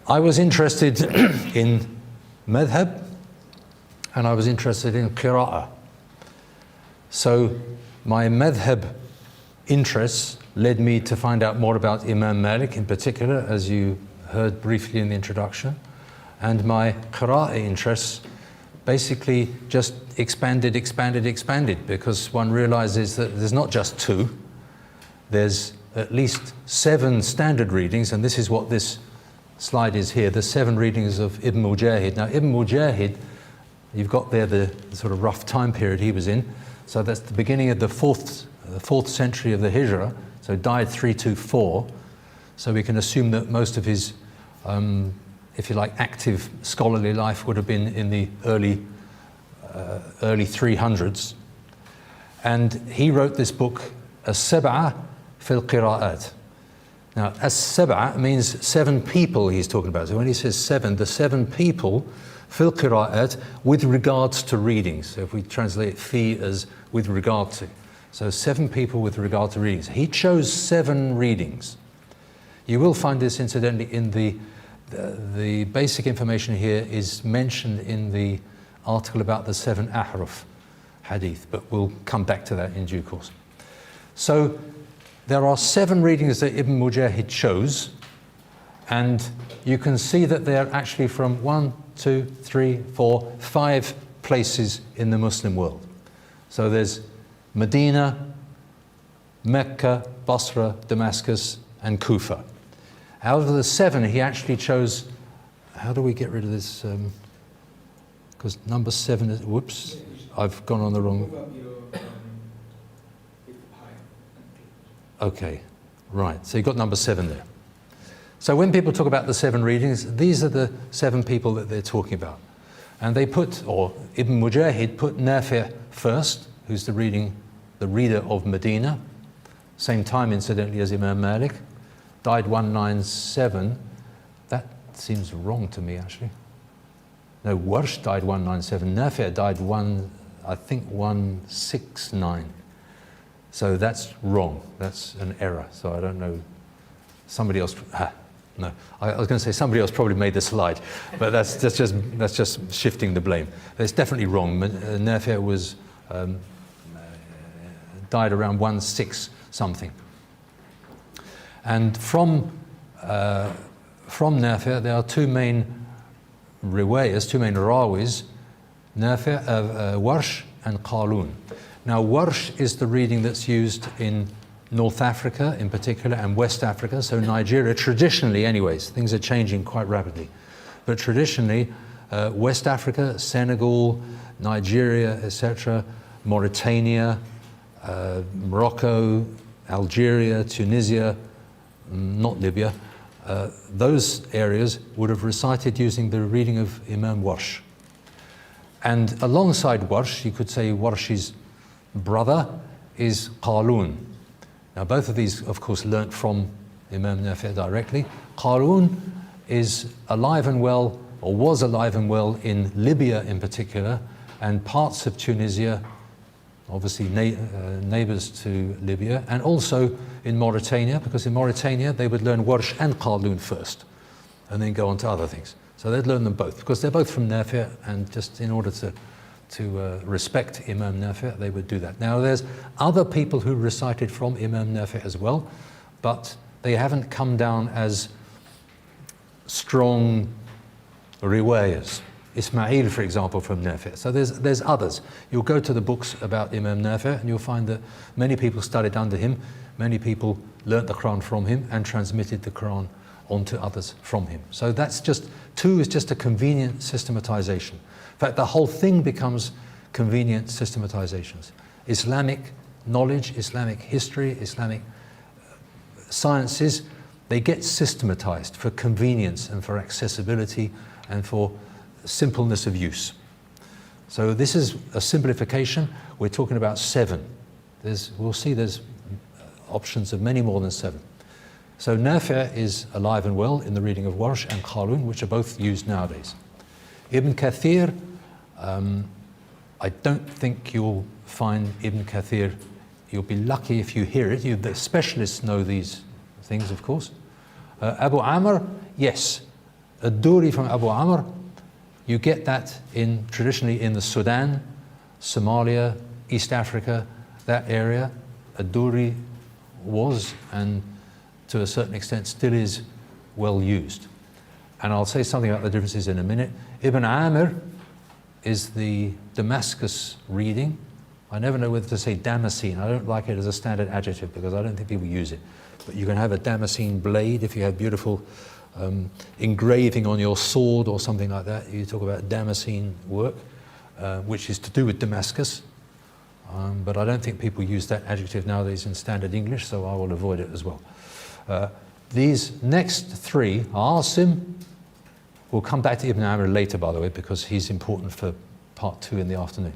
I was interested in madhab, and I was interested in qira'ah. So my madhab interests led me to find out more about Imam Malik in particular, as you heard briefly in the introduction. And my qira'ah interests basically just expanded, because one realizes that there's not just two, there's at least 7 standard readings, and this is what this slide is here, the 7 readings of Ibn Mujahid. Now Ibn Mujahid, you've got there the sort of rough time period he was in, so that's the beginning of the 4th century of the Hijrah, so died 324, so we can assume that most of his if you like, active scholarly life would have been in the early 300s. And he wrote this book, As-Sab'a fil Qira'at. Now, As-Sab'a means 7 people he's talking about. So when he says 7, the 7 people, fil Qira'at, with regards to readings. So if we translate fi as with regard to. So 7 people with regard to readings. He chose 7 readings. You will find this, incidentally, in the basic information here is mentioned in the article about the 7 ahruf hadith, but we'll come back to that in due course. So there are 7 readings that Ibn Mujahid chose, and you can see that they're actually from 1, 2, 3, 4, 5 places in the Muslim world. So there's Medina, Mecca, Basra, Damascus, and Kufa. Out of the 7, he actually chose, how do we get rid of this? Because number 7 is, whoops, I've gone on the wrong. Okay, right, so you got number 7 there. So when people talk about the 7 readings, these are the 7 people that they're talking about. And they put, or Ibn Mujahid put Nafi' first, who's the reader of Medina, same time incidentally as Imam Malik. Died 197. That seems wrong to me, actually. No, Warsh died 197. Nafi' died 169. So that's wrong. That's an error. So I don't know. Somebody else. No, I was going to say somebody else probably made the slide, but that's just shifting the blame. It's definitely wrong. Nafi' was died around 16 something. And from Nafi' there are 2 main riwayas, 2 main rawis, Warsh and Qalun. Now Warsh is the reading that's used in North Africa in particular and West Africa, so Nigeria, traditionally anyways, things are changing quite rapidly, but traditionally West Africa, Senegal, Nigeria, etc., Mauritania, Morocco, Algeria, Tunisia, not Libya, those areas would have recited using the reading of Imam Warsh. And alongside Warsh, you could say Warsh's brother is Qalun. Now both of these, of course, learnt from Imam Nafi' directly. Qalun is alive and well, or was alive and well in Libya in particular, and parts of Tunisia, obviously neighbors to Libya, and also in Mauritania, because in Mauritania they would learn Warsh and Qalun first, and then go on to other things. So they'd learn them both, because they're both from Nafi', and just in order to respect Imam Nafi', they would do that. Now there's other people who recited from Imam Nafi' as well, but they haven't come down as strong riwayas. Ismail, for example, from Nafi'. So there's others. You'll go to the books about Imam Nafi' and you'll find that many people studied under him, many people learnt the Qur'an from him and transmitted the Qur'an onto others from him. So that's just, 2 is just a convenient systematization. In fact, the whole thing becomes convenient systematizations. Islamic knowledge, Islamic history, Islamic sciences, they get systematized for convenience and for accessibility and for simpleness of use. So this is a simplification. We're talking about 7. We'll see there's options of many more than 7. So Nafi' is alive and well in the reading of Warsh and Qalun, which are both used nowadays. Ibn Kathir, I don't think you'll find Ibn Kathir, you'll be lucky if you hear it. The specialists know these things, of course. Abu Amr, yes. Ad-Duri from Abu Amr, you get that traditionally in the Sudan, Somalia, East Africa, that area. Ad-Duri was, and to a certain extent still is, well used. And I'll say something about the differences in a minute. Ibn Amir is the Damascus reading. I never know whether to say Damascene. I don't like it as a standard adjective because I don't think people use it. But you can have a Damascene blade if you have beautiful engraving on your sword or something like that. You talk about Damascene work, which is to do with Damascus. But I don't think people use that adjective nowadays in standard English, so I will avoid it as well. These next three, Asim, we'll come back to Ibn Amr later, by the way, because he's important for part 2 in the afternoon.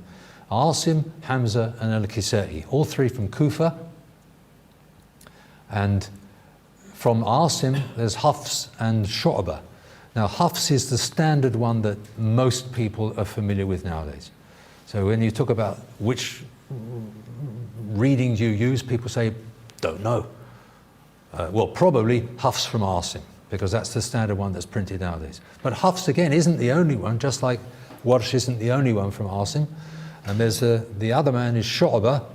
Asim, Hamza, and Al-Kisai, all three from Kufa. And from Asim, there's Hafs and Shu'bah. Now, Hafs is the standard one that most people are familiar with nowadays. So when you talk about which readings you use, people say, don't know. Well, probably Hafs from Asim, because that's the standard one that's printed nowadays. But Hafs, again, isn't the only one, just like Warsh isn't the only one from Asim. And there's the other man is Shu'bah.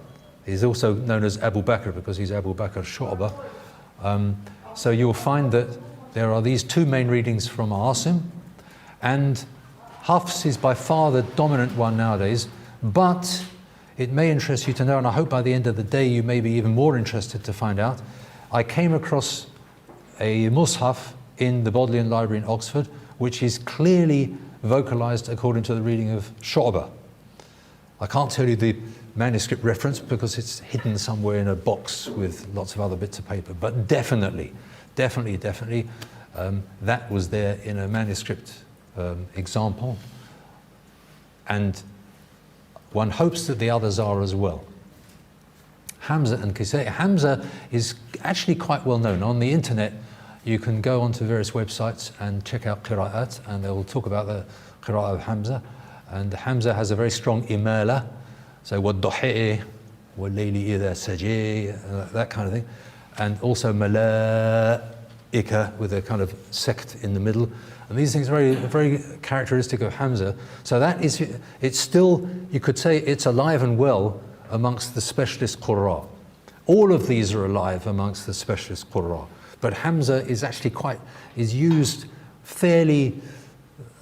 He's also known as Abu Bakr because he's Abu Bakr Shu'bah. So you'll find that there are these two main readings from Asim, and Hafs is by far the dominant one nowadays, but it may interest you to know, and I hope by the end of the day you may be even more interested to find out, I came across a Mus'haf in the Bodleian Library in Oxford, which is clearly vocalized according to the reading of Shu'bah. I can't tell you the manuscript reference because it's hidden somewhere in a box with lots of other bits of paper, but definitely, that was there in a manuscript example, and one hopes that the others are as well. Hamza and Kisai. Hamza is actually quite well known. On the internet, you can go onto various websites and check out Qira'at, and they will talk about the Qira'at of Hamza. And Hamza has a very strong imala, so وَالضُّحِئِ وَاللَّيْلِ إِذَا سَجِي, that kind of thing. And also malaika with a kind of sect in the middle. And these things are very characteristic of Hamza. So that is, it's still, you could say it's alive and well amongst the specialist Qur'an. All of these are alive amongst the specialist Qur'an. But Hamza is actually is used fairly,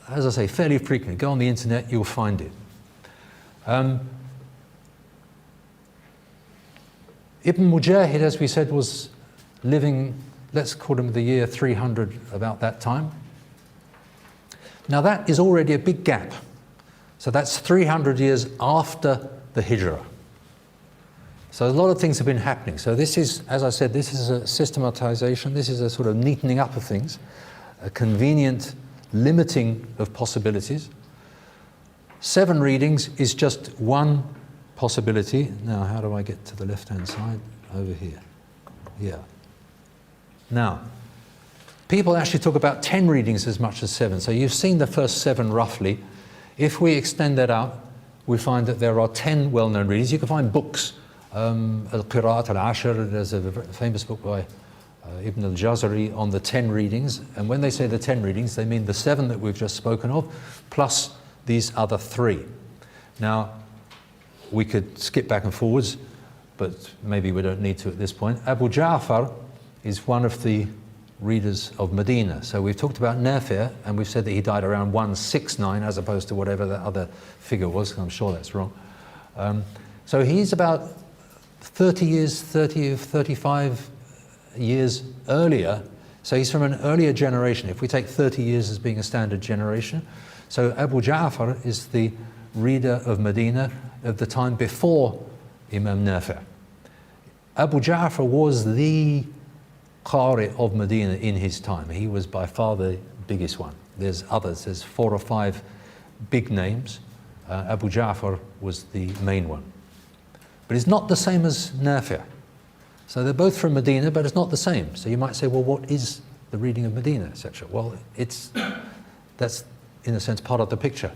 as I say, fairly frequently. Go on the internet, you'll find it. Ibn Mujahid, as we said, was living, let's call him the year 300, about that time. Now that is already a big gap. So that's 300 years after the Hijrah. So a lot of things have been happening. So this is, as I said, this is a systematization, this is a sort of neatening up of things, a convenient limiting of possibilities. 7 readings is just one possibility. Now, how do I get to the left-hand side? Over here. Yeah. Now, people actually talk about 10 readings as much as 7. So you've seen the first 7 roughly. If we extend that out, we find that there are 10 well-known readings. You can find books. Al-Qira'at al-Ashr, there's a famous book by Ibn al-Jazari on the 10 readings. And when they say the 10 readings, they mean the 7 that we've just spoken of, plus these other 3. Now, we could skip back and forwards, but maybe we don't need to at this point. Abu Ja'far is one of the readers of Medina. So we've talked about Nafi', and we've said that he died around 169 as opposed to whatever that other figure was. I'm sure that's wrong. So he's about 35 years earlier. So he's from an earlier generation. If we take 30 years as being a standard generation. So Abu Ja'far is the reader of Medina of the time before Imam Nafi'. Abu Ja'far was the Qari of Medina in his time. He was by far the biggest one. There's others, there's 4 or 5 big names. Abu Ja'far was the main one. But it's not the same as Nafi'. So they're both from Medina, but it's not the same. So you might say, well, what is the reading of Medina, etc.? Well, that's in a sense part of the picture.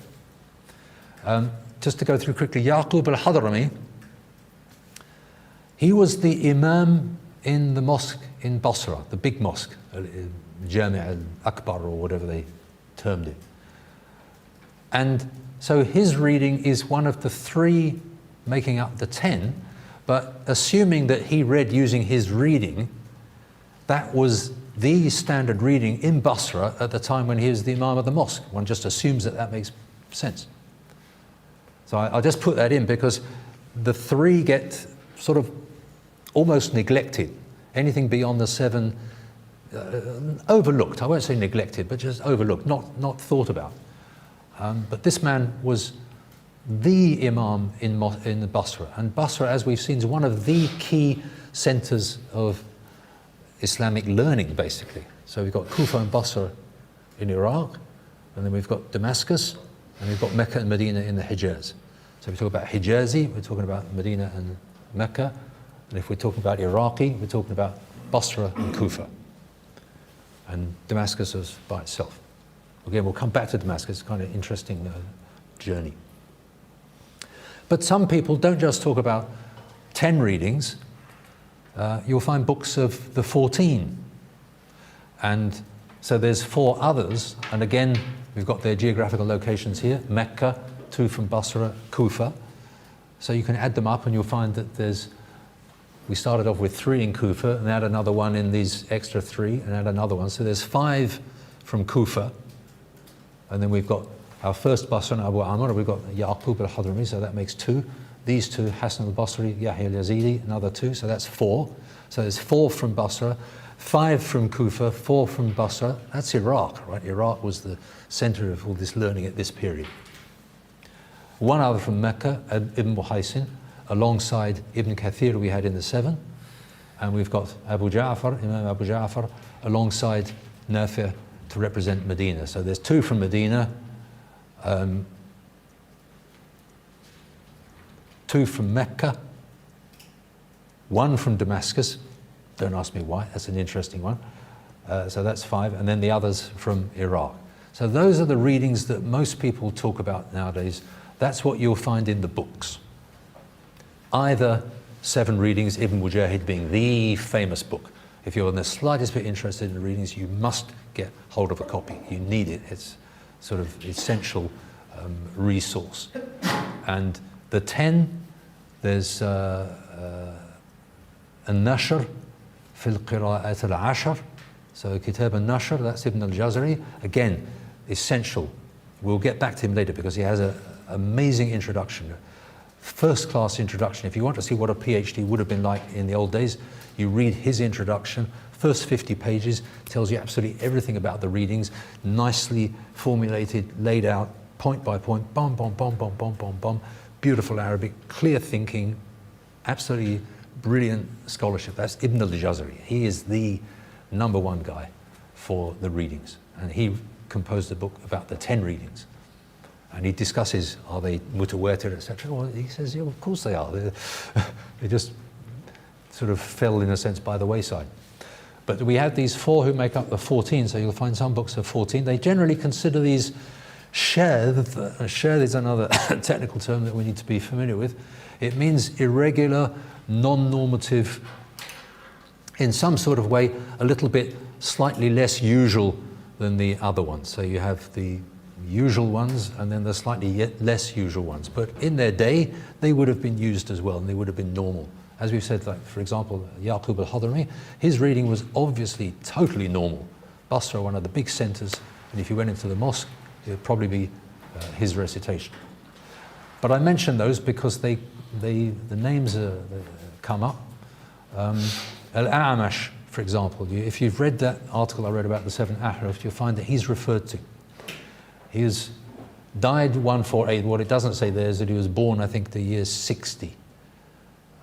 Just to go through quickly, Yaqub al-Hadrami, he was the imam in the mosque in Basra, the big mosque, Jami' al-Akbar or whatever they termed it. And so his reading is one of the 3 making up the 10, but assuming that he read using his reading, that was the standard reading in Basra at the time when he was the Imam of the mosque. One just assumes that that makes sense. So I'll just put that in because the 3 get sort of almost neglected. Anything beyond the 7, overlooked. I won't say neglected, but just overlooked, not thought about. But this man was the Imam in Basra. And Basra, as we've seen, is one of the key centers of Islamic learning, basically. So we've got Kufa and Basra in Iraq, and then we've got Damascus, and we've got Mecca and Medina in the Hijaz. So we talk about Hijazi, we're talking about Medina and Mecca. And if we're talking about Iraqi, we're talking about Basra and Kufa. And Damascus is by itself. Again, we'll come back to Damascus. It's kind of interesting journey. But some people don't just talk about 10 readings. You'll find books of the 14. And so there's 4 others. And again, we've got their geographical locations here. Mecca, 2 from Basra, Kufa. So you can add them up and you'll find that we started off with 3 in Kufa and add another one in these extra 3 and add another one. So there's 5 from Kufa. And then we've got our first Basra and Abu Amr, we've got Yaqub al-Hadrami, so that makes 2. These 2, Hassan al-Basri, Yahya al-Yazidi, another 2, so that's 4. So there's 4 from Basra, 5 from Kufa, 4 from Basra. That's Iraq, right? Iraq was the center of all this learning at this period. 1 other from Mecca, Ibn Muhaysin, alongside Ibn Kathir we had in the 7. And we've got Abu Ja'far, Imam Abu Ja'far, alongside Nafi' to represent Medina. So there's 2 from Medina, 2 from Mecca, 1 from Damascus. Don't ask me why, that's an interesting one. So that's 5, and then the others from Iraq. So those are the readings that most people talk about nowadays. That's what you'll find in the books. Either 7 readings, Ibn Mujahid being the famous book. If you're in the slightest bit interested in the readings, you must get hold of a copy. You need it. It's sort of essential resource. And the 10, there's An-Nashr fi al-Qira'at al-Ashr. So Kitab An-Nashr, that's Ibn al-Jazari. Again, essential. We'll get back to him later because he has an amazing introduction. First-class introduction. If you want to see what a PhD would have been like in the old days, you read his introduction. First 50 pages tells you absolutely everything about the readings, nicely formulated, laid out, point by point, bom, bom, bom, bom, bom, bom, bom. Beautiful Arabic, clear thinking, absolutely brilliant scholarship. That's Ibn al-Jazari. He is the #1 guy for the readings. And he composed a book about the 10 readings. And he discusses, are they mutawatir, etc. Well, he says, yeah, of course they are. They just sort of fell, in a sense, by the wayside. But we have these 4 who make up the 14, so you'll find some books of 14. They generally consider these shadh. Shadh is another technical term that we need to be familiar with. It means irregular, non-normative, in some sort of way, a little bit slightly less usual than the other ones. So you have the usual ones and then the slightly less usual ones. But in their day, they would have been used as well and they would have been normal. As we've said, like, for example, Yaqub al-Hadrami, his reading was obviously totally normal. Basra, one of the big centers, and if you went into the mosque, it would probably be his recitation. But I mention those because the names come up. Al-A'mash, for example, if you've read that article I read about the 7 Ahraf, you'll find that he's referred to. He was died 148. What it doesn't say there is that he was born, I think, the year 60.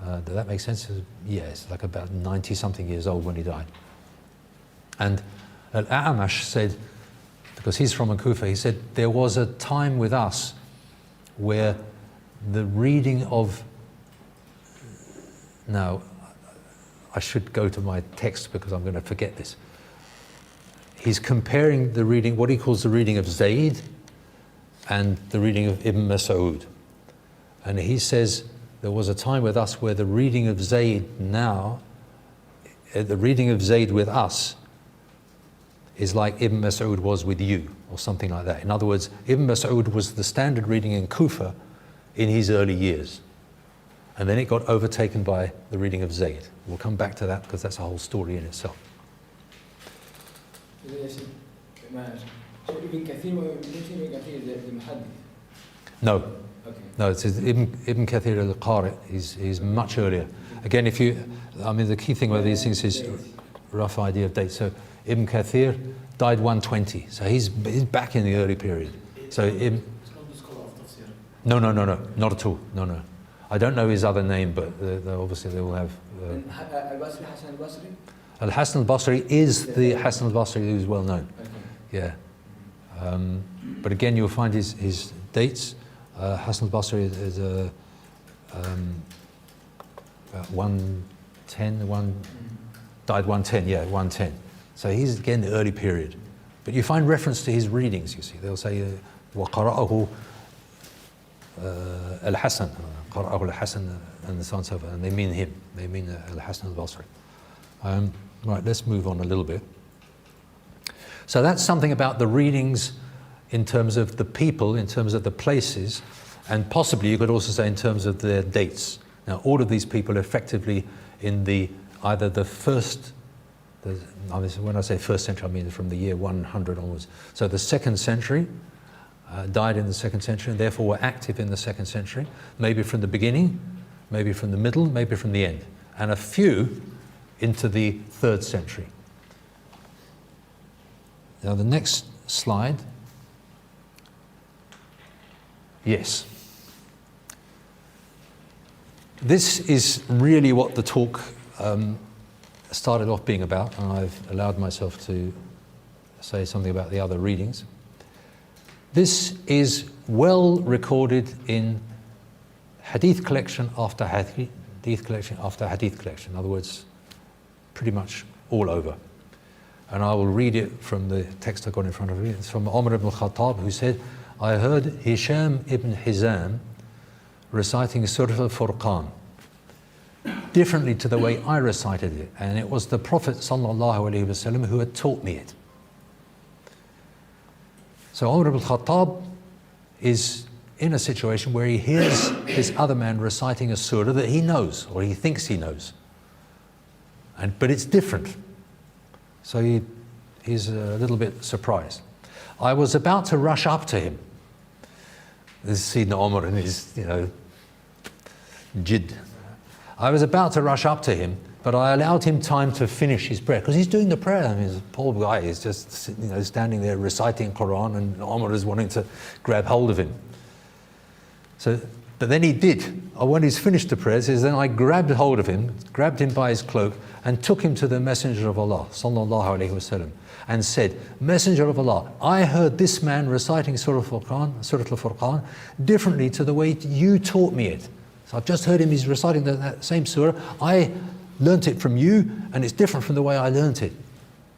Does that make sense? Yeah, it's like about 90-something years old when he died. And Al-A'mash said, because he's from Kufa, he said, there was a time with us where the reading of... Now, I should go to my text because I'm going to forget this. He's comparing the reading, what he calls the reading of Zayd and the reading of Ibn Mas'ud. And he says, there was a time with us where the reading of Zayd now, the reading of Zayd with us is like Ibn Mas'ud was with you, or something like that. In other words, Ibn Mas'ud was the standard reading in Kufa in his early years. And then it got overtaken by the reading of Zayd. We'll come back to that because that's a whole story in itself. No. Okay. No, it's Ibn Kathir al-Qari is much earlier. Again, the key thing about these things is rough idea of dates. So Ibn Kathir died 120, so he's back in the early period. So it's not the scholar of Tafsir. No, not at all. No. I don't know his other name, but obviously they will have. Al-Basri, Hassan al-Basri? Al-Hassan al-Basri is the Hassan al-Basri who's well known. Okay. Yeah. But again, you'll find his dates. Hassan al-Basri is about 110, died 110, yeah, 110. So he's again the early period. But you find reference to his readings, you see. They'll say, وَقَرَأَهُ al-Hassan, قَرَأَهُ al-Hassan, and so on and so forth. And they mean him. They mean al-Hassan al-Basri. Right, let's move on a little bit. So that's something about the readings in terms of the people, in terms of the places, and possibly you could also say in terms of their dates. Now, all of these people effectively in either the first, when I say first century, I mean from the year 100 onwards. So the second century, died in the second century, and therefore were active in the second century, maybe from the beginning, maybe from the middle, maybe from the end, and a few into the third century. Now the next slide. Yes. This is really what the talk started off being about, and I've allowed myself to say something about the other readings. This is well recorded in hadith collection after hadith collection after hadith collection. In other words, pretty much all over. And I will read it from the text I've got in front of me. It's from Umar ibn Khattab, who said, I heard Hisham ibn Hizam reciting Surah al-Furqan differently to the way I recited it. And it was the Prophet ﷺ who had taught me it. So Umar ibn Khattab is in a situation where he hears this other man reciting a surah that he knows, or he thinks he knows. But it's different. So he's a little bit surprised. I was about to rush up to him. This is Sayyidina Umar and his, jid. I was about to rush up to him, but I allowed him time to finish his prayer, because he's doing the prayer. I mean, he's a poor guy, he's just standing there reciting Qur'an, and Umar is wanting to grab hold of him. But then he did. When he's finished the prayer, it says, then I grabbed hold of him, grabbed him by his cloak, and took him to the Messenger of Allah, sallallahu alaihi wasallam, and said, Messenger of Allah, I heard this man reciting Surah al-Furqan differently to the way you taught me it. So I've just heard him, he's reciting that same surah. I learnt it from you, and it's different from the way I learnt it.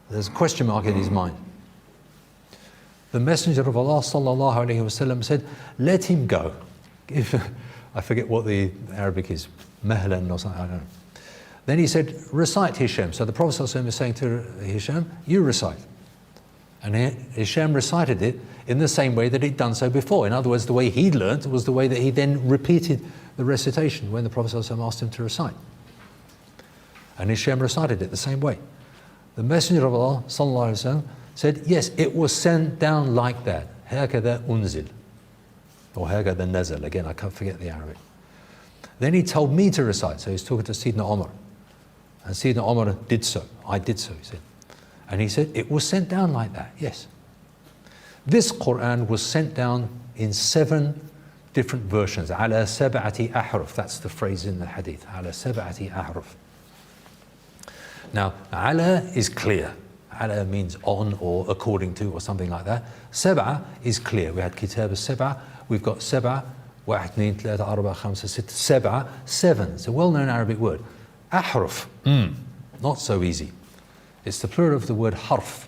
There's a question mark in his mind. The Messenger of Allah, sallallahu alaihi wasallam, said, let him go. I forget what the Arabic is, mahlan or something, I don't know. Then he said, recite Hisham. So the Prophet ﷺ is saying to Hisham, you recite. And Hisham recited it in the same way that he'd done so before. In other words, the way he'd learnt was the way that he then repeated the recitation when the Prophet ﷺ asked him to recite. And Hisham recited it the same way. The Messenger of Allah ﷺ said, yes, it was sent down like that. هَكَذَا أُنزِلْ. Or هَكَذَا نَزَلْ. Again, I can't forget the Arabic. Then he told me to recite. So he's talking to Sayyidina Umar. And Sayyidina Umar did so. I did so, he said. And he said, it was sent down like that, yes. This Qur'an was sent down in 7 different versions. عَلَى سَبْعَةِ أَحْرُفٍ. That's the phrase in the hadith. عَلَى سَبْعَةِ أَحْرُفٍ. Now, ala is clear. Ala means on or according to or something like that. Sab'a is clear. We had kitab al-sab'a. We've got sab'a. 1, 2, 3, 4, 5, 6, 7. 7. It's a well-known Arabic word. Ahruf. Not so easy. It's the plural of the word harf.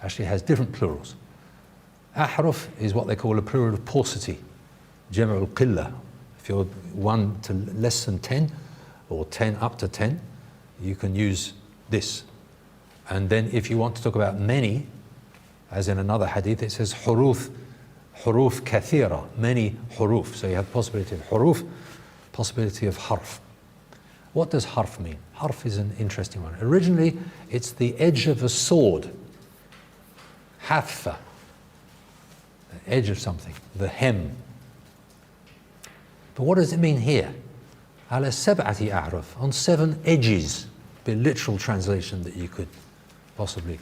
Actually, it has different plurals. Ahruf is what they call a plural of paucity. Jam'u al-qillah. If you're 1 to less than 10, or 10 up to 10, you can use this. And then if you want to talk about many, as in another hadith, it says huruf kathira, many huruf. So you have possibility of huruf, possibility of harf. What does harf mean? Harf is an interesting one. Originally, it's the edge of a sword. Haffa, the edge of something, the hem. But what does it mean here? Ala sab'ati a'raf, on 7 edges. Be a literal translation that you could possibly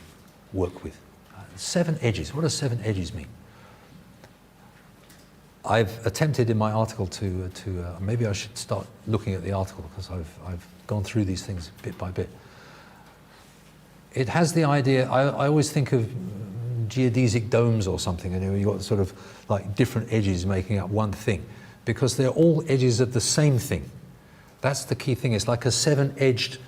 work with. 7 edges. What does 7 edges mean? I've attempted in my article to maybe I should start looking at the article because I've gone through these things bit by bit. It has the idea, I always think of geodesic domes or something, and you've got sort of like different edges making up one thing, because they're all edges of the same thing. That's the key thing. It's like a 7-edged,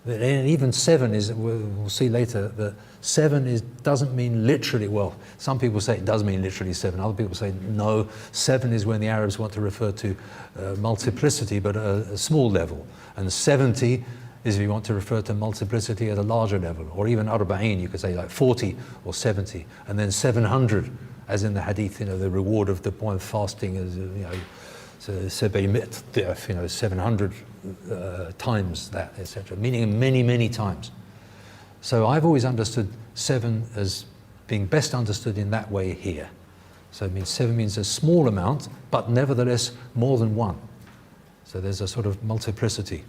and even 7 is, we'll see later, that 7 doesn't mean literally, well, some people say it does mean literally 7, other people say no, 7 is when the Arabs want to refer to multiplicity, but at a small level, and 70 is if you want to refer to multiplicity at a larger level, or even arba'in, you could say like 40 or 70, and then 700, as in the hadith, the reward of the one fasting is, so 700 times that, etc., meaning many, many times. So I've always understood 7 as being best understood in that way here. So it means 7 means a small amount, but nevertheless more than 1. So there's a sort of multiplicity.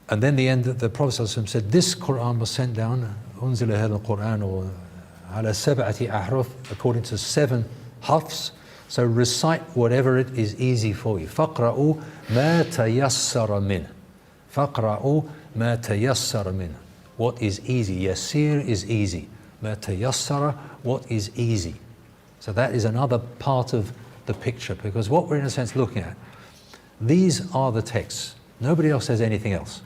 And then the end, the Prophet ﷺ said, this Qur'an was sent down, أنزل هذا القرآن على 7 أحرف, according to 7 harfs. So recite whatever it is easy for you. فَقْرَأُوا مَا تَيَسَّرَ مِنْهُ. فَقْرَأُوا مَا تَيَسَّرَ مِنْهُ. What is easy? Yasir is easy. مَا تَيَسَّرَ, what is easy. So that is another part of the picture, because what we're in a sense looking at, these are the texts. Nobody else says anything else.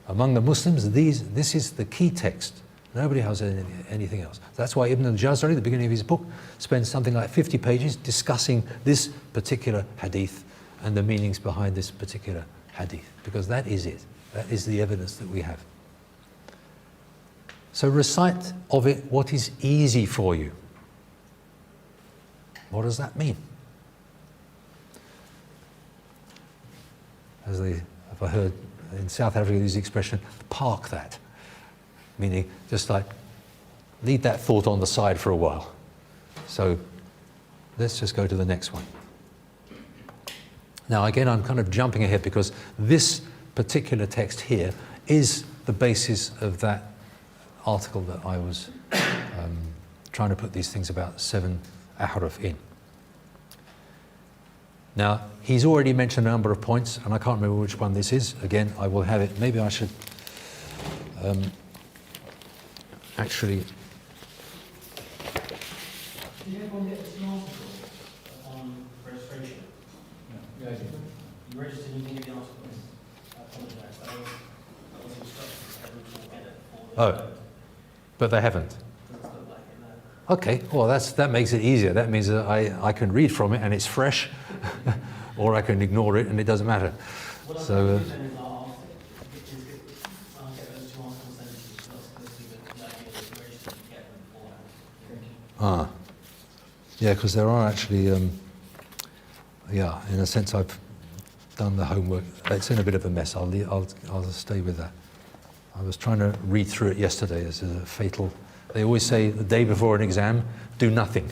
Among the Muslims, this is the key text. Nobody has anything else. That's why Ibn al-Jazari, at the beginning of his book, spends something like 50 pages discussing this particular hadith and the meanings behind this particular hadith, because that is it. That is the evidence that we have. So recite of it what is easy for you. What does that mean? As if I heard in South Africa use the expression, park that. Meaning just like leave that thought on the side for a while. So let's just go to the next one. Now again, I'm kind of jumping ahead because this particular text here is the basis of that article that I was trying to put these things about 7 ahruf in. Now, he's already mentioned a number of points, and I can't remember which one this is. Again, I will have it. Maybe I should actually... Do you have one that is an article on registration? No. You registered and you didn't give the article. I apologise. I was instructed to originally get it for the but they haven't. doesn't look like it, no. Okay, well that makes it easier. That means that I can read from it and it's fresh, or I can ignore it and it doesn't matter. What So, I can do then is I'll get those 2 articles sent to you, so let's do the idea that you registered and get them beforehand. Yeah, because there are actually, yeah, in a sense I've done the homework. It's in a bit of a mess. I'll stay with that. I was trying to read through it yesterday. It's a fatal. They always say the day before an exam, do nothing,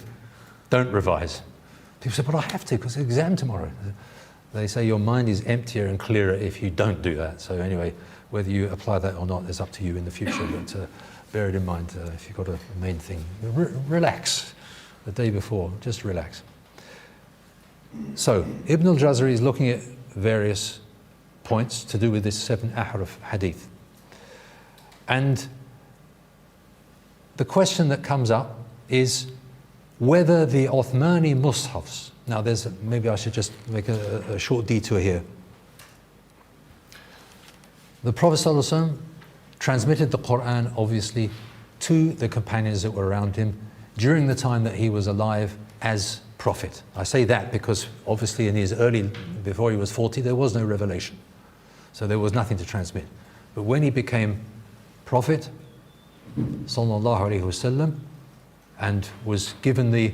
don't revise. People say, but I have to because it's exam tomorrow. They say your mind is emptier and clearer if you don't do that. So anyway, whether you apply that or not is up to you in the future. But bear it in mind if you've got a main thing. Relax the day before, just relax. So Ibn al-Jazari is looking at various points to do with this 7 ahruf hadith. And the question that comes up is whether the Uthmani mushafs, now maybe I should just make a short detour here. The Prophet ﷺ transmitted the Qur'an obviously to the companions that were around him during the time that he was alive as prophet. I say that because obviously in his before he was 40, there was no revelation. So there was nothing to transmit. But when he became Prophet, sallallahu alaihi wasallam, and was given the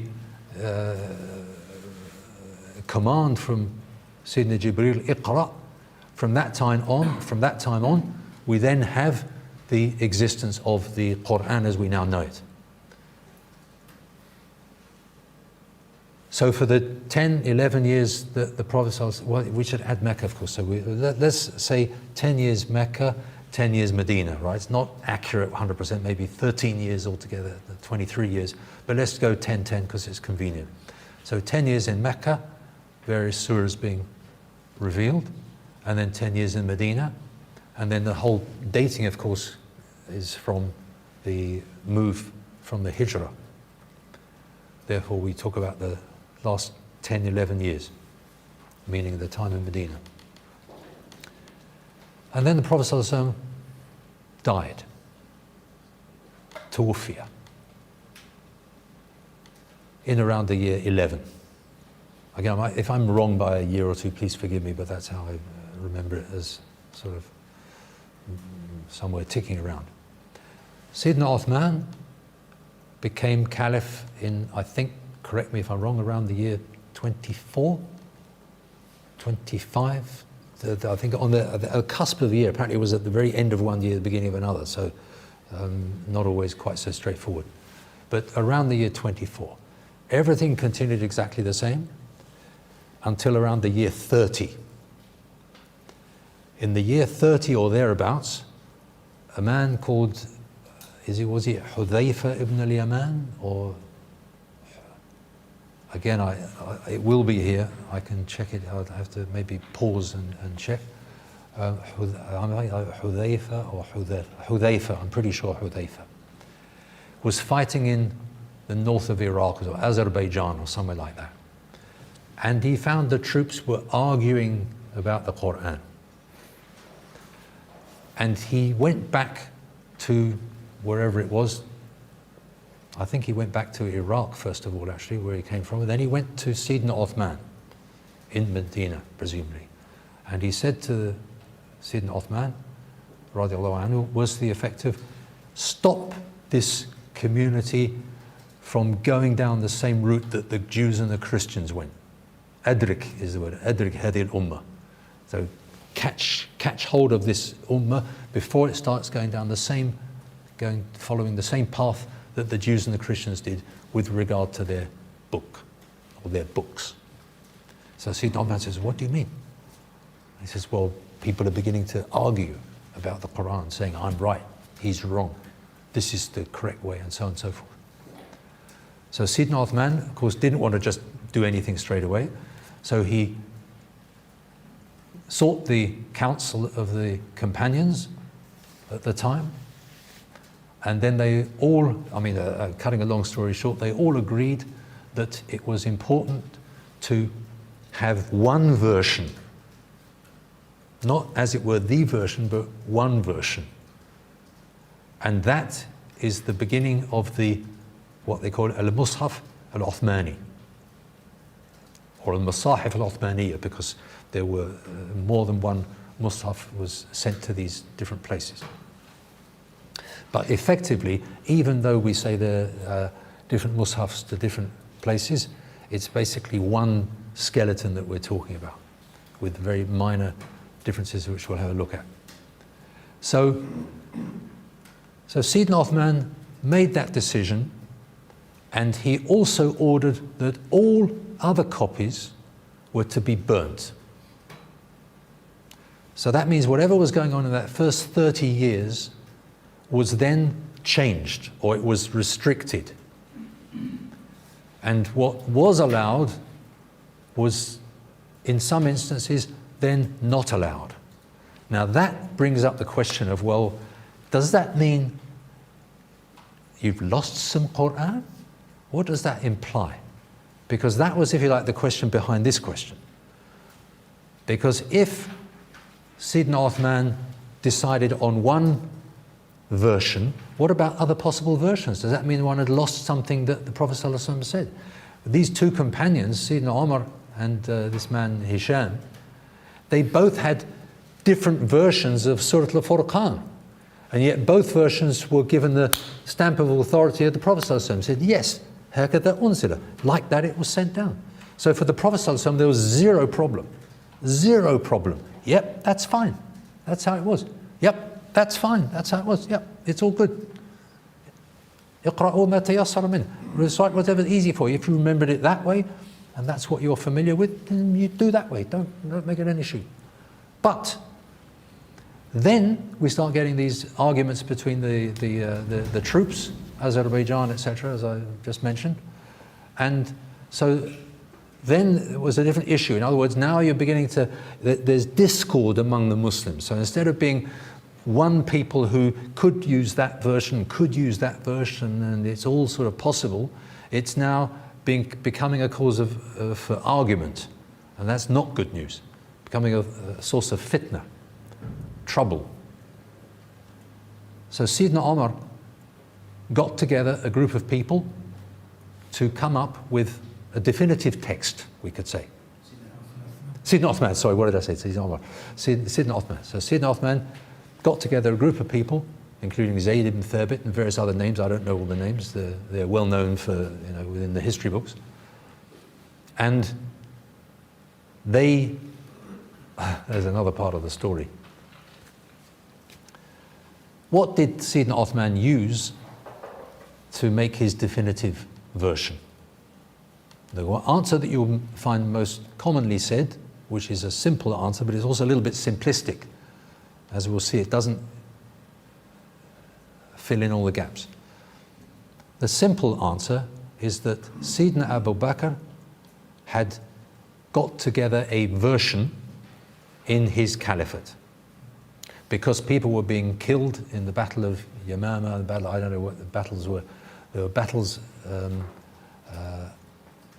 command from Sayyidina Jibreel, Iqra, from that time on, we then have the existence of the Qur'an as we now know it. So for the 10, 11 years that the Prophet, well, we should add Mecca, of course. So let's say 10 years Mecca, 10 years Medina, right? It's not accurate 100%, maybe 13 years altogether, 23 years. But let's go 10, because it's convenient. So 10 years in Mecca, various surahs being revealed, and then 10 years in Medina. And then the whole dating, of course, is from the move from the Hijrah. Therefore, we talk about the last 10, 11 years, meaning the time in Medina. And then the Prophet ﷺ died, Tuwfiya, in around the year 11. Again, if I'm wrong by a year or two, please forgive me, but that's how I remember it, as sort of somewhere ticking around. Sayyidina Uthman became Caliph in, I think, correct me if I'm wrong, around the year 24, 25. I think on the cusp of the year. Apparently it was at the very end of one year, the beginning of another, so not always quite so straightforward. But around the year 24. Everything continued exactly the same until around the year 30. In the year 30 or thereabouts, a man called, was he Hudhayfa ibn al-Yaman, or again, it will be here. I can check it. I'll have to maybe pause and check. Hudhayfa or Hudhayfa, I'm pretty sure Hudhayfa, was fighting in the north of Iraq or Azerbaijan or somewhere like that. And he found the troops were arguing about the Qur'an. And he went back to wherever it was. I think he went back to Iraq first of all, actually, where he came from. And then he went to Sayyidina Uthman in Medina, presumably. And he said to Sayyidina Uthman, radiallahu anhu, was the effect of, stop this community from going down the same route that the Jews and the Christians went. Adrik is the word, adrik hadi al-ummah. So catch hold of this ummah before it starts going down following the same path that the Jews and the Christians did with regard to their book, or their books. So Sayyidina Uthman says, what do you mean? He says, well, people are beginning to argue about the Qur'an, saying, I'm right, he's wrong, this is the correct way, and so on and so forth. So Sayyidina Uthman, of course, didn't want to just do anything straight away, so he sought the counsel of the companions at the time, and then they all, cutting a long story short, they all agreed that it was important to have one version, not as it were the version, but one version. And that is the beginning of what they call al-Mushaf al-Uthmani, or al-Masahif al-Uthmaniyya, because there were more than one Mushaf was sent to these different places. But effectively, even though we say there are different Mushafs to different places, it's basically one skeleton that we're talking about, with very minor differences which we'll have a look at. So Sayyidina Uthman made that decision, and he also ordered that all other copies were to be burnt. So that means whatever was going on in that first 30 years was then changed, or it was restricted. And what was allowed was, in some instances, then not allowed. Now that brings up the question of, well, does that mean you've lost some Qur'an? What does that imply? Because that was, if you like, the question behind this question. Because if Sayyidina Uthman decided on one version, what about other possible versions? Does that mean one had lost something that the Prophet ﷺ said? These two companions, Sayyidina Umar and this man Hisham, they both had different versions of Surah Al-Furqan. And yet both versions were given the stamp of authority of the Prophet ﷺ. Said, yes, هكذا أنزل. Like that it was sent down. So for the Prophet ﷺ, there was zero problem. Zero problem. Yep, that's fine. That's how it was. Yep, that's fine. That's how it was. Yep, it's all good. اقرأوا ما تيسر منه. Recite whatever's easy for you. If you remembered it that way, and that's what you're familiar with, then you do that way. Don't make it an issue. But then we start getting these arguments between the troops, Azerbaijan, etc., as I just mentioned. And so then it was a different issue. In other words, now you're beginning to, there's discord among the Muslims. So instead of being one people who could use that version, and it's all sort of possible, it's now becoming a cause of argument. And that's not good news. Becoming a source of fitna, trouble. So Sayyidina Omar got together a group of people to come up with a definitive text, we could say. Sayyidina Uthman, sorry, what did I say? Sayyidina Omar. Sayyidina Uthman. So Sayyidina Uthman got together a group of people, including Zayd ibn Thabit and various other names. I don't know all the names. They're well known for, within the history books. And there's another part of the story. What did Sayyidina Uthman use to make his definitive version? The answer that you'll find most commonly said, which is a simple answer, but it's also a little bit simplistic. As we'll see, it doesn't fill in all the gaps. The simple answer is that Sayyidina Abu Bakr had got together a version in his caliphate. Because people were being killed in the Battle of Yamama, I don't know what the battles were. There were battles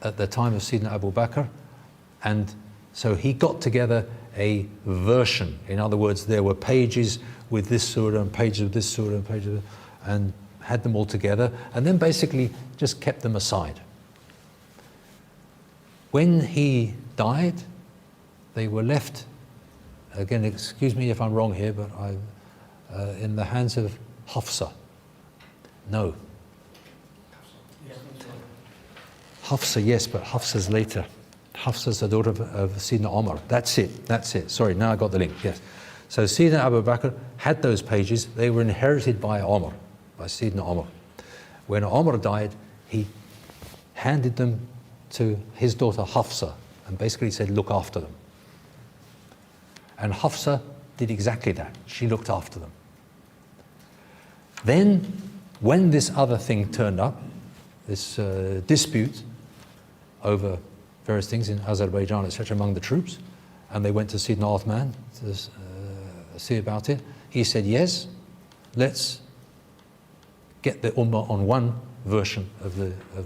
at the time of Sayyidina Abu Bakr, and so he got together a version. In other words, there were pages with this surah and pages of this surah and pages of this, and had them all together, and then basically just kept them aside. When he died, they were left, again, excuse me if I'm wrong here, but in the hands of Hafsa. No. Hafsa, yes, but Hafsa's later. Hafsa's the daughter of Sayyidina Omar. That's it. Sorry, now I got the link, yes. So Sayyidina Abu Bakr had those pages. They were inherited by Omar, by Sayyidina Omar. When Omar died, he handed them to his daughter Hafsa and basically said, look after them. And Hafsa did exactly that. She looked after them. Then, when this other thing turned up, this dispute over various things in Azerbaijan, etc., among the troops, and they went to Sayyidina Uthman to see about it, he said, yes, let's get the Ummah on one version of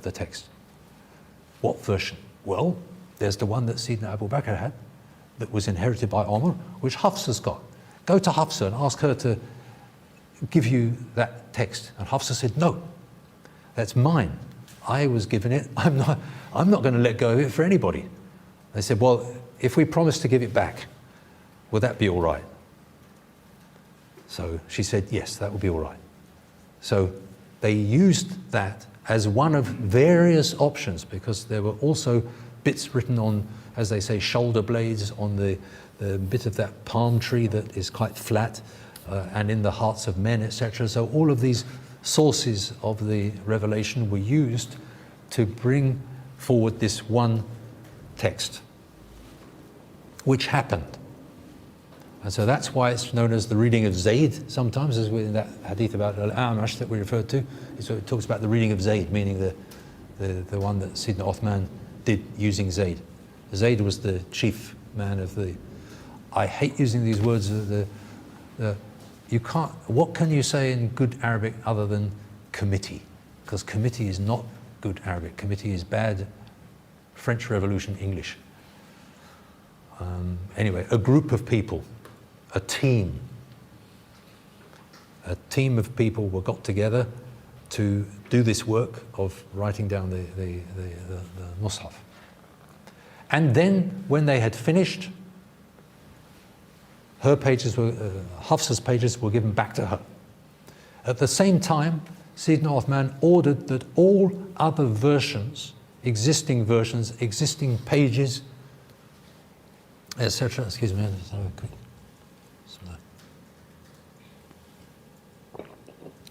the text. What version? Well, there's the one that Sayyidina Abu Bakr had, that was inherited by Omar, which Hafsa's got. Go to Hafsa and ask her to give you that text. And Hafsa said, no, that's mine. I was given it. I'm not going to let go of it for anybody. They said, well, if we promise to give it back, will that be all right? So she said, yes, that will be all right. So they used that as one of various options, because there were also bits written on, as they say, shoulder blades on the bit of that palm tree that is quite flat, and in the hearts of men, etc. So all of these sources of the revelation were used to bring forward this one text, which happened. And so that's why it's known as the reading of Zayd sometimes, as in that hadith about Al-A'mash that we referred to. So it talks about the reading of Zayd, meaning the one that Sayyidina Uthman did using Zayd. Zayd was the chief man of the, I hate using these words, you can't, what can you say in good Arabic other than committee? Because committee is not good Arabic. Committee is bad French Revolution English. Anyway, a group of people, a team of people were got together to do this work of writing down the Mus'haf. And then, when they had finished, her pages were, Hafsa's pages were given back to her. At the same time, Sayyidina Uthman ordered that all other versions, existing pages, etc., excuse me,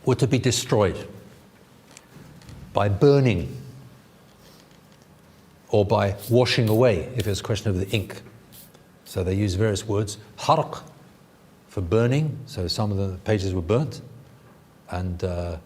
were to be destroyed by burning or by washing away, if it's a question of the ink. So they use various words. Harq for burning, so some of the pages were burnt. And I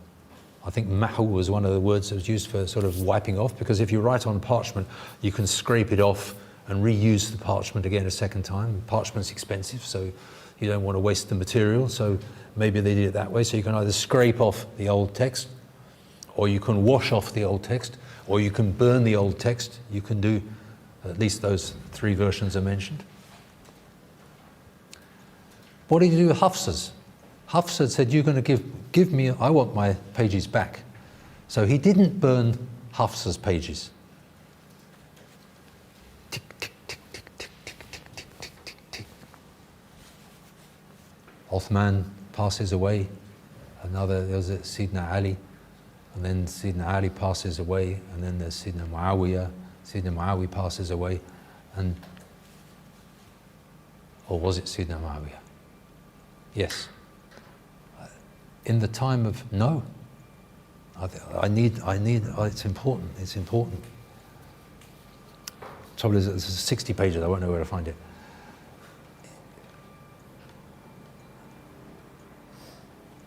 think mahu was one of the words that was used for sort of wiping off, because if you write on parchment, you can scrape it off and reuse the parchment again a second time. Parchment's expensive, so you don't want to waste the material, so maybe they did it that way. So you can either scrape off the old text, or you can wash off the old text, or you can burn the old text. You can do at least those three versions are mentioned. What did he do with Hafsa's? Hafsa said, you're going to give me, I want my pages back. So he didn't burn Hafsa's pages. Tick, tick, tick, tick, tick, tick, tick, tick, tick, tick, tick. Uthman passes away. There's Sayyidina Ali. And then Sayyidina Ali passes away. And then there's Sayyidina Muawiyah. Sayyidina Muawiyah passes away. Or was it Sayyidina Muawiyah? Yes. In the time of, no. It's important, it's important. Trouble is, it's 60 pages, I won't know where to find it.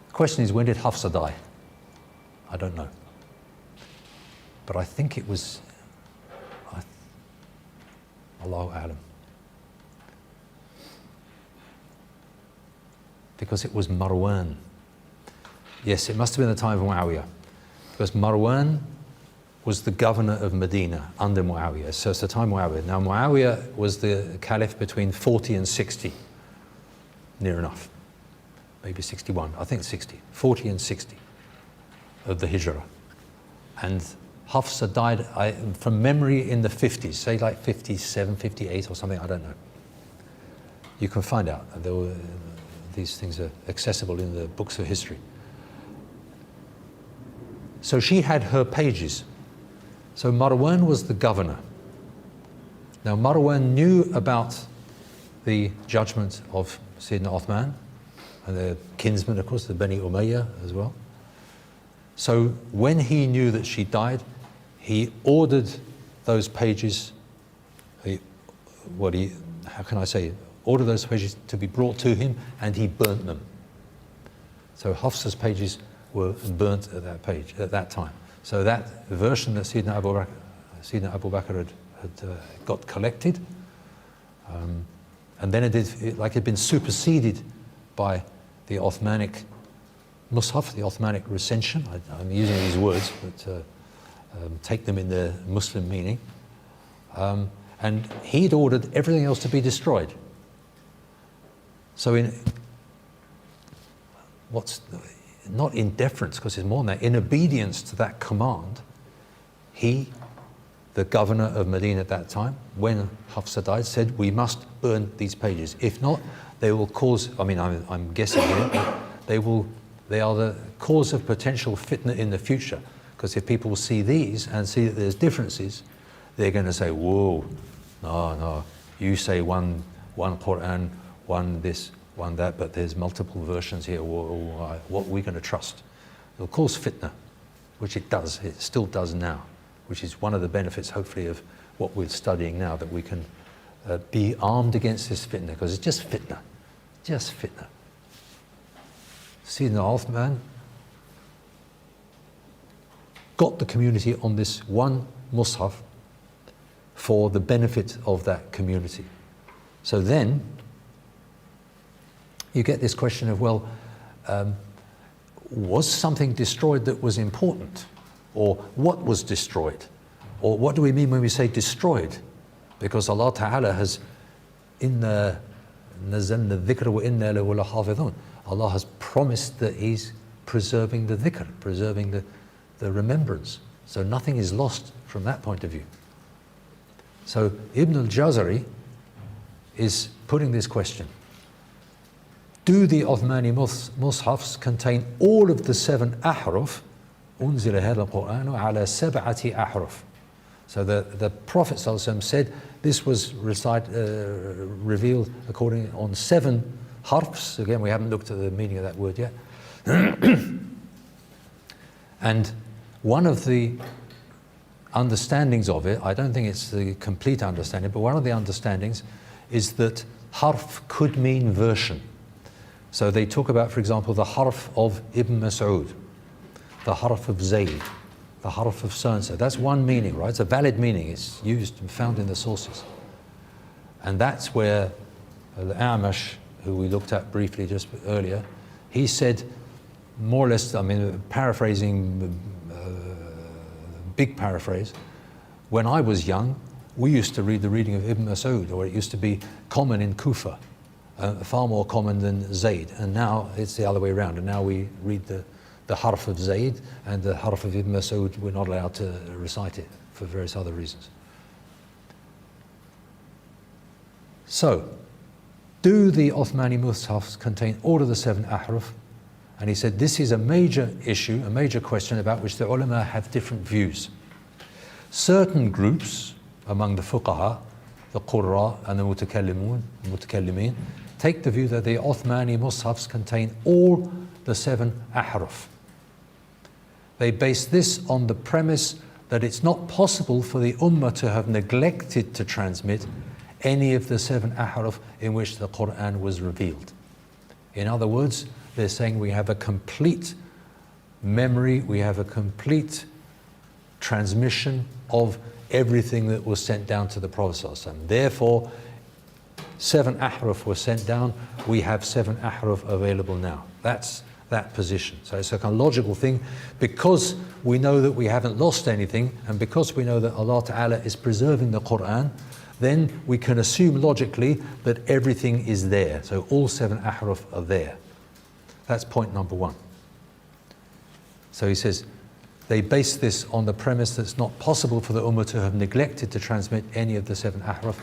The question is, when did Hafsa die? I don't know. But I think it was, Allahu A'lam. Because it was Marwan. Yes, it must have been the time of Muawiyah. Because Marwan was the governor of Medina under Muawiyah. So it's the time of Muawiyah. Now Muawiyah was the caliph between 40 and 60. Near enough. Maybe 61, I think 60. 40 and 60 of the Hijrah. And Hafsa died, from memory, in the 50s. Say like 57, 58 or something, I don't know. You can find out. These things are accessible in the books of history. So she had her pages. So Marwan was the governor. Now Marwan knew about the judgment of Sayyidina Uthman and their kinsmen, of course, the Bani Umayyah as well. So when he knew that she died, he ordered those pages, ordered those pages to be brought to him, and he burnt them. So Hafsa's pages were burnt at that time. So that version that Sayyidina Abu Bakr had got collected, and then it had been superseded by the Uthmanic Mus'haf, the Uthmanic recension. I'm using these words, but take them in their Muslim meaning. And he'd ordered everything else to be destroyed. So not in deference, because it's more than that, in obedience to that command, he, the governor of Medina at that time, when Hafsa died, said, we must burn these pages. If not, they will cause, I'm guessing here, but they are the cause of potential fitna in the future. Because if people see these and see that there's differences, they're going to say, whoa, no, you say one Qur'an, one this, one that, but there's multiple versions here. What are we going to trust? It'll cause fitna, which it does. It still does now, which is one of the benefits, hopefully, of what we're studying now, that we can be armed against this fitna, because it's just fitna. Just fitna. Sayyidina Uthman got the community on this one Mus'haf for the benefit of that community. So then, you get this question of, well, was something destroyed that was important? Or what was destroyed? Or what do we mean when we say destroyed? Because Allah Ta'ala has, إِنَّا نَزَلْنَا الذِّكْرَ وَإِنَّا لَهُ لَحَافِظُونَ. Allah has promised that He's preserving the dhikr, preserving the remembrance. So nothing is lost from that point of view. So Ibn al-Jazari is putting this question. do the Uthmani mushafs contain all of the 7 ahruf? أنزل هذا القرآن على 7 أحرف. So the Prophet ﷺ said this was revealed according on 7 harfs. Again, we haven't looked at the meaning of that word yet. And one of the understandings of it, I don't think it's the complete understanding, but one of the understandings is that harf could mean version. So they talk about, for example, the harf of Ibn Mas'ud, the harf of Zayd, the harf of so-and-so. That's one meaning, right? It's a valid meaning. It's used and found in the sources. And that's where Al-A'mash, who we looked at briefly just earlier, he said, more or less, I mean, paraphrasing, big paraphrase, when I was young, we used to read the reading of Ibn Mas'ud, or it used to be common in Kufa, far more common than Zayd. And now it's the other way around. And now we read the harf of Zayd, and the harf of Ibn Mas'ud, we're not allowed to recite it for various other reasons. So, do the Uthmani mushafs contain all of the 7 ahruf? And he said this is a major issue, a major question about which the ulama have different views. Certain groups among the fuqaha, the qurra and the mutakallimin, take the view that the Uthmani mushafs contain all the 7 ahruf. They base this on the premise that it's not possible for the ummah to have neglected to transmit any of the 7 ahruf in which the Qur'an was revealed. In other words, they're saying we have a complete memory, we have a complete transmission of everything that was sent down to the Prophet ﷺ. Therefore, 7 ahruf were sent down, we have 7 ahruf available now. That's that position. So it's a kind of logical thing, because we know that we haven't lost anything, and because we know that Allah Ta'ala is preserving the Qur'an, then we can assume logically that everything is there. So all 7 ahruf are there. That's point number 1. So he says, they base this on the premise that it's not possible for the ummah to have neglected to transmit any of the 7 ahruf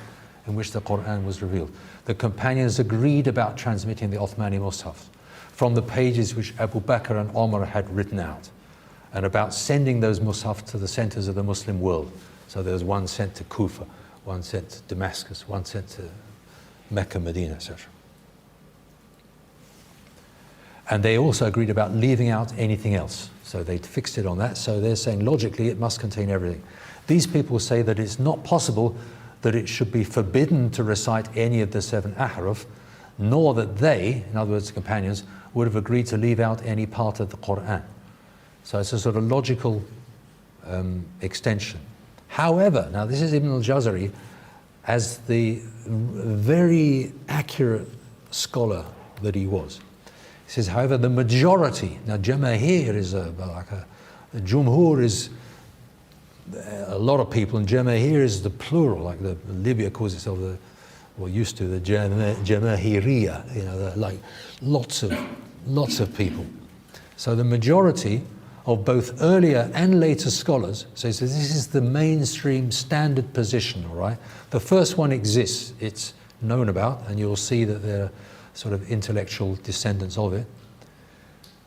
in which the Qur'an was revealed. The companions agreed about transmitting the Uthmani mushaf from the pages which Abu Bakr and Omar had written out, and about sending those mushaf to the centers of the Muslim world. So there was one sent to Kufa, one sent to Damascus, one sent to Mecca, Medina, etc. And they also agreed about leaving out anything else. So they fixed it on that. So they're saying logically it must contain everything. These people say that it's not possible that it should be forbidden to recite any of the 7 ahruf, nor that they, in other words the companions, would have agreed to leave out any part of the Qur'an. So it's a sort of logical extension. However, now this is Ibn al-Jazari, as the very accurate scholar that he was. He says, however, the majority, now Jamahir is Jumhur is a lot of people, and Jamahir is the plural, like Libya calls itself used to, the Jamahiriya, you know, like lots of people. So the majority of both earlier and later scholars, so he says this is the mainstream standard position, all right? The first one exists, it's known about, and you'll see that there are sort of intellectual descendants of it.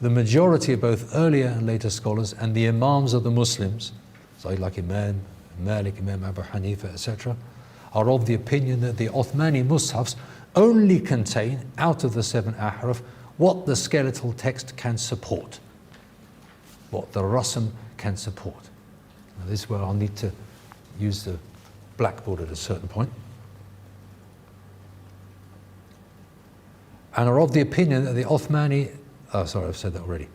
The majority of both earlier and later scholars and the imams of the Muslims, so like Imam Malik, Imam Abu Hanifa, etc., are of the opinion that the Uthmani mushafs only contain, out of the 7 ahruf, what the skeletal text can support, what the rasm can support. Now this is where I'll need to use the blackboard at a certain point. And are of the opinion that the Uthmani, sorry, I've said that already.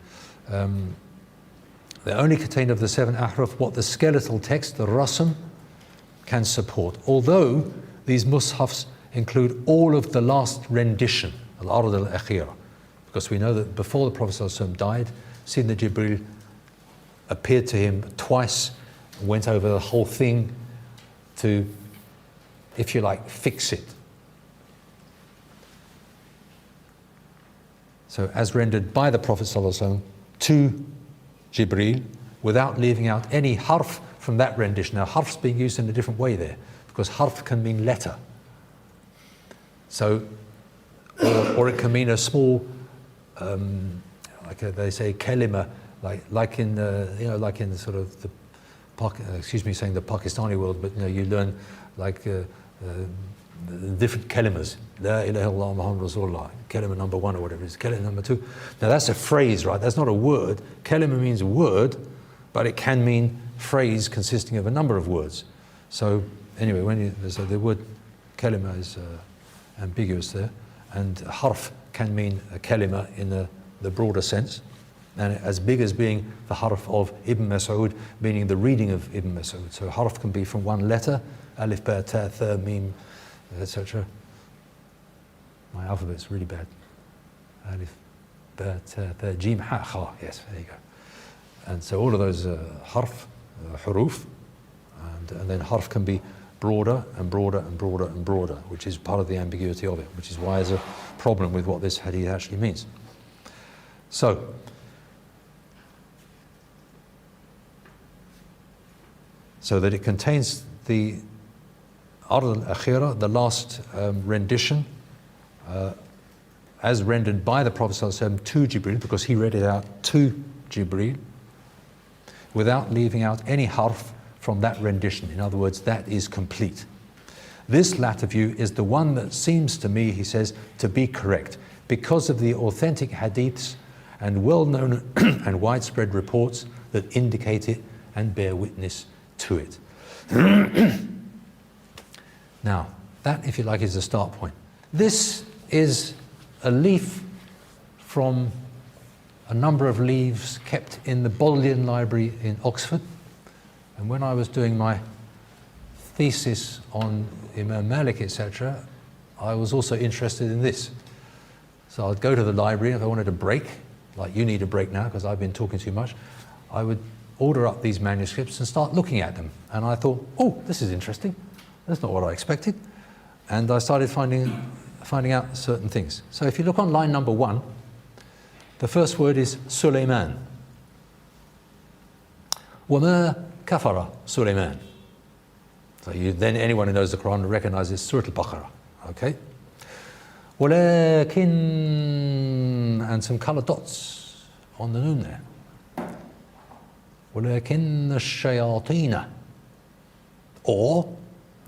They only contain of the 7 ahruf what the skeletal text, the rasm, can support. Although these mushafs include all of the last rendition, al-ard al-akhira, because we know that before the Prophet ﷺ died, Sayyidina Jibreel appeared to him twice, went over the whole thing to, if you like, fix it. So as rendered by the Prophet ﷺ to Jibreel, without leaving out any harf from that rendition. Now harf's being used in a different way there, because harf can mean letter. So or it can mean a small, they say kalima, like in like in the sort of the, excuse me saying the Pakistani world, but you learn like different kalimas. La ilaha illallah Muhammad Rasulullah. Kalima number 1 or whatever it is. Kalima number 2. Now that's a phrase, right? That's not a word. Kalima means word, but it can mean phrase consisting of a number of words. So anyway, so the word kalima is ambiguous there, and harf can mean a kalima in the broader sense, and as big as being the harf of Ibn Mas'ud, meaning the reading of Ibn Mas'ud. So harf can be from one letter, alif, ba, ta, tha, mim, etc. My alphabet's really bad. Alif, ba, ta, tha, jim, ha, kha. Yes, there you go. And so all of those harf, huruf, and then harf can be broader and broader and broader and broader, which is part of the ambiguity of it, which is why there's a problem with what this hadith actually means. So that it contains the Ard al-Akhira, the last rendition, as rendered by the Prophet ﷺ to Jibreel, because he read it out to Jibreel, without leaving out any harf from that rendition. In other words, that is complete. This latter view is the one that seems to me, he says, to be correct, because of the authentic hadiths and well-known and widespread reports that indicate it and bear witness to it. Now, that, if you like, is the start point. This is a leaf from a number of leaves kept in the Bodleian Library in Oxford. And when I was doing my thesis on Imam Malik, etc., I was also interested in this. So I'd go to the library, if I wanted a break, like you need a break now because I've been talking too much, I would order up these manuscripts and start looking at them. And I thought, oh, this is interesting. That's not what I expected. And I started finding out certain things. So if you look on line number 1, the first word is Sulaiman. وَمَا كَفَرَ Sulaiman. So then anyone who knows the Quran recognizes Surah Al-Baqarah. Okay? وَلَكِنْ, and some color dots on the noon there. وَلَكِنَّ الشَّيَاطِينَ, or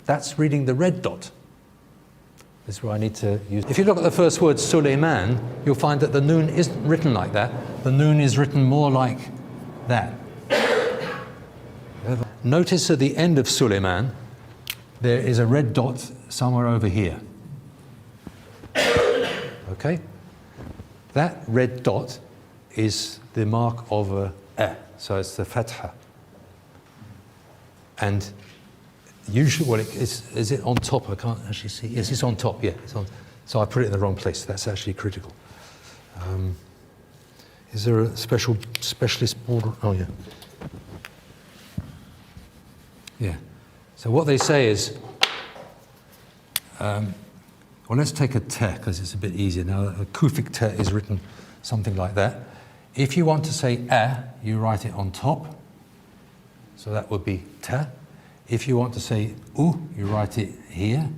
that's reading the red dot. This is where I need to use. If you look at the first word, Sulaiman, you'll find that the noon isn't written like that. The noon is written more like that. Notice at the end of Sulaiman, there is a red dot somewhere over here. Okay? That red dot is the mark of a, so it's the fatha. And usually, well, is it on top? I can't actually see. Yes, it's on top, yeah. It's on, so I put it in the wrong place. That's actually critical. Is there a specialist border? Oh, yeah. Yeah. So what they say is, well, let's take a ta, because it's a bit easier. Now, a Kufic ta is written something like that. If you want to say a, you write it on top. So that would be ta. If you want to say u, you write it here.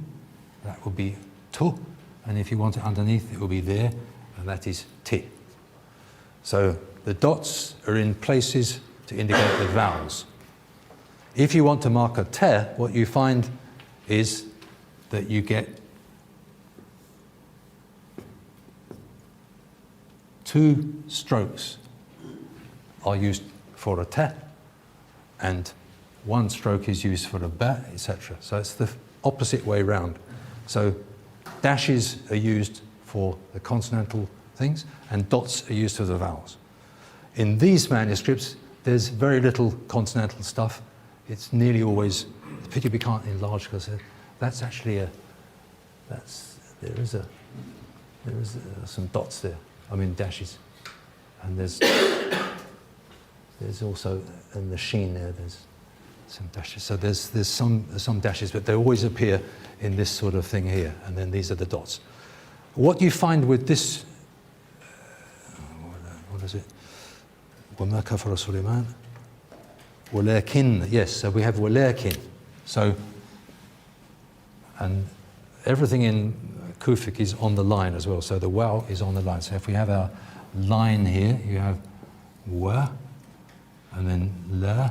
That would be tu. And if you want it underneath, it will be there. And that is ti. So the dots are in places to indicate the vowels. If you want to mark a ta, what you find is that you get 2 strokes are used for a ta, and 1 stroke is used for a ba, etc. So it's the opposite way round. So dashes are used for the consonantal things, and dots are used for the vowels. In these manuscripts, there's very little consonantal stuff. It's nearly always, it's a pity we can't enlarge because that's actually there is some dots there. I mean dashes, and there's also in the sheen there. There's some dashes. So there's some dashes, but they always appear in this sort of thing here, and then these are the dots. What you find with this, what is it? وَمَا كَفَرَ سُلَيْمَانَ وَلَكِنْ, yes, so we have وَلَكِنْ. So, and everything in Kufic is on the line as well. So the waw is on the line. So if we have our line here, you have wa, and then la,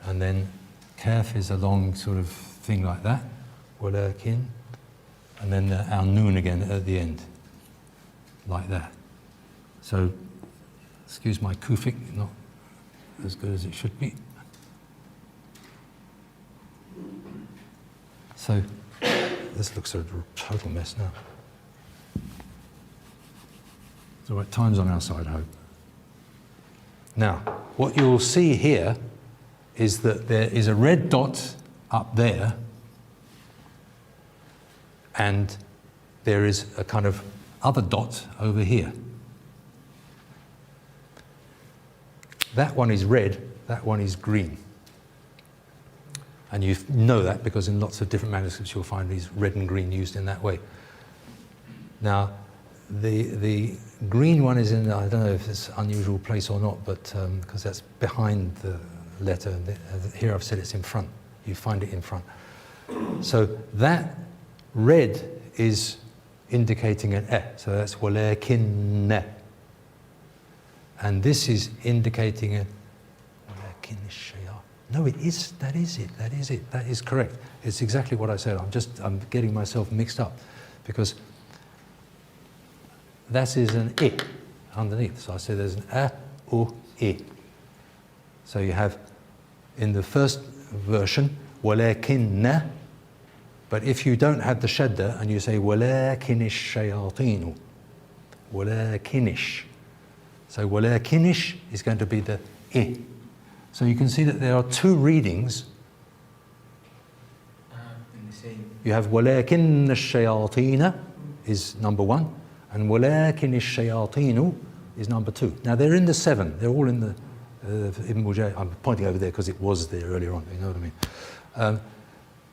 and then kaf is a long sort of thing like that, walakin, and then our noon again at the end, like that. So, excuse my Kufic, not as good as it should be. So, this looks a total mess now. It's all right, time's on our side, I hope. Now, what you'll see here is that there is a red dot up there, and there is a kind of other dot over here. That one is red, that one is green. And you know that because in lots of different manuscripts you'll find these red and green used in that way. Now, the green one is in, I don't know if it's an unusual place or not, but because that's behind the letter. And here I've said it's in front. You find it in front. So that red is indicating an eh. So that's walakinna. And this is indicating a walakin shay'a. No, it is. That is it. That is it. That is correct. It's exactly what I said. I'm getting myself mixed up because that is an I underneath. So I said there's an A, U, I. So you have in the first version, walakinna, but if you don't have the shadda and you say walakinish shayatinu, walakinish. So walakinish is going to be the I. So you can see that there are two readings. You have walakinna shayatina is number one, and walakinish shayatinu is number two. Now they're in the seven. They're all in the Ibn Mujahid. I'm pointing over there because it was there earlier on. You know what I mean?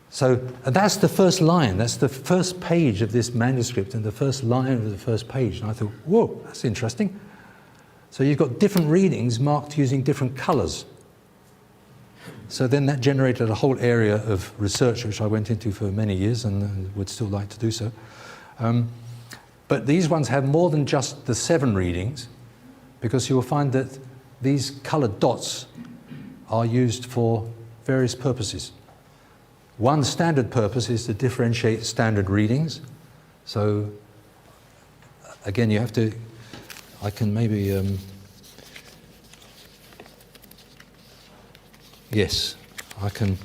So that's the first line. That's the first page of this manuscript and the first line of the first page. And I thought, whoa, that's interesting. So you've got different readings marked using different colours. So then that generated a whole area of research which I went into for many years and would still like to do so. But these ones have more than just the 7 readings, because you will find that these coloured dots are used for various purposes. One standard purpose is to differentiate standard readings. So again, you have to, I can maybe, yes, I can.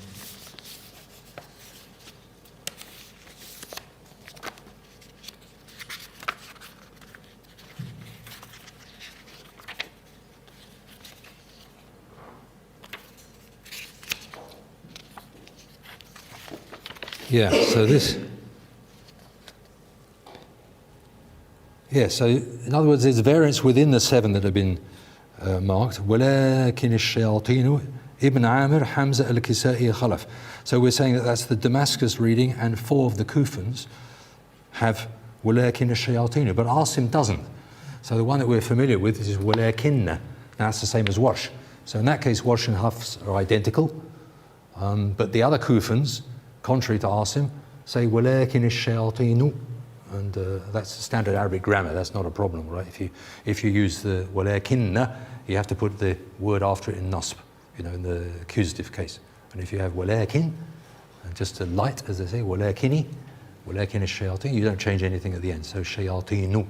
Yeah, so this, yeah, so in other words, there's variants within the 7 that have been marked. وَلَكِنِ الشَّيَاطِينُ Ibn Amir, Hamza al-Kisa'i Khalaf. So we're saying that that's the Damascus reading, and 4 of the Kufans have وَلَكِنِ الشَّيَاطِينُ, but Asim doesn't. So the one that we're familiar with is وَلَكِنَّ. Now that's the same as Wash. So in that case, Wash and Hafs are identical, but the other Kufans, contrary to Asim, say وَلَكِنِ الشَّيَاطِينُ, and that's standard Arabic grammar. That's not a problem, right? If you use the وَلَكِنَّ, you have to put the word after it in nasb, you know, in the accusative case. And if you have walakin, just a light, as they say, walakini, walakin ash-shayatin, you don't change anything at the end. So shayatinu.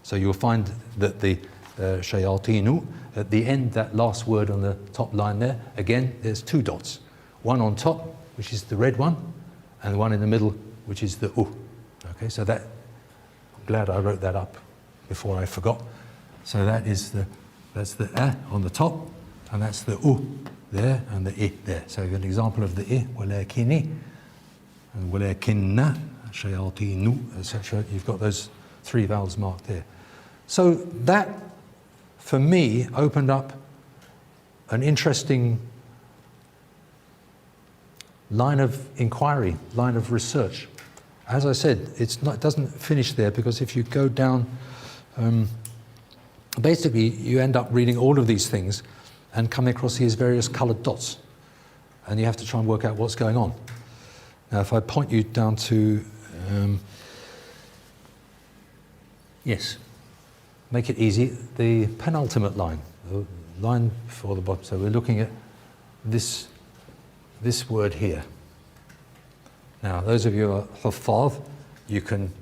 So you'll find that the shayatinu, at the end, that last word on the top line there, again, there's 2 dots. One on top, which is the red one, and one in the middle, which is the u. Okay, so that, I'm glad I wrote that up before I forgot. So that is that's the a on the top, and that's the u there, and the I there. So you've got an example of the I, walakini, and walakinna, shayatinu, etc. You've got those 3 vowels marked there. So that, for me, opened up an interesting line of inquiry, line of research. As I said, it doesn't finish there, because if you go down, basically you end up reading all of these things and coming across these various coloured dots, and you have to try and work out what's going on. Now if I point you down to, yes, make it easy, the penultimate line, the line before the bottom. So we're looking at this word here. Now those of you who are huffaz, you can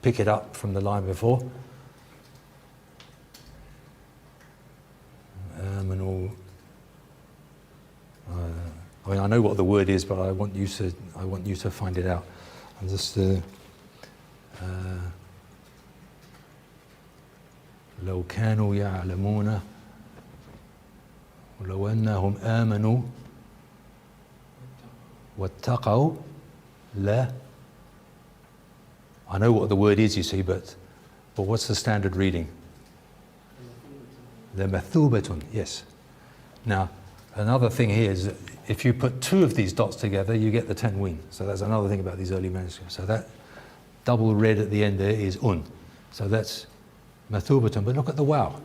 pick it up from the line before. I mean, I know what the word is, but I want you to find it out. I'm just لو كانوا يعلمون ولو أنهم آمنوا واتقوا لا. I know what the word is, you see, but what's the standard reading? لمثوبة, yes. Now, another thing here is that if you put two of these dots together, you get the tanween. So that's another thing about these early manuscripts. So that double red at the end there is un. So that's mathubatun. But look at the wow.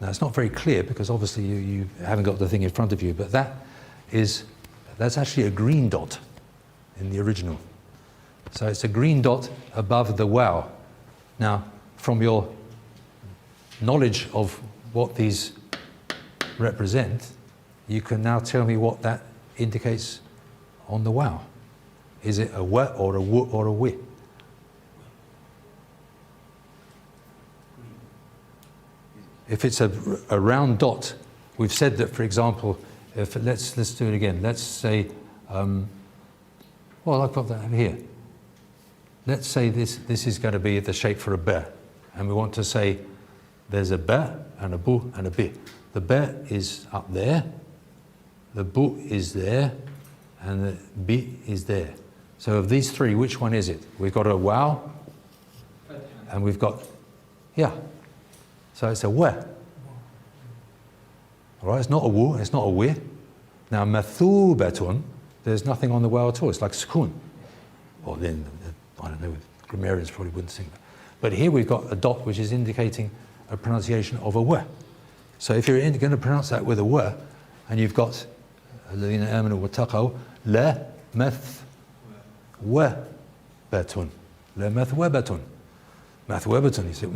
Now it's not very clear because obviously you haven't got the thing in front of you, but that's actually a green dot in the original. So it's a green dot above the wow. Now, from your knowledge of what these represent, you can now tell me what that indicates on the wow. Is it a wa or a wu or a wi? If it's a round dot, we've said that, for example, if let's do it again. Let's say, well, I've got that over here. Let's say this is going to be the shape for a ba, and we want to say there's a ba and a bu and a bi. The ba is up there, the bu is there, and the bi is there. So of these three, which one is it? We've got a wow, and we've got, yeah. So it's a wa. All right, it's not a wu, it's not a wi. Now mathubatun, there's nothing on the wow at all. It's like sukun. Or then, I don't know, grammarians probably wouldn't sing that. But here we've got a dot which is indicating a pronunciation of a wa. So if you're going to pronounce that with a wa, and you've got الذين آمنوا واتقوا لا مثوبة لا مثوبة مثوبة. You say,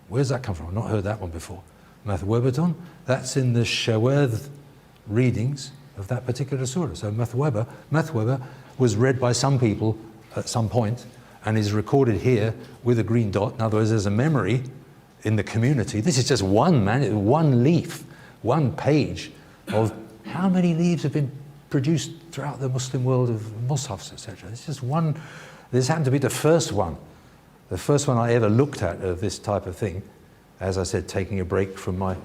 where's that come from? I've not heard that one before. Mathwebetun, that's in the Shawadh readings of that particular surah. So Mathweba was read by some people at some point and is recorded here with a green dot. In other words, there's a memory in the community. This is just one leaf, one page of how many leaves have been produced throughout the Muslim world of mushafs, etc. It's just one. This happened to be the first one I ever looked at of this type of thing, as I said, taking a break from my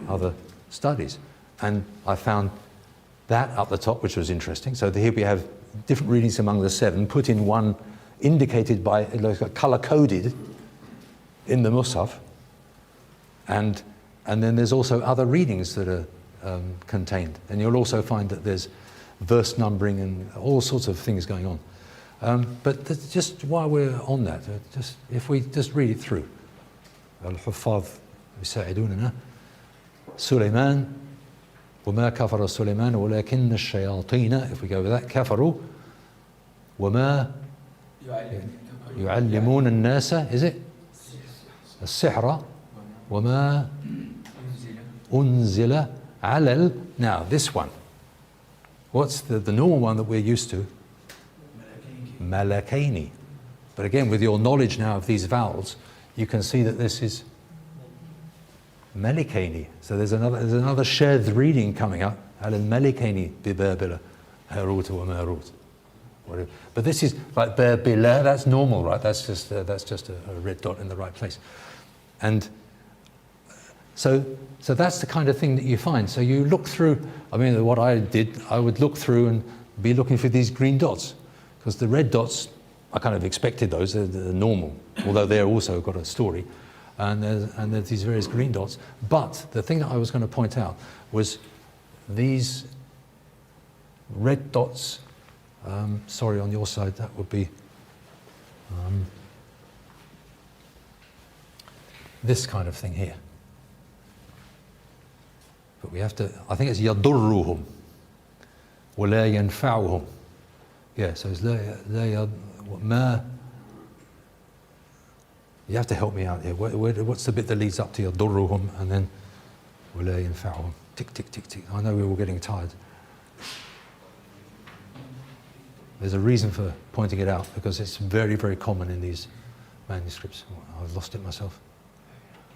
other studies. And I found that up the top, which was interesting. So here we have different readings among the seven, put in one, indicated by, color-coded in the Mus'haf. And then there's also other readings that are contained. And you'll also find that there's verse numbering and all sorts of things going on. But just while we're on that, if we just read it through. Al-Huffaz يساعدوننا. Sulaiman وما كفر سليمان ولكن الشياطين, if we go with that, كفروا وما يعلمون الناس, is it? السحر وما أنزل على. Now this one, what's the normal one that we're used to? Malakaini. But again, with your knowledge now of these vowels, you can see that this is Malikaini. So there's another shadh reading coming up. Al-Malikaini bi-Babila Harut wa Marut. But this is like Babila, that's normal, right? That's just a red dot in the right place. And so that's the kind of thing that you find. So you look through, I mean, what I did, I would look through and be looking for these green dots. Because the red dots, I kind of expected those, they're normal, although they're also got a story. And there's these various green dots. But the thing that I was going to point out was these red dots, sorry, on your side, that would be this kind of thing here. But we have to, I think it's يضرهم ولا ينفعهم. Yeah, so it's ma. You have to help me out here. What's the bit that leads up to yadurruhum and then wala yanfa'uhum? Tick, tick, tick, tick. I know we're all getting tired. There's a reason for pointing it out, because it's very, very common in these manuscripts. Oh, I've lost it myself.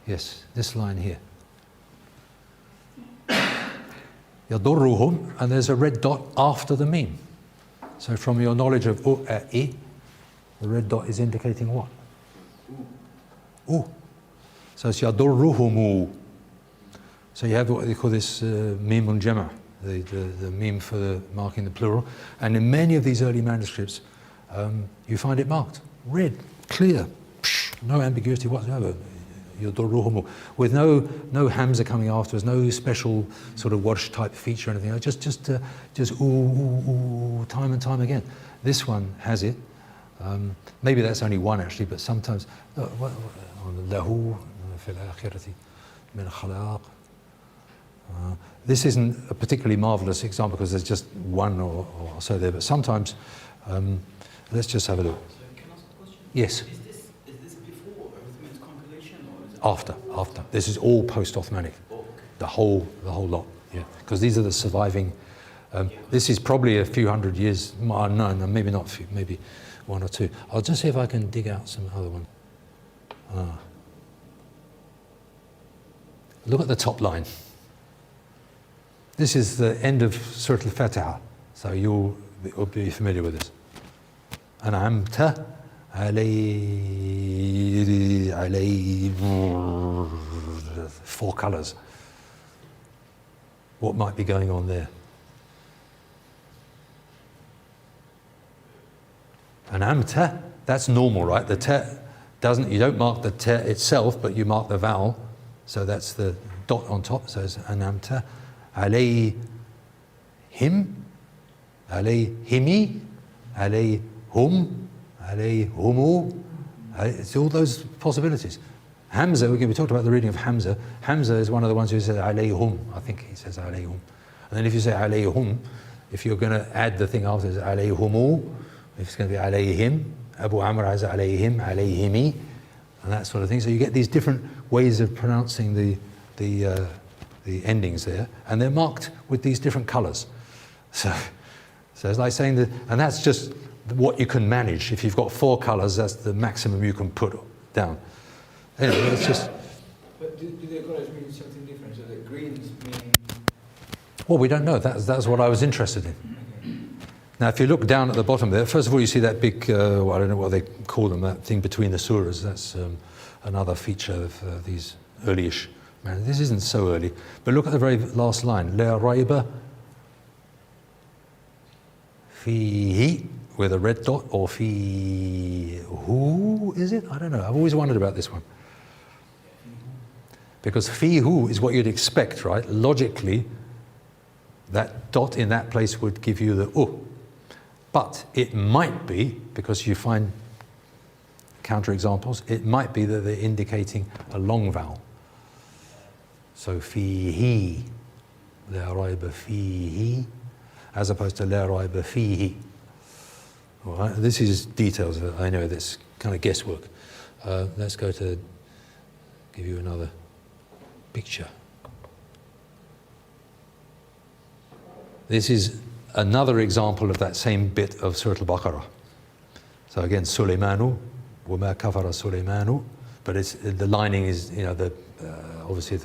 Yes, this line here. Yadurruhum, and there's a red dot after the meme. So from your knowledge of I, the red dot is indicating what? Ooh. So it's yadurruhumu. So you have what they call this meme al-jama', the meme for marking the plural. And in many of these early manuscripts, you find it marked red, clear, no ambiguity whatsoever. Yadurruhumu, with no hamza coming afterwards, no special sort of warsh type feature or anything. Just ooh, time and time again. This one has it. Maybe that's only one actually, but sometimes lahu fil akhirati min khalaq. This isn't a particularly marvelous example because there's just one or so there, but sometimes let's just have a look. So can I ask a question? Yes. Is this before Ottoman's compilation or is it After. This is all post-Ottomanic. Oh, okay. The whole lot. Yeah. Because these are the surviving. This is probably a few hundred years. No, maybe not. Maybe one or two. I'll just see if I can dig out some other one. Look at the top line. This is the end of Surah Al-Fatiha, so you'll be familiar with this. An'amta alayhi, four colours. What might be going on there? An'amta, that's normal, right? The ta doesn't, you don't mark the ta itself, but you mark the vowel. So that's the dot on top, so it's an'amta alayhim, alayhimi, alayhum, alayhumu. It's all those possibilities. Hamza, we talked about the reading of Hamza. Hamza is one of the ones who says alayhum. I think he says alayhum. And then if you say alayhum, if you're going to add the thing after, it's alayhumu. If it's going to be alayhim, Abu Amr has alayhim, alayhimi, and that sort of thing. So you get these different ways of pronouncing the endings there, and they're marked with these different colours. So it's like saying that, and that's just what you can manage. If you've got four colours, that's the maximum you can put down. Anyway, it's just. But do the colours mean something different? So the greens mean. Well, we don't know. That's what I was interested in. Now, if you look down at the bottom there, first of all, you see that big, well, I don't know what they call them, that thing between the surahs. That's another feature of these early-ish. Man, this isn't so early. But look at the very last line. La raiba fihi, with a red dot, or fi who is it? I don't know. I've always wondered about this one. Because fihu is what you'd expect, right? Logically, that dot in that place would give you the But it might be, because you find counterexamples, it might be that they're indicating a long vowel. So fihi, la raiba fihi, as opposed to la raiba fihi. All right, this is details. I know that's kind of guesswork. Let's go to give you another picture. This is another example of that same bit of Surah Al-Baqarah. So again, Sulaymanu, وَمَا كَفَرَ سُلَيْمَانُ, but it's, the lining is, you know, obviously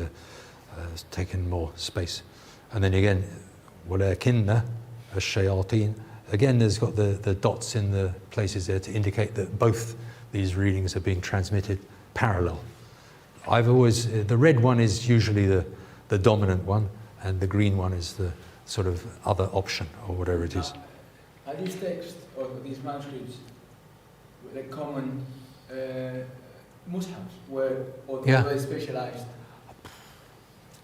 it's taken more space. And then again, وَلَكِنَّ الشَّيَاطِينَ. Again, there's got the dots in the places there to indicate that both these readings are being transmitted parallel. I've always, the red one is usually the dominant one, and the green one is the sort of other option, or whatever it is. Are these texts, or these manuscripts, like common mushafs, or very specialized?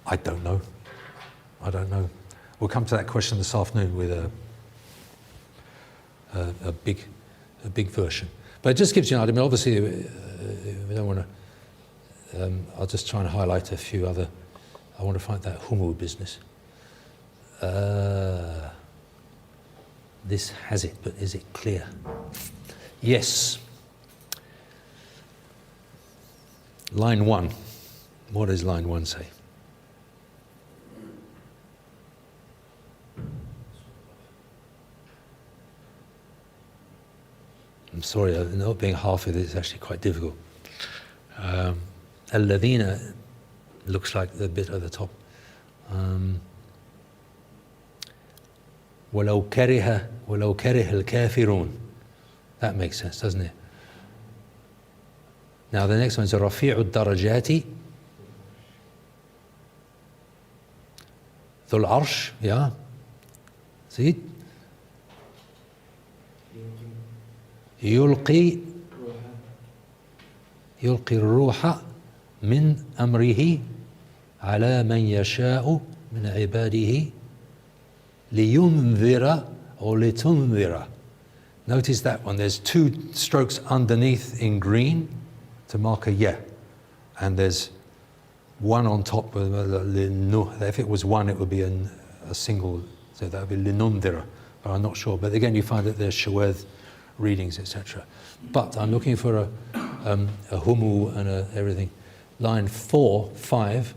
I don't know. We'll come to that question this afternoon with a big version. But it just gives you an idea. I mean, obviously, we don't want to. I'll just try and highlight a few other. I want to find that humu business. this has it, but is it clear? Yes. Line 1. What does line 1 say? I'm sorry, not being half with it is actually quite difficult. Alladhina looks like the bit at the top. وَلَوْ كَرِهَ الْكَافِرُونَ. That makes sense, doesn't it? Now the next one is رَفِيعُ الدَّرَجَاتِ ذُو الْعَرْشِ. Yeah? See it? يلقي الروح من أمره على من يشاء من عباده لينذر or لتنذر. Notice that one. There's 2 strokes underneath in green to mark a yeah, and there's 1 on top. If it was 1, it would be a single, so that would be linundira. But I'm not sure. But again, you find that there's shawaz readings, etc. But I'm looking for a humu and everything. Line 4, 5.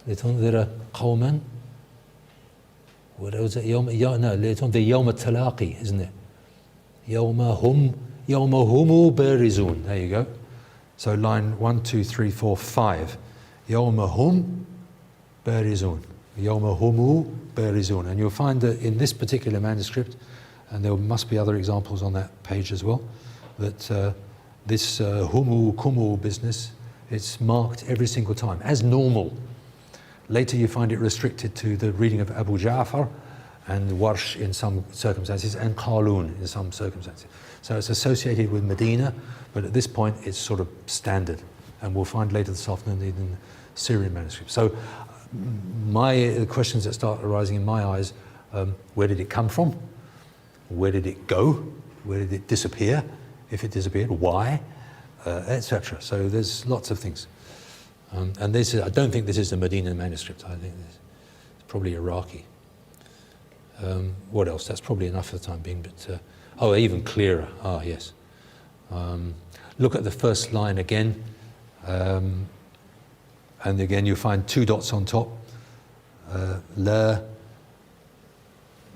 لتنذر قوما. What was it? No, لتنذر يوم التلاقي, isn't it? يوم هم بارزون. There you go. So line 1, 2, 3, 4, 5. يوم هم بارزون. يوم هم بارزون. And you'll find that in this particular manuscript, and there must be other examples on that page as well, that this humu kumu business, it's marked every single time as normal. Later you find it restricted to the reading of Abu Ja'far and Warsh in some circumstances, and Qalun in some circumstances. So it's associated with Medina, but at this point it's sort of standard, and we'll find later this afternoon in the Syrian manuscript. So the questions that start arising in my eyes, where did it come from? Where did it go? Where did it disappear? If it disappeared, why? Etc. So there's lots of things. And this is, I don't think this is the Medina manuscript. I think it's probably Iraqi. What else? That's probably enough for the time being. But oh, even clearer. Ah, yes. Look at the first line again. And again, you find 2 dots on top. لا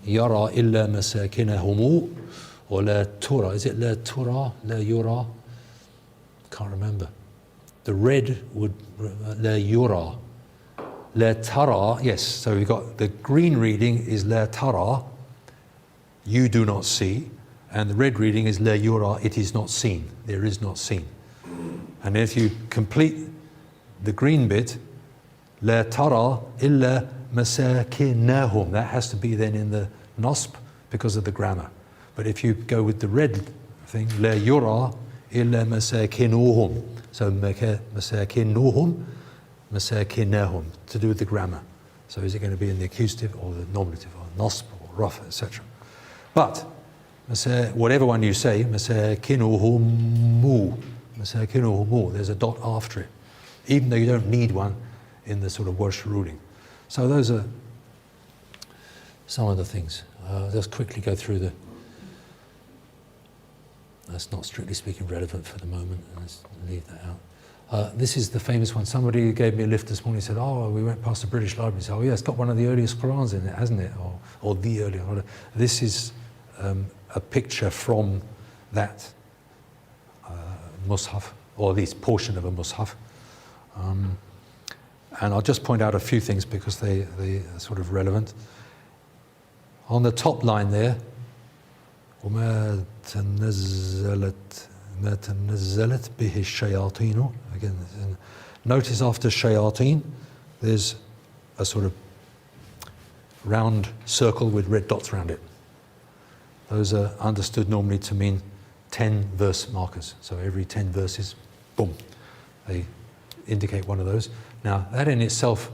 يرى إلا مساكنهم ولا ترى. Is it لا ترى? لا يرى? Can't remember. The red would لا يرى. لا ترى. Yes, so we've got the green reading is لا ترى, you do not see, and the red reading is لا يرى, it is not seen, there is not seen. And if you complete the green bit, لا ترى إلا مساكنهم, that has to be then in the nasb because of the grammar. But if you go with the red thing, لا يرى إلا مساكنهم, so مساكنهم, مساكنهم, to do with the grammar. So is it going to be in the accusative or the nominative or nasb or raf, etc. But whatever one you say, مساكنهم, مساكنهم, there's a dot after it, even though you don't need one in the sort of Warsh ruling. So those are some of the things. Let's quickly go through the. That's not strictly speaking relevant for the moment. Let's leave that out. This is the famous one. Somebody gave me a lift this morning and said, oh, we went past the British Library and said, oh yeah, it's got one of the earliest Qur'ans in it, hasn't it? Or the earliest. This is a picture from that mushaf, or at least portion of a mushaf. And I'll just point out a few things because they are sort of relevant. On the top line there, وما تنزلت به الشياطين. Again, notice after shayateen, there's a sort of round circle with red dots around it. Those are understood normally to mean 10 verse markers. So every 10 verses, boom, they indicate one of those. Now, that in itself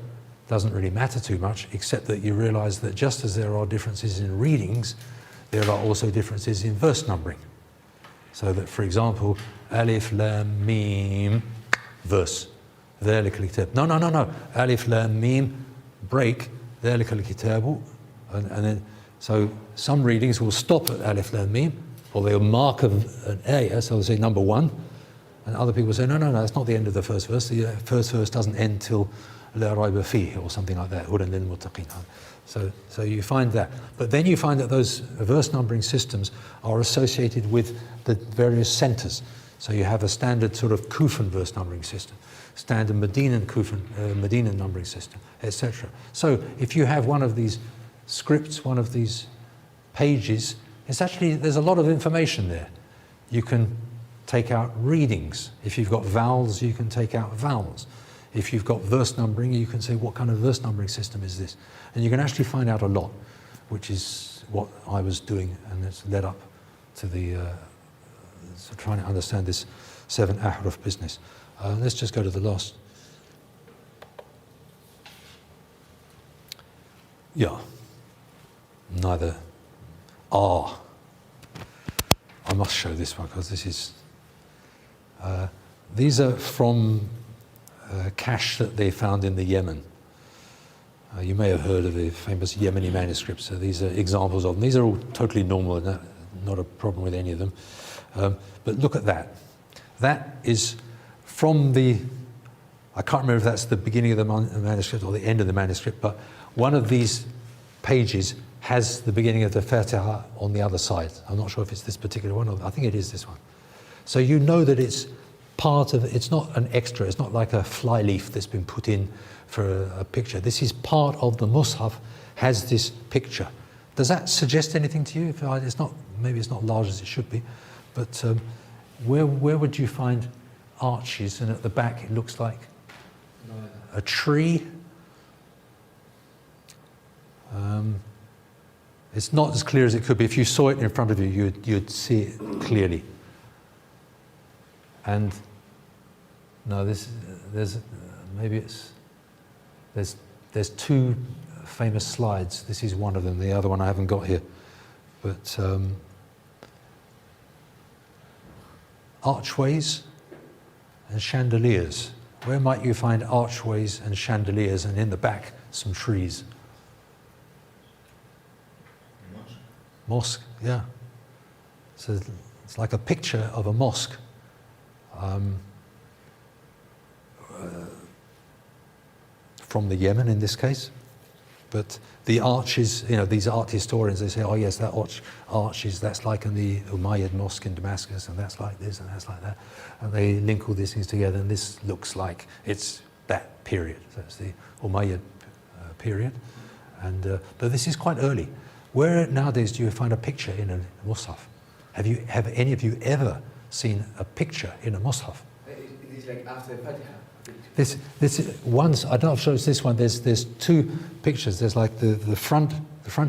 doesn't really matter too much, except that you realize that just as there are differences in readings, there are also differences in verse numbering. So that, for example, Alif Lam Mim, verse, ذلك الكتاب. No. Alif Lam Mim, break, ذلك الكتاب, and then So some readings will stop at Alif Lam Mim, or they'll mark an ayah, so they'll say number 1, and other people say, no, that's not the end of the first verse. The first verse doesn't end till La Rayba Fihi, or something like that, Hudan lil Muttaqin. So you find that. But then you find that those verse numbering systems are associated with the various centers. So you have a standard sort of Kufan verse numbering system, standard Medina numbering system, etc. So if you have one of these scripts, one of these pages, there's a lot of information there. You can take out readings. If you've got vowels, you can take out vowels. If you've got verse numbering, you can say, what kind of verse numbering system is this? And you can actually find out a lot, which is what I was doing, and it's led up to trying to understand this 7 ahruf business. Let's just go to the last. Yeah. Neither are. I must show this one because this is. These are from cache that they found in the Yemen. You may have heard of the famous Yemeni manuscripts. So these are examples of them. These are all totally normal and not a problem with any of them. But look at that. That is from I can't remember if that's the beginning of the manuscript or the end of the manuscript, but one of these pages has the beginning of the Fatiha on the other side. I'm not sure if it's this particular one, or I think it is this one. So you know that it's it's not an extra, it's not like a flyleaf that's been put in for a picture. This is part of the Mus'haf, has this picture. Does that suggest anything to you? Maybe it's not large as it should be, but where would you find arches, and at the back it looks like a tree? It's not as clear as it could be. If you saw it in front of you, you'd see it clearly. And no, there's 2 famous slides. This is one of them. The other one I haven't got here. But archways and chandeliers. Where might you find archways and chandeliers, and in the back some trees? Mosque, yeah. So it's like a picture of a mosque. From the Yemen in this case. But the arches, these art historians, they say, oh yes, that arches, that's like in the Umayyad Mosque in Damascus, and that's like this, and that's like that. And they link all these things together, and this looks like it's that period. So it's the Umayyad period. But this is quite early. Where nowadays do you find a picture in a Mus'haf? Have any of you ever seen a picture in a Mus'haf? It is like after Fatiha. This once, I don't know if it's this one, there's 2 pictures. There's like the front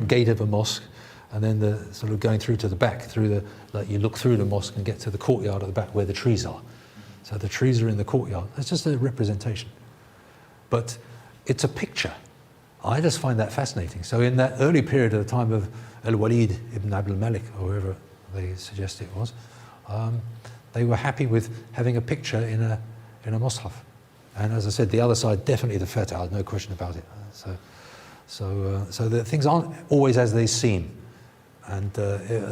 gate of a mosque, and then the sort of going through to the back, like you look through the mosque and get to the courtyard at the back where the trees are. So the trees are in the courtyard. It's just a representation. But it's a picture. I just find that fascinating. So in that early period of the time of Al-Walid ibn Abdul Malik, or whoever they suggest it was, they were happy with having a picture in a Mus'haf. And as I said, the other side, definitely the Fatiha, no question about it. So the things aren't always as they seem. And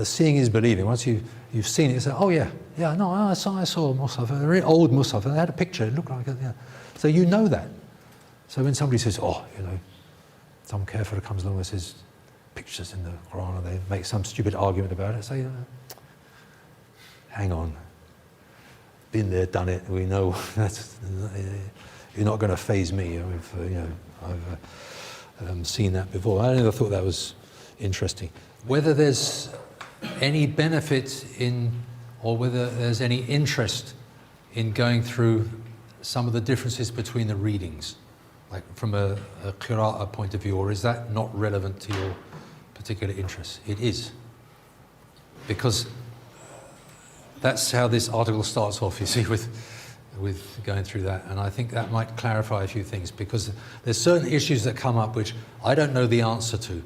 seeing is believing. Once you've seen it, you say, oh yeah, no, I saw a Mus'haf, a very old Mus'haf, and they had a picture, it looked like it, yeah. So you know that. So when somebody says, some kafir comes along and says, pictures in the Qur'an, and they make some stupid argument about it, I say, hang on. Been there, done it. We know you're not going to faze me. I've seen that before. I never thought that was interesting. Whether there's any benefit or whether there's any interest in going through some of the differences between the readings, like from a qira'ah point of view, or is that not relevant to your particular interest? It is, because that's how this article starts off, you see, with going through that. And I think that might clarify a few things, because there's certain issues that come up which I don't know the answer to,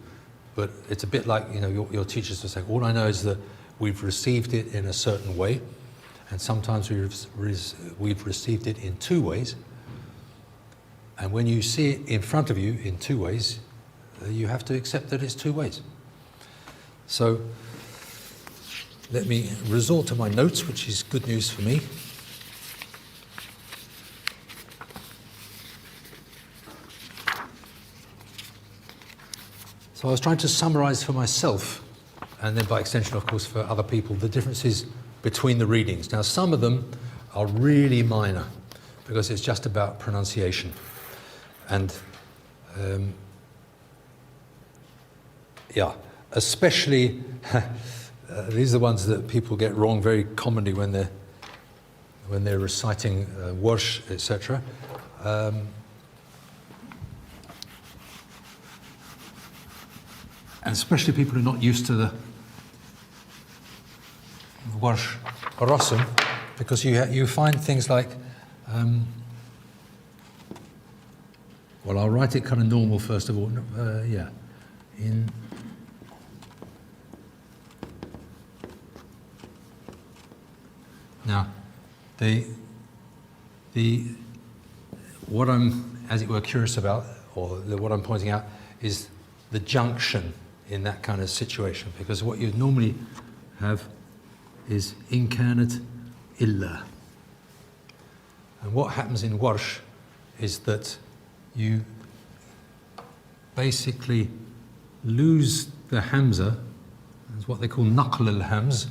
but it's a bit like, your teachers will say, all I know is that we've received it in a certain way, and sometimes we've received it in 2 ways. And when you see it in front of you in 2 ways, you have to accept that it's 2 ways. So let me resort to my notes, which is good news for me. So I was trying to summarize for myself, and then by extension, of course, for other people, the differences between the readings. Now, some of them are really minor, because it's just about pronunciation. And yeah, especially, these are the ones that people get wrong very commonly when they're reciting Warsh, etc. And especially people who are not used to the Warsh Rasm, because you find things like, well, I'll write it kind of normal first of all. Yeah, in now what I'm, as it were, curious about, or what I'm pointing out, is the junction in that kind of situation, because what you normally have is in kanat illa. And what happens in Warsh is that you basically lose the hamza, that's what they call naql al-hams,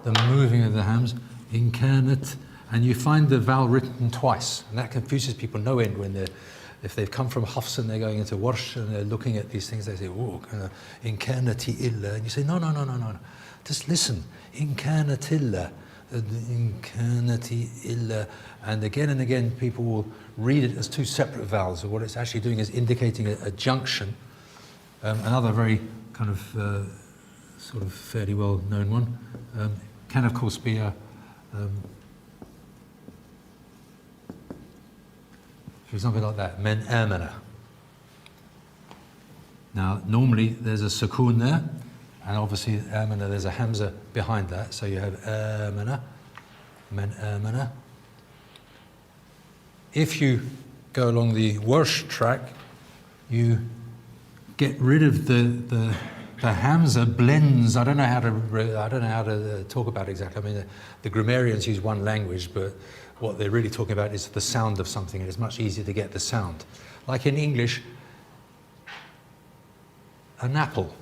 the moving of the hams, in kanat, and you find the vowel written twice, and that confuses people no end when if they've come from Hafs and they're going into Warsh and they're looking at these things, they say, oh, in kanati illa, and you say, no, just listen, in kanati illa, and again people will read it as two separate vowels, and what it's actually doing is indicating a junction. Another very kind of sort of fairly well known one can of course be a for example like that, men amana. Now normally there's a sukoon there, and obviously amana, there's a hamza behind that, so you have amana, men amana. If you go along the Warsh track, you get rid of the hamza blends. I don't know how to talk about it exactly. I mean, the grammarians use one language, but what they're really talking about is the sound of something, and it's much easier to get the sound. Like in English, an apple.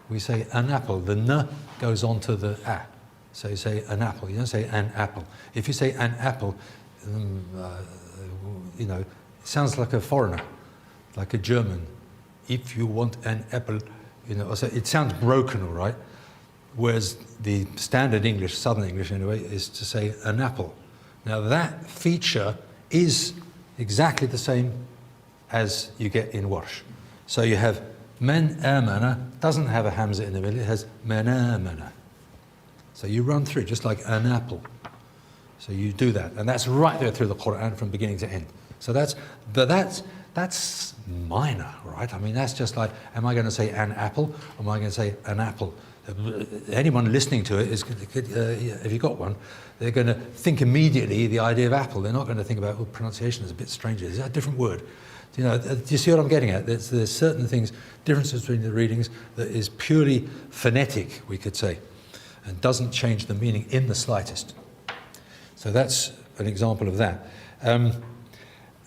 We say an apple. The n goes on to the a. So you say an apple. You don't say an apple. If you say an apple, you know, it sounds like a foreigner, like a German. If you want an apple, you know, so it sounds broken, all right? Whereas the standard English, Southern English anyway, is to say an apple. Now that feature is exactly the same as you get in Warsh. So you have men amana, doesn't have a hamza in the middle, it has men amana. So you run through just like an apple. So you do that, and that's right there through the Qur'an from beginning to end. So that's minor, right? I mean, that's just like, am I going to say an apple, or am I going to say an apple? Anyone listening to it is, if you've got one, they're going to think immediately the idea of apple. They're not going to think about, well, pronunciation is a bit strange. Is that a different word? Do you see what I'm getting at? There's certain things, differences between the readings that is purely phonetic, we could say, and doesn't change the meaning in the slightest. So that's an example of that.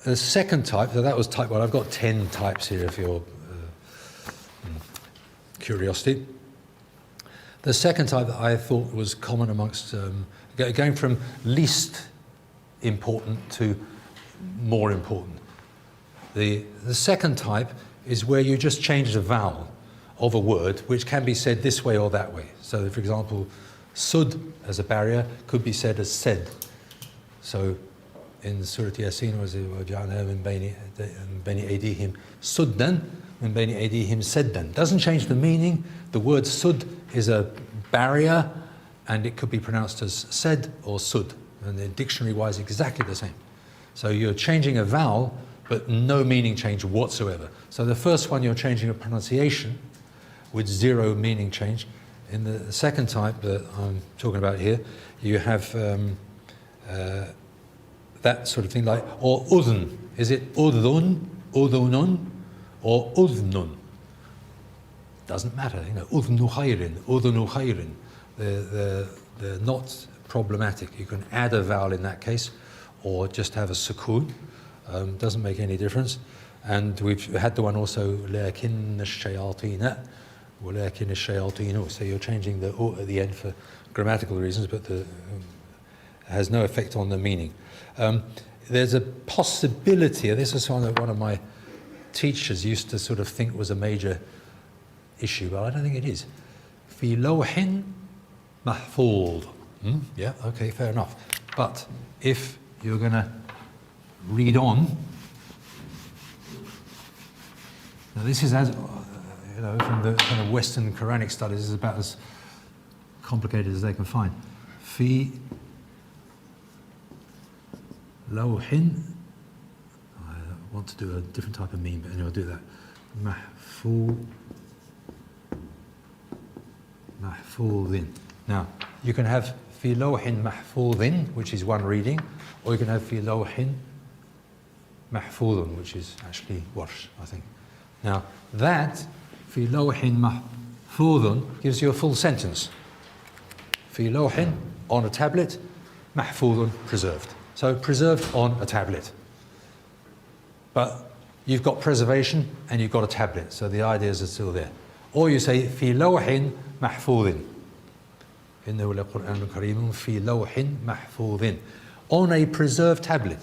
The second type, so that was type 1. I've got 10 types here, if you're curiosity. The second type that I thought was common amongst, going from least important to more important. The second type is where you just change the vowel of a word, which can be said this way or that way. So, for example, sud as a barrier could be said as said. So, in Surah Yasin, was وَجَعَلْنَا مِن بَيْنِ أَيْدِيهِمْ سُدًّا مِن بَيْنِ أَيْدِيهِمْ سَدًّا. Doesn't change the meaning. The word sud is a barrier, and it could be pronounced as said or sud, and they're dictionary-wise exactly the same. So you're changing a vowel, but no meaning change whatsoever. So the first one, you're changing a pronunciation with zero meaning change. In the second type that I'm talking about here, you have that sort of thing, like, or udhun. Is it udhun, udhunun, or udhnun? doesn't matter. You know, udhnu khayrin. They're not problematic. You can add a vowel in that case, or just have a sukoon. Doesn't make any difference. And we've had the one also, لَكِنَّ الشَّيَاطِينَ وَلَكِنَّ الشَّيَاطِينُ. So you're changing the at the end for grammatical reasons, but has no effect on the meaning. There's a possibility, and this is one that one of my teachers used to sort of think was a major issue, but I don't think it is. فِي لَوْحٍ مَحْفُوظ. Yeah, okay, fair enough. But if you're going to read on, now this is as you know, from the kind of Western Quranic studies, is about as complicated as they can find. في لوح, I want to do a different type of meme, but anyway, I'll do that. محفوظ. Now, you can have في لوح محفوظ, which is one reading, or you can have في لوح محفوظ, which is actually Warsh, I think. Now, that في لوح محفوظ gives you a full sentence. في لوح, on a tablet, محفوظ, preserved. So preserved on a tablet. But you've got preservation and you've got a tablet, so the ideas are still there. Or you say في لوح محفوظ. إنه لقرآن كريم في لوح محفوظ. On a preserved tablet.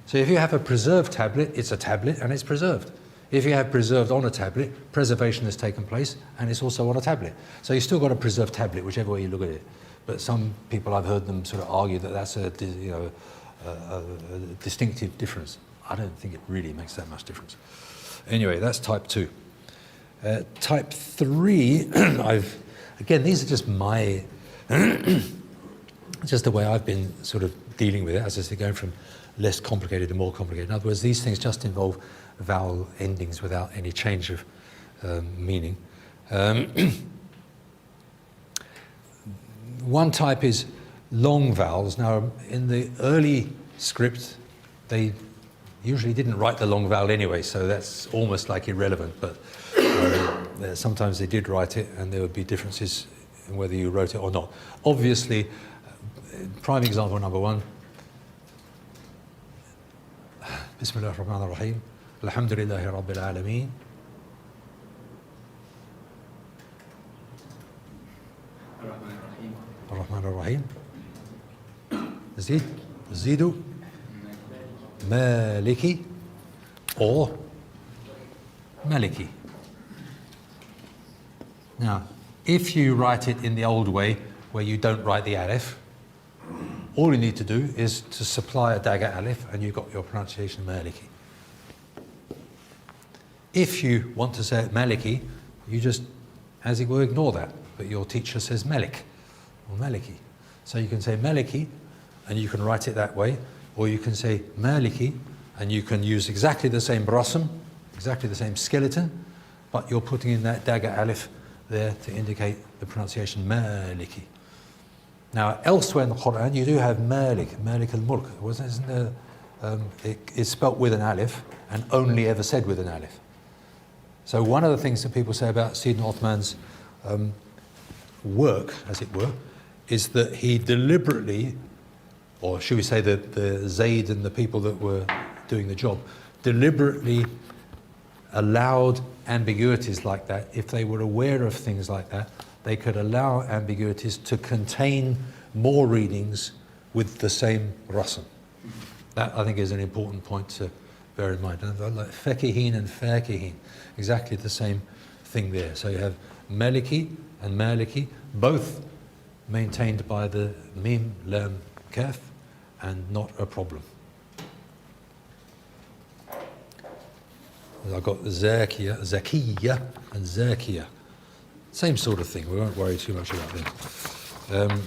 So if you have a preserved tablet, it's a tablet and it's preserved. If you have preserved on a tablet, preservation has taken place and it's also on a tablet. So you've still got a preserved tablet, whichever way you look at it. But some people, I've heard them sort of argue that that's a distinctive difference. I don't think it really makes that much difference. Anyway, that's type 2. Type 3, again, these are just my, just the way I've been sort of dealing with it, as I say, going from less complicated to more complicated. In other words, these things just involve vowel endings without any change of meaning. One type is long vowels. Now, in the early script, they usually didn't write the long vowel anyway, so that's almost like irrelevant, but sometimes they did write it, and there would be differences in whether you wrote it or not. Obviously, prime example number 1, Bismillah ar-Rahman ar-Rahim, Alhamdulillahi Rabbil Alameen. Ar-Rahman ar-Rahim. Zidu, Maliki, or Maliki. Now, if you write it in the old way, where you don't write the alif, all you need to do is to supply a dagger alif, and you've got your pronunciation Maliki. If you want to say it Maliki, you just, as it were, ignore that. But your teacher says Malik, or Maliki. So you can say Maliki, and you can write it that way, or you can say Maliki, and you can use exactly the same brasm, exactly the same skeleton, but you're putting in that dagger alif there to indicate the pronunciation Maliki. Now, elsewhere in the Qur'an, you do have Malik, Malik al-Mulk. Isn't there, it's spelt with an alif, and only ever said with an alif. So one of the things that people say about Sayyidina Uthman's work, as it were, is that he deliberately, or should we say that the Zayd and the people that were doing the job, deliberately allowed ambiguities like that. If they were aware of things like that, they could allow ambiguities to contain more readings with the same rasm. That, I think, is an important point to bear in mind. Like fakihin and fakihin, exactly the same thing there. So you have Maliki and Maliki, both maintained by the mim, lam, kaf, and not a problem. I've got Zakiya, Zakiyya, and Zakiya. Same sort of thing, we won't worry too much about them.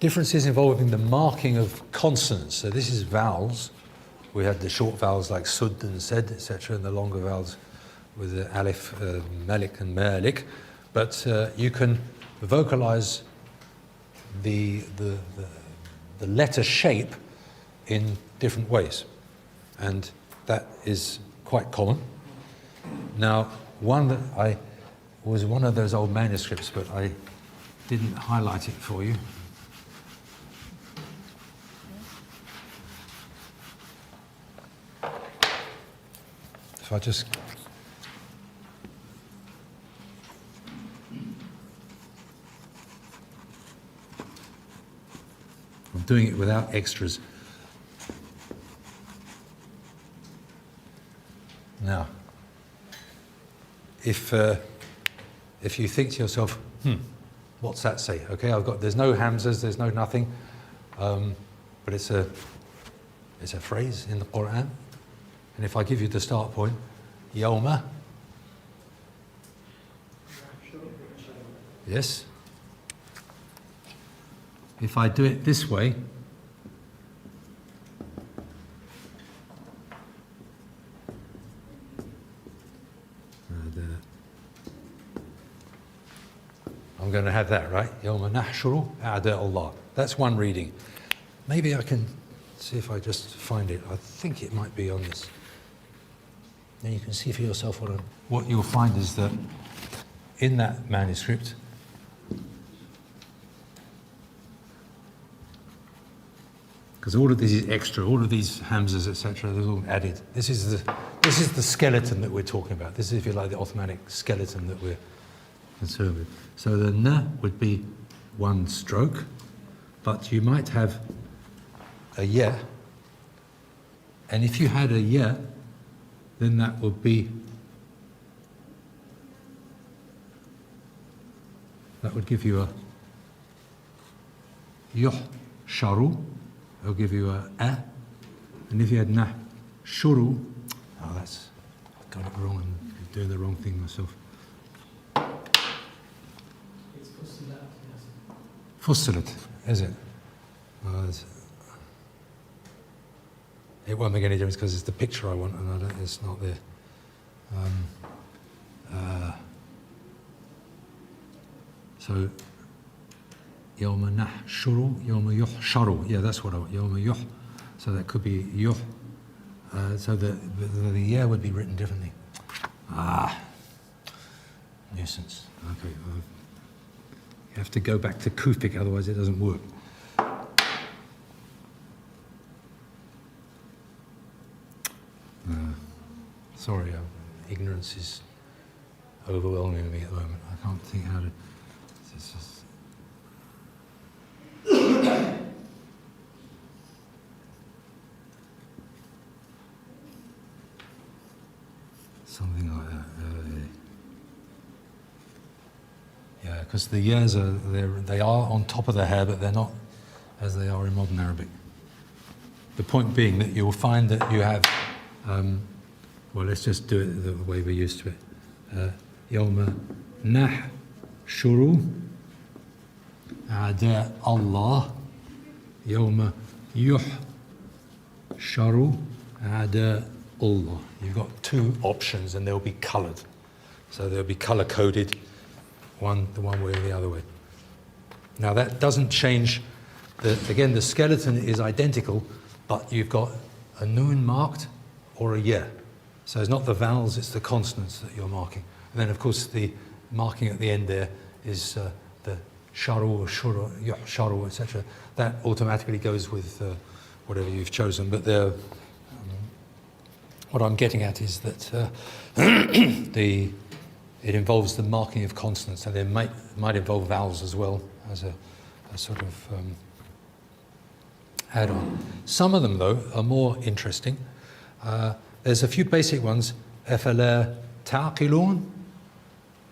Differences involving the marking of consonants. So this is vowels. We had the short vowels like Sud and Sed, etc., and the longer vowels with the Alif, Malik and Malik. But you can vocalize the letter shape in different ways. And that is quite common. Now, one that I was one of those old manuscripts, but I didn't highlight it for you. If I just I'm doing it without extras. Now, if you think to yourself, what's that say? Okay, there's no hamzas, there's no nothing, but it's a phrase in the Qur'an. And if I give you the start point, yawma, yes. If I do it this way, I'm going to have that, right? Yawma nahshuru a'da Allah. That's one reading. Maybe I can see if I just find it. I think it might be on this. Then you can see for yourself what you'll find is that in that manuscript, because all of this is extra, all of these hamzas, etc., they're all added. This is the skeleton that we're talking about. This is, if you like, the Ottomanic skeleton that we're concerned with. So the n would be one stroke, but you might have a ya, and if you had a ya, then that would give you a yuh sharu, it'll give you a, and if you had nah shuru, I've got it wrong, I'm doing the wrong thing myself. It's fussilat, yes. Fussilat, is it? It won't make any difference because it's the picture I want and it's not there. So, yawma nahshuru, yawma yuhsharu. Yeah, that's what I want. Yawma yuh. So that could be yuh. So the yeah would be written differently. Nuisance. Okay. You have to go back to Kufic, otherwise it doesn't work. Sorry, ignorance is overwhelming me at the moment. I can't think how to. It's just something like that. Yeah, because the years they are on top of the hair, but they're not as they are in modern Arabic. The point being that you'll find that you have. Well, let's just do it the way we're used to it. Yawma nahshuru a'da Allah. Yawma yuhsharu a'da Allah. You've got two options and they'll be coloured. So they'll be colour-coded, the one way or the other way. Now that doesn't change, again the skeleton is identical, but you've got a noon marked or a ya. So it's not the vowels, it's the consonants that you're marking. And then of course the marking at the end there is the sharu, shuru, yuh, sharu, etc. That automatically goes with whatever you've chosen. But what I'm getting at is that it involves the marking of consonants, and it might involve vowels as well as a sort of add-on. Some of them though are more interesting. There's a few basic ones. أَفَلَا تَعْقِلُونَ?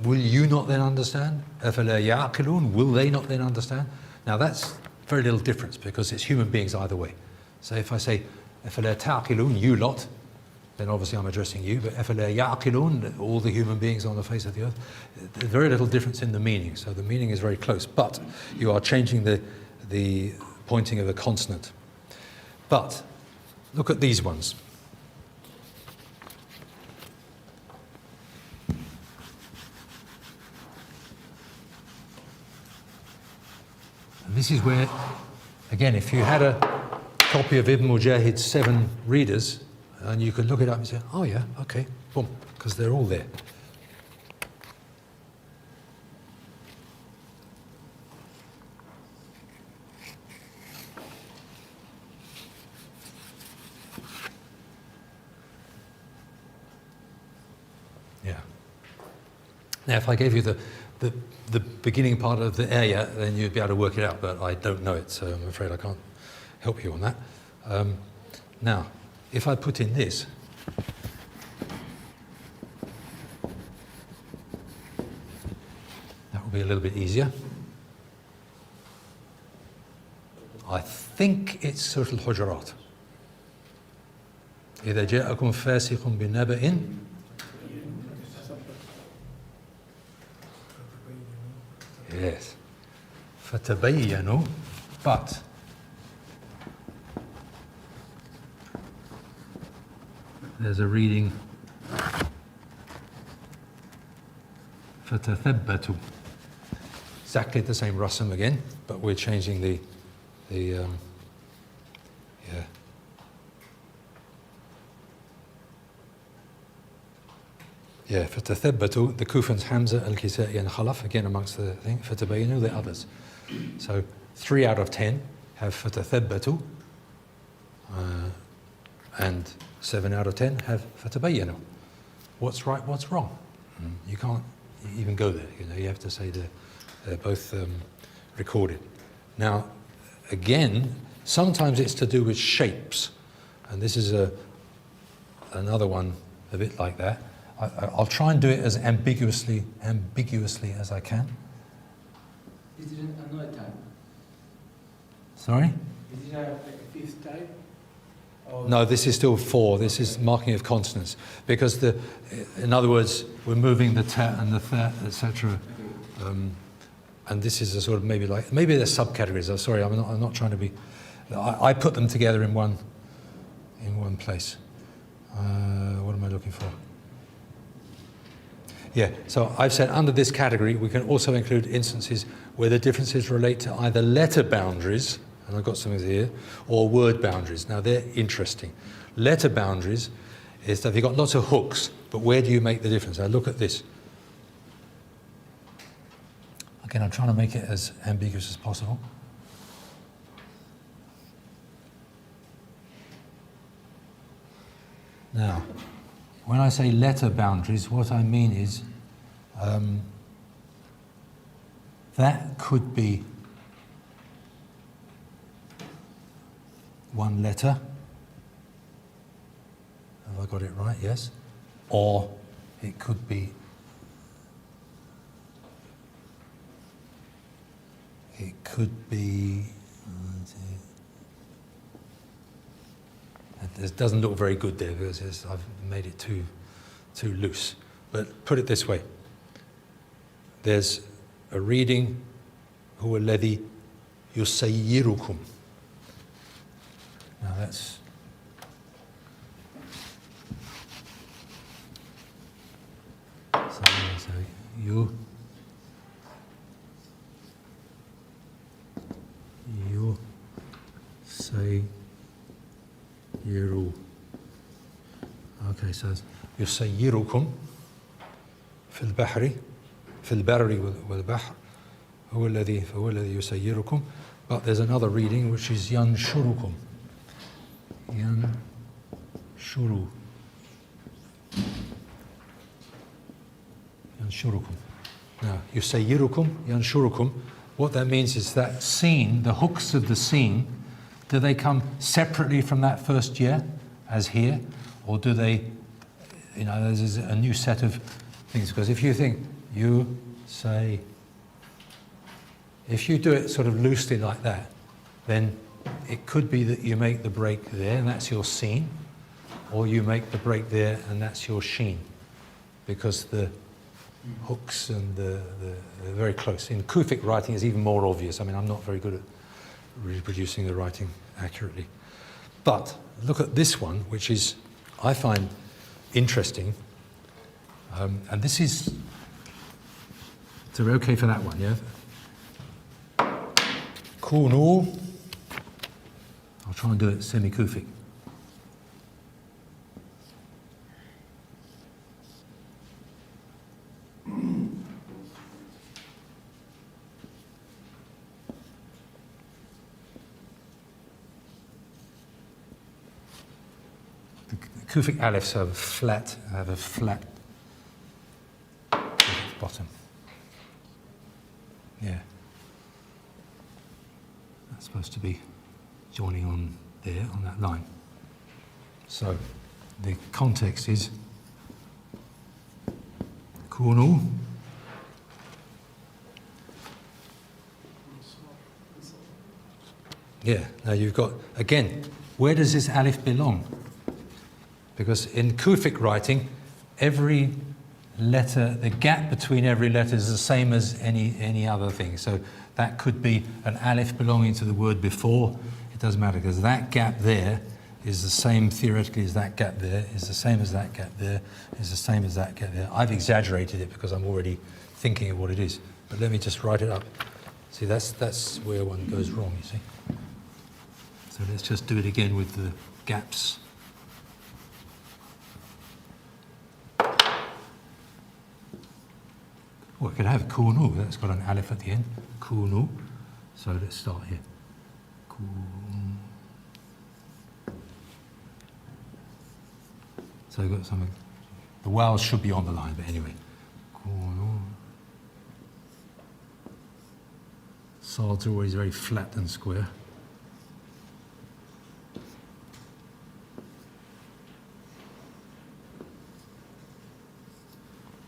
Will you not then understand? أَفَلَا يَعْقِلُونَ? Will they not then understand? Now that's very little difference because it's human beings either way. So if I say أَفَلَا تَعْقِلُونَ, you lot, then obviously I'm addressing you, but أَفَلَا يَعْقِلُونَ, all the human beings on the face of the earth, there's very little difference in the meaning. So the meaning is very close, but you are changing the pointing of a consonant. But look at these ones. And this is where, again, if you had a copy of Ibn Mujahid's 7 readers, And you can look it up and say, oh yeah, okay, boom, because they're all there. Yeah. Now, if I gave you the beginning part of the ayah, then you'd be able to work it out, but I don't know it, so I'm afraid I can't help you on that. Now, if I put in this, that will be a little bit easier. I think it's Surah Al-Hujurat. إذا جاءكم فاسق بنبأ Yes. فَتَبَيَّنُوا, but there's a reading فَتَثَبَّتُوا. Exactly the same rasam again, but we're changing the yeah. Yeah, فَتَثَبَّتُوا, the Kufans Hamza, Al-Kisai and Khalaf, again amongst the thing, فَتَبَيَّنُوا, the others. So 3 out of 10 have فَتَثَبَّتُوا, and 7 out of 10 have فَتَبَيَّنُوا. What's right, what's wrong? You can't even go there, you have to say they're both recorded. Now, again, sometimes it's to do with shapes, and this is another one a bit like that. I'll try and do it as ambiguously as I can. Is it another type? Sorry? Is it like a 5th type? Or No, this is still 4. This is marking of consonants. Because, in other words, we're moving the ta and the tha, etc. And this is a sort of maybe they're subcategories. I'm sorry, I'm not trying to be... I put them together in one place. What am I looking for? Yeah, so I've said under this category we can also include instances where the differences relate to either letter boundaries, and I've got some of these here, or word boundaries. Now they're interesting. Letter boundaries is that you've got lots of hooks, but where do you make the difference? Now look at this. Again, I'm trying to make it as ambiguous as possible. Now, when I say letter boundaries, what I mean is that could be one letter. Have I got it right? Yes. Or it could be it doesn't look very good there because I've made it too loose. But put it this way. There's a reading, هو الذي يسيركم. Now that's so you say Yiru. Okay, so يسيركم في البحر في البر والبحر هو الذي يسيركم. But there's another reading which is ينشركم. ينشركم. Now, يسيركم ينشركم. What that means is that scene, the hooks of the scene, do they come separately from that first year, as here, or do they, there's a new set of things? Because if you think, you say, if you do it sort of loosely like that, then it could be that you make the break there, and that's your scene, or you make the break there, and that's your sheen, because the hooks and they're very close. In Kufic writing, it's even more obvious. I mean, I'm not very good at reproducing the writing accurately. But look at this one, which is, I find interesting. And this is, so we're okay for that one, yeah? Kunu. I'll try and do it semi-Kufic. Kufic alifs have a flat bottom. Yeah. That's supposed to be joining on there, on that line. So the context is kunu. Yeah, now you've got, again, where does this alif belong? Because in Kufic writing, every letter, the gap between every letter is the same as any other thing. So that could be an alif belonging to the word before. It doesn't matter, because that gap there is the same theoretically as that gap there, is the same as that gap there, is the same as that gap there. I've exaggerated it because I'm already thinking of what it is. But let me just write it up. See, that's where one goes wrong, you see. So let's just do it again with the gaps. Well, I could have kunu, that's got an alif at the end. Kunu. So let's start here. Kunu. So I've got something. The vowels should be on the line, but anyway. Kunu. Sads are always very flat and square.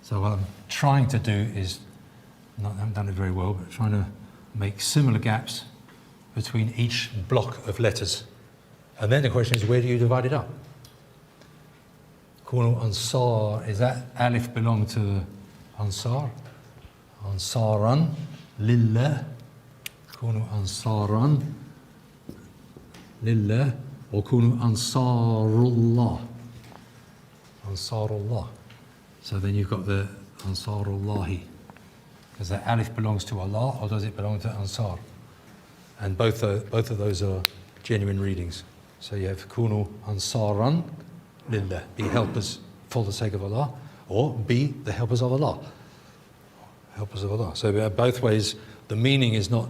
So what I'm trying to do is, I haven't done it very well, but trying to make similar gaps between each block of letters. And then the question is, where do you divide it up? Kunu ansar, is that alif belong to ansar? Ansaran, lillah. Kunu ansaran, lillah. Or kunu ansarullah. Ansarullah. So then you've got the Ansarullahi. Does that alif belongs to Allah or does it belong to Ansar? And both of those are genuine readings. So you have Kunu Ansaran Lillah, be helpers for the sake of Allah, or be the helpers of Allah. Helpers of Allah. So both ways the meaning is not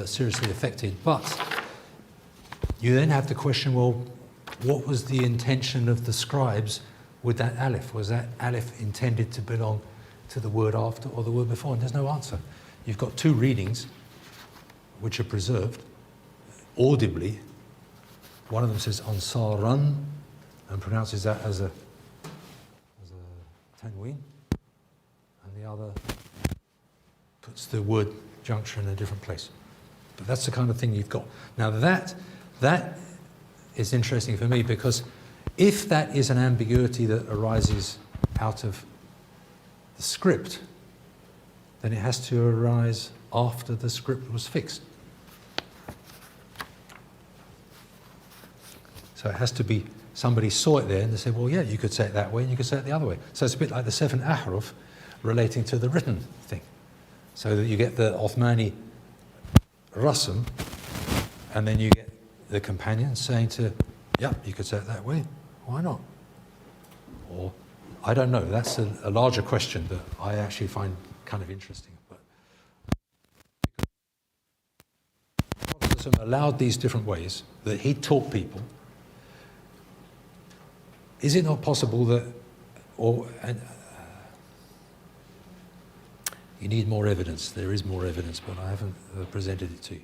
seriously affected, but you then have to question, well, what was the intention of the scribes with that alif? Was that alif intended to belong to the word after or the word before? And there's no answer. You've got two readings which are preserved audibly. One of them says ansaran and pronounces that as a tanween, and the other puts the word juncture in a different place. But that's the kind of thing you've got. Now that is interesting for me, because if that is an ambiguity that arises out of the script, then it has to arise after the script was fixed. So it has to be, somebody saw it there and they said, well, yeah, you could say it that way and you could say it the other way. So it's a bit like the 7 ahruf relating to the written thing. So that you get the Uthmani rasm, and then you get the companion saying to, yeah, you could say it that way. Why not? Or, I don't know, that's a larger question that I actually find kind of interesting. But Prophet allowed these different ways that he taught people. Is it not possible that, you need more evidence, there is more evidence, but I haven't presented it to you.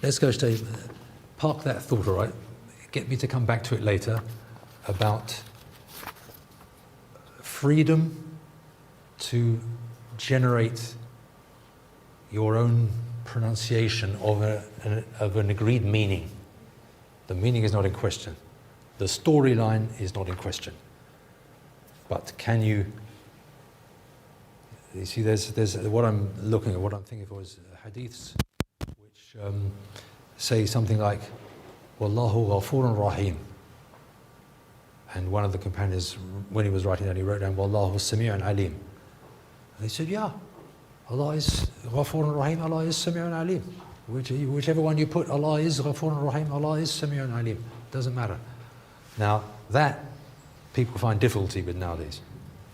Let's go park that thought, all right? Get me to come back to it later about freedom to generate your own pronunciation of an agreed meaning. The meaning is not in question. The storyline is not in question. But can you see, there's what I'm looking at, what I'm thinking of is hadiths which say something like, Wallahu ghafurun rahim. And one of the companions, when he was writing that, he wrote down, Wallahu sami'un alim. And he said, yeah, Allah is ghafurun rahim, Allah is sami'un alim. Whichever one you put, Allah is ghafurun rahim, Allah is sami'un alim. Doesn't matter. Now, that people find difficulty with nowadays.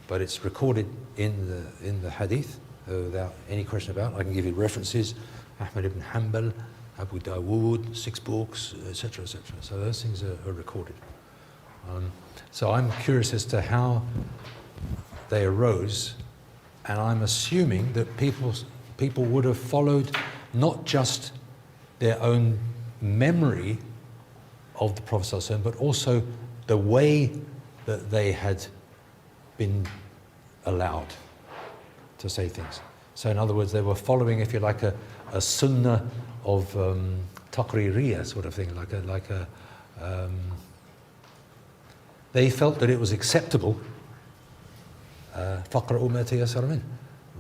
But it's recorded in the hadith without any question about it. I can give you references, Ahmad ibn Hanbal, Abu Dawood, 6 books, etc., etc. So those things are recorded. So I'm curious as to how they arose, and I'm assuming that people would have followed not just their own memory of the Prophet ﷺ, but also the way that they had been allowed to say things. So in other words, they were following, if you like, a sunnah of taqririyah sort of thing, they felt that it was acceptable. فَقْرَؤُوا مَا تَيَسَّرَ مِنْهُ.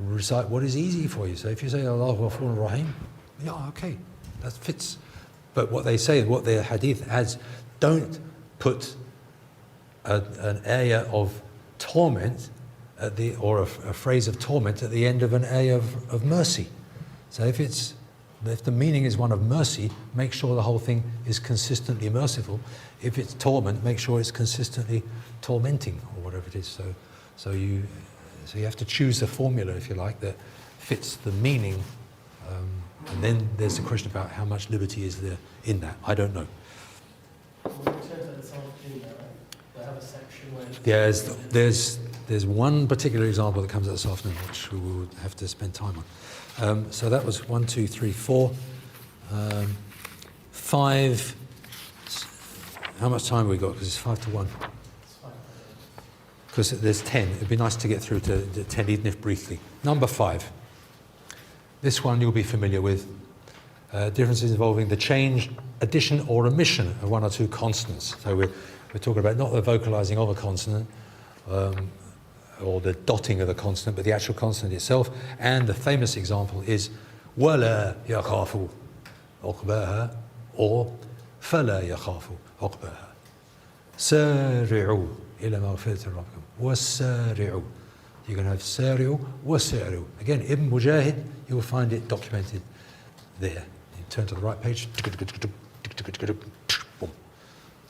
Recite what is easy for you. So if you say Allahu Ghafurur Rahim, yeah, okay, that fits. But what they say, what their hadith adds, don't put an ayah of torment or a phrase of torment at the end of an ayah of mercy. So if the meaning is one of mercy, make sure the whole thing is consistently merciful. If it's torment, make sure it's consistently tormenting, or whatever it is. So you have to choose the formula, if you like, that fits the meaning. And then there's the question about how much liberty is there in that. I don't know. They have a section where there's one particular example that comes out this afternoon, which we will have to spend time on. So that was 1, 2, 3, 4, 5. How much time have we got? Because it's 5 to 1. Because there's 10. It'd be nice to get through to 10, even if briefly. Number 5. This one you'll be familiar with. Differences involving the change, addition, or omission of 1 or 2 consonants. So we're talking about not the vocalizing of a consonant or the dotting of the consonant, but the actual consonant itself. And the famous example is وَلَا يَخَافُ عُقْبَاهَا or فَلَا يَخَافُ عُقْبَاهَا. سَارِعُوا إِلَى مَغْفِرَةِ رَبِّكُمْ وَسَارِعُوا. You're going to have سَارِعُوا وَسَارِعُوا. Again, Ibn Mujahid, you will find it documented there. You turn to the right page.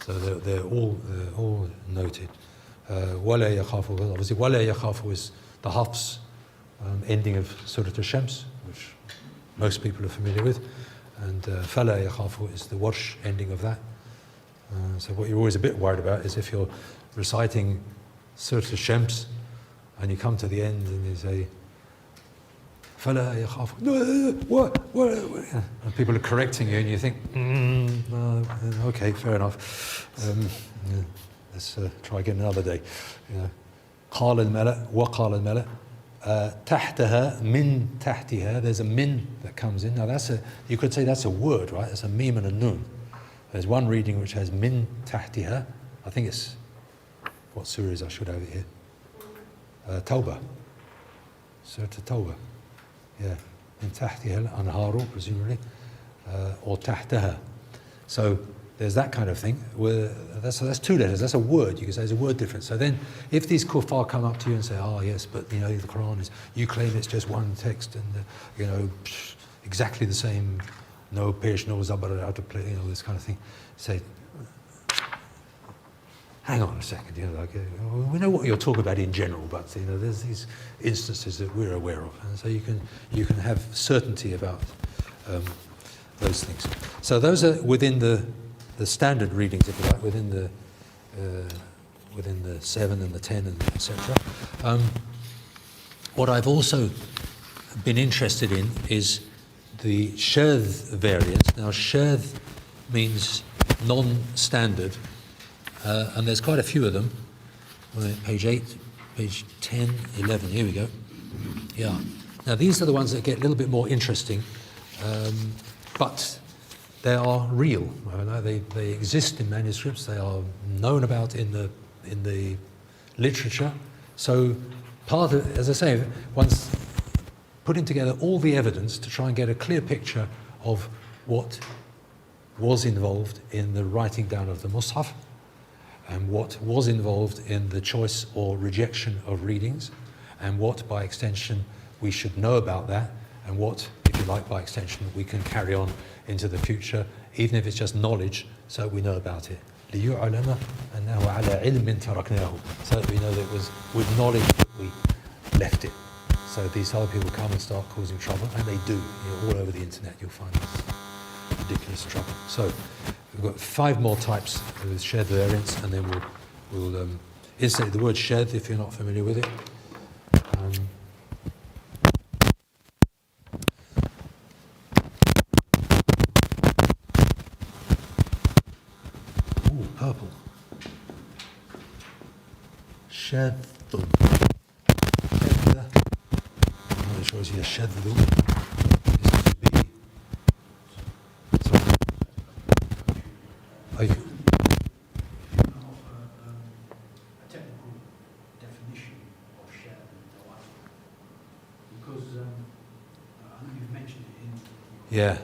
So they're all noted. وَلَا يَخَافُ, obviously وَلَا يَخَافُ is the Hafs ending of Surah Al-Shams, which most people are familiar with, and فَلَا يَخَافُ is the Warsh ending of that. So what you're always a bit worried about is if you're reciting Surah Al-Shams and you come to the end and you say فَلَا يَخَافُ, what? And people are correcting you and you think, okay, fair enough. Let's try again another day. قال الملأ وقال الملأ تحتها من تحتها. There's a min that comes in. Now you could say that's a word, right? That's a mim and a nun. There's one reading which has min tahtiha. I think it's, what surah is, I should have it here. Tawbah. Surah Tawbah. Yeah. Min tahtiha al-anharu, presumably. Or tahtaha. So there's that kind of thing. That's 2 letters. That's a word. You can say there's a word difference. So then, if these kuffar come up to you and say, "Oh yes, but the Qur'an is," you claim it's just one text and exactly the same, no pesh, no zabar, how to play, this kind of thing. Say, hang on a second. We know what you're talking about in general, but there's these instances that we're aware of, and so you can have certainty about those things. So those are within the standard readings, if you like, within the 7 and the 10 and etc. What I've also been interested in is the shadh variant. Now shadh means non-standard, and there's quite a few of them. Page 8, page 10, 11, here we go. Yeah. Now these are the ones that get a little bit more interesting, but they are real. They exist in manuscripts. They are known about in the literature. So part of, as I say, once putting together all the evidence to try and get a clear picture of what was involved in the writing down of the Mus'haf and what was involved in the choice or rejection of readings, and what, by extension, we should know about that, and what, if you like, by extension, we can carry on into the future, even if it's just knowledge, so we know about it. لِيُعْلَمَ أَنَّهُ عَلَى عِلْمٍ تَرَكْنَاهُ. So that we know that it was with knowledge that we left it. So these other people come and start causing trouble, and they do. All over the internet you'll find this ridiculous trouble. So we've got 5 more types with shed variants, and then we'll insert the word shed if you're not familiar with it. Purple. Shadun. Shadda. I'm not sure it's here. Shaddu. This is B. Sorry. Are you? A technical definition of share and dawat, because I know you've mentioned it in. Yeah.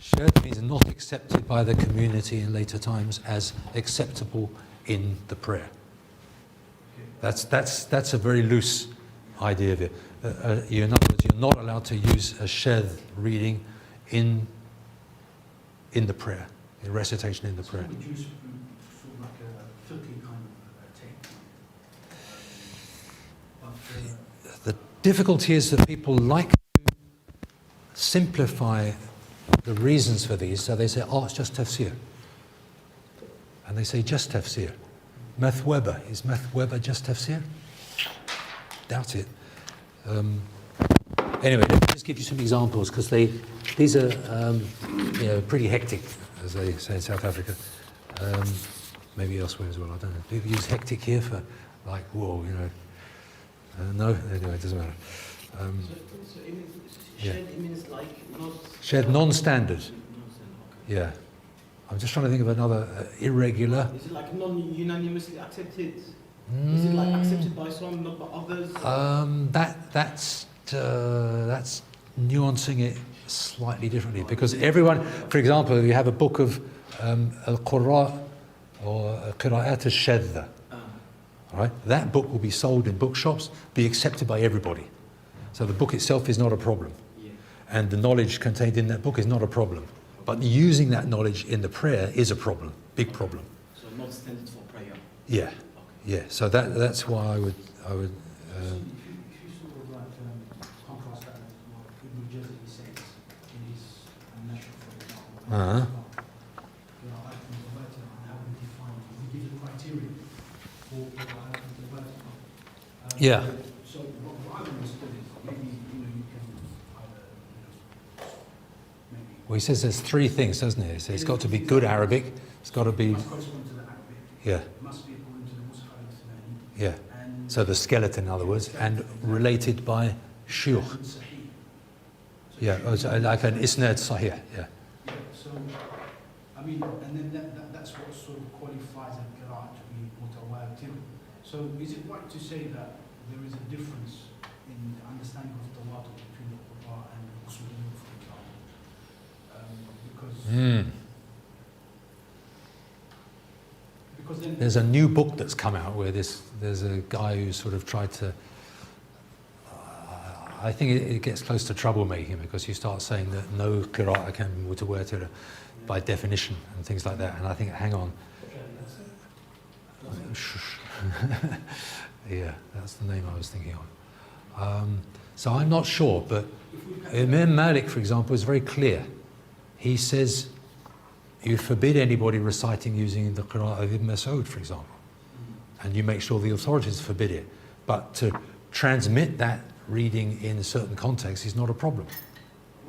Shared means not accepted by the community in later times as acceptable in the prayer. That's a very loose idea of it. In other words, you're not allowed to use a shared reading in the prayer, in recitation in the prayer. Would you sort of like a fiqh kind of take? The difficulty is that people like to simplify the reasons for these, so they say, oh, it's just tafsir. And they say, just tafsir. Mathweba, is Mathweba just tafsir? Doubt it. Anyway, let me just give you some examples, because these are pretty hectic, as they say in South Africa. Maybe elsewhere as well, I don't know. People use hectic here for, like, whoa, no? Anyway, it doesn't matter. So it means, it means like not... Shed non-standard. Yeah. I'm just trying to think of another irregular. Is it like non-unanimously accepted? Is it like accepted by some, not by others? That's nuancing it slightly differently, because everyone, for example, if you have a book of Al-Qur'an or Qira'at al-Shadda, right? That book will be sold in bookshops, be accepted by everybody. So the book itself is not a problem. And the knowledge contained in that book is not a problem. But using that knowledge in the prayer is a problem, big problem. So not standard for prayer? Yeah, okay. Yeah. So that's why I would. If you sort of like contrast that with what Ibn Jazari says in his Nashr, for example, I can divert it on how we define it. We give the criteria for how we divert it. Yeah. So what I understood is maybe you can either maybe. Well, he says there's 3 things, doesn't he? So it's got to be good Arabic. It's got to be. Must correspond to the Arabic. Yeah. It must be according to the Mus'haf al-Thani. Yeah. So the skeleton, in other words, and related by shuyukh. Yeah, like an isnad sahih. Yeah. Yeah. So, I mean, and then that's what sort of qualifies a qira'ah to be mutawatir. So, is it right to say that there is a difference in the understanding of tawatur between the Qur'an and the Usuliyyin, for example? Because then There's a new book that's come out where there's a guy who sort of tried to. I think it gets close to troublemaking, because you start saying that no qira'ah can be mutawatir by definition and things like that. And I think, hang on. Yeah, that's the name I was thinking of. So I'm not sure, but Imam Malik, for example, is very clear. He says you forbid anybody reciting using the Qur'an of Ibn Mas'ud, for example, and you make sure the authorities forbid it. But to transmit that reading in certain contexts is not a problem.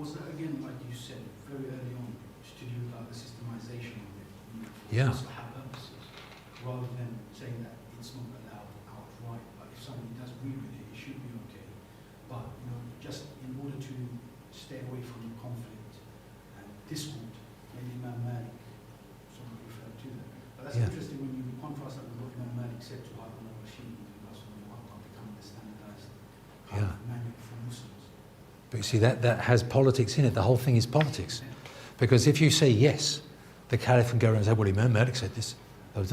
was that again, like you said very early on, to do like the systemization of it, Yeah. for how purposes, rather than saying that it's not allowed outright. But if somebody does agree with it, it should be okay. But just in order to stay away from conflict and discord, maybe Imam Malik sort of referred to that. But that's interesting when you contrast that with what Imam Malik said to Harun al-Rashid and becoming the standardized manual for Muslims. But you see, that has politics in it. The whole thing is politics. Because if you say yes, the Caliph can go around and say, well, Imam Malik said this. And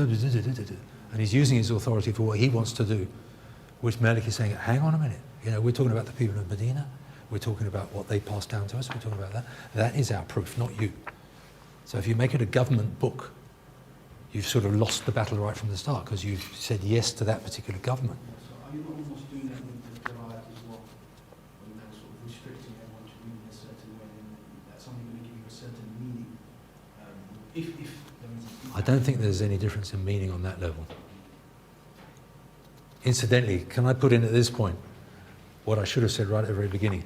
he's using his authority for what he wants to do. Which Malik is saying, hang on a minute. We're talking about the people of Medina. We're talking about what they passed down to us. We're talking about that. That is our proof, not you. So if you make it a government book, you've sort of lost the battle right from the start because you've said yes to that particular government. So are you not almost doing that with the Qur'an as well? When you're sort of restricting everyone to read in a certain way, and that's only going to give you a certain meaning. If there is I don't think there's any difference in meaning on that level. Incidentally, can I put in at this point what I should have said right at the very beginning?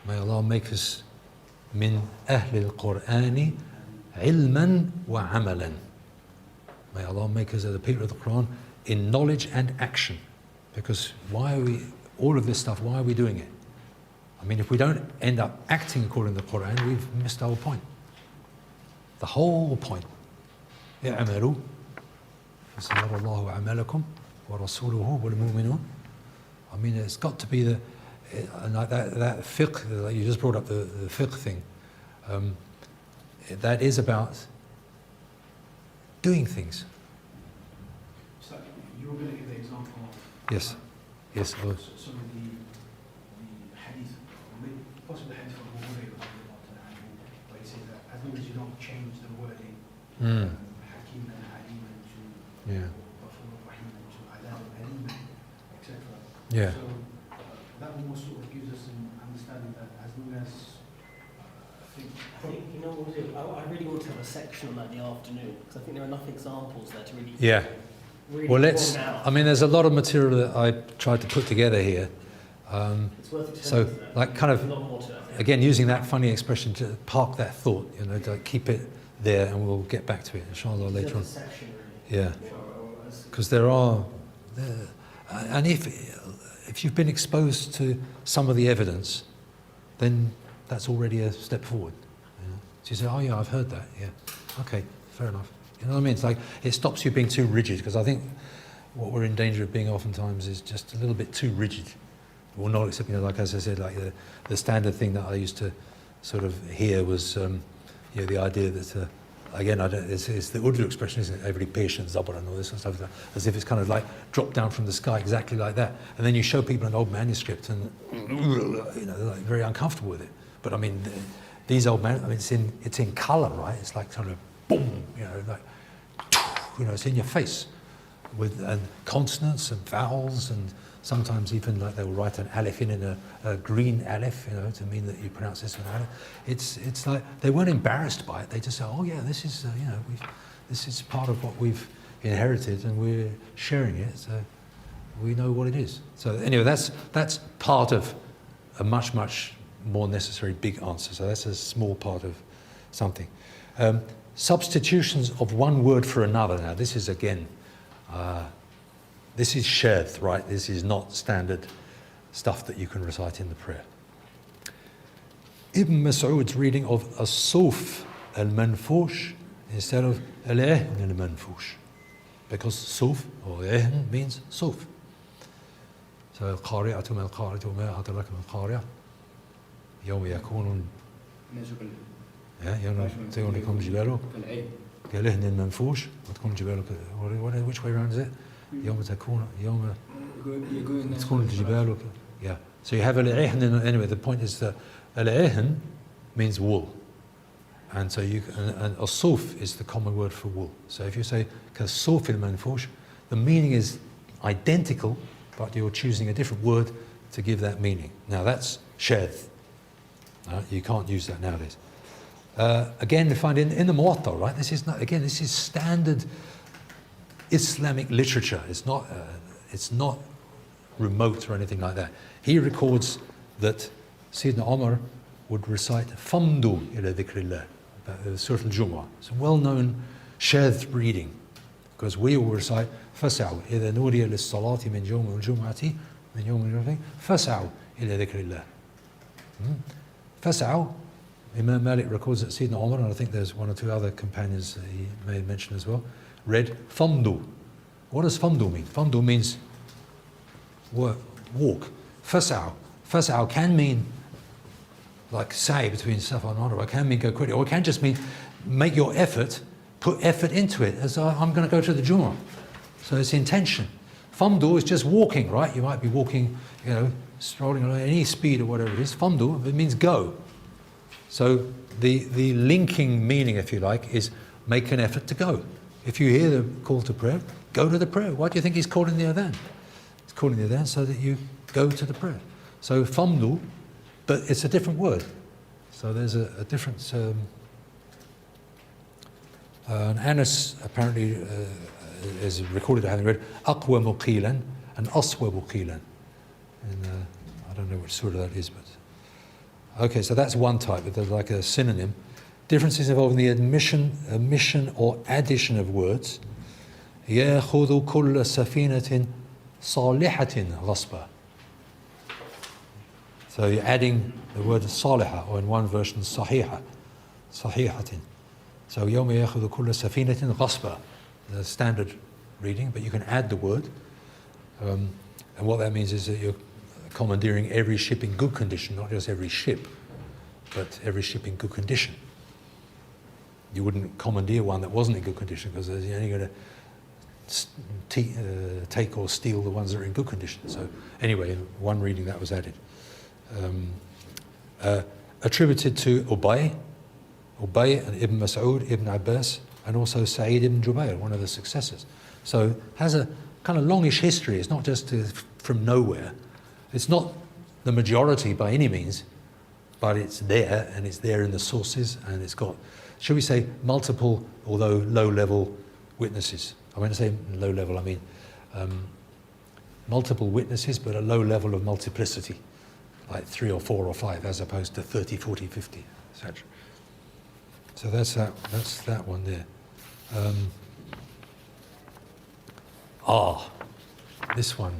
May Allah make us min ahli al-Qur'ani ilman wa amalan. May Allah make us the people of the Quran in knowledge and action. Because why are we, all of this stuff, why are we doing it? I mean, if we don't end up acting according to the Quran, we've missed the whole point. The whole point. اعملوا فسيرى الله أعمالكم ورسوله والمؤمنون. I mean, it's got to be the, like that fiqh, like you just brought up the fiqh thing, that is about doing things. So you were going to give the example of Yes, yes, I was. some of the hadith, or maybe possibly the hadith from Abu Hurairah, where he says that as long as you don't change the wording, Hakim and Halim to Yeah. Ghafur Rahim to Adab and Alim, etc. Yeah. So that almost sort of gives us an understanding that as long as I think, you know what we'll do? I really want to have a section on that in the afternoon, because I think there are enough examples there to really, Yeah. really Well, draw let's, them out. I mean, there's a lot of material that I tried to put together here. It's worth it. So, like, kind of, There's a lot more to it, I think. again, using that funny expression to park that thought, you know, to keep it there and we'll get back to it, inshallah, later on. There's a section, really. Yeah. Or as- Because there are, and if you've been exposed to some of the evidence, then that's already a step forward. You know? So you say, oh yeah, I've heard that, yeah. Okay, fair enough. You know what I mean? It's like, it stops you being too rigid, because I think what we're in danger of being oftentimes is just a little bit too rigid. Well, not except, you know, like as I said, like the standard thing that I used to sort of hear was, you know, the idea that, again, it's the Urdu expression, isn't it? Every patient, zabr and all this sort of stuff, as if it's kind of like dropped down from the sky exactly like that. And then you show people an old manuscript and, you know, they're like very uncomfortable with it. But I mean, these old manuscripts, I mean, it's in colour, right? It's like kind of boom, you know, like, you know, it's in your face with consonants and vowels, and sometimes even like they'll write an alif in a green alif, you know, to mean that you pronounce this one alif. It's like they weren't embarrassed by it. They just say, oh yeah, this is you know, this is part of what we've inherited and we're sharing it, so we know what it is. So anyway, that's part of a much more necessary big answer. So that's a small part of something. Substitutions of one word for another. Now this is again. This is shadh, right? This is not standard stuff that you can recite in the prayer. Ibn Mas'ud's reading of as-suf al-manfush instead of al-ihn al-manfush, because suf or ihn means suf. So al-qari'atu ma al-qari'atu ma adraka ma al-qari'ah yawma yakunu yawma yakunu jibalu كالإهن المنفوش وتكون جبالك, which way around is it? يوم تكون الجبال, yeah. So you have al-ihn, anyway, the point is that al-ihn means wool. And so and as-suf is the common word for wool. So if you say كالصوف المنفوش, the meaning is identical, but you're choosing a different word to give that meaning. Now that's shadh. You can't use that nowadays. Again, you find in the Muwatta, right? This is standard Islamic literature. It's not remote or anything like that. He records that Sayyidina Umar would recite Famdu ila dhikrillah, Surah Al-Jumu'ah. It's a well-known shadh reading, because we will recite Fas'aw idha nudiya lis-salati min yawm al-jumu'ati min yawm al-jumu'ati Fas'aw ila dhikrillah. Fas'aw. Imam Malik records that Sayyidina Umar, and I think there's one or two other companions that he may have mentioned as well, read Famdu. What does Famdu mean? Famdu means walk. Fas'aw. Fas'aw can mean like say between Safa and Marwa, can mean go quickly, or it can just mean make your effort, put effort into it, as I'm going to go to the Jummah. So it's intention. Famdu is just walking, right? You might be walking, you know, strolling along any speed or whatever it is. Famdu, it means go. So the linking meaning, if you like, is make an effort to go. if you hear the call to prayer, go to the prayer. Why do you think he's calling the adhan? He's calling the adhan so that you go to the prayer. So famnu, but it's a different word. So there's a difference. And Anas apparently is recorded having read aqwa muqilan and aswa muqilan. And I don't know which surah that is, but okay, so that's one type, but there's like a synonym. Differences involving the omission or addition of words. يَأْخُذُ كُلَّ سَفِينَةٍ صَالِحَةٍ غَصْبًا. So you're adding the word صالحة, or in one version صحيحة, صحيحة. So يَوْمَ يَأْخُذُ كُلَّ سَفِينَةٍ غَصْبًا, the standard reading, but you can add the word. And what that means is that you're commandeering every ship in good condition, not just every ship, but every ship in good condition. You wouldn't commandeer one that wasn't in good condition, because you're only going to take or steal the ones that are in good condition. So anyway, in one reading that was added. Attributed to Ubay and Ibn Mas'ud, Ibn Abbas, and also Sa'id ibn Jubayr, one of the successors. So has a kind of longish history. It's not just from nowhere. It's not the majority by any means, but it's there, and it's there in the sources, and it's got, should we say, multiple, although low-level witnesses. When I say low-level, I mean multiple witnesses, but a low level of multiplicity, like 3 or 4 or 5, as opposed to 30, 40, 50, etc. So that's that one there. This one,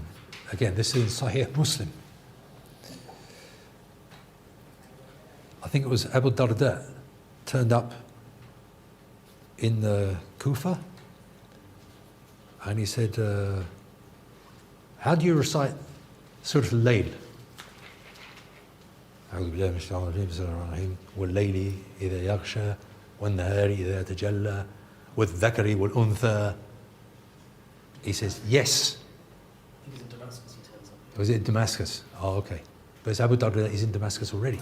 again, this is Sahih Muslim. I think it was Abu Darda turned up in the Kufa, and he said, how do you recite Surah Al-Layl? أعوذ بالله من الشيطان الرجيم بسم الله الرحمن الرحيم والليل إذا يغشى والنهار إذا تجلى والذكر والأنثى. He says, yes. I think he's in Damascus, he turns up. Was it in Damascus? Oh, okay. But it's Abu Darda, he's in Damascus already.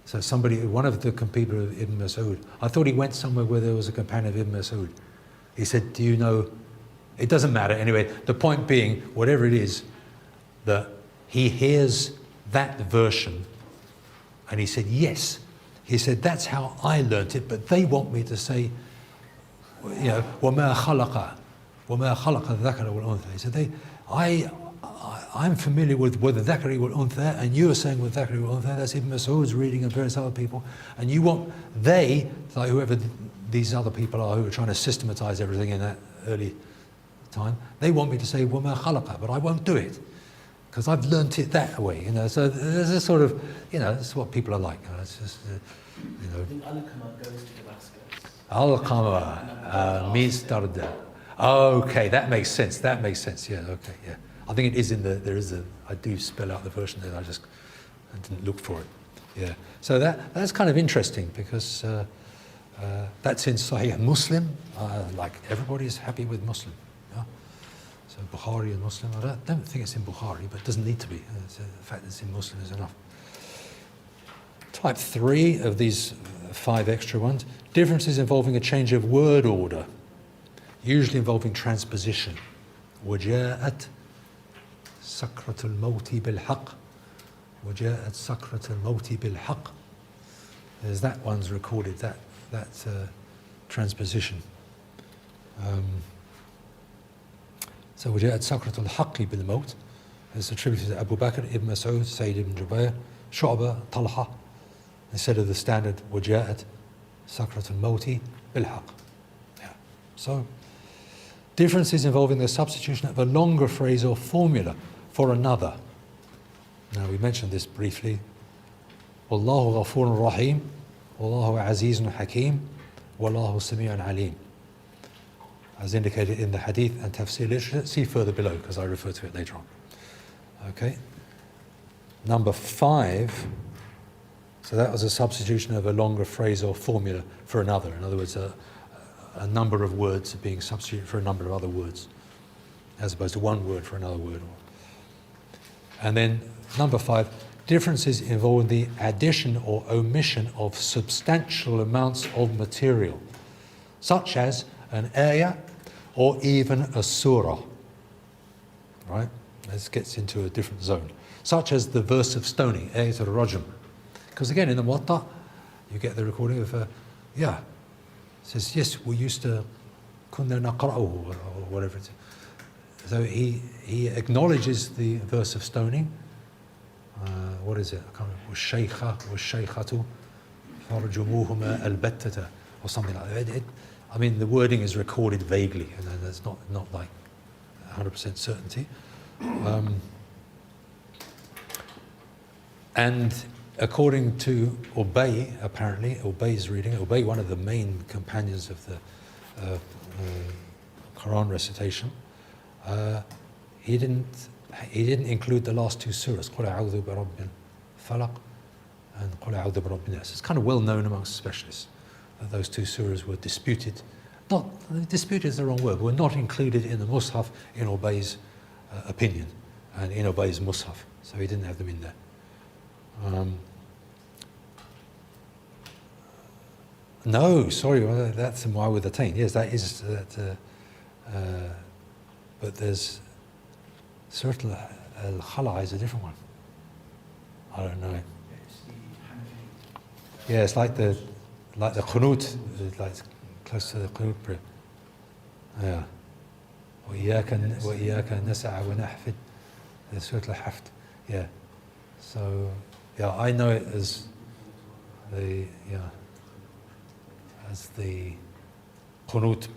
So somebody, one of the people of Ibn Mas'ud, I thought he went somewhere where there was a companion of Ibn Mas'ud. He said, do you know, it doesn't matter anyway, the point being, whatever it is, that he hears that version, and he said, yes. He said, that's how I learnt it, but they want me to say, you know, وَمَا خَلَقَ الذَّكَرَ وَالْأُنْثَى. He said, I'm familiar with the Dhakari wal Untha, and you are saying with Dhakari wal Untha, that's Ibn Mas'ud's reading and various other people, and you want, like whoever these other people are who are trying to systematize everything in that early time, they want me to say وَمَا خَلَقَ, but I won't do it, because I've learnt it that way, you know. So there's a sort of, you know, this is what people are like. It's just, you know. I think Al-Qamah goes to Damascus. Al-Qamah means Darda. Okay, that makes sense. That makes sense. Yeah. Okay. Yeah. I think it is in the. There is a. I do spell out the version there. I didn't look for it. Yeah. So that's kind of interesting, because that's in Sahih Muslim. Like everybody's happy with Muslim. Yeah? So Bukhari and Muslim. I don't think it's in Bukhari, but it doesn't need to be. The fact that it's in Muslim is enough. Type 3 of these 5 extra ones. Differences involving a change of word order, usually involving transposition. وجاءت سكرة الموت بالحق. وجاءت سكرة الموت بالحق. There's that one's recorded, that transposition. So وجاءت سكرة الحق بالموت is attributed to Abu Bakr, Ibn Mas'ud, Sayyid ibn Jubayr, Shu'bah, Talha, instead of the standard وجاءت سكرة الموت بالحق. Yeah. So differences involving the substitution of a longer phrase or formula for another. Now, we mentioned this briefly. Wallahu ghafurun rahim, wallahu azizun hakim, wallahu sami'un alim. As indicated in the hadith and tafsir literature. See further below, because I refer to it later on. Okay. Number 5. So that was a substitution of a longer phrase or formula for another. In other words, a number of words being substituted for a number of other words, as opposed to one word for another word. And then number 5, differences involving the addition or omission of substantial amounts of material, such as an ayah, or even a surah. Right? This gets into a different zone. Such as the verse of stoning, ayat al-rajm. Because again, in the Muwatta, you get the recording of, it says, yes, we used to, kunna naqra'uhu, or whatever it is. So he acknowledges the verse of stoning. What is it? I can't remember. وَالشَّيْخَةُ فَرْجُمُوهُمَا الْبَتَّةَ, or something like that. I mean, the wording is recorded vaguely, and there's not like 100% certainty. And according to Ubay, apparently, Ubay's reading, Ubay, one of the main companions of the Qur'an recitation, he didn't include the last two surahs, قُلْ أَعُوذُ بِرَبِّ الْفَلَقِ and قُلْ أَعُوذُ بِرَبِّ النَّاسِ. It's kind of well known amongst specialists that those two surahs were disputed. Not disputed is the wrong word, were not included in the Mus'haf in Ubay's opinion and in Ubay's Mus'haf. So he didn't have them in there. No, sorry, that's Mu'awwidhatayn. Yes, that is that. But there's Surah Al-Khala is a different one. I don't know. It's the Hanafi. Yeah, it's like the Qunut, like close to the Qunut prayer. Yeah. وإياك نسعى ونحفد. The Surah Al-Hafd. Yeah. So yeah, I know it as the Qunut,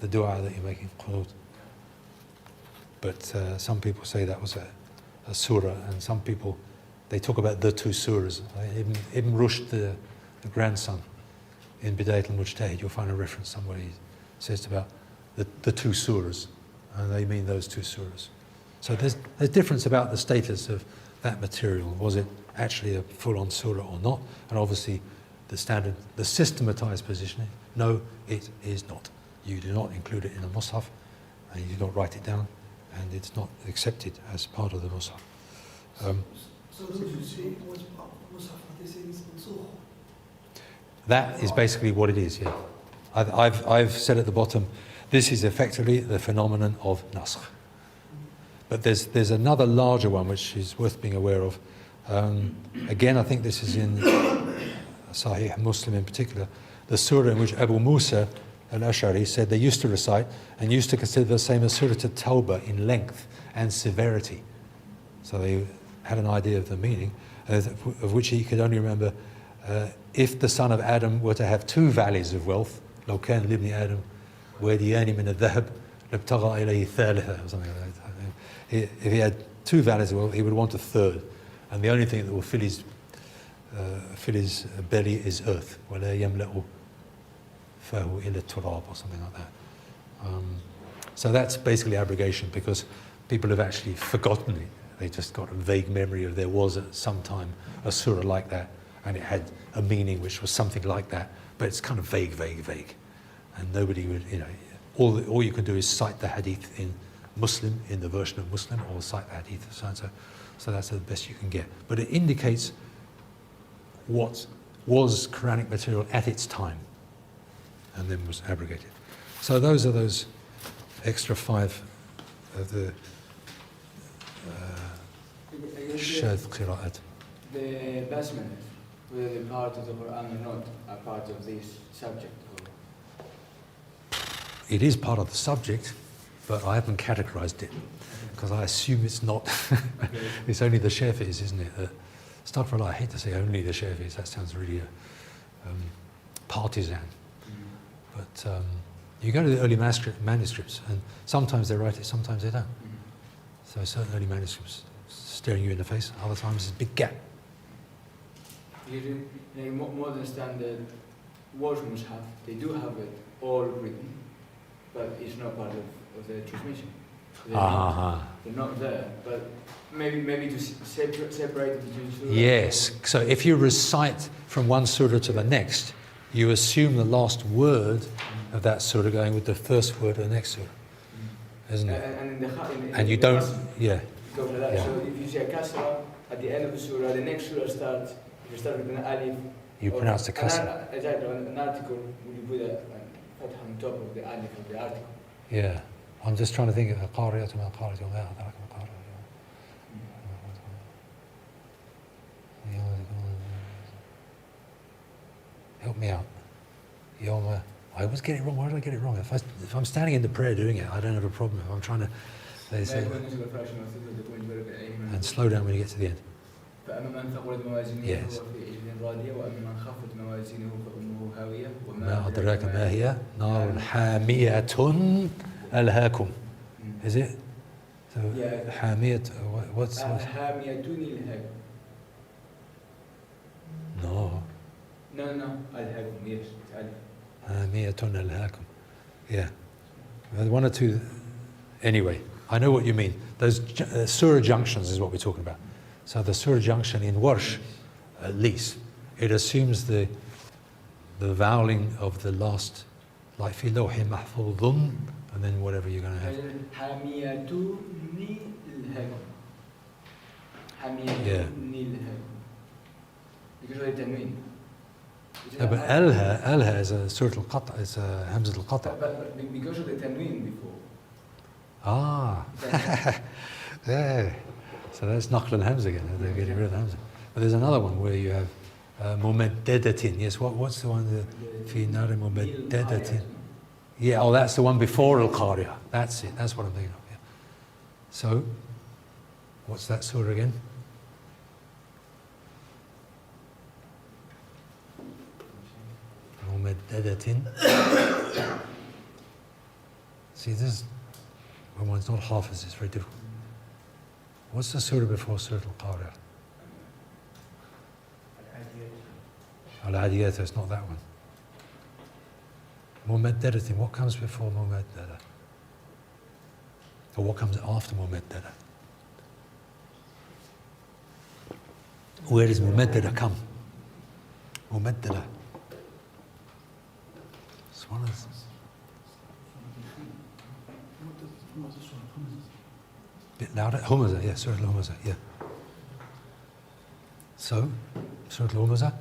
the dua that you're making Qunut. But some people say that was a surah, and some people, they talk about the two surahs. Ibn Rushd, the grandson, in Bidayat al-Mujtahid, you'll find a reference somewhere. He says about the two surahs, and they mean those two surahs. So there's a difference about the status of that material. Was it actually a full-on surah or not? And obviously, the standard, the systematized position, no, it is not. You do not include it in the Mus'haf, and you do not write it down, and it's not accepted as part of the Mus'haf. So those who say it was part of the Mus'haf, they say it's mansukh. That is basically what it is, yeah. I've said at the bottom, this is effectively the phenomenon of nasakh. But there's another larger one which is worth being aware of. Again, I think this is in Sahih Muslim in particular, the surah in which Abu Musa al-Ash'ari said they used to recite and used to consider the same as Surah At-Tawbah in length and severity. So they had an idea of the meaning, of which he could only remember if the son of Adam were to have two valleys of wealth, لو كان لابن آدم واديان من الذهب لابتغى إليه ثالثة, or something like that. If he had two valleys of wealth, he would want a third, and the only thing that will fill his belly is earth. ولا يملأ فاه إلى التراب, or something like that. So that's basically abrogation, because people have actually forgotten it. They just got a vague memory of there was at some time a surah like that, and it had a meaning which was something like that, but it's kind of vague, and nobody would, all you can do is cite the hadith in Muslim, in the version of Muslim, or cite the hadith of so-and-so. So that's the best you can get. But it indicates what was Quranic material at its time, and then was abrogated. So those are those extra 5 of the Shadh Qira'at. The basmala, whether they're part of the Qur'an or not, are part of this subject. It is part of the subject, but I haven't categorized it, because I assume it's not. It's only the Shafi'is, isn't it? Astaghfirullah, I hate to say only the Shafi'is, that sounds really partisan. But you go to the early manuscripts, and sometimes they write it, sometimes they don't. So certain early manuscripts staring you in the face, other times there's a big gap. In modern standard words Mus'haf, they do have it all written, but it's not part of the transmission. They're not there, but maybe to separate it between surah. Yes, so if you recite from one surah to the next, you assume the last word of that surah going with the first word of the next surah, isn't it? And you don't, yeah. So if you say a kasra at the end of the surah, the next surah starts, if you start with an alif, you pronounce the kasra. Exactly, an article, would you put Fatha on top of the alif of the article. Yeah. I'm just trying to think of قارئة ما قارئة وما أدراك ما قارئة. Help me out. Yoma. I always get it wrong. Why did I get it wrong? If I'm standing in the prayer doing it, I don't have a problem. If I'm trying to, they say, and slow down when you get to the end. فأما من ثقلت موازينه Yes. فهو في عيشة راضية وأما من خفت موازينه فأمه هاوية ما أدراك ما هي نار حامية ألهاكم. Is it? So Yeah. حامية. What's هامية الهاكم. no. No, الهاكم. Yes, it's alif. حامية ألهاكم. Yeah. One or two. Anyway, I know what you mean. Those surah junctions is what we're talking about. So the surah junction in Warsh, at least, it assumes the vowelling of the last, like في لوح محفوظ, and then whatever you're going to have. حامية الهاكم. حامية Yeah. الهاكم. Because of the tanween. No, but Alha is a surah al-Qata', it's a Hamzat al-Qata'. But because of the tanween before. Ah, yeah. So that's Naql and Hamza again. They're getting rid of Hamza. But there's another one where you have Mumaddedatin. Yes, what's the one? Fi nari Mumaddedatin. Yeah, oh, that's the one before Al-Qari'ah. That's it. That's what I'm thinking of. Yeah. So, what's that surah again? Mumaddedatin. See, this, when one's not Hafiz, it's very difficult. What's the surah before Surah Al-Qari'ah? Al-Adiyat, it's not that one. Mumaddedatin, what comes before Mumaddada? Or what comes after Mumaddada? Where does Mumaddada come? Mumaddada. It's one of the... Bit louder. Humaza, yeah, Surah Al-Humaza, yeah. So, Surah Al-Humaza?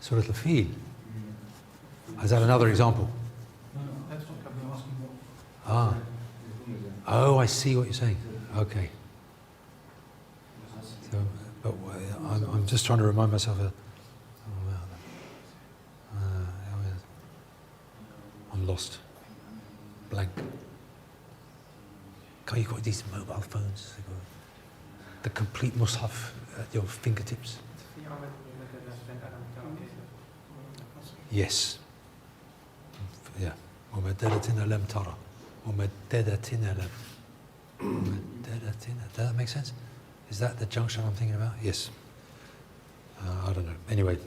Surah Al-Fil. Is that another example? No, that's what I've been asking what. Ah. Oh, I see what you're saying. Okay. So, but I'm just trying to remind myself of... I'm lost. Blank. God, you've got these mobile phones. You've got the complete mushaf at your fingertips. Yes. Yeah. وَمَدَّدَةٍ أَلَمْ تَرَى وَمَدَّدَةٍ أَلَمْ. Does that make sense? Is that the junction I'm thinking about? Yes. I don't know. Anyway,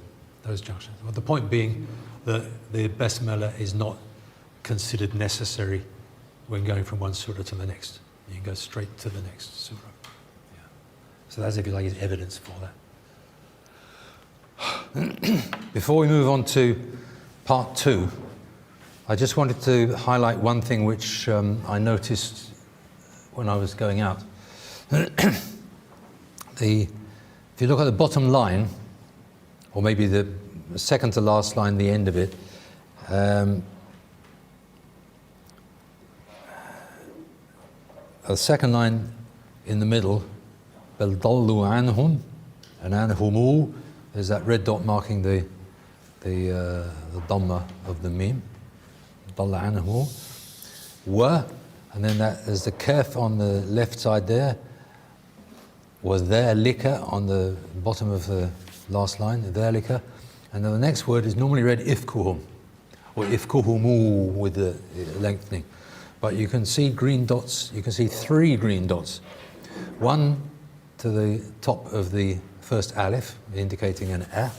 those junctions. Well, the point being that the basmala is not considered necessary when going from one surah to the next. You can go straight to the next surah. Yeah. So that's, if you like, is evidence for that. Before we move on to part 2, I just wanted to highlight one thing which I noticed when I was going out. If you look at the bottom line, or maybe the second to last line, the end of it, the second line in the middle, بَلْ ضَلُّوا عَنْهُمْ, and عَنْهُمُ, there's that red dot marking the dhamma of the mim, ضَلَّ عَنْهُ, wa, and then there's the kaf on the left side there, وَذَلِكَ on the bottom of the last line, ذَلِكَ, and then the next word is normally read ifkuhum, or ifkuhumu with the lengthening. But you can see green dots, you can see 3 green dots. One to the top of the first alif, indicating an a,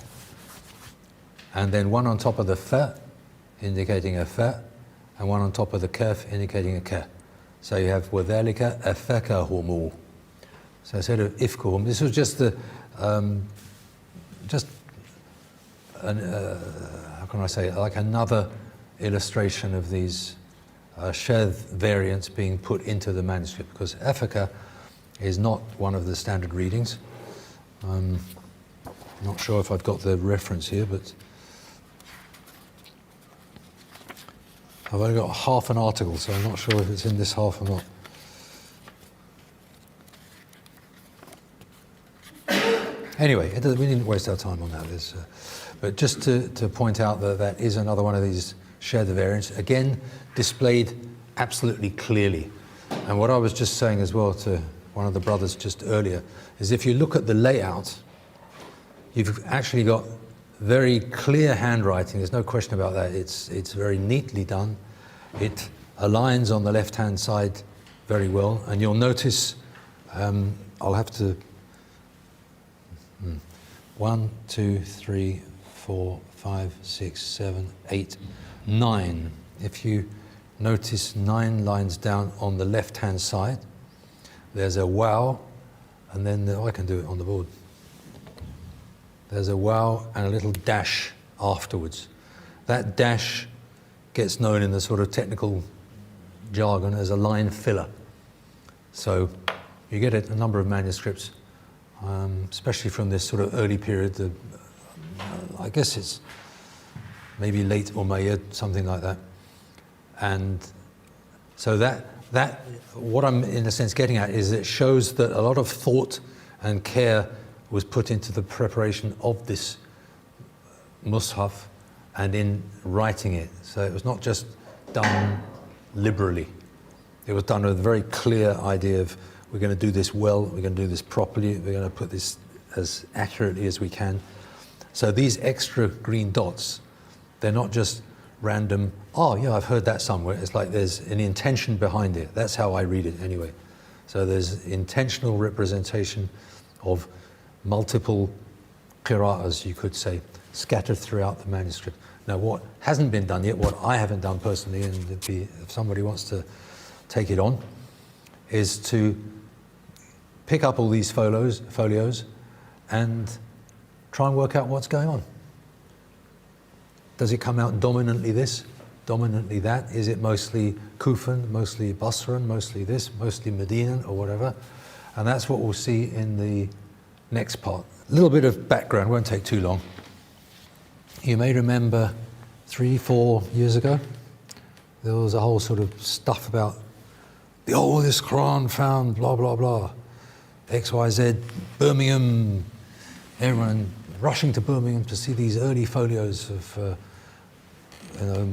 and then one on top of the fa, indicating a fa, and one on top of the kaf, indicating a ka. So you have وَذَلِكَ أَفَكَهُمُ. So instead of ifkuhum, this was just the, how can I say, like another illustration of these shadh variants being put into the manuscript, because afaka is not one of the standard readings. Not sure if I've got the reference here, but I've only got half an article, so I'm not sure if it's in this half or not. Anyway, we didn't waste our time on that. But just to point out that that is another one of these share the variance, again, displayed absolutely clearly. And what I was just saying as well to one of the brothers just earlier, is if you look at the layout, you've actually got very clear handwriting, there's no question about that. It's very neatly done. It aligns on the left-hand side very well, and you'll notice, I'll have to, 1, 2, 3, 4, 5, 6, 7, 8, 9. If you notice 9 lines down on the left-hand side, there's a wow, and then I can do it on the board. There's a wow and a little dash afterwards. That dash gets known in the sort of technical jargon as a line filler. So you get it in a number of manuscripts, especially from this sort of early period. I guess it's maybe late Umayyad, something like that. And so that what I'm in a sense getting at is it shows that a lot of thought and care was put into the preparation of this mushaf and in writing it. So it was not just done liberally. It was done with a very clear idea of, we're going to do this well, we're going to do this properly, we're going to put this as accurately as we can. So these extra green dots, they're not just random, oh yeah, I've heard that somewhere. It's like there's an intention behind it. That's how I read it anyway. So there's intentional representation of multiple qira'ahs, you could say, scattered throughout the manuscript. Now what hasn't been done yet, what I haven't done personally, and if somebody wants to take it on, is to pick up all these folios and try and work out what's going on. Does it come out dominantly this, dominantly that? Is it mostly Kufan, mostly Basran, mostly this, mostly Medinan, or whatever? And that's what we'll see in the next part. A little bit of background, won't take too long. You may remember 3-4 years ago, there was a whole sort of stuff about the oldest Qur'an found, blah, blah, blah. XYZ, Birmingham, everyone rushing to Birmingham to see these early folios of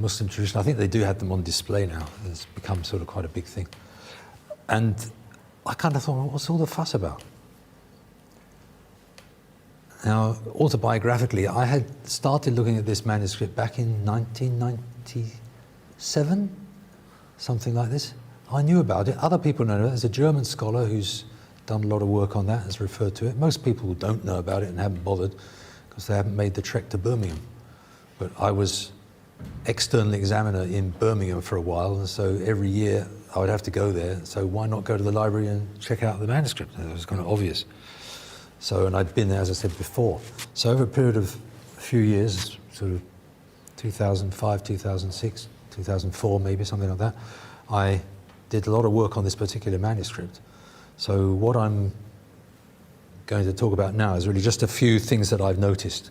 Muslim tradition. I think they do have them on display now. It's become sort of quite a big thing. And I kind of thought, well, what's all the fuss about? Now, autobiographically, I had started looking at this manuscript back in 1997, something like this. I knew about it. Other people know it. There's a German scholar who's done a lot of work on that, has referred to it. Most people don't know about it and haven't bothered because they haven't made the trek to Birmingham. But I was external examiner in Birmingham for a while, and so every year I would have to go there. So why not go to the library and check out the manuscript? It was kind of obvious. So, and I'd been there, as I said before. So over a period of a few years, sort of 2005, 2006, 2004 maybe, something like that, I did a lot of work on this particular manuscript. So what I'm going to talk about now is really just a few things that I've noticed.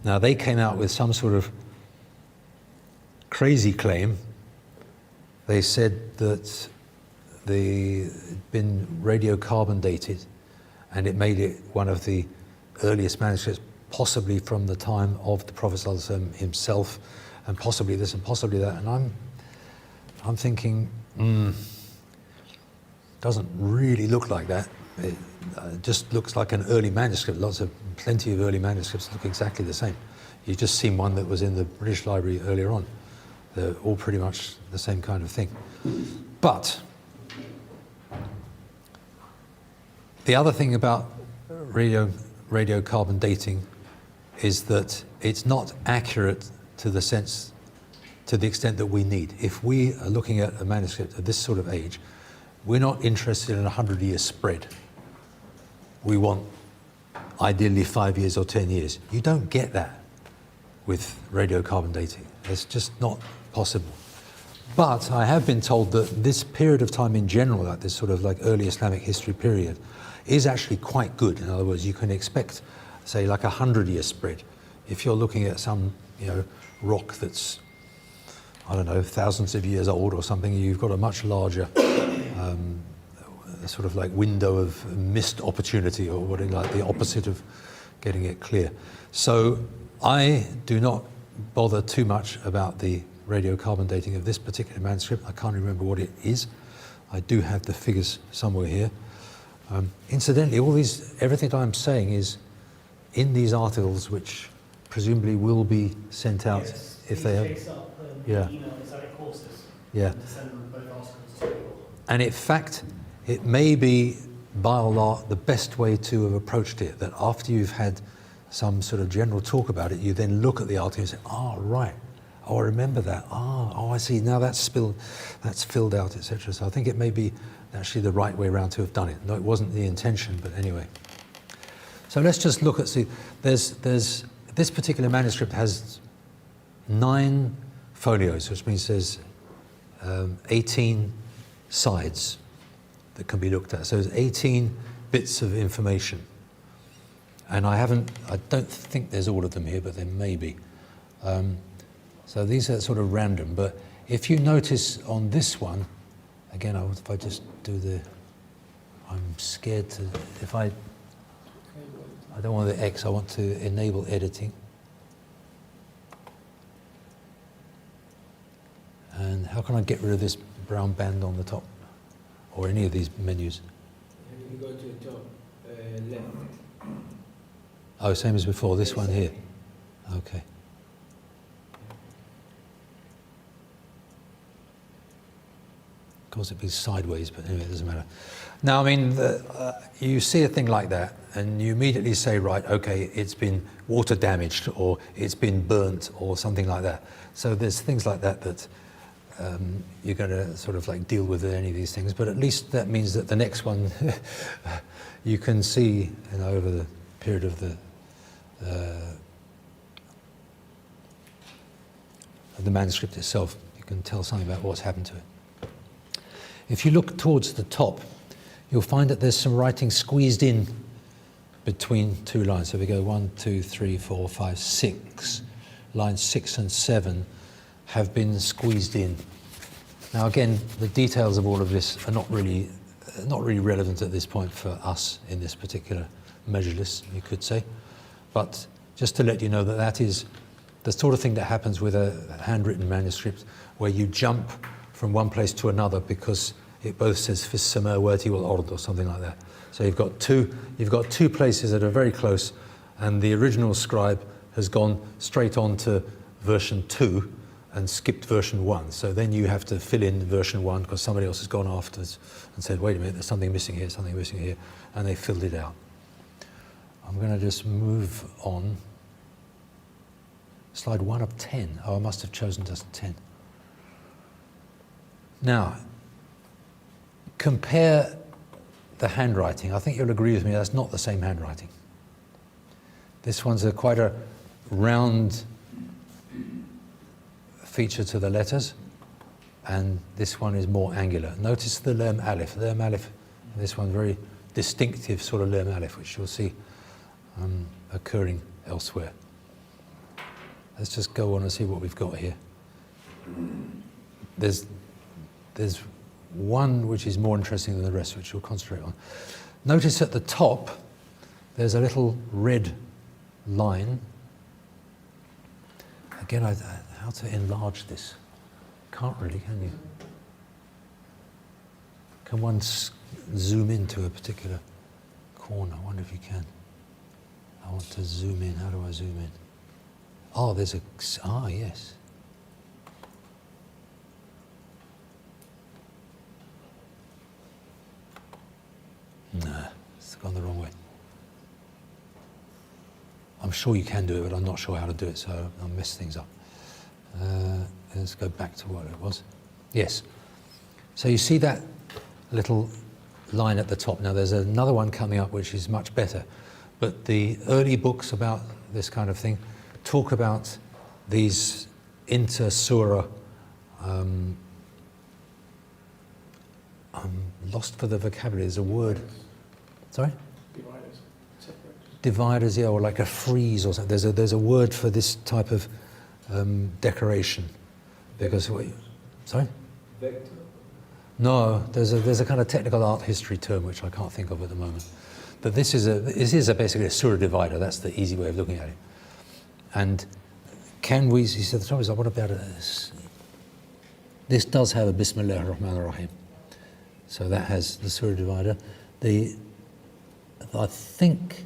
Now they came out with some sort of crazy claim. They said that they'd been radiocarbon dated, and it made it one of the earliest manuscripts, possibly from the time of the Prophet ﷺ himself, and possibly this and possibly that. And I'm thinking, doesn't really look like that. It just looks like an early manuscript. Plenty of early manuscripts look exactly the same. You've just seen one that was in the British Library earlier on. They're all pretty much the same kind of thing. But the other thing about radiocarbon dating is that it's not accurate to the extent that we need. If we are looking at a manuscript of this sort of age, we're not interested in a 100-year spread. We want ideally 5 years or 10 years. You don't get that with radiocarbon dating. It's just not possible. But I have been told that this period of time in general, like this sort of like early Islamic history period, is actually quite good. In other words, you can expect say like 100-year spread. If you're looking at some, rock that's, I don't know, thousands of years old or something, you've got a much larger sort of like window of missed opportunity, or what, like the opposite of getting it clear. So I do not bother too much about the radiocarbon dating of this particular manuscript. I can't remember what it is. I do have the figures somewhere here. Incidentally, everything I'm saying is in these articles, which presumably will be sent out if they have. Email exotic courses. Yeah. To send them both articles to people. And in fact, it may be by Allah the best way to have approached it, that after you've had some sort of general talk about it, you then look at the article and say, right, I remember that. I see, now that's filled out, etc. So I think it may be actually the right way around to have done it. No, it wasn't the intention, but anyway. So let's just look at, there's this particular manuscript has 9 folios, which means there's 18 sides that can be looked at. So there's 18 bits of information. And I don't think there's all of them here, but there may be. So these are sort of random, but if you notice on this one, again, if I just do I'm scared to, I don't want the X, I want to enable editing. And how can I get rid of this brown band on the top? Or any of these menus? You go to the top left. Oh, same as before, this one here. Okay. Of course, it'd be sideways, but anyway, it doesn't matter. Now, I mean, you see a thing like that, and you immediately say, right, okay, it's been water damaged, or it's been burnt, or something like that. So there's things like that you're going to sort of like deal with any of these things, but at least that means that the next one you can see, over the period of the manuscript itself, you can tell something about what's happened to it. If you look towards the top, you'll find that there's some writing squeezed in between 2 lines. So we go 1, 2, 3, 4, 5, 6. Lines 6 and 7 have been squeezed in. Now again, the details of all of this are not really relevant at this point for us in this particular majlis, you could say. But just to let you know that is the sort of thing that happens with a handwritten manuscript, where you jump from one place to another because it both says fis samawati wal ard or something like that. So you've got two places that are very close, and the original scribe has gone straight on to version 2 and skipped version 1. So then you have to fill in version 1 because somebody else has gone afterwards and said, wait a minute, there's something missing here, something missing here, and they filled it out. I'm going to just move on. Slide 1 of 10. Oh, I must have chosen just 10. Now, compare the handwriting. I think you'll agree with me, that's not the same handwriting. This one's quite a round feature to the letters, and this one is more angular. Notice the lam alif. Lam alif, this one, very distinctive sort of lam alif, which you'll see occurring elsewhere. Let's just go on and see what we've got here. There's one which is more interesting than the rest, which we'll concentrate on. Notice at the top, there's a little red line. Again, how to enlarge this? Can't really, can you? Can one zoom into a particular corner? I wonder if you can. I want to zoom in. How do I zoom in? Oh, there's yes. Nah, it's gone the wrong way. I'm sure you can do it, but I'm not sure how to do it, so I'll mess things up. Let's go back to what it was. Yes. So you see that little line at the top. Now there's another one coming up which is much better, but the early books about this kind of thing talk about these inter-surah, I'm lost for the vocabulary, there's a word. Sorry? Dividers, separators. dividers, yeah, or like a frieze or something. There's a word for this type of decoration, because sorry. Vector. No, there's a kind of technical art history term which I can't think of at the moment. But this is basically a surah divider. That's the easy way of looking at it. And can we? He said the trouble is, what about this? This does have a Bismillah ar-Rahman ar-Rahim. So that has the surah divider. I think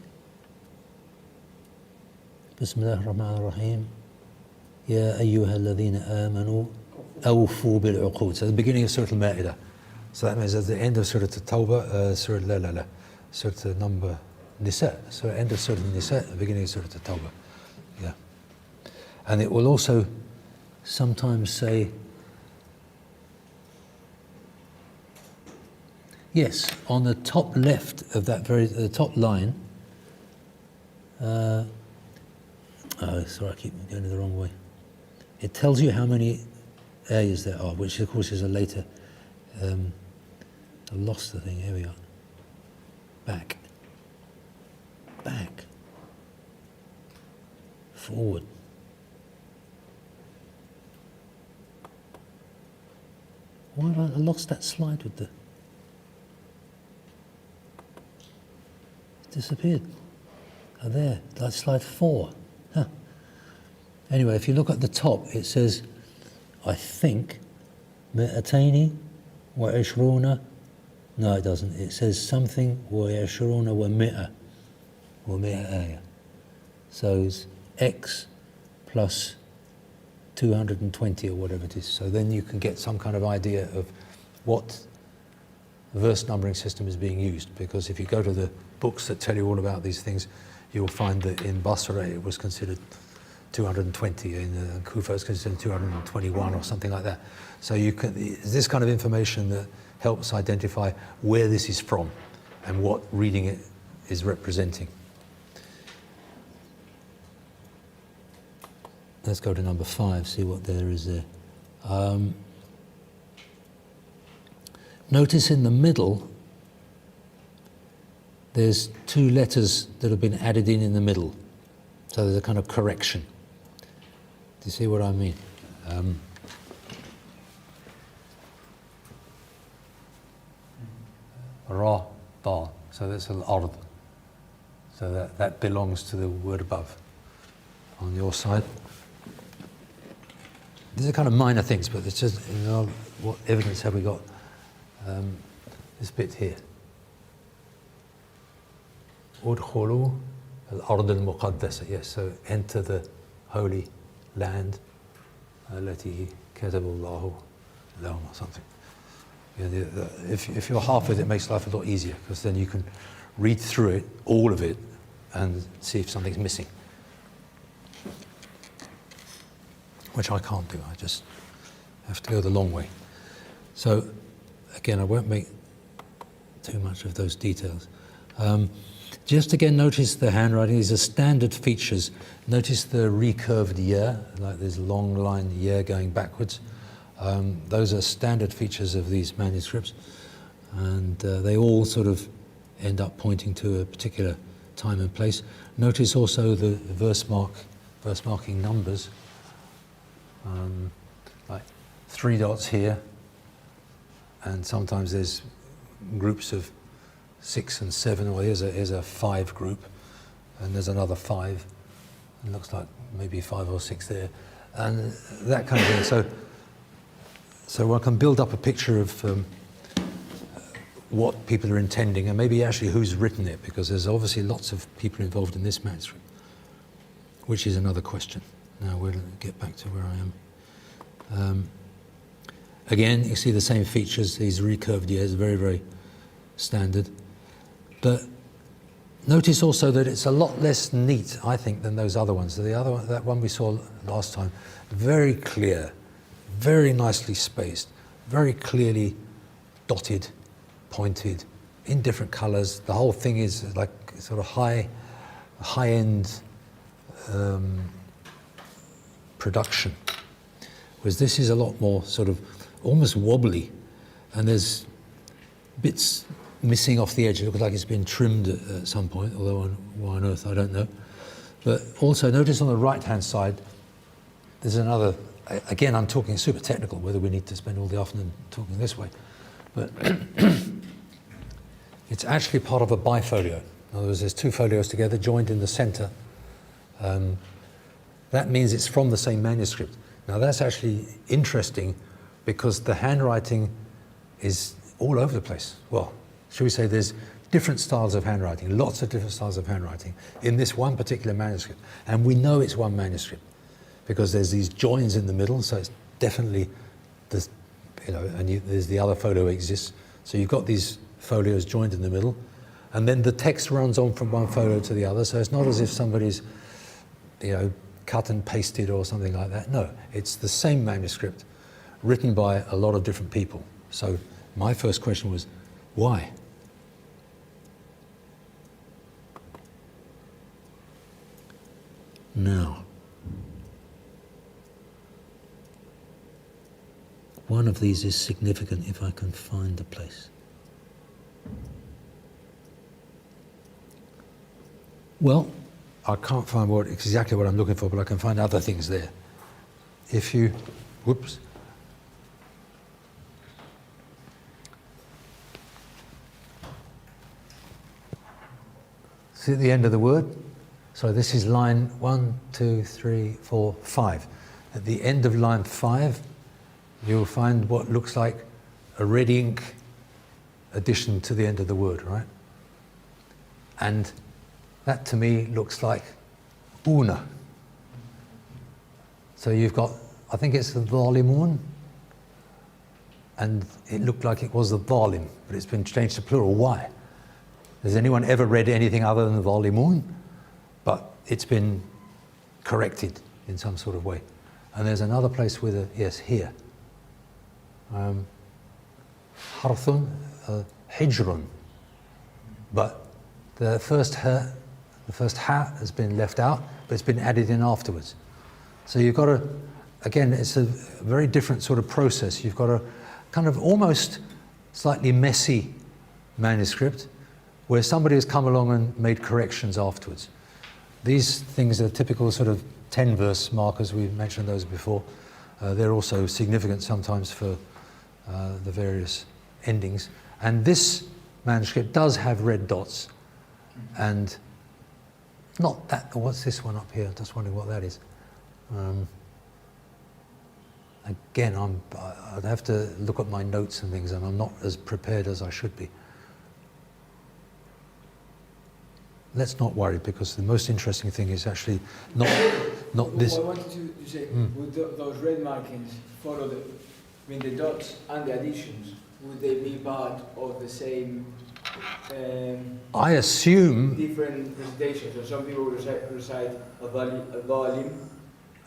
Bismillah ar-Rahman ar-Rahim. Ya ayyuha alladhina amanu awfu bil uqud. So the beginning of Surah Al-Ma'idah. So that means at the end of Surah At-Tawbah, Surah number Nisa. So end of Surah Nisa, the beginning of Surah At-Tawbah. Yeah. And it will also sometimes say, yes, on the top left of that the top line, sorry, I keep going the wrong way. It tells you how many ayahs there are, which of course is a later, I lost the thing, here we are. Back. Forward. Why have I lost that slide with the... It disappeared. Oh, there, that's slide 4. Huh. Anyway, if you look at the top, it says, I think, مئتين وعشرون. No, it doesn't. It says something وعشرون ومئة آية. So it's X plus 220 or whatever it is. So then you can get some kind of idea of what verse numbering system is being used. Because if you go to the books that tell you all about these things, you'll find that in Basra it was considered 220, in Kufa it's considered 221 or something like that. So this kind of information that helps identify where this is from and what reading it is representing. Let's go to number 5, see what there is there. Notice in the middle, there's 2 letters that have been added in the middle. So there's a kind of correction. Do you see what I mean? Ra, ba. So that's al-ard. So that belongs to the word above on your side. These are kind of minor things, but it's just, what evidence have we got? This bit here. Udkhulu al-ard al-muqaddasa. Yes, so enter the holy land. Allati kataballahu lahum or something. If you're half with it, it makes life a lot easier, because then you can read through it, all of it, and see if something's missing. Which I can't do, I just have to go the long way. So, again, I won't make too much of those details. Just again, notice the handwriting. These are standard features. Notice the recurved ya, like this long line ya going backwards. Those are standard features of these manuscripts, and they all sort of end up pointing to a particular time and place. Notice also the verse marking numbers, like 3 dots here, and sometimes there's groups of 6 and 7, or here's a 5 group, and there's another 5. It looks like maybe 5 or 6 there, and that kind of thing. So one can build up a picture of what people are intending, and maybe actually who's written it, because there's obviously lots of people involved in this manuscript, which is another question. Now we'll get back to where I am. Again, you see the same features, these recurved years, very, very standard. But notice also that it's a lot less neat, I think, than those other ones. That one we saw last time, very clear, very nicely spaced, very clearly dotted, pointed, in different colors. The whole thing is like sort of high-end production. Whereas this is a lot more sort of almost wobbly, and there's bits missing off the edge. It looks like it's been trimmed at some point, although why on earth, I don't know. But also notice on the right-hand side, there's another, again, I'm talking super technical, whether we need to spend all the afternoon talking this way. But it's actually part of a bifolio. In other words, there's two folios together, joined in the center. That means it's from the same manuscript. Now that's actually interesting because the handwriting is all over the place. Well, should we say there's different styles of handwriting, lots of different styles of handwriting in this one particular manuscript. And we know it's one manuscript because there's these joins in the middle, so it's definitely, there's the other folio exists. So you've got these folios joined in the middle, and then the text runs on from one folio to the other, so it's not as if somebody's, cut and pasted or something like that. No, it's the same manuscript written by a lot of different people. So my first question was, why? Now, one of these is significant if I can find the place. Well, I can't find exactly what I'm looking for, but I can find other things there. If you, whoops. See at the end of the word? So this is line 1, 2, 3, 4, 5. At the end of line 5, you'll find what looks like a red ink addition to the end of the word, right? And that to me looks like una. So you've got, I think it's the dhalimun, and it looked like it was the dhalim, but it's been changed to plural. Why? Has anyone ever read anything other than the dhalimun? But it's been corrected in some sort of way. And there's another place with a, yes, here. Harthun, hijrun. But the first ha has been left out, but it's been added in afterwards. So you've got to, again, it's a very different sort of process. You've got a kind of almost slightly messy manuscript where somebody has come along and made corrections afterwards. These things are typical sort of 10-verse markers. We've mentioned those before. They're also significant sometimes for the various endings. And this manuscript does have red dots. And not that, what's this one up here? Just wondering what that is. Again, I'd have to look at my notes and things, and I'm not as prepared as I should be. Let's not worry, because the most interesting thing is actually not this. I wanted to say, would those red markings follow the dots and the additions, would they be part of the same I assume different recitations? So some people recite a dhalim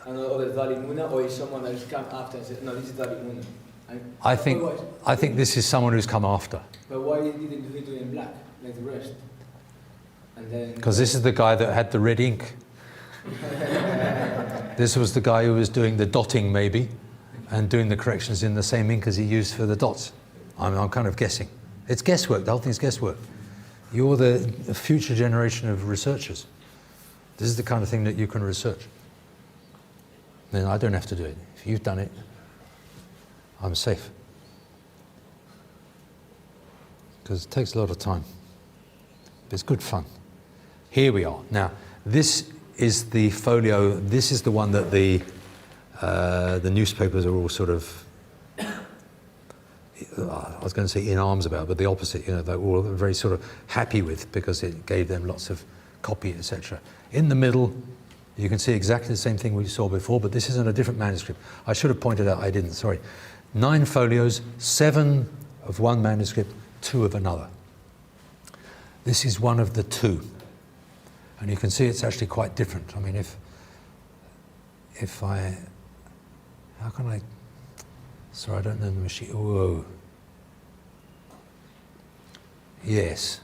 and other dhalimuna, or is someone that has come after and said, no, this is dhalimuna? I think this is someone who's come after. But why didn't he do it in black, like the rest? Because this is the guy that had the red ink. This was the guy who was doing the dotting, maybe, and doing the corrections in the same ink as he used for the dots. I'm kind of guessing. It's guesswork. The whole thing's guesswork. You're the future generation of researchers. This is the kind of thing that you can research. Then I don't have to do it. If you've done it, I'm safe. Because it takes a lot of time. But it's good fun. Here we are. Now, this is the folio. This is the one that the newspapers are all sort of, I was going to say in arms about, but the opposite. They're all very sort of happy with, because it gave them lots of copy, etc. In the middle, you can see exactly the same thing we saw before, but this is in a different manuscript. I should have pointed out, I didn't, sorry. 9 folios, 7 of one manuscript, 2 of another. This is one of the 2. And you can see it's actually quite different. I mean, if I, how can I, sorry, I don't know the machine. Whoa. Yes.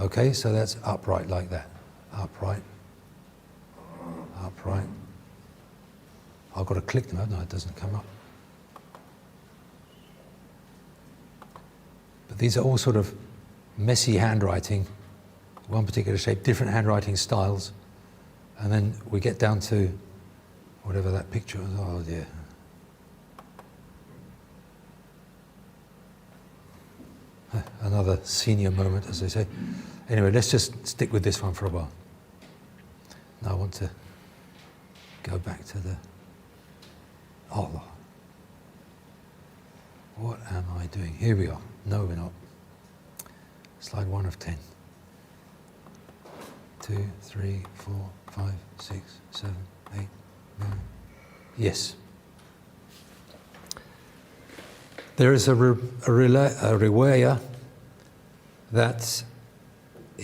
Okay, so that's upright like that. Upright. Upright. I've got to click, no, it doesn't come up. But these are all sort of messy handwriting, one particular shape, different handwriting styles. And then we get down to whatever that picture was. Oh dear. Another senior moment, as they say. Anyway, let's just stick with this one for a while. Now I want to go back to the Allah. What am I doing? Here we are. No, we're not. Slide 1 of 10. 2, 3, 4, 5, 6, 7, 8, 9. Yes. There is a riwayah that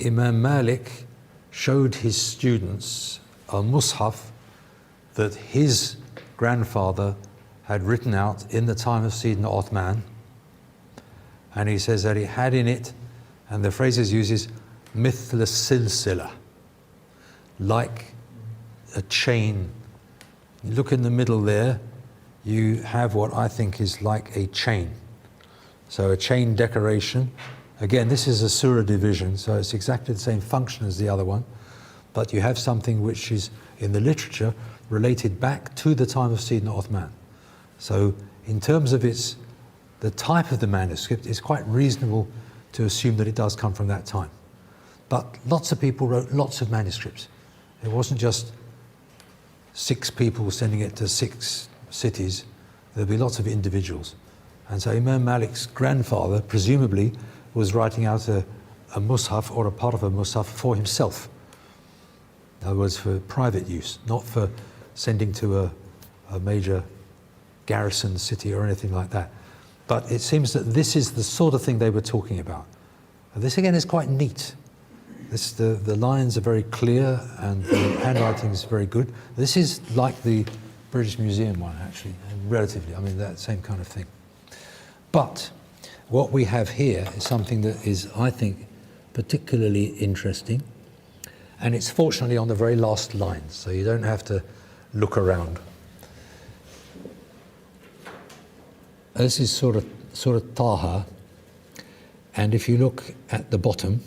Imam Malik showed his students a mushaf that his grandfather had written out in the time of Sayyidina Uthman, and he says that it had in it, and the phrases uses mithl silsila, like a chain. You look in the middle there, you have what I think is like a chain. So a chain decoration. Again, this is a surah division, so it's exactly the same function as the other one, but you have something which is in the literature related back to the time of Sayyidina Uthman. So in terms of the type of the manuscript, it's quite reasonable to assume that it does come from that time. But lots of people wrote lots of manuscripts. It wasn't just 6 people sending it to 6 cities. There'd be lots of individuals. And so Imam Malik's grandfather presumably was writing out a mushaf or a part of a mushaf for himself. In other words, for private use, not for sending to a major garrison city or anything like that. But it seems that this is the sort of thing they were talking about. And this again is quite neat. The lines are very clear and the handwriting is very good. This is like the British Museum one, actually, relatively. I mean, that same kind of thing. But what we have here is something that is, I think, particularly interesting. And it's fortunately on the very last line, so you don't have to look around. This is sort of Taha, and if you look at the bottom,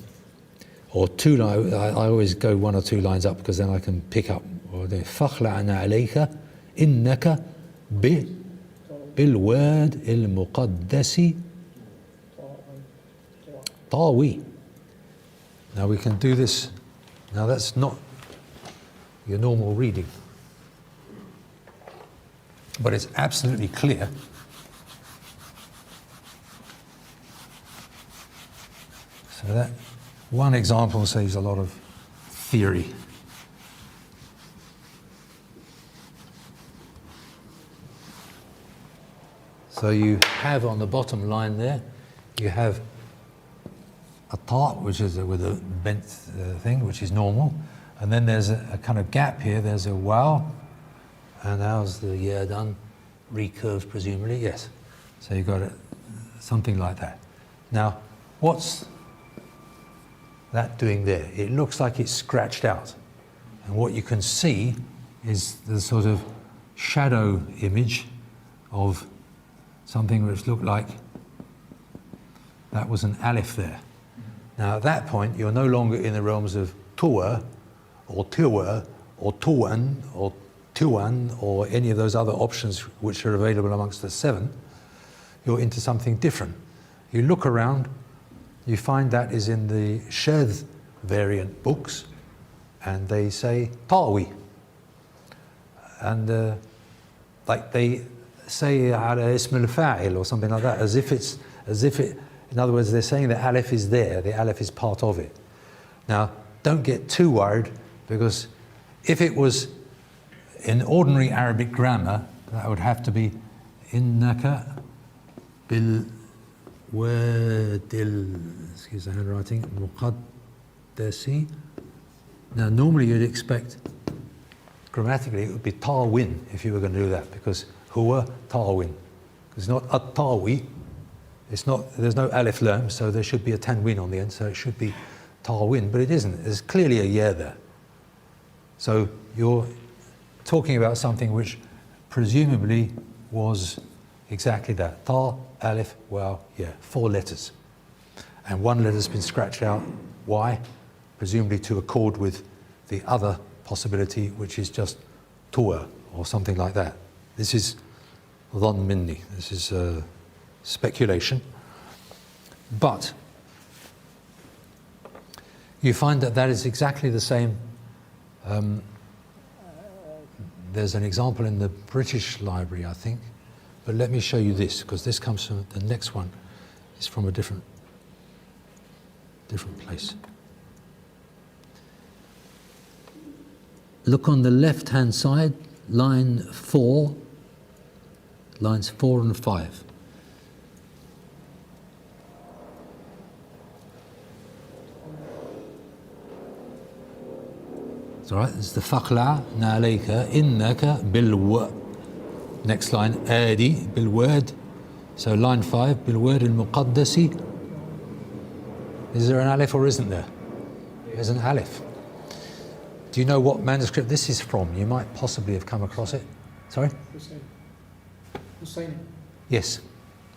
or 2 lines, I always go 1 or 2 lines up because then I can pick up. فَخْلَعْنَا عَلَيْكَ إِنَّكَ بِالْوَادِ الْمُقَدَّسِ طَاوِي. Now we can do this. Now that's not your normal reading, but it's absolutely clear. So that one example saves a lot of theory. So you have on the bottom line there, you have a ta, which is with a bent thing, which is normal. And then there's a kind of gap here, there's a wow. And how's the yeah done? Recurved, presumably, yes. So you've got something like that. Now, what's that doing there? It looks like it's scratched out. And what you can see is the sort of shadow image of something which looked like that was an alif there. Now at that point, you're no longer in the realms of tuwa, or tiwa, or tuwan, or tuwan, or any of those other options which are available amongst the 7. You're into something different. You look around, you find that is in the Shadh variant books, and they say tawi. And like they say ala ism al-fa'il or something like that, as if it, in other words, they're saying the alif is there, the alif is part of it. Now, don't get too worried, because if it was in ordinary Arabic grammar, that would have to be innaka bil wadil, excuse the handwriting, muqaddasi. Now, normally you'd expect, grammatically, it would be tawin if you were going to do that, because huwa tawin. It's not at-tawi. It's not, there's no alif lam, so there should be a tanwin on the end, so it should be tawin, but it isn't. There's clearly a ya there. So you're talking about something which presumably was exactly that. Ta, alif, waw, ya. 4 letters. and one letter's been scratched out. Why? Presumably to accord with the other possibility, which is just Tua or something like that. This is dhann minni. This is speculation. But you find that that is exactly the same. There's an example in the British Library, I think. But let me show you this, because this comes from, the next one is from a different place. Look on the left-hand side, line 4, lines 4 and 5. It's all right, it's the faqla' alayka innaka bil. Next line, adi bil word. So line 5, bil word al muqaddasi. Is there an alif or isn't there? There's an alif. Do you know what manuscript this is from? You might possibly have come across it. Sorry? Hussein. Yes.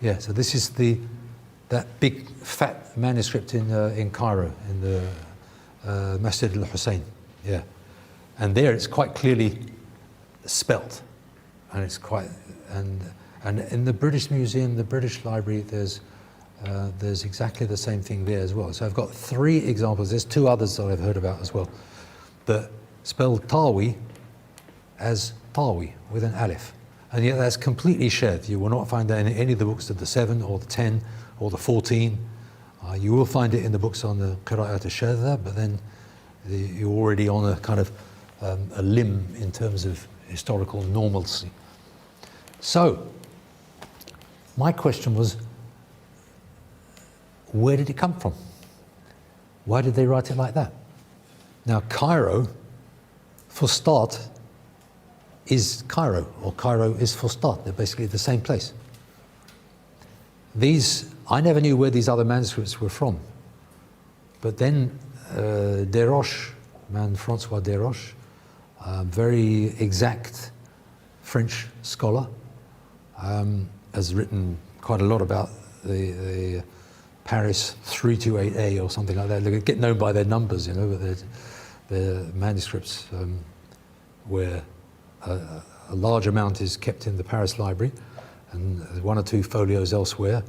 Yeah, so this is that big fat manuscript in Cairo, in the Masjid al-Hussein. Yeah. And there it's quite clearly spelt. And it's quite, and in the British Museum, the British Library, there's exactly the same thing there as well. So I've got 3 examples. There's 2 others that I've heard about as well, that spell Tawi as Tawi with an alif. And yet that's completely shared. You will not find that in any of the books of the 7 or the 10 or the 14. You will find it in the books on the Qira'at al-Shadha, but then you're already on a kind of a limb in terms of historical normalcy. So, my question was, where did it come from? Why did they write it like that? Now, Cairo, Fustat, is Cairo, or Cairo is Fustat. They're basically the same place. I never knew where these other manuscripts were from. But then Desroches, Francois Desroches, a very exact French scholar, has written quite a lot about the Paris 328A or something like that. They get known by their numbers, you know, but their manuscripts where a large amount is kept in the Paris Library and 1 or 2 folios elsewhere.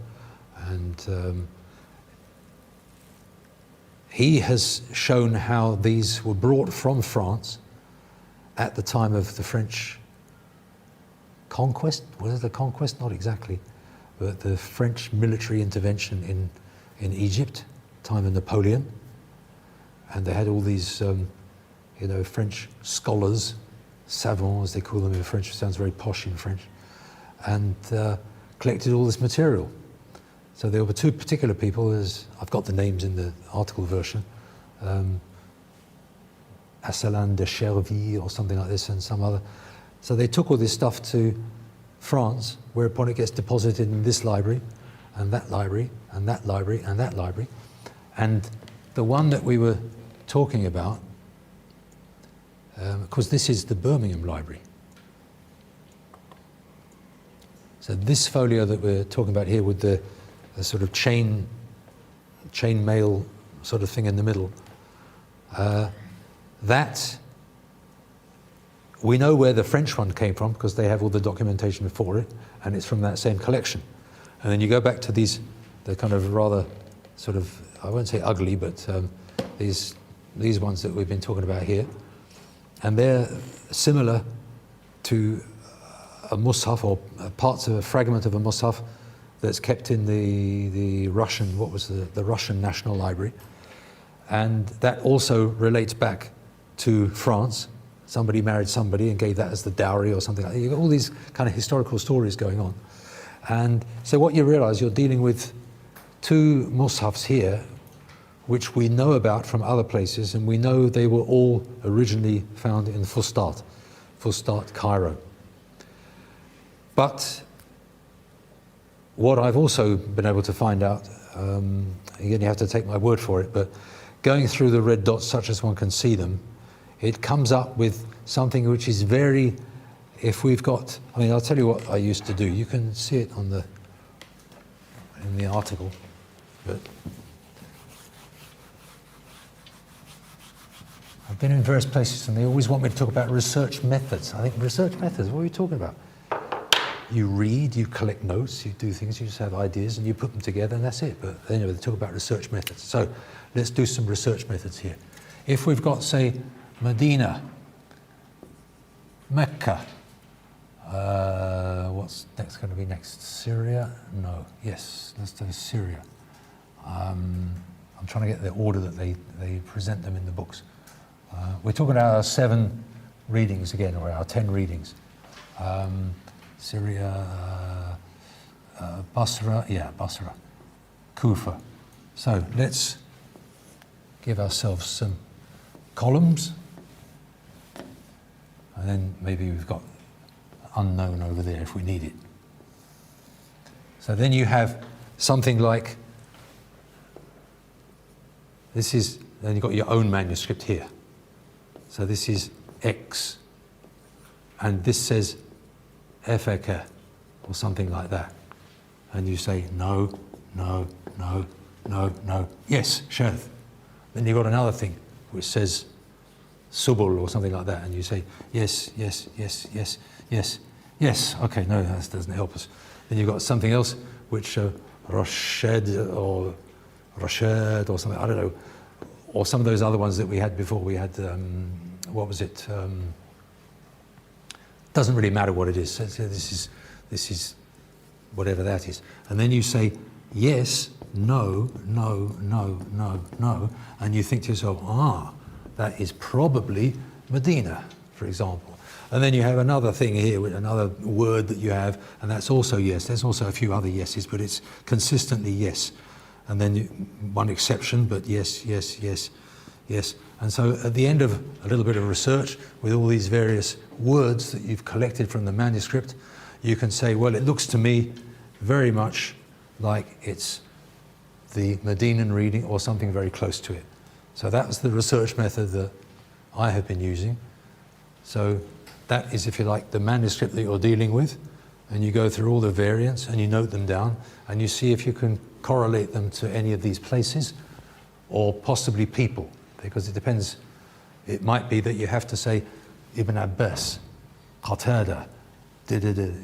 And he has shown how these were brought from France at the time of the French conquest. Was it the conquest? Not exactly, but the French military intervention in Egypt, time of Napoleon. And they had all these, French scholars, savants, as they call them in French. It sounds very posh in French, and collected all this material. So there were 2 particular people, I've got the names in the article version, Asselin de Chervy or something like this, and some other. So they took all this stuff to France, whereupon it gets deposited in this library, and that library, and that library, and that library. And the one that we were talking about, because this is the Birmingham Library. So this folio that we're talking about here with the sort of chain mail sort of thing in the middle, that we know where the French one came from because they have all the documentation for it, and it's from that same collection. And then you go back to the kind of rather sort of, I won't say ugly, but these ones that we've been talking about here, and they're similar to a mushaf or parts of a fragment of a mushaf that's kept in the Russian, what was the Russian National Library. And that also relates back to France. Somebody married somebody and gave that as the dowry or something like that. You've got all these kind of historical stories going on. And so what you realize, you're dealing with 2 mushafs here, which we know about from other places, and we know they were all originally found in Fustat, Cairo. But what I've also been able to find out, again, you have to take my word for it, but going through the red dots such as one can see them, it comes up with something which is very, if we've got, I mean, I'll tell you what I used to do. You can see it in the article, but I've been in various places and they always want me to talk about research methods. I think research methods, what are you talking about? You read, you collect notes, you do things, you just have ideas and you put them together and that's it. But anyway, they talk about research methods. So let's do some research methods here. If we've got, say, Medina, Mecca, what's next going to be next? Syria? No. Yes, let's do Syria. I'm trying to get the order that they present them in the books. We're talking about our 7 readings again, or our 10 readings. Syria, Basra, Basra, Kufa. So let's give ourselves some columns. And then maybe we've got unknown over there if we need it. So then you have something like, this is, then you've got your own manuscript here. So this is X, and this says FK, or something like that. And you say, no, no, no, no, no, yes, Shadh. Then you've got another thing, which says Subul, or something like that, and you say, yes, yes, yes, yes, yes, yes. Okay, no, that doesn't help us. Then you've got something else, which Rashed, or Rashad, or something, I don't know. Or some of those other ones that we had before. We had, what was it? Doesn't really matter what it is. So this is whatever that is. And then you say, yes, no, no, no, no, no. And you think to yourself, that is probably Medina, for example. And then you have another thing here, another word that you have, and that's also yes. There's also a few other yeses, but it's consistently yes. And then one exception, but yes, yes, yes, yes. And so at the end of a little bit of research with all these various words that you've collected from the manuscript, you can say, well, it looks to me very much like it's the Medinan reading or something very close to it. So that was the research method that I have been using. So that is, if you like, the manuscript that you're dealing with, and you go through all the variants and you note them down and you see if you can correlate them to any of these places or possibly people, because it depends. It might be that you have to say Ibn Abbas, Qatada,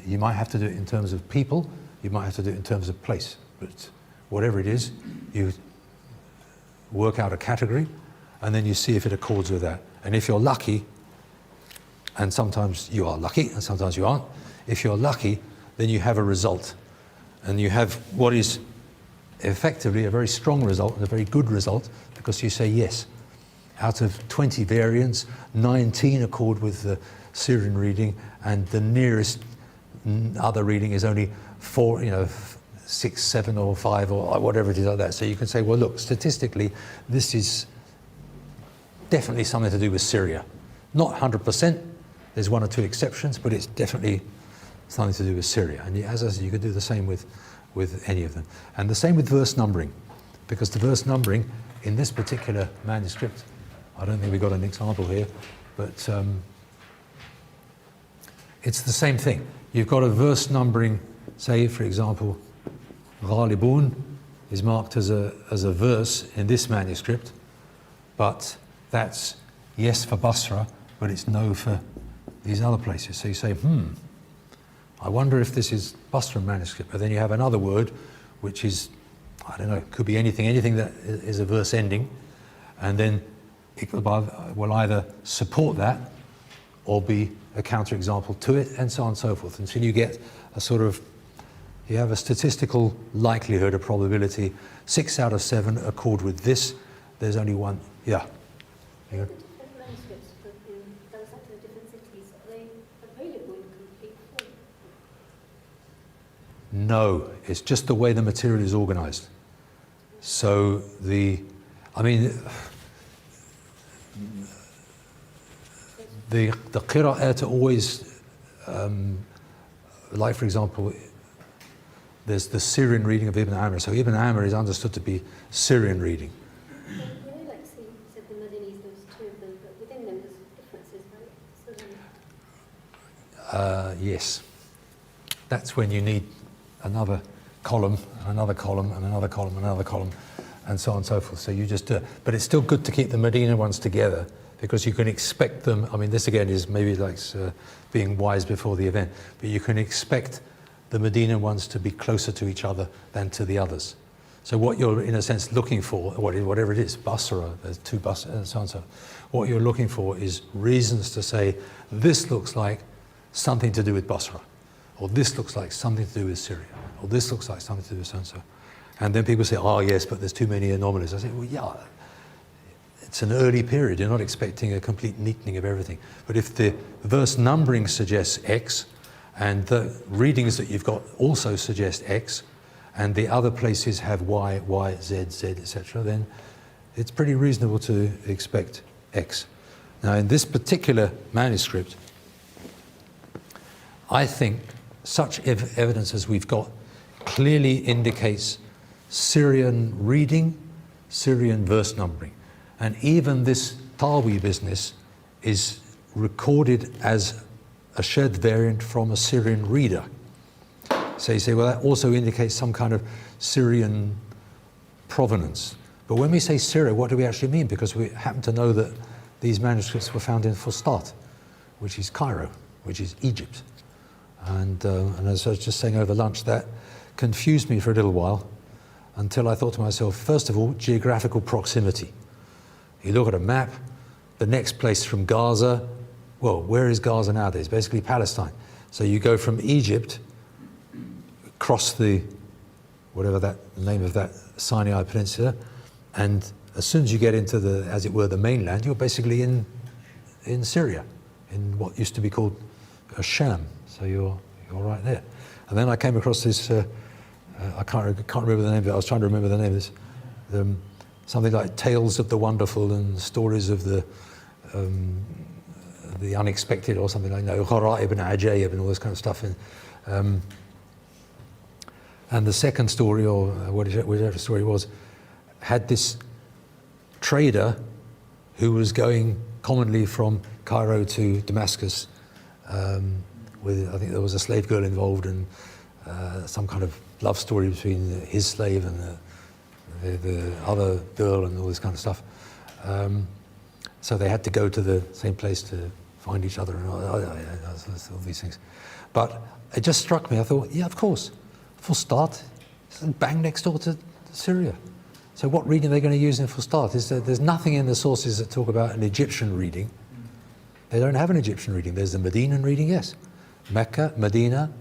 you might have to do it in terms of people, you might have to do it in terms of place, but whatever it is, you work out a category and then you see if it accords with that. And if you're lucky, and sometimes you are lucky and sometimes you aren't, if you're lucky, then you have a result. And you have what is effectively a very strong result and a very good result, because you say yes. Out of 20 variants, 19 accord with the Syrian reading, and the nearest other reading is only 4, 6, 7 or 5 or whatever it is like that. So you can say, well, look, statistically, this is definitely something to do with Syria. Not 100%, there's 1 or 2 exceptions, but it's definitely something to do with Syria. And as I said, you could do the same with any of them. And the same with verse numbering, because the verse numbering in this particular manuscript, I don't think we've got an example here, but it's the same thing. You've got a verse numbering, say, for example, Ghalibun is marked as a verse in this manuscript, but that's yes for Basra, but it's no for these other places. So you say, I wonder if this is Basra manuscript. But then you have another word, which is, I don't know, could be anything that is a verse ending, and then it will either support that or be a counterexample to it, and so on and so forth, until you get a sort of, you have a statistical likelihood, a probability, 6 out of 7 accord with this. There's only one, yeah. Hang on. Different manuscripts that was up to different cities, are they available in complete form? No, it's just the way the material is organized. So the qira'at are always, like for example, there's the Syrian reading of Ibn Amr. So Ibn Amr is understood to be Syrian reading. Like say, you said the Madanis, there was 2 of them, but within them there's differences, right? So then... Yes. That's when you need another column, and another column, and another column, and another column, and so on and so forth. So you just do it. But it's still good to keep the Medina ones together, because you can expect them. I mean, this again is maybe like being wise before the event, but you can expect the Medina ones to be closer to each other than to the others. So what you're, in a sense, looking for, whatever it is, Basra, there's 2 Basra, and so on and so on. What you're looking for is reasons to say, this looks like something to do with Basra, or this looks like something to do with Syria, or this looks like something to do with so and so. And then people say, oh yes, but there's too many anomalies. I say, well, yeah, it's an early period. You're not expecting a complete neatening of everything. But if the verse numbering suggests X, and the readings that you've got also suggest X, and the other places have Y, Y, Z, Z, etc., then it's pretty reasonable to expect X. Now, in this particular manuscript, I think such evidence as we've got clearly indicates Syrian reading, Syrian verse numbering. And even this Tawi business is recorded as a shared variant from a Syrian reader. So you say, well, that also indicates some kind of Syrian provenance. But when we say Syria, what do we actually mean? Because we happen to know that these manuscripts were found in Fustat, which is Cairo, which is Egypt. And as I was just saying over lunch, that confused me for a little while until I thought to myself, first of all, geographical proximity. You look at a map, the next place from Gaza, well, where is Gaza nowadays? Basically Palestine. So you go from Egypt, cross the, whatever that name of that Sinai Peninsula, and as soon as you get into the, as it were, the mainland, you're basically in Syria, in what used to be called Sham. So you're right there. And then I came across this, I can't remember the name of it, I was trying to remember the name of this, something like Tales of the Wonderful and Stories of the Unexpected, or something like that, Gharaib and Ajaib and all this kind of stuff. And the second story, or whatever story it was, had this trader who was going commonly from Cairo to Damascus with, I think there was a slave girl involved, and some kind of love story between his slave and the other girl and all this kind of stuff. So they had to go to the same place to find each other and all these things. But it just struck me, I thought, yeah, of course, Fustat is bang next door to Syria. So what reading are they going to use in Fustat? There's nothing in the sources that talk about an Egyptian reading. They don't have an Egyptian reading. There's the Medinan reading, yes. Mecca, Medina.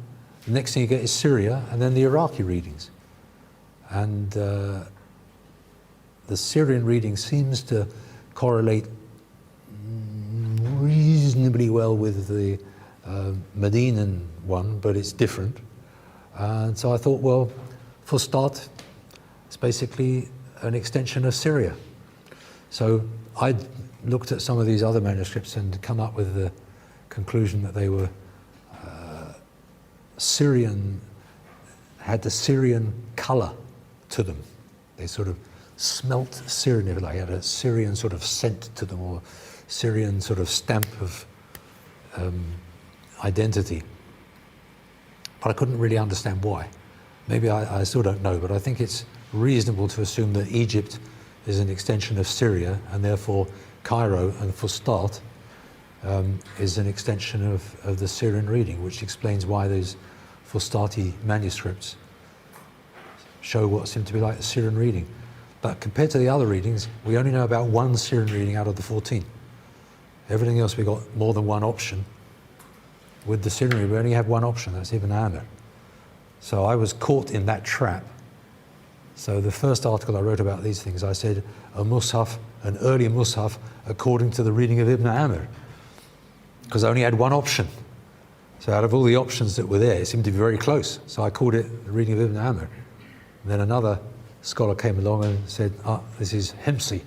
The next thing you get is Syria, and then the Iraqi readings. And the Syrian reading seems to correlate reasonably well with the Medinan one, but it's different. And so I thought, well, Fustat is basically an extension of Syria. So I looked at some of these other manuscripts and come up with the conclusion that they were Syrian, had the Syrian color to them. They sort of smelt Syrian, if you like, had a Syrian sort of scent to them, or Syrian sort of stamp of identity. But I couldn't really understand why. Maybe I still don't know, but I think it's reasonable to assume that Egypt is an extension of Syria, and therefore Cairo and Fustat is an extension of the Syrian reading, which explains why those Fustati manuscripts show what seem to be like a Syrian reading. But compared to the other readings, we only know about one Syrian reading out of the 14. Everything else we got more than one option. With the Syrian reading, we only have one option, that's Ibn Amr. So I was caught in that trap. So the first article I wrote about these things, I said a Mus'haf, an early Mus'haf, according to the reading of Ibn Amr, because I only had one option. So out of all the options that were there, it seemed to be very close. So I called it the reading of Ibn Amr. And then another scholar came along and said, this is Himsi,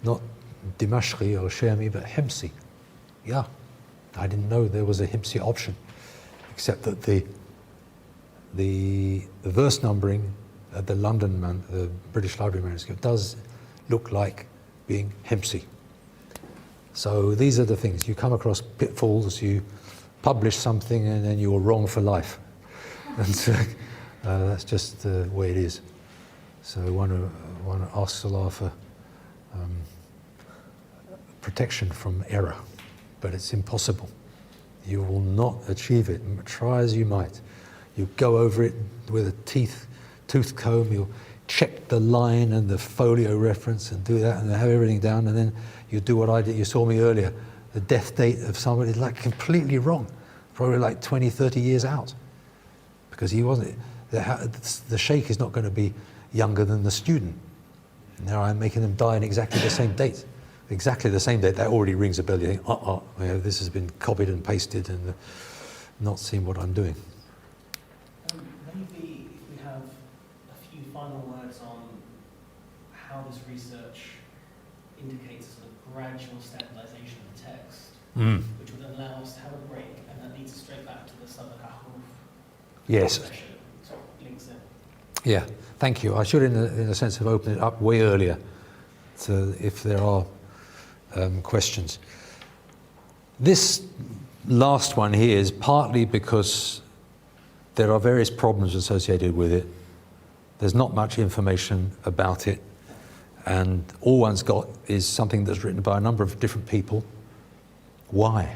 not Dimashqi or Shami, but Himsi. Yeah, I didn't know there was a Himsi option, except that the verse numbering at the the British Library manuscript does look like being Himsi. So these are the things. You come across pitfalls, you publish something, and then you're wrong for life. And so, that's just the way it is. So one asks Allah for protection from error, but it's impossible. You will not achieve it, try as you might. You go over it with a tooth comb, you'll check the line and the folio reference and do that and have everything down, and then you do what I did. You saw me earlier, the death date of somebody is like completely wrong, probably like 20, 30 years out, because he wasn't, the sheikh is not going to be younger than the student. Now I'm making them die on exactly the same date. Exactly the same date, that already rings a bell. You think, this has been copied and pasted and not seen what I'm doing. Maybe if we have a few final words on how this research indicates a sort of gradual standardization of the text, which would allow us to have a break, and that leads us straight back to the Sabak Ahruf Yes. session, sort of links in. Yeah, thank you. I should, in a sense, have opened it up way earlier, to if there are questions. This last one here is partly because there are various problems associated with it. There's not much information about it, and all one's got is something that's written by a number of different people. Why?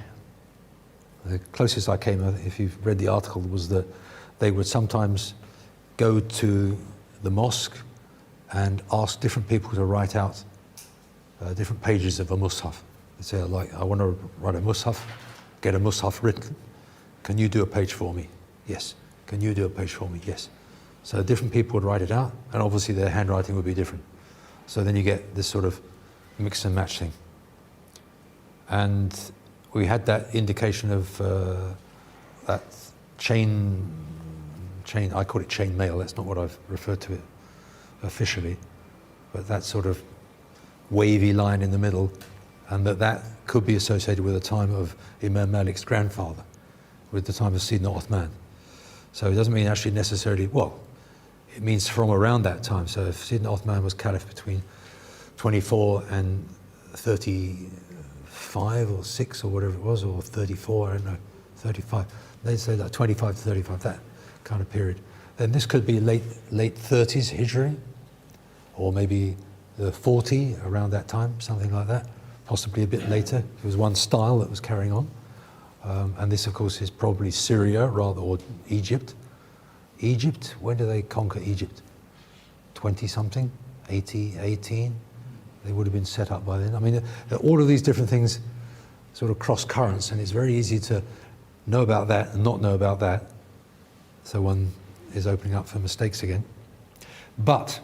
The closest I came, if you've read the article, was that they would sometimes go to the mosque and ask different people to write out different pages of a mushaf. They say, like, I want to write a mushaf, get a mushaf written. Can you do a page for me? Yes. Can you do a page for me? Yes. So different people would write it out, and obviously their handwriting would be different. So then you get this sort of mix and match thing. And we had that indication of that chain, I call it chain mail, that's not what I've referred to it officially, but that sort of wavy line in the middle, and that could be associated with the time of Imam Malik's grandfather, with the time of Sayyidina Uthman. So it doesn't mean actually necessarily, well, it means from around that time. So if Sayyidina Uthman was caliph between 24 and 35 or 6 or whatever it was, or 34, I don't know, 35, they'd say like 25 to 35, that kind of period. Then this could be late 30s Hijri, or maybe the 40, around that time, something like that, possibly a bit later. It was one style that was carrying on. And this, of course, is probably Syria rather, or Egypt. Egypt, when did they conquer Egypt? 20-something, 80, 18? They would have been set up by then. I mean, all of these different things sort of cross currents, and it's very easy to know about that and not know about that. So one is opening up for mistakes again. But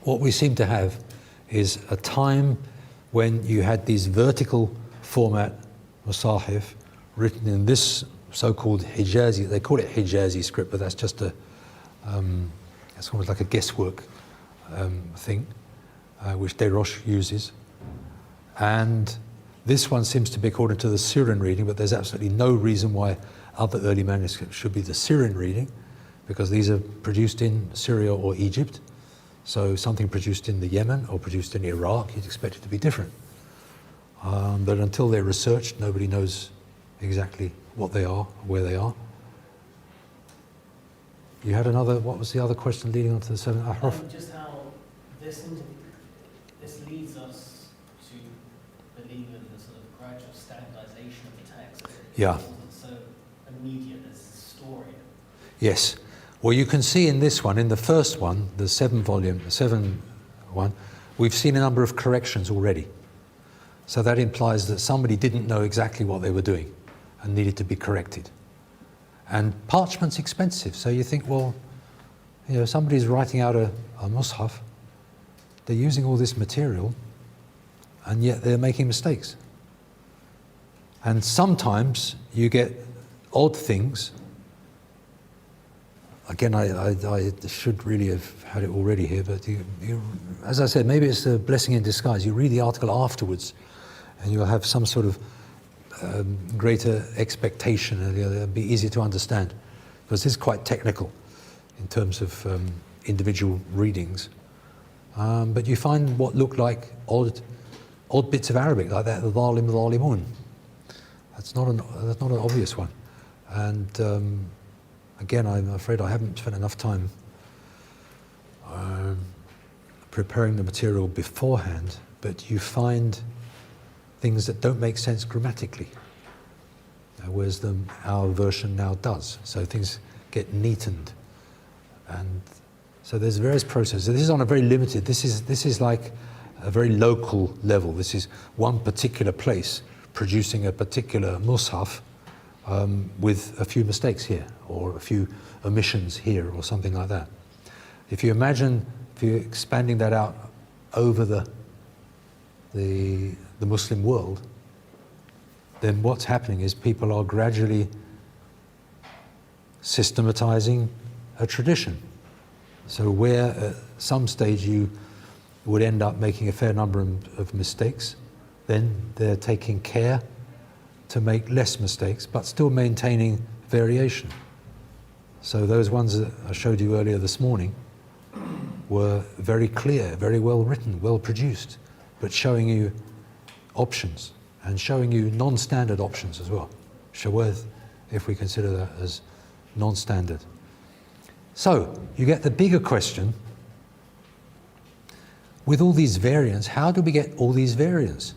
what we seem to have is a time when you had these vertical format masahif written in this so-called Hijazi, they call it Hijazi script, but that's just it's almost like a guesswork thing, which Deroche uses. And this one seems to be according to the Syrian reading, but there's absolutely no reason why other early manuscripts should be the Syrian reading, because these are produced in Syria or Egypt. So something produced in the Yemen or produced in Iraq, you'd expect it to be different. But until they're researched, nobody knows exactly what they are, where they are. You had another, what was the other question leading on to the 7 Ahruf? Just how this leads us to believe in the sort of gradual standardization of the text. Yeah. It wasn't so immediate as the story. Yes. Well, you can see in this one, in the first one, the 7 one, we've seen a number of corrections already. So that implies that somebody didn't know exactly what they were doing and needed to be corrected. And parchment's expensive, so you think, well, you know, somebody's writing out a mushaf, they're using all this material, and yet they're making mistakes. And sometimes you get odd things. Again, I should really have had it already here, but as I said, maybe it's a blessing in disguise. You read the article afterwards, and you'll have some sort of greater expectation, and it'll be easier to understand, because this is quite technical in terms of individual readings. But you find what look like odd bits of Arabic, like that, the dhalim, dhalimun. That's not an obvious one. And again, I'm afraid I haven't spent enough time preparing the material beforehand, but you find things that don't make sense grammatically, whereas our version now does. So things get neatened, and so there's various processes. This is on a very limited. This is like a very local level. This is one particular place producing a particular mushaf with a few mistakes here or a few omissions here or something like that. If you're expanding that out over the Muslim world, then what's happening is people are gradually systematizing a tradition. So where at some stage you would end up making a fair number of mistakes, then they're taking care to make less mistakes, but still maintaining variation. So those ones that I showed you earlier this morning were very clear, very well written, well produced, but showing you options and showing you non-standard options as well. Shawadh, if we consider that as non-standard. So you get the bigger question, with all these variants, how do we get all these variants?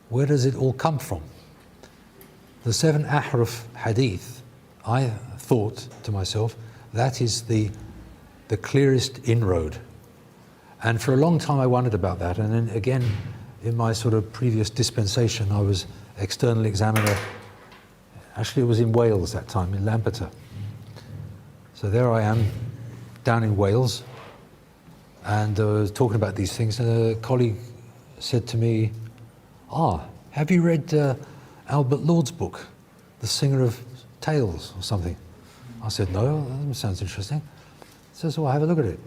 Where does it all come from? The 7 ahruf hadith, I thought to myself, that is the clearest inroad. And for a long time I wondered about that, and then again, in my sort of previous dispensation, I was external examiner. Actually, it was in Wales that time, in Lampeter. So there I am, down in Wales, and I was talking about these things, and a colleague said to me, have you read Albert Lord's book, The Singer of Tales, or something? I said, no, that sounds interesting. He says, well, have a look at it.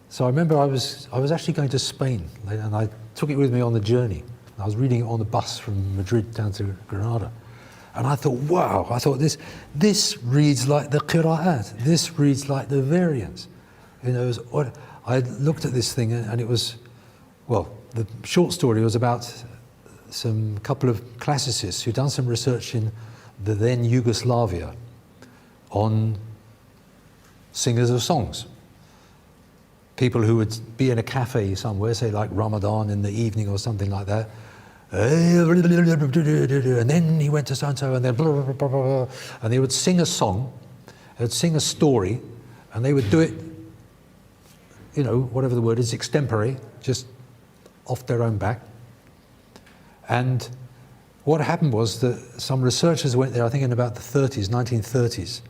So I remember I was actually going to Spain, and I took it with me on the journey. I was reading it on the bus from Madrid down to Granada. And I thought, wow, this reads like the Qur'an. This reads like the variants. You know, I looked at this thing, and it was, well, the short story was about some couple of classicists who'd done some research in the then Yugoslavia on singers of songs. People who would be in a cafe somewhere, say like Ramadan in the evening or something like that, and then he went to so-and-so, and then blah, blah, blah, blah, blah, and they would sing a song, they'd sing a story, and they would do it, you know, whatever the word is, extempore, just off their own back. And what happened was that some researchers went there, I think in about the 30s, 1930s,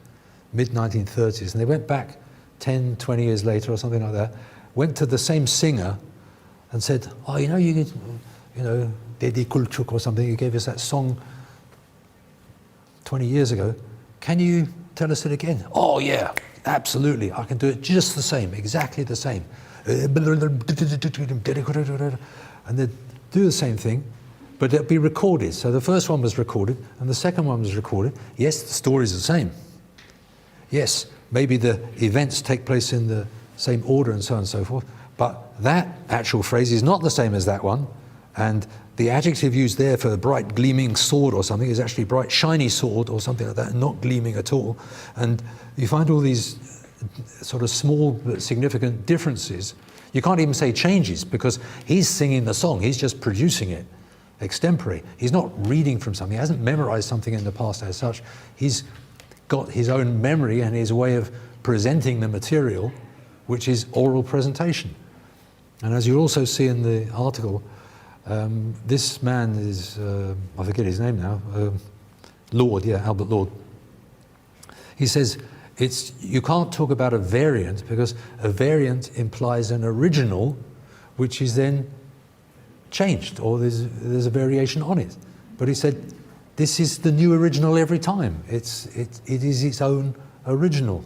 mid-1930s, and they went back 10, 20 years later or something like that, went to the same singer and said, oh, you know, Dedi Kulchuk or something, you gave us that song 20 years ago. Can you tell us it again? Oh yeah, absolutely. I can do it just the same, exactly the same. And they'd do the same thing, but it'd be recorded. So the first one was recorded and the second one was recorded. Yes, the story's the same. Yes, maybe the events take place in the same order and so on and so forth, but that actual phrase is not the same as that one, and the adjective used there for a bright gleaming sword or something is actually bright shiny sword or something like that, not gleaming at all. And you find all these sort of small but significant differences. You can't even say changes, because he's singing the song, he's just producing it extempore. He's not reading from something, he hasn't memorized something in the past as such. He's got his own memory and his way of presenting the material, which is oral presentation. And as you also see in the article, this man is, I forget his name now, Lord, yeah, Albert Lord. He says, you can't talk about a variant, because a variant implies an original, which is then changed, or there's a variation on it. But he said, this is the new original every time. It is its own original.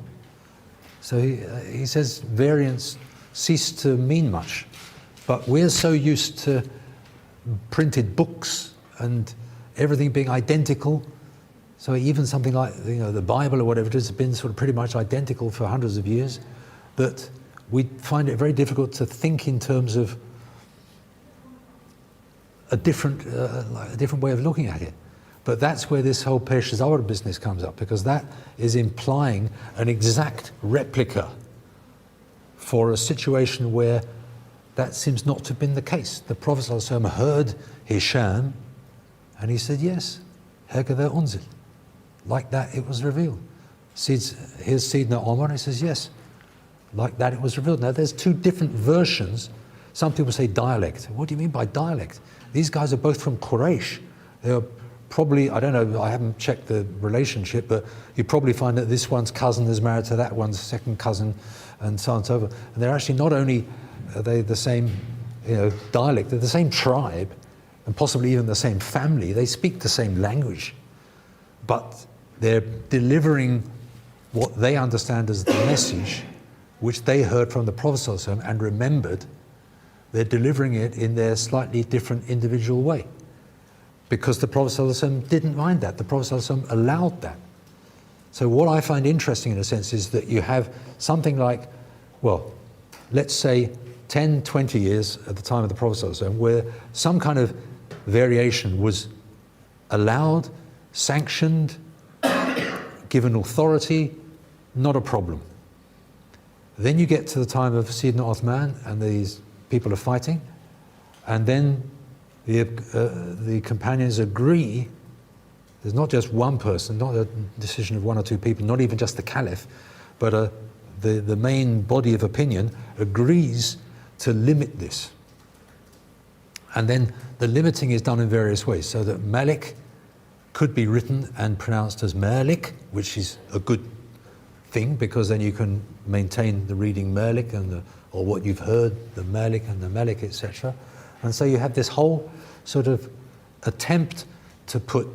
So he says variants cease to mean much. But we're so used to printed books and everything being identical. So even something like, you know, the Bible or whatever it has been sort of pretty much identical for hundreds of years, that we find it very difficult to think in terms of a different way of looking at it. But that's where this whole Peshawar business comes up, because that is implying an exact replica for a situation where that seems not to have been the case. The Prophet ﷺ heard Hisham and he said, yes, هكذا أنزل. Like that it was revealed. Here's Sayyidina Omar, and he says, yes, like that it was revealed. Now there's two different versions. Some people say dialect. What do you mean by dialect? These guys are both from Quraysh. They're probably, I don't know, I haven't checked the relationship, but you probably find that this one's cousin is married to that one's second cousin, and so on and so forth. And they're actually not only are they the same, dialect, they're the same tribe, and possibly even the same family. They speak the same language, but they're delivering what they understand as the message, which they heard from the Prophet ﷺ and remembered. They're delivering it in their slightly different individual way, because the Prophet ﷺ didn't mind that. The Prophet ﷺ allowed that. So what I find interesting in a sense is that you have something like, well, let's say 10, 20 years at the time of the Prophet ﷺ, where some kind of variation was allowed, sanctioned, given authority, not a problem. Then you get to the time of Sayyidina Uthman and these people are fighting, and then the companions agree. There's not just one person, not a decision of one or two people, not even just the caliph, but the main body of opinion agrees to limit this. And then the limiting is done in various ways, so that Malik could be written and pronounced as Malik, which is a good thing, because then you can maintain the reading Malik or what you've heard, the Malik and the Malik, etc. And so you have this whole sort of attempt to put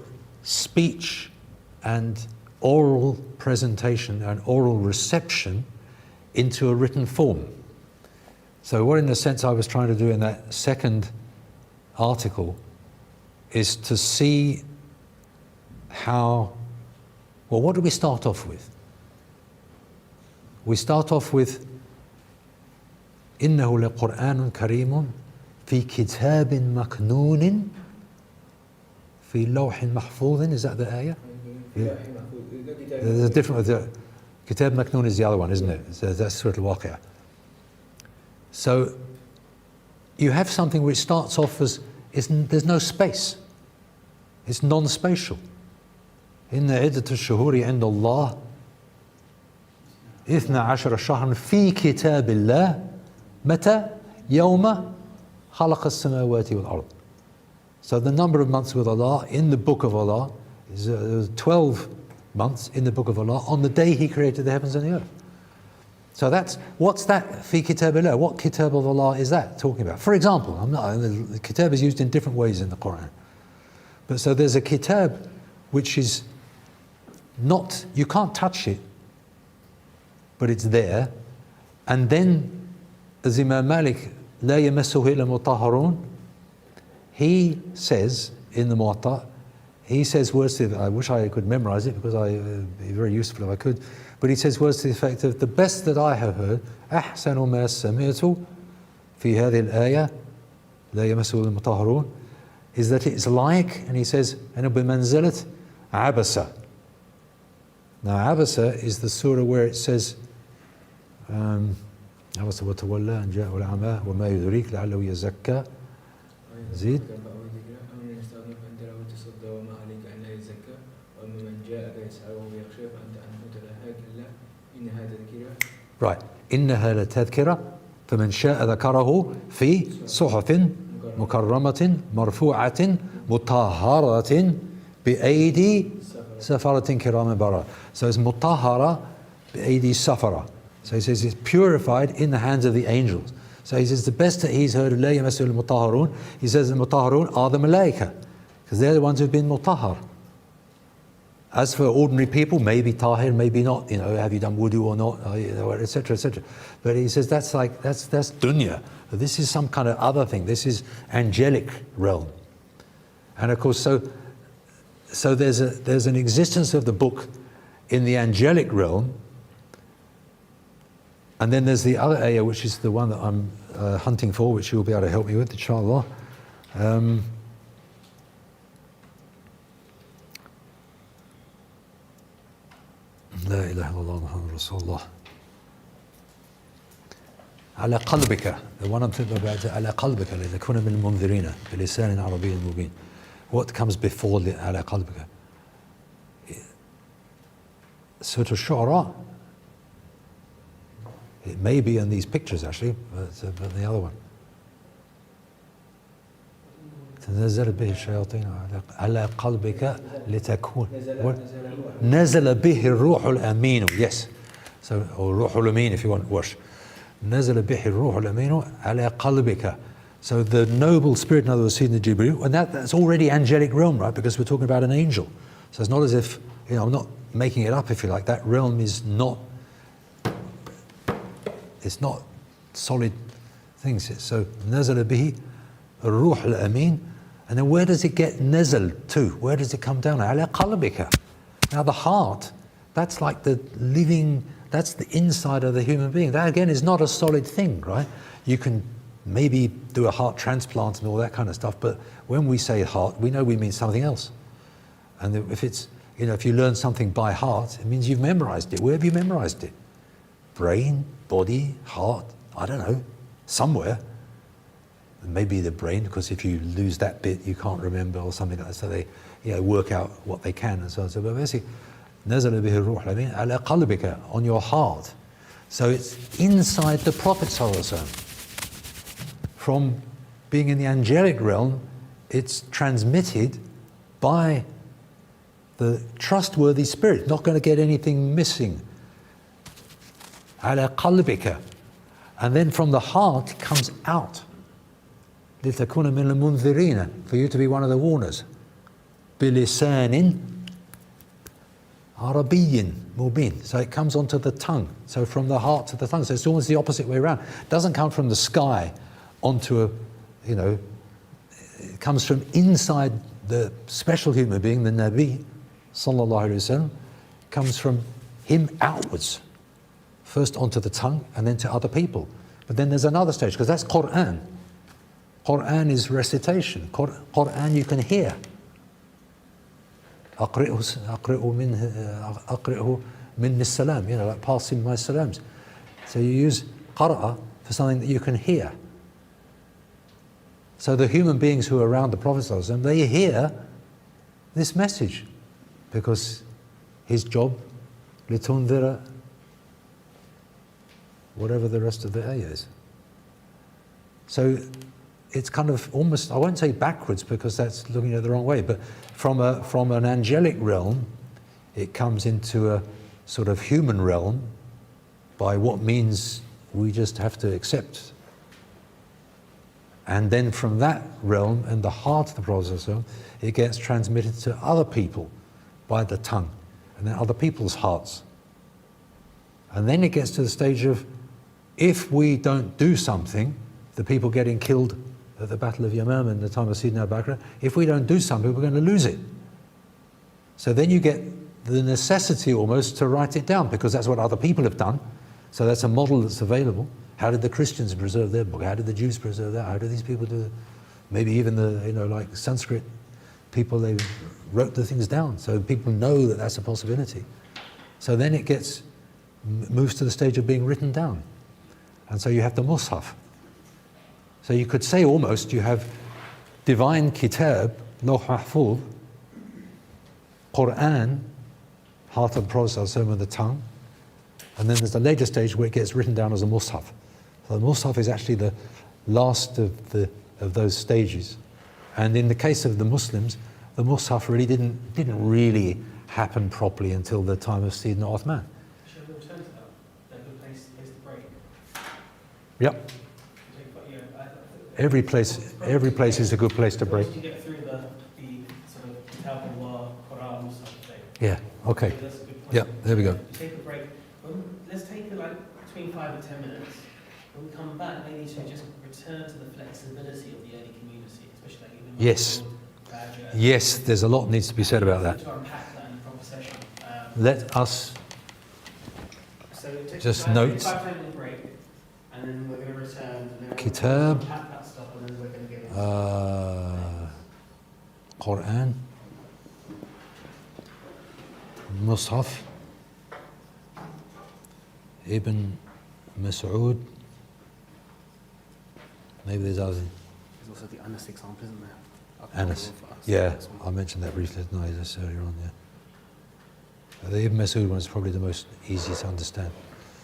speech and oral presentation and oral reception into a written form. So what in a sense I was trying to do in that second article is to see how, well, what do we start off with? We start off with إِنَّهُ لَقُرْآنٌ كَرِيمٌ فِي كِتَابٍ مَكْنُونٍ فِي لَوْحٍ مَحْفُوظٍ. Is that the ayah? Yeah. There's a different, Kitab Maknoon is the other one, isn't it? So that's Surah Al-Waqi'ah. So you have something which starts off as, there's no space. It's non-spatial. إِنَّ عِدَّةَ الشُّهُورِ عِنْدَ اللَّهِ 12 شهرا في كتاب الله متى يوم خلق السماوات والأرض. So the number of months with Allah in the book of Allah is 12 months in the book of Allah on the day He created the heavens and the earth. So what's that? Fi kitabillah. What kitab of Allah is that talking about? For example, the kitab is used in different ways in the Qur'an. But so there's a kitab which is not, you can't touch it, but it's there. And then, as Imam Malik, لا يمسه إلا مطهرون, he says in the Muwatta, he says words to, I wish I could memorize it because it'd be very useful if I could, but he says words to the effect of, the best that I have heard, أحسن ما سمعت في هذه الآية لا يمسه إلا المطهرون, is that it's like, and he says, أنه بمنزلة عبسة. Now Abasa is the surah where it says, عبس وتولى أن جاءه الأعمى وما يدريك لعله يزكى. زيد. Right. إنها لتذكرة فمن شاء ذكره في صحف مكرمة مرفوعة مطهرة بأيدي سفرة كرام بررة. So it's مطهرة بأيدي سفرة. So he says it's purified in the hands of the angels. So he says the best that he's heard of لا يمسه المطهرون, he says the مطهرون are the malaika, because they're the ones who've been mutahhar. As for ordinary people, maybe tahir, maybe not, have you done wudu or not, etc., etc. But he says that's dunya. This is some kind of other thing. This is angelic realm. And of course, so there's an existence of the book in the angelic realm. And then there's the other ayah, which is the one that I'm hunting for, which you'll be able to help me with, inshallah. La ilaha illallah Muhammad Rasulullah. على قلبك, the one I'm talking about, على قلبك لتكون من المنذرين بلسان عربي مبين. What comes before على قلبك? Surah Al-Shu'ara. It may be in these pictures actually, but the other one. تنزل به الشياطين على قلبك لتكون. نزل به الروح الأمين. Yes. So, or روح الأمين if you want wash. نزل به الروح الأمين على قلبك. So the noble spirit, in other words, Sayyidina Jibreel, and that's already angelic realm, right? Because we're talking about an angel. So it's not as if, I'm not making it up, if you like. That realm is not, it's not solid things. So نزل به الروح الأمين. And then where does it get nazal to? Where does it come down? على قلبك. Now the heart, that's like the living, that's the inside of the human being. That again is not a solid thing, right? You can maybe do a heart transplant and all that kind of stuff, but when we say heart, we know we mean something else. And if it's, if you learn something by heart, it means you've memorized it. Where have you memorized it? Brain, body, heart, I don't know, somewhere. Maybe the brain, because if you lose that bit, you can't remember or something like that. So they, work out what they can and so on. So, but basically, نزل به الروح الأمين على قلبك, on your heart. So it's inside the Prophet ﷺ. From being in the angelic realm, it's transmitted by the trustworthy spirit. Not going to get anything missing. على قلبك, and then from the heart it comes out. لتكون من المنذرين, for you to be one of the warners. بلسان عربي مبين. So it comes onto the tongue. So from the heart to the tongue. So it's almost the opposite way around. It doesn't come from the sky onto a, it comes from inside the special human being, the Nabi, sallallahu alaihi wasallam, comes from him outwards. First onto the tongue and then to other people. But then there's another stage, because that's Qur'an. Qur'an is recitation. Qur'an you can hear. أقرئه مني السلام, like passing my salams. So you use qara'a for something that you can hear. So the human beings who are around the Prophet ﷺ, they hear this message, because his job, لتنذر, whatever the rest of the ayah is. So it's kind of almost, I won't say backwards because that's looking at it the wrong way, but from an angelic realm, it comes into a sort of human realm by what means we just have to accept. And then from that realm and the heart of the Prophet, it gets transmitted to other people by the tongue, and then other people's hearts. And then it gets to the stage of, if we don't do something, the people getting killed at the Battle of Yamama in the time of Sayyidina Abu Bakr, if we don't do something, we're going to lose it. So then you get the necessity almost to write it down, because that's what other people have done. So that's a model that's available. How did the Christians preserve their book? How did the Jews preserve that? How do these people do it? Maybe even the, like Sanskrit people, they wrote the things down. So people know that that's a possibility. So then it moves to the stage of being written down. And so you have the Mus'haf. So you could say almost you have divine kitab, Lawh Mahfuz, Qur'an, heart of the Prophet with the tongue, and then there's the later stage where it gets written down as a Mus'haf. So the Mus'haf is actually the last of those stages. And in the case of the Muslims, the Mus'haf really didn't really happen properly until the time of Sayyidina Uthman. Shall we return to that? That's a good place to break. Yep. Every place is a good place to break. Once you get through the sort of Kitab Allah, Qur'an, Mus'haf thing. Yeah, okay. So that's a good point. Yeah, there we go. Take a break. Let's take between 5 and 10 minutes. When we come back, maybe to just return to the flexibility of the early community, especially even Yes. Badger. Yes, there's a lot needs to be said about that. To unpack that in the proper session. Let us So take just a note. 5-10 break, and then we're going to return. And then Kitab. unpack that stuff, and then we're going to get into Qur'an, Mus'haf, Ibn Mas'ud, Maybe there's others. There's also the Anas example, isn't there? Anas. Yeah, I mentioned that briefly, didn't I, just earlier on, yeah. The Ibn Mas'ud one is probably the most easy to understand.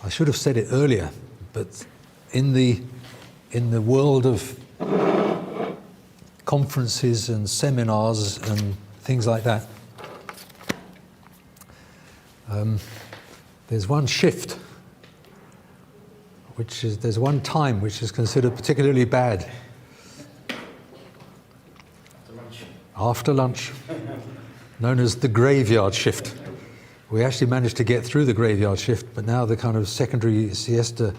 I should have said it earlier, but in the world of conferences and seminars and things like that, there's one shift, there's one time which is considered particularly bad. After lunch, known as the graveyard shift. We actually managed to get through the graveyard shift, but now the kind of secondary siesta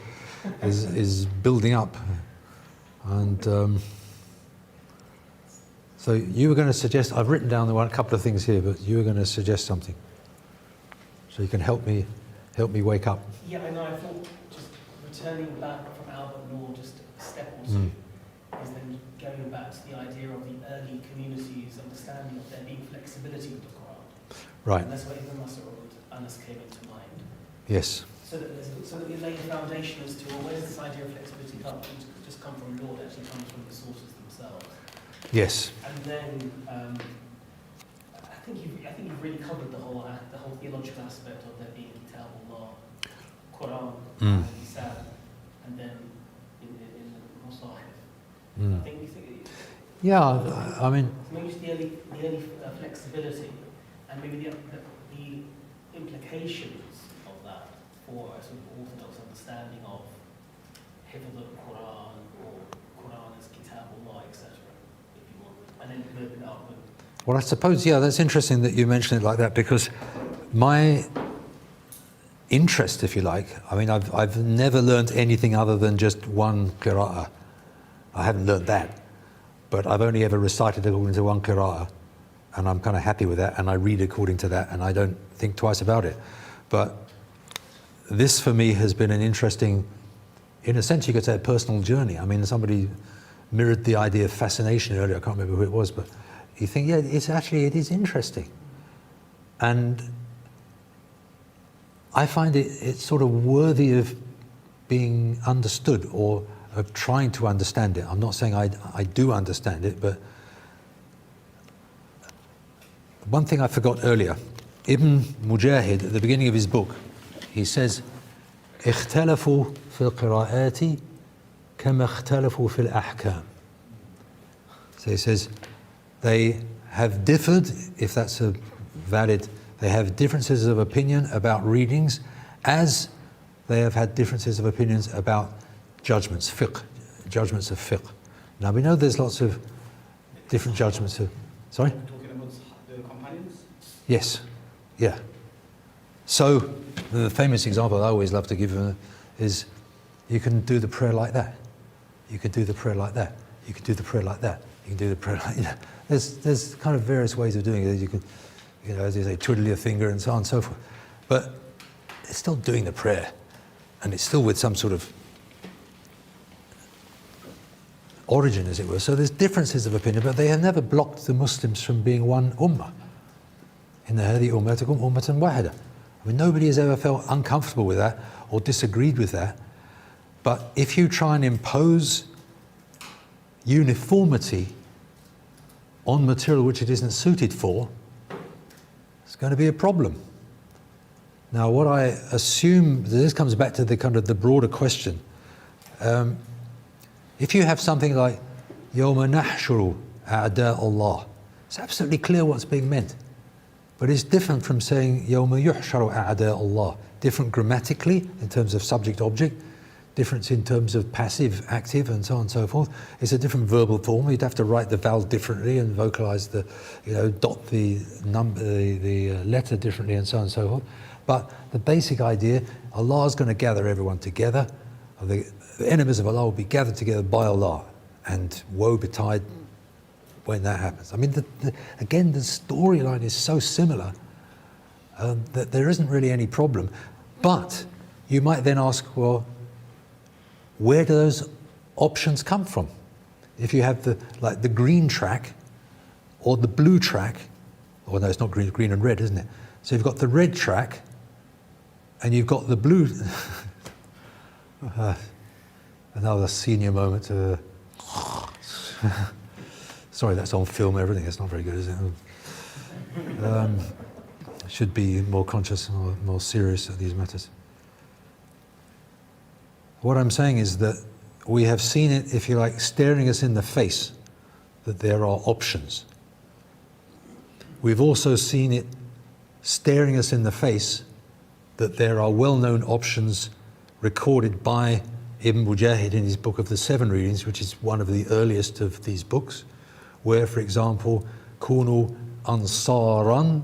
is building up. And so you were going to suggest, I've written down a couple of things here, but you were going to suggest something. So you can help me wake up. Yeah, I know. I thought just returning back from Albert Law just a step or two is then going back to the idea of the early community's understanding of there being flexibility with the Qur'an. Right. And that's where Ibn Mas'ud, Anas came into mind. Yes. So that we lay the foundation as to where does this idea of flexibility come from? Does it just come from law? It actually comes from the sources themselves. Yes. And then I think you've really covered the whole theological aspect of there being Kitab Allah, Qur'an, and Kitab, and then in the Musahif. I think you think. Yeah, I mean. Maybe just the early flexibility, and maybe the implications of that for a sort of orthodox understanding of Hifz al-Quran or Quran as Kitab Allah, etc. If you want, and then moving up. Well, I suppose, yeah, that's interesting that you mention it like that, because my interest, if you like, I mean, I've never learned anything other than just one qira'ah. I haven't learned that, but I've only ever recited according to one qira'ah, and I'm kind of happy with that, and I read according to that, and I don't think twice about it. But this, for me, has been an interesting, in a sense, you could say, a personal journey. I mean, somebody mirrored the idea of fascination earlier. I can't remember who it was, but you think, yeah, it is interesting. And I find it's sort of worthy of being understood, or of trying to understand it. I'm not saying I do understand it, but one thing I forgot earlier, Ibn Mujahid, at the beginning of his book, he says, اختلفوا في القراءات كما اختلفوا في الأحكام. So he says, they have differed, if that's a valid, they have differences of opinion about readings, as they have had differences of opinions about judgments, judgments of fiqh. Now we know there's lots of different judgments of, sorry? Talking about the companions? Yes, yeah. So the famous example I always love to give is you can do the prayer like that. You can do the prayer like that. You can do the prayer like that. You can do the prayer like that. There's kind of various ways of doing it. You can, as you say, twiddle your finger and so on and so forth. But it's still doing the prayer, and it's still with some sort of origin, as it were. So there's differences of opinion, but they have never blocked the Muslims from being one ummah. In the هذه أمتكم أمة واحدة. I mean, nobody has ever felt uncomfortable with that or disagreed with that. But if you try and impose uniformity on material which it isn't suited for, it's going to be a problem. Now, what I assume, this comes back to the kind of the broader question. If you have something like يَوْمَ نَحْشُرُ أَعْدَاءَ اللَّهِ, it's absolutely clear what's being meant. But it's different from saying يَوْمَ يُحْشَرُ أَعْدَاءَ اللَّهِ. Different grammatically in terms of subject-object, difference in terms of passive, active, and so on and so forth. It's a different verbal form. You'd have to write the vowel differently and vocalize the, dot the number, the letter differently, and so on and so forth. But the basic idea, Allah is going to gather everyone together. The enemies of Allah will be gathered together by Allah, and woe betide when that happens. I mean, again, the storyline is so similar that there isn't really any problem. But you might then ask, well, where do those options come from? If you have the green track or the blue track, or no, it's not green and red, isn't it? So you've got the red track and you've got the blue. Another senior moment. Sorry, that's on film, everything. It's not very good, is it? Should be more conscious, more serious of these matters. What I'm saying is that we have seen it, if you like, staring us in the face, that there are options. We've also seen it staring us in the face that there are well-known options recorded by Ibn Mujahid in his book of the 7 readings, which is one of the earliest of these books, where, for example, Kunu Ansaran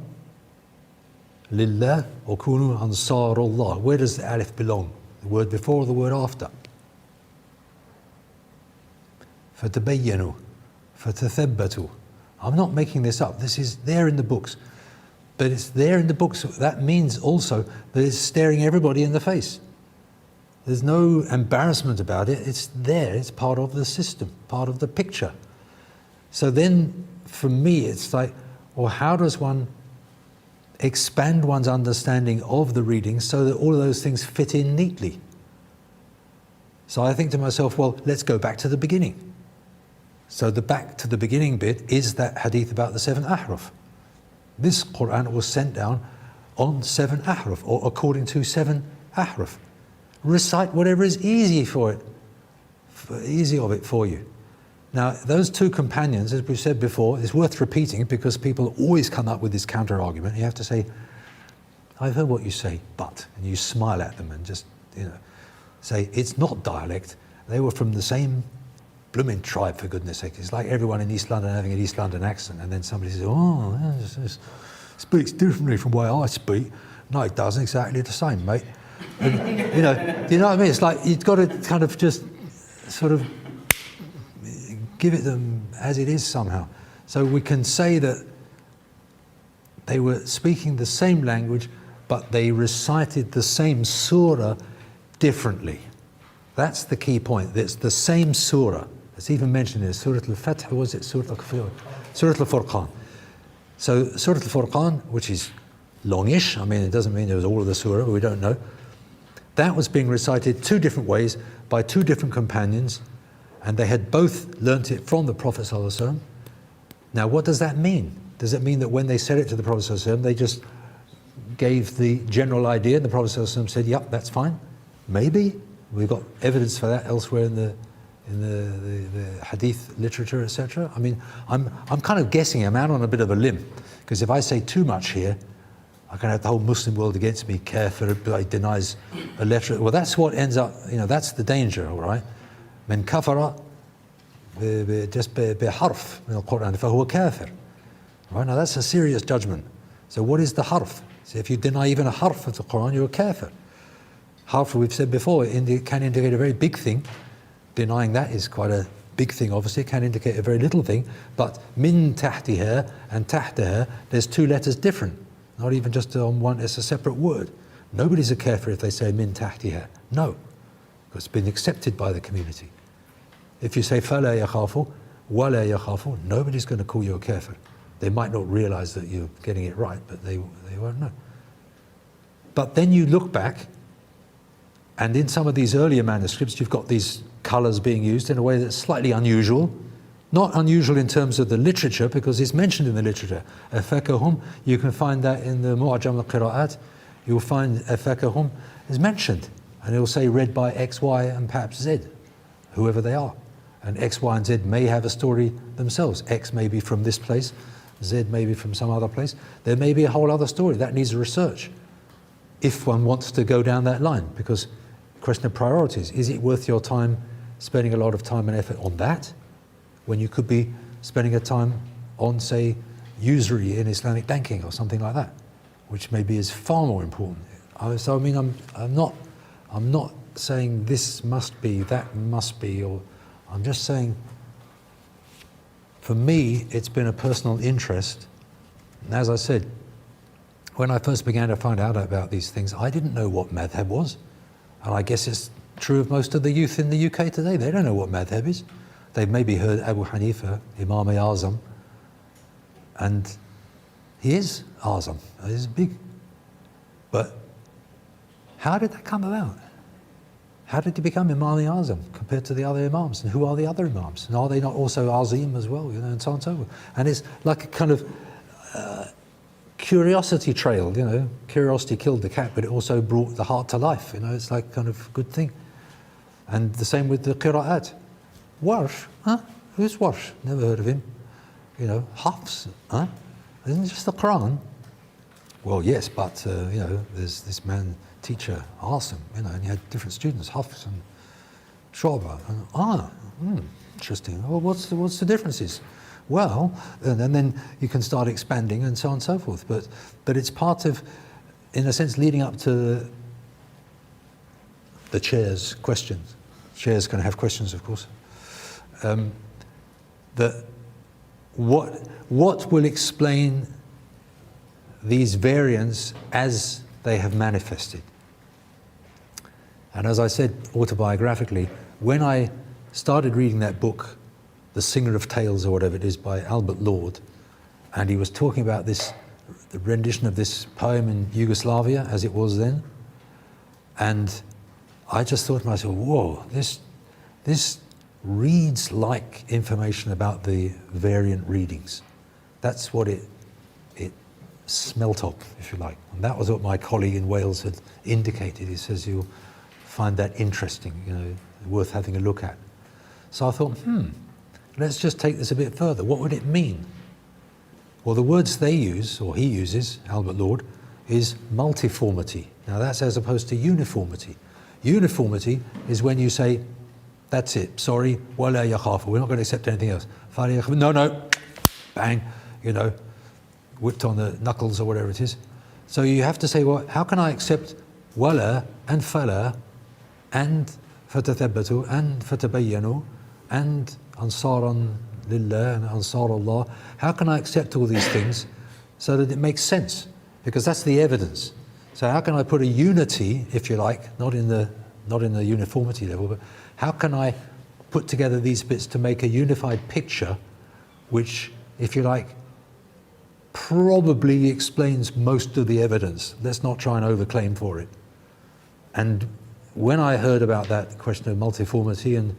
Lillah or Kunu Ansarullah. Where does the alif belong? The word before or the word after? فَتَبَيَّنُوا فَتَثَبَّتُوا. I'm not making this up. This is there in the books. But it's there in the books. That means also that it's staring everybody in the face. There's no embarrassment about it. It's there. It's part of the system, part of the picture. So then, for me, it's like, well, how does one expand one's understanding of the readings so that all of those things fit in neatly? So I think to myself, well, let's go back to the beginning. So the back to the beginning bit is that hadith about the 7 ahruf. This Qur'an was sent down on 7 ahruf, or according to 7 ahruf. Recite whatever is easy for it, easy of it for you. Now, those 2 companions, as we've said before, it's worth repeating because people always come up with this counter argument. You have to say, I've heard what you say, but, and you smile at them and just, say, it's not dialect. They were from the same blooming tribe, for goodness sake. It's like everyone in East London having an East London accent, and then somebody says, oh, this speaks differently from the way I speak. No, it doesn't, exactly the same, mate. And, you know what I mean? It's like you've got to kind of just sort of give it them as it is somehow. So we can say that they were speaking the same language, but they recited the same surah differently. That's the key point. It's the same surah. It's even mentioned in Surah Al-Fath, was it Surah Al-Furqan. So Surah Al-Furqan, which is longish, I mean, it doesn't mean it was all of the surah, we don't know. That was being recited 2 different ways by 2 different companions, and they had both learnt it from the Prophet ﷺ. Now, what does that mean? Does it mean that when they said it to the Prophet ﷺ, they just gave the general idea, and the Prophet ﷺ said, yep, that's fine? Maybe. We've got evidence for that elsewhere in the hadith literature, etc. I mean, I'm kind of guessing. I'm out on a bit of a limb, because if I say too much here, I can have the whole Muslim world against me. Kafir, denies a letter. Well, that's what ends up. That's the danger. All right. من كفر just بحرف من القرآن فهو كافر. Right, now that's a serious judgment. So what is the harf? So if you deny even a harf of the Quran, you're a kafir. Harf, we've said before, can indicate a very big thing. Denying that is quite a big thing, obviously. It can indicate a very little thing. But min tahtiha and tahtaha, there's 2 letters different. Not even just on one, it's a separate word. Nobody's a kafir if they say min tahtiha. No, because it's been accepted by the community. If you say فَلَا يَخَافُ وَلَا يَخَافُ, nobody's going to call you a kafir. They might not realize that you're getting it right, but they won't know. But then you look back, and in some of these earlier manuscripts, you've got these colors being used in a way that's slightly unusual. Not unusual in terms of the literature, because it's mentioned in the literature. أَفَكَهُمْ, you can find that in the Mu'jam al-Qira'at. You'll find أَفَكَهُمْ is mentioned, and it will say read by X, Y, and perhaps Z, whoever they are. And X, Y, and Z may have a story themselves. X may be from this place, Z may be from some other place. There may be a whole other story. That needs research, if one wants to go down that line, because question of priorities. Is it worth your time spending a lot of time and effort on that, when you could be spending a time on, say, usury in Islamic banking or something like that, which maybe is far more important. So I mean, I'm not saying this must be, that must be, or I'm just saying, for me, it's been a personal interest. And as I said, when I first began to find out about these things, I didn't know what madhab was. And I guess it's true of most of the youth in the UK today. They don't know what madhab is. They've maybe heard Abu Hanifa, Imam-e-Azam, and he is Azam, he's big. But how did that come about? how did he become Imam Azam compared to the other Imams? And who are the other Imams? And are they not also Azim as well? You know, and so on and so forth. And it's like a kind of curiosity trail, you know. Curiosity killed the cat, but it also brought the heart to life, you know. It's like kind of a good thing. And the same with the Qira'at. Warsh, huh? Who's Warsh? Never heard of him. You know, Hafs, huh? Isn't it just the Qur'an? Well, yes, but, you know, there's this man, teacher, Asim, you know, and he had different students, Hafs and Shu'bah. And, interesting. Well, what's the differences? Well, and then you can start expanding and so on and so forth. But it's part of, in a sense, leading up to the chair's questions. Chair's going to have questions, of course. What will explain these variants as they have manifested? And as I said autobiographically, when I started reading that book, The Singer of Tales or whatever it is by Albert Lord, and he was talking about this, the rendition of this poem in Yugoslavia as it was then, and I just thought to myself, whoa, this reads like information about the variant readings. That's what it smelt of, if you like. And that was what my colleague in Wales had indicated. He says you'll find that interesting, you know, worth having a look at. So I thought, let's just take this a bit further. What would it mean? Well, the words they use, or he uses, Albert Lord, is multiformity. Now that's as opposed to uniformity. Uniformity is when you say, that's it, sorry, wala yakhafu, we're not going to accept anything else. No, bang, you know, whipped on the knuckles or whatever it is. So you have to say, well, how can I accept wala and fala and fatathabbatu and fatabayyanu and ansaran lillah and ansar Allah? How can I accept all these things so that it makes sense? Because that's the evidence. So how can I put a unity, if you like, not in the uniformity level, but how can I put together these bits to make a unified picture which, if you like, probably explains most of the evidence? Let's not try and overclaim for it. And when I heard about that question of multiformity and,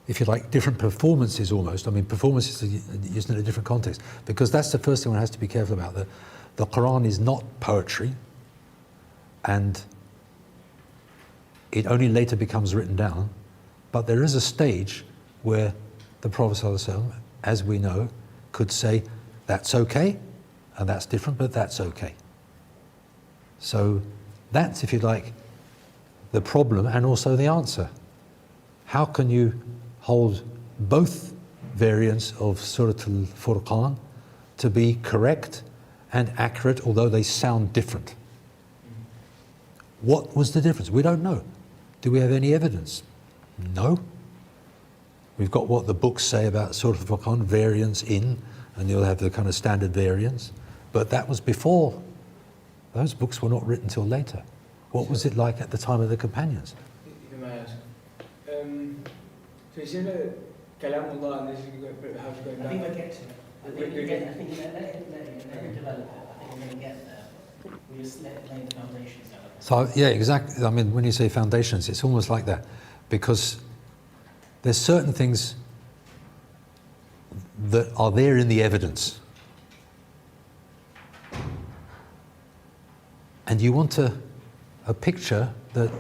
if you like, different performances almost, I mean, performances are used in a different context, because that's the first thing one has to be careful about. The Qur'an is not poetry, and it only later becomes written down, but there is a stage where the Prophet ﷺ, as we know, could say, that's okay, and that's different, but that's okay. So that's, if you like, the problem and also the answer. How can you hold both variants of Surah Al-Furqan to be correct and accurate, although they sound different? What was the difference? We don't know. Do we have any evidence? No. We've got what the books say about Surah Al-Furqan, variants in, and you'll have the kind of standard variants. But that was before. Those books were not written till later. What was it like at the time of the companions? If you may ask. So you said that Kalamullah, and this is how to go I think back. we'll get to it. I think let him develop it. I think we're going to get there. We just lay the foundations out. So yeah, exactly. I mean, when you say foundations, it's almost like that, because there's certain things that are there in the evidence, and you want a picture that,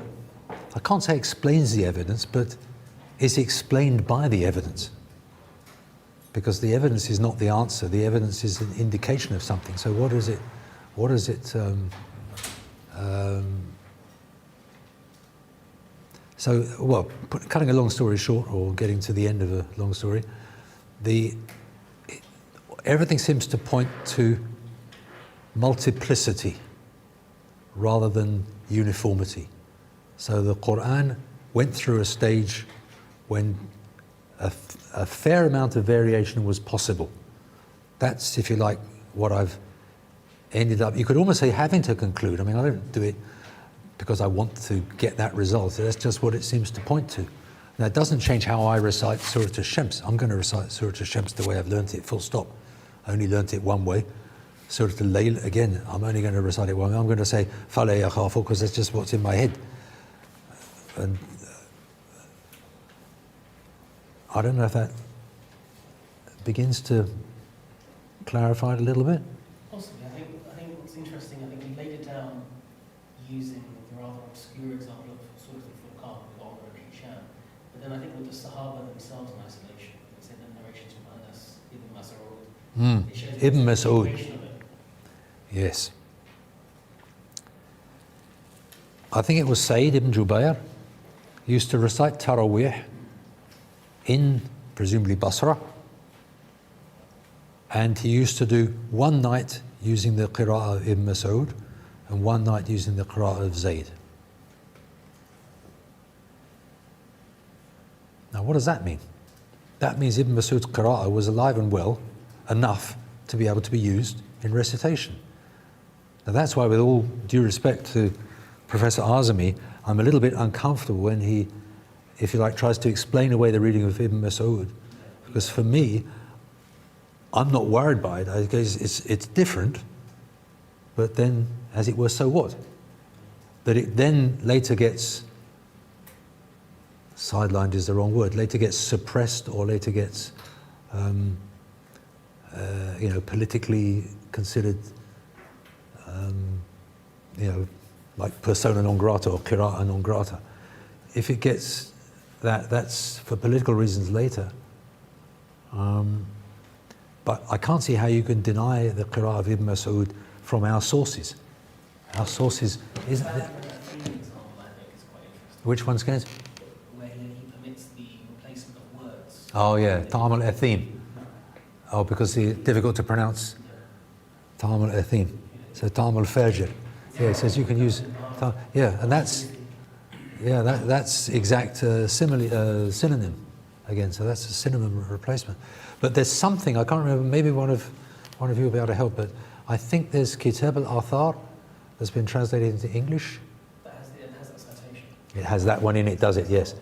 I can't say explains the evidence, but is explained by the evidence. Because the evidence is not the answer, the evidence is an indication of something. So what is it, so, well, cutting a long story short, or getting to the end of a long story, everything seems to point to multiplicity rather than uniformity. So the Qur'an went through a stage when a fair amount of variation was possible. That's, if you like, what I've ended up, you could almost say, having to conclude. I mean, I don't do it because I want to get that result. That's just what it seems to point to. Now, it doesn't change how I recite Surah Al-Shams. I'm going to recite Surah Al-Shams the way I've learnt it, full stop. I only learnt it one way. Surah Al-Layl, again, I'm only going to recite it one. I'm going to say فَلَا يَخَافُ because that's just what's in my head. And I don't know if that begins to clarify it a little bit. Possibly. I think what's interesting, I think we laid it down using the rather obscure example of Surah Al-Furqan with Umar and Hisham. But then I think with the Sahaba themselves in isolation, let's say the narrations from Anas, Ibn Mas'ud, it shows Ibn the Mas'ud. continuation of it. Yes. I think it was Sayyid ibn Jubayr used to recite Taraweeh in presumably Basra, and he used to do one night using the Qira'ah of Ibn Mas'ud and one night using the Qira'ah of Zayd. Now what does that mean? That means Ibn Mas'ud's Qira'ah was alive and well enough to be able to be used in recitation. Now that's why, with all due respect to Professor Azami, I'm a little bit uncomfortable when he, if you like, tries to explain away the reading of Ibn Mas'ud. Because for me, I'm not worried by it. I guess it's different, but then, as it were, so what? That it then later gets, sidelined is the wrong word, later gets suppressed or later gets, politically considered, like persona non grata or qira'ah non grata. If it gets that's for political reasons later. But I can't see how you can deny the qira'ah of Ibn Mas'ud from our sources. Our sources, isn't it? Which one's going to? Where he permits the replacement of words. Oh yeah, Ta'am al-Athim. Oh, because it's difficult to pronounce. Ta'am al-Athim. So Ta'am al-Fajr. Yeah, it says you can use. Yeah, and that's exact synonym again. So that's a synonym replacement. But there's something I can't remember. Maybe one of you will be able to help. But I think there's Kitab al-Athar that's been translated into English. It has that citation. It has that one in it, does it? Yes.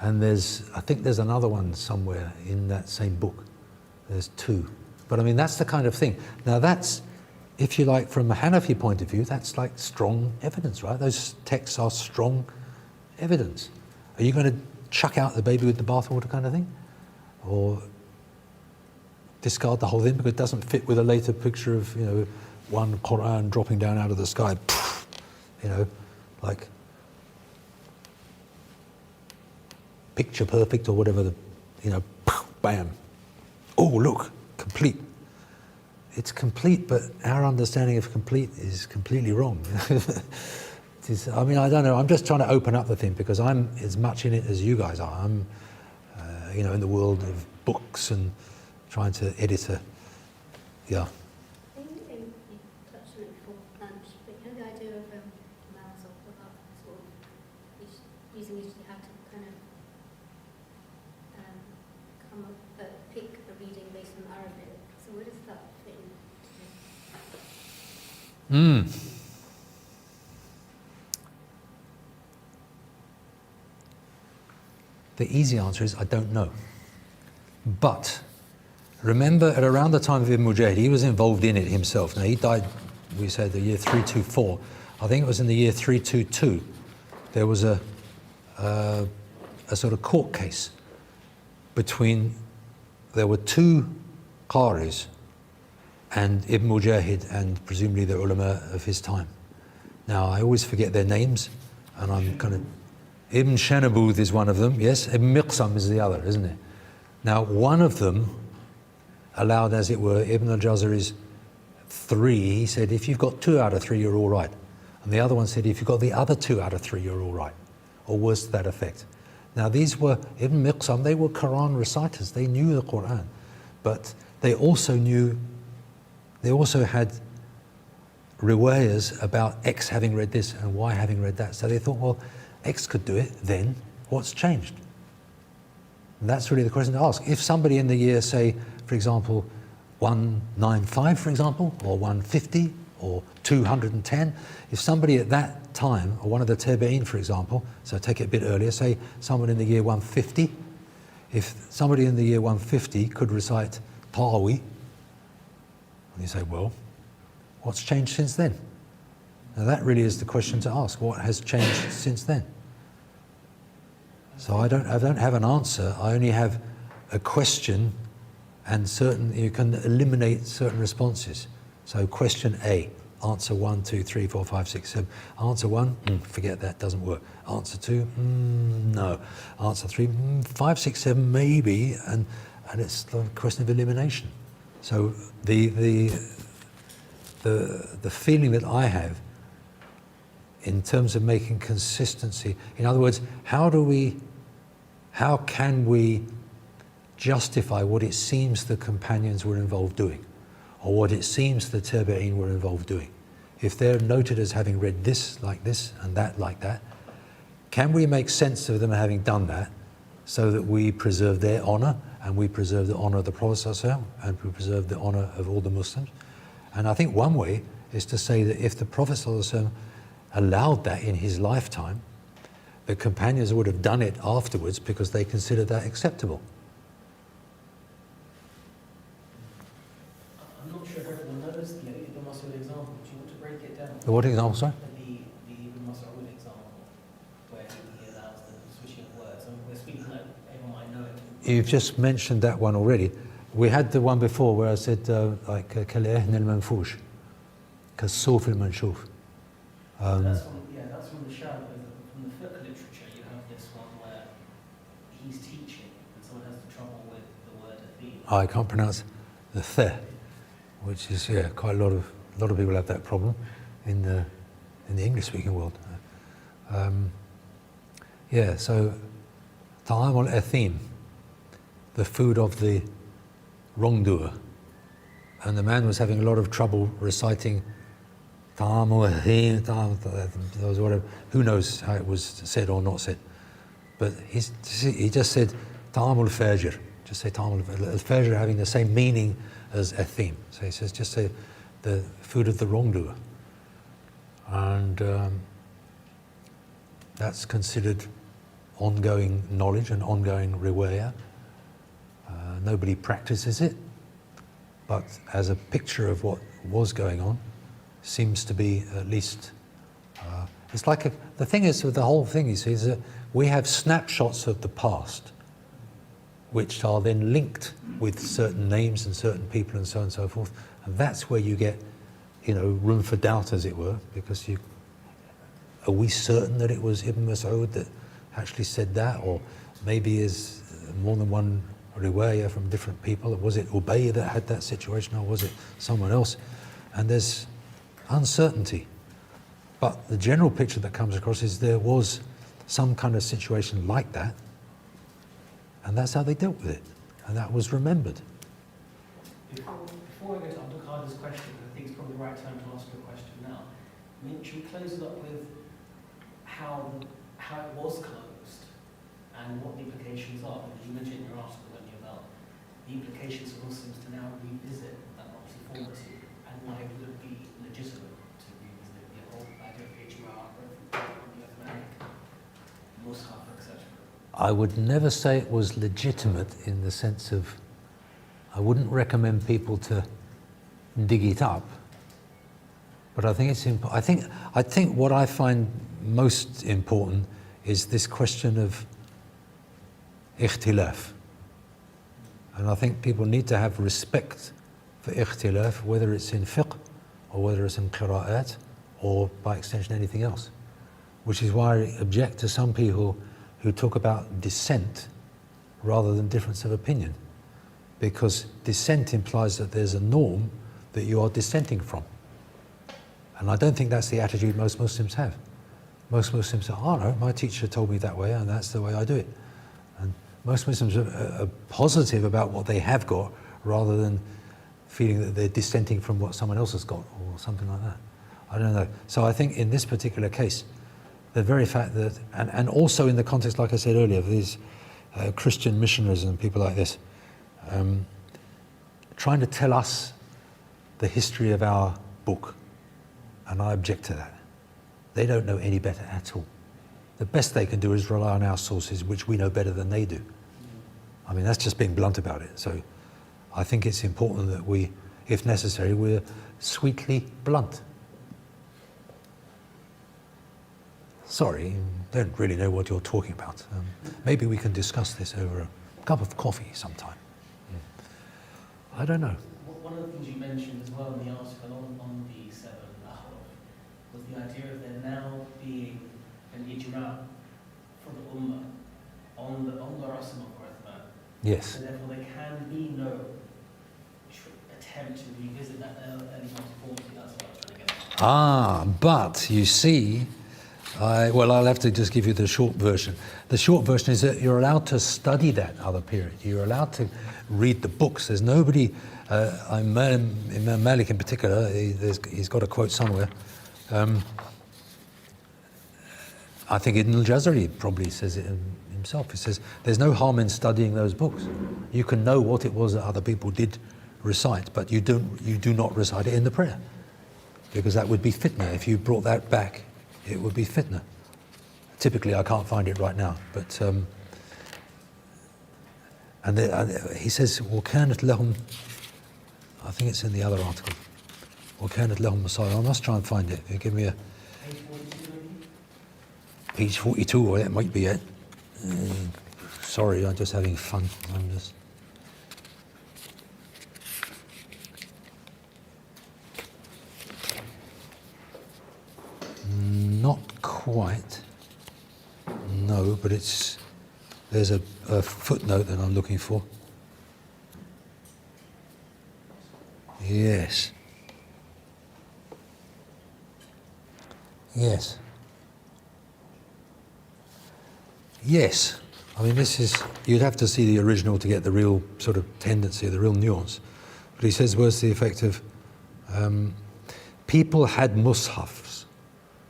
And I think there's another one somewhere in that same book. There's two. But I mean, that's the kind of thing. Now that's, if you like, from a Hanafi point of view, that's like strong evidence, right? Those texts are strong evidence. Are you going to chuck out the baby with the bathwater kind of thing? Or discard the whole thing because it doesn't fit with a later picture of, one Qur'an dropping down out of the sky, like picture perfect or whatever, bam. Oh, look, complete. It's complete, but our understanding of complete is completely wrong. I mean, I don't know. I'm just trying to open up the thing because I'm as much in it as you guys are. I'm, in the world of books and trying to edit a, yeah. I think you touched on it before lunch, but the idea of mouths or about sort of using ijtihad to kind of come up, pick a reading based on Arabic. So where does that fit in? The easy answer is I don't know. But remember, at around the time of Ibn Mujahid, he was involved in it himself. Now he died, we said, the year 324. I think it was in the year 322. There was a sort of court case there were two qaris and Ibn Mujahid and presumably the ulama of his time. Now I always forget their names, and I'm kind of, Ibn Shanabuth is one of them, yes, Ibn Miqsam is the other, isn't it? Now one of them allowed, as it were, Ibn al-Jazari's 3. He said, if you've got 2 out of 3, you're all right. And the other one said, if you've got the other 2 out of 3, you're all right. Or worse to that effect. Now these were, Ibn Miqsam, they were Quran reciters. They knew the Quran. But they also had riwayas about X having read this and Y having read that. So they thought, well, X could do it, then what's changed? And that's really the question to ask. If somebody in the year, say, for example, 195, for example, or 150, or 210, if somebody at that time, or one of the tabi'in, for example, so take it a bit earlier, say someone in the year 150, if somebody in the year 150 could recite Tawi, and you say, well, What's changed since then? Now that really is the question to ask. What has changed since then? So I don't have an answer. I only have a question, and you can eliminate certain responses. So question A, answer 1, 2, 3, 4, 5, 6, 7. Answer 1, forget that, doesn't work. Answer 2, no. Answer 3, 5, 6, 7, maybe, and it's the question of elimination. So the feeling that I have in terms of making consistency, in other words, how can we justify what it seems the companions were involved doing, or what it seems the tabi'een were involved doing? If they're noted as having read this like this and that like that, can we make sense of them having done that so that we preserve their honor, and we preserve the honor of the Prophet ﷺ, and we preserve the honor of all the Muslims? And I think one way is to say that if the Prophet ﷺ allowed that in his lifetime, the companions would have done it afterwards because they considered that acceptable. I'm not sure if everyone knows the Ibn Mas'ud example. Do you want to break it down? The what example, sorry? The Ibn Mas'ud example, where he allows the switching of words. And we're speaking like everyone might know it. You've just mentioned that one already. We had the one before where I said like كالإهن المنفوش كالصوف المنشوف. That's from the Shah. From the fiqh literature, you have this one where he's teaching and someone has the trouble with the word athene. I can't pronounce the th, which is quite a lot of people have that problem in the English-speaking world. So ta'am al-athim, the food of the wrongdoer, and the man was having a lot of trouble reciting ta'am al-athim, whatever. Who knows how it was said or not said? But he just said ta'am al-fajr. Just say ta'am al-fajr, having the same meaning as athim. So he says, just say the food of the wrongdoer. And that's considered ongoing knowledge and ongoing riwayah. Nobody practices it, but as a picture of what was going on, seems to be at least, it's like the thing is with the whole thing, you see, is that we have snapshots of the past, which are then linked with certain names and certain people and so on and so forth. And that's where you get, room for doubt, as it were, because are we certain that it was Ibn Mas'ud that actually said that? Or maybe is more than one riwayah from different people? Was it Ubay that had that situation, or was it someone else? And there's uncertainty. But the general picture that comes across is there was some kind of situation like that, and that's how they dealt with it, and that was remembered. Before I go to Abdul Qadir's question, I think it's probably the right time to ask you a question now. Should we close it up with how it was closed and what the implications are? Because you mentioned in your article about the implications for Muslims to now revisit that multiformity, and why it would be legitimate to revisit the whole idea of Ijma', the Uthmanic, Mus'haf, etc. I would never say it was legitimate in the sense of, I wouldn't recommend people to dig it up, but I think it's important. I think what I find most important is this question of ikhtilaf. And I think people need to have respect for ikhtilaf, whether it's in fiqh or whether it's in qira'at or by extension anything else. Which is why I object to some people who talk about dissent rather than difference of opinion. Because dissent implies that there's a norm that you are dissenting from. And I don't think that's the attitude most Muslims have. Most Muslims say, oh no, my teacher told me that way and that's the way I do it. And most Muslims are positive about what they have got rather than feeling that they're dissenting from what someone else has got or something like that. I don't know. So I think in this particular case, the very fact that, and also in the context, like I said earlier, of these Christian missionaries and people like this, trying to tell us the history of our book, and I object to that. They don't know any better at all. The best they can do is rely on our sources, which we know better than they do. I mean, that's just being blunt about it. So I think it's important that we, if necessary, we're sweetly blunt. Sorry, don't really know what you're talking about. Maybe we can discuss this over a cup of coffee sometime. I don't know. One of the things you mentioned as well in the article on the seven was the idea of there now being an ijma from the ummah on the rasm of Uthman. Yes. So therefore there can be no attempt to revisit that early multiformity. That's what I was trying to get at. Ah, but you see, I'll have to just give you the short version. The short version is that you're allowed to study that other period. You're allowed to read the books. There's nobody, Imam Malik in particular, he's got a quote somewhere. I think Ibn al-Jazari probably says it himself. He says, there's no harm in studying those books. You can know what it was that other people did recite, but you do not recite it in the prayer. Because that would be fitna. If you brought that back, it would be fitna. Typically, I can't find it right now, but he says, وَكَانَتْ لَهُمْ, I think it's in the other article, وَكَانَتْ لَهُمْ مَصَائِبُ. I must try and find it. You give me a page 42, or that might be it. Sorry, I'm just having fun. I'm just. Not quite. No, but there's a footnote that I'm looking for. Yes. Yes. Yes. I mean, you'd have to see the original to get the real sort of tendency, the real nuance. But he says words to the effect of, people had mushafs,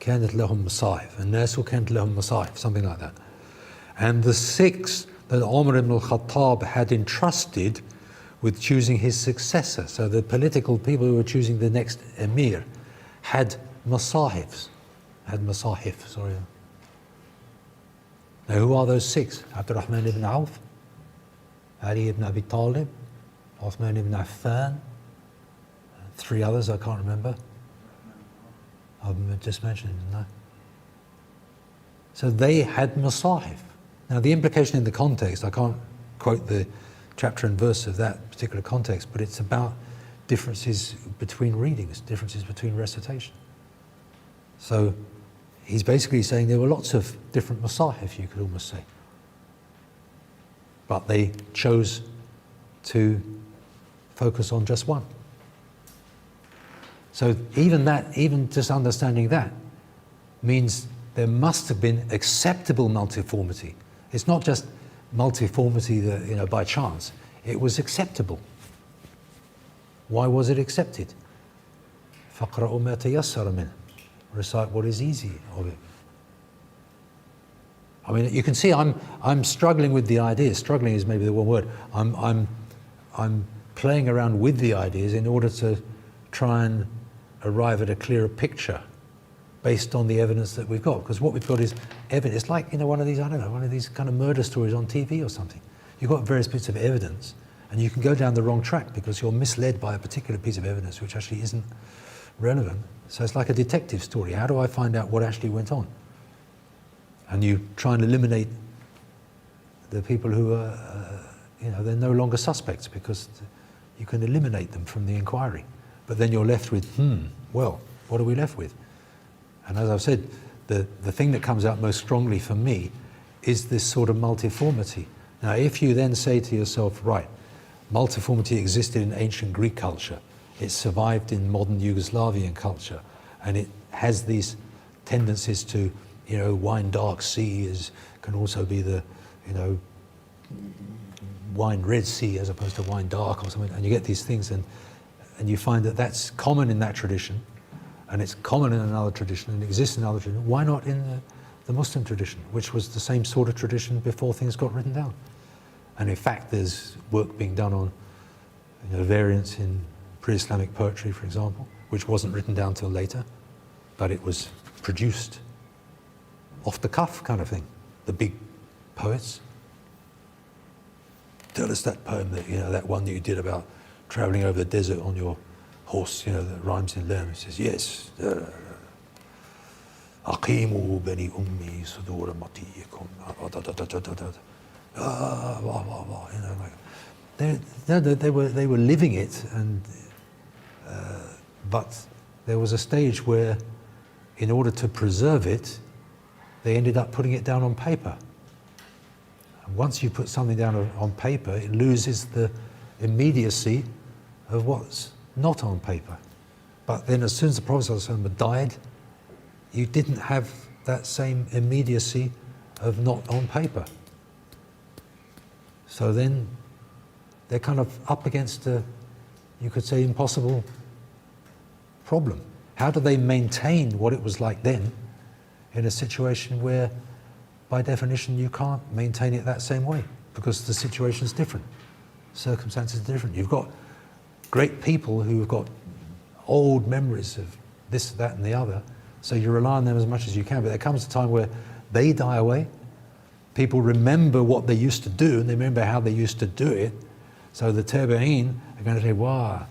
كانت لهم مصاحف, الناس كانت لهم مصاحف, something like that. And the 6 that Umar ibn al-Khattab had entrusted with choosing his successor, so the political people who were choosing the next emir, had masahif, sorry. Now, who are those 6? Abdurrahman ibn Auf, Ali ibn Abi Talib, Uthman ibn Affan, 3 others I can't remember. I've just mentioned, didn't I? So they had masahif. Now, the implication in the context, I can't quote the chapter and verse of that particular context, but it's about differences between readings, differences between recitation. So he's basically saying there were lots of different masahif, you could almost say. But they chose to focus on just one. So even just understanding that means there must have been acceptable multiformity. It's not just multiformity that, by chance. It was acceptable. Why was it accepted? فَقْرَأُوا مَا تَيَسَّرَ مِنْهُ. Recite what is easy of it. I mean, you can see I'm struggling with the ideas. Struggling is maybe the one word. I'm playing around with the ideas in order to try and arrive at a clearer picture based on the evidence that we've got. Because what we've got is evidence. It's like, one of these, I don't know, one of these kind of murder stories on TV or something. You've got various bits of evidence, and you can go down the wrong track because you're misled by a particular piece of evidence which actually isn't relevant. So it's like a detective story. How do I find out what actually went on? And you try and eliminate the people who are, they're no longer suspects because you can eliminate them from the inquiry. But then you're left with, well, what are we left with? And as I've said, the thing that comes out most strongly for me is this sort of multiformity. Now, if you then say to yourself, right, multiformity existed in ancient Greek culture, it survived in modern Yugoslavian culture, and it has these tendencies to, wine dark sea can also be the, wine red sea as opposed to wine dark or something, and you get these things, and you find that that's common in that tradition, and it's common in another tradition, and exists in another tradition. Why not in the Muslim tradition, which was the same sort of tradition before things got written down? And in fact, there's work being done on variants in pre-Islamic poetry, for example, which wasn't written down till later, but it was produced off the cuff kind of thing. The big poets. Tell us that poem that, that one that you did about traveling over the desert on your horse, that rhymes in lam. It says, yes. Aqimu bani ummi sudura matiyikum. They were living it, but there was a stage where, in order to preserve it, they ended up putting it down on paper. And once you put something down on paper, it loses the immediacy of what's not on paper. But then as soon as the Prophet ﷺ died, you didn't have that same immediacy of not on paper. So then they're kind of up against a, you could say, impossible problem. How do they maintain what it was like then in a situation where, by definition, you can't maintain it that same way because the situation is different, circumstances are different. You've got great people who've got old memories of this, that, and the other, so you rely on them as much as you can. But there comes a time where they die away. People remember what they used to do, and they remember how they used to do it. So the tabi'een are going to say, wow,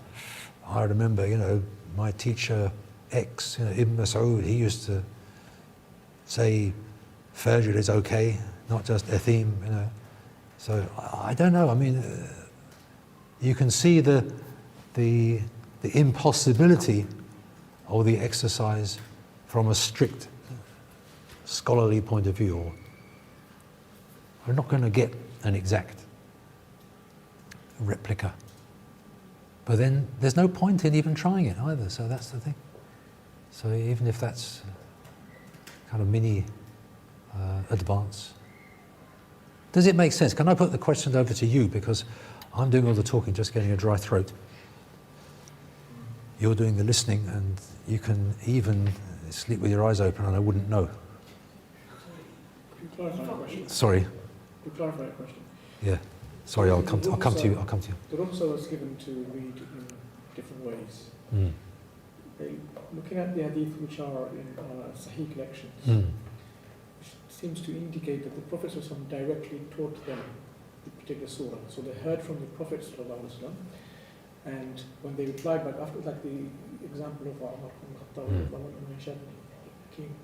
I remember, my teacher X, Ibn Mas'ud, he used to say Fajr is okay, not just Athim, So I don't know, you can see the impossibility of the exercise from a strict scholarly point of view. We're not going to get an exact replica. But then there's no point in even trying it either, so that's the thing. So even if that's kind of mini advance. Does it make sense? Can I put the question over to you, because I'm doing all the talking, just getting a dry throat. You're doing the listening, and you can even sleep with your eyes open and I wouldn't know. Could you clarify the question? Sorry. Could you clarify the question? Yeah. Sorry, I'll come to you. The rukhsah was given to read in different ways. Mm. Looking at the hadith which are in Sahih collections, which seems to indicate that the Prophet ﷺ directly taught them the particular surah. So they heard from the Prophet ﷺ, and when they replied back after, like the example of Umar ibn Khattab, King,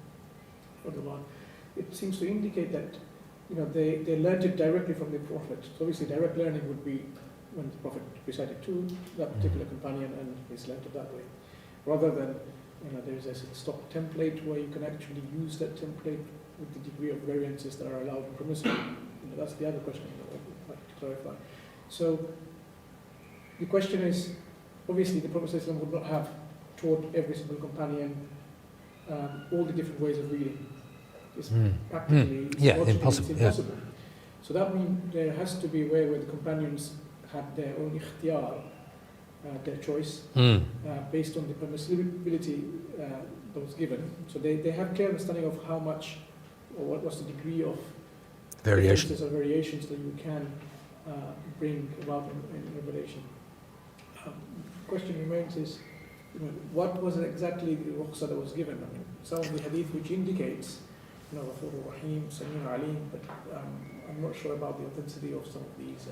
it seems to indicate that they learned it directly from the Prophet. So obviously direct learning would be when the Prophet recited to that particular companion and he's learned it that way. Rather than, there's a stock template where you can actually use that template with the degree of variances that are allowed and permissible. That's the other question that I'd like to clarify. So the question is, obviously the Prophet ﷺ would not have taught every single companion all the different ways of reading. It's practically, impossible. It's impossible. So that means there has to be a way where the companions had their own ikhtiyar, their choice, based on the permissibility that was given. So they have clear understanding of how much, or what was the degree of variations or variations that you can bring about in revelation. The question remains is, what was exactly the rukhsah that was given? Some of the hadith which indicates Ghafur Rahim, Samir Alim, but I'm not sure about the authenticity of some of these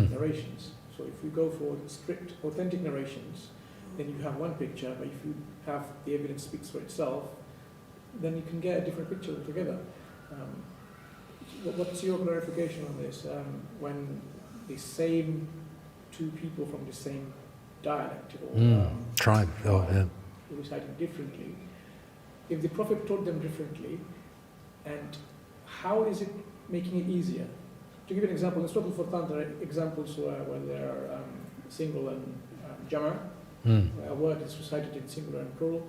narrations. So if we go for strict, authentic narrations, then you have one picture, but if you have the evidence speaks for itself, then you can get a different picture altogether. What's your clarification on this? When the same two people from the same dialect or tribe, reciting differently, if the Prophet taught them differently, and how is it making it easier? To give an example, in Surah Al-Furqan there are examples where there are single and jama', a word is recited in singular and plural.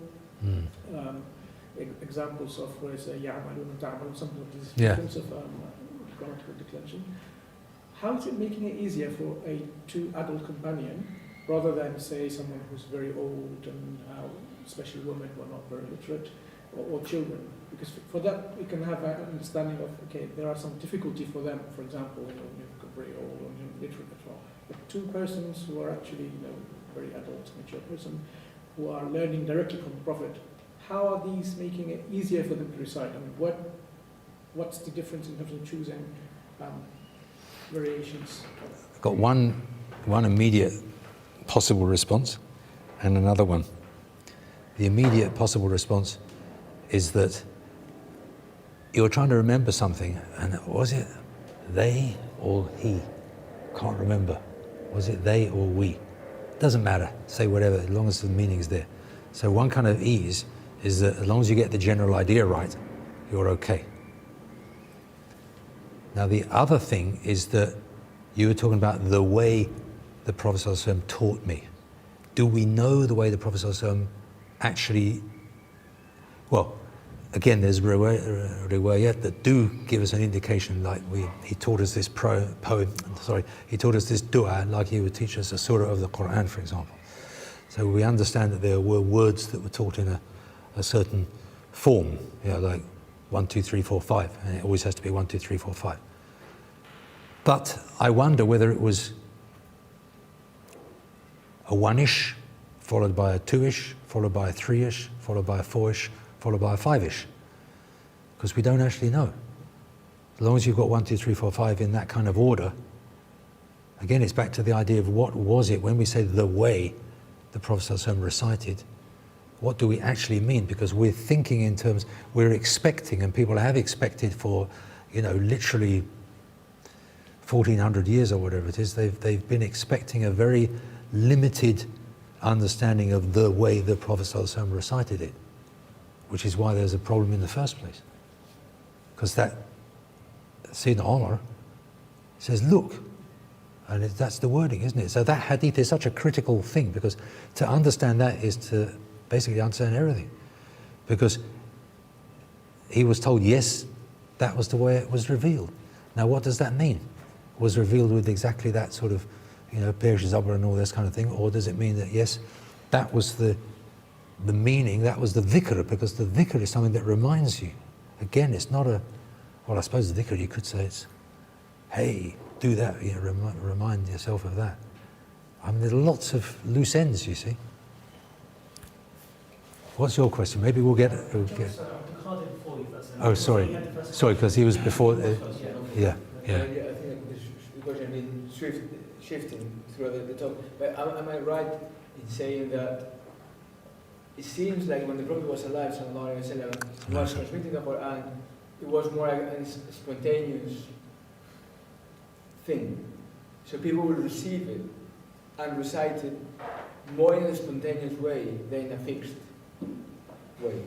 Examples of where it's ya'malun and ta'malun, something like this difference of grammatical declension. How is it making it easier for a two adult companion rather than, say, someone who's very old and especially women who are not very literate, or children? Because for that we can have an understanding of, okay, there are some difficulty for them, for example, you're very old or literate as well. But two persons who are actually very adult, mature person, who are learning directly from the Prophet, how are these making it easier for them to recite? What's the difference in terms of choosing variations? I've got one immediate possible response, and another one. The immediate possible response is that you're trying to remember something, and was it they or he? Can't remember. Was it they or we? Doesn't matter, say whatever, as long as the meaning's there. So one kind of ease is that as long as you get the general idea right, you're okay. Now the other thing is that you were talking about the way the Prophet ﷺ taught me. Do we know the way the Prophet ﷺ actually, well, again, there's riwayat that do give us an indication, like he taught us this he taught us this dua like he would teach us a surah of the Qur'an, for example. So we understand that there were words that were taught in a certain form, like 1, 2, 3, 4, 5, and it always has to be 1, 2, 3, 4, 5. But I wonder whether it was a 1-ish, followed by a 2-ish, followed by a 3-ish, followed by a 4-ish, followed by a 5-ish, because we don't actually know. As long as you've got 1, 2, 3, 4, 5 in that kind of order, again, it's back to the idea of what was it when we say the way the Prophet ﷺ recited. What do we actually mean? Because we're thinking in terms, we're expecting, and people have expected for, literally 1400 years or whatever it is, they've been expecting a very limited understanding of the way the Prophet ﷺ recited it, which is why there's a problem in the first place. Because that Sayyidina Umar says, look, and that's the wording, isn't it? So that hadith is such a critical thing, because to understand that is to basically understand everything. Because he was told, yes, that was the way it was revealed. Now what does that mean? Was revealed with exactly that sort of, Perish Zabr and all this kind of thing? Or does it mean that, yes, that was the meaning, that was the dhikr, because the dhikr is something that reminds you. Again, it's not I suppose the dhikr, you could say it's, hey, do that, remind yourself of that. I mean, there are lots of loose ends, you see. What's your question? Maybe we'll get. Oh, sorry, because he was before. Yeah. I think the question has been shifting throughout the talk. But am I right in saying that it seems like when the Prophet was alive, sallallahu alaihi wasallam, was transmitting the Qur'an, it was more like a spontaneous thing. So people would receive it and recite it more in a spontaneous way than in a fixed way.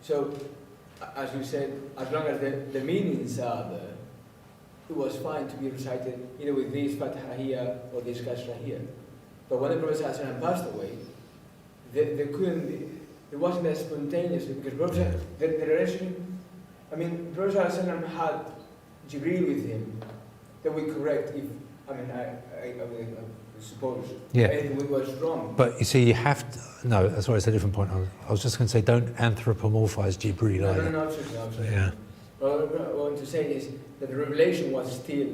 So, as you said, as long as the meanings are there, it was fine to be recited either with this fatha here or this kasra here. But when the Prophet ﷺ passed away, there wasn't that spontaneous, because the relationship, the Prophet ﷺ had Jibreel with him that we correct if, I suppose, anything was wrong. But you see, you have to, no, that's why it's a different point. I was just going to say, don't anthropomorphize Jibreel either. No, absolutely. Yeah. What I want to say is that the revelation was still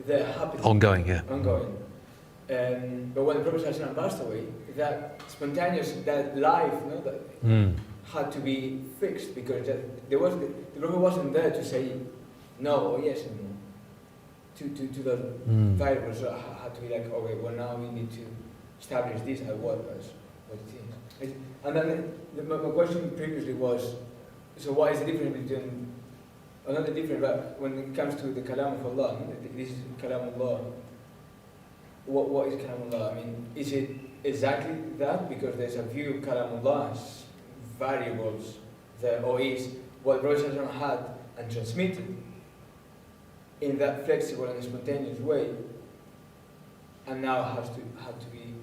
there, happening. Ongoing, yeah. Ongoing. But when the Prophet ﷺ passed away, that spontaneous, that life, had to be fixed, because the Prophet wasn't there to say no or yes and no to the variables. So it had to be like, okay, well now we need to establish this as what it is. And then my question previously was, so what is the difference between, or not the difference, but when it comes to the Kalam of Allah, this is Kalam Allah, what is Kalam Allah? Is it exactly that? Because there's a view of Kalam Allah as variables there, or is what Prophet had and transmitted in that flexible and spontaneous way, and now had to be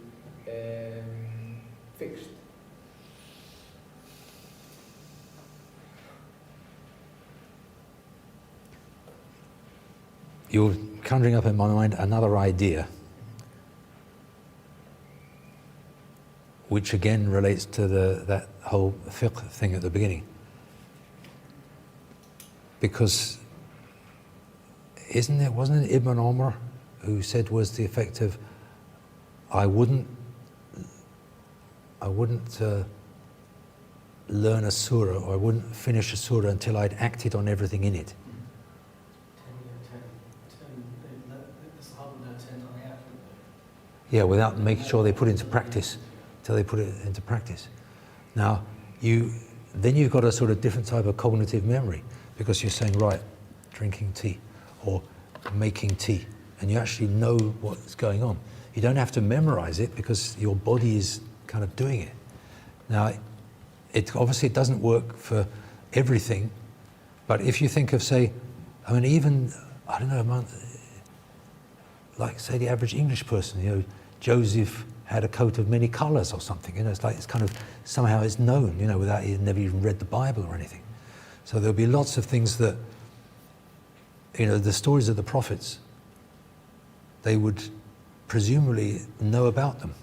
fixed. You're conjuring up in my mind another idea, which again relates to that whole fiqh thing at the beginning. Because wasn't it Ibn Umar who said was the effect of, I wouldn't learn a surah, or I wouldn't finish a surah until I'd acted on everything in it. Yeah, without making sure they put into practice. till they put it into practice. Now, then you've got a sort of different type of cognitive memory, because you're saying, right, drinking tea or making tea, and you actually know what's going on. You don't have to memorize it because your body is kind of doing it. Now, obviously it doesn't work for everything, but if you think of, say, I mean, even, I don't know, like, say, the average English person, you know, Joseph had a coat of many colors or something, you know, it's like, it's kind of, somehow it's known, you know, without he had never even read the Bible or anything. So there'll be lots of things that, you know, the stories of the prophets, they would presumably know about them.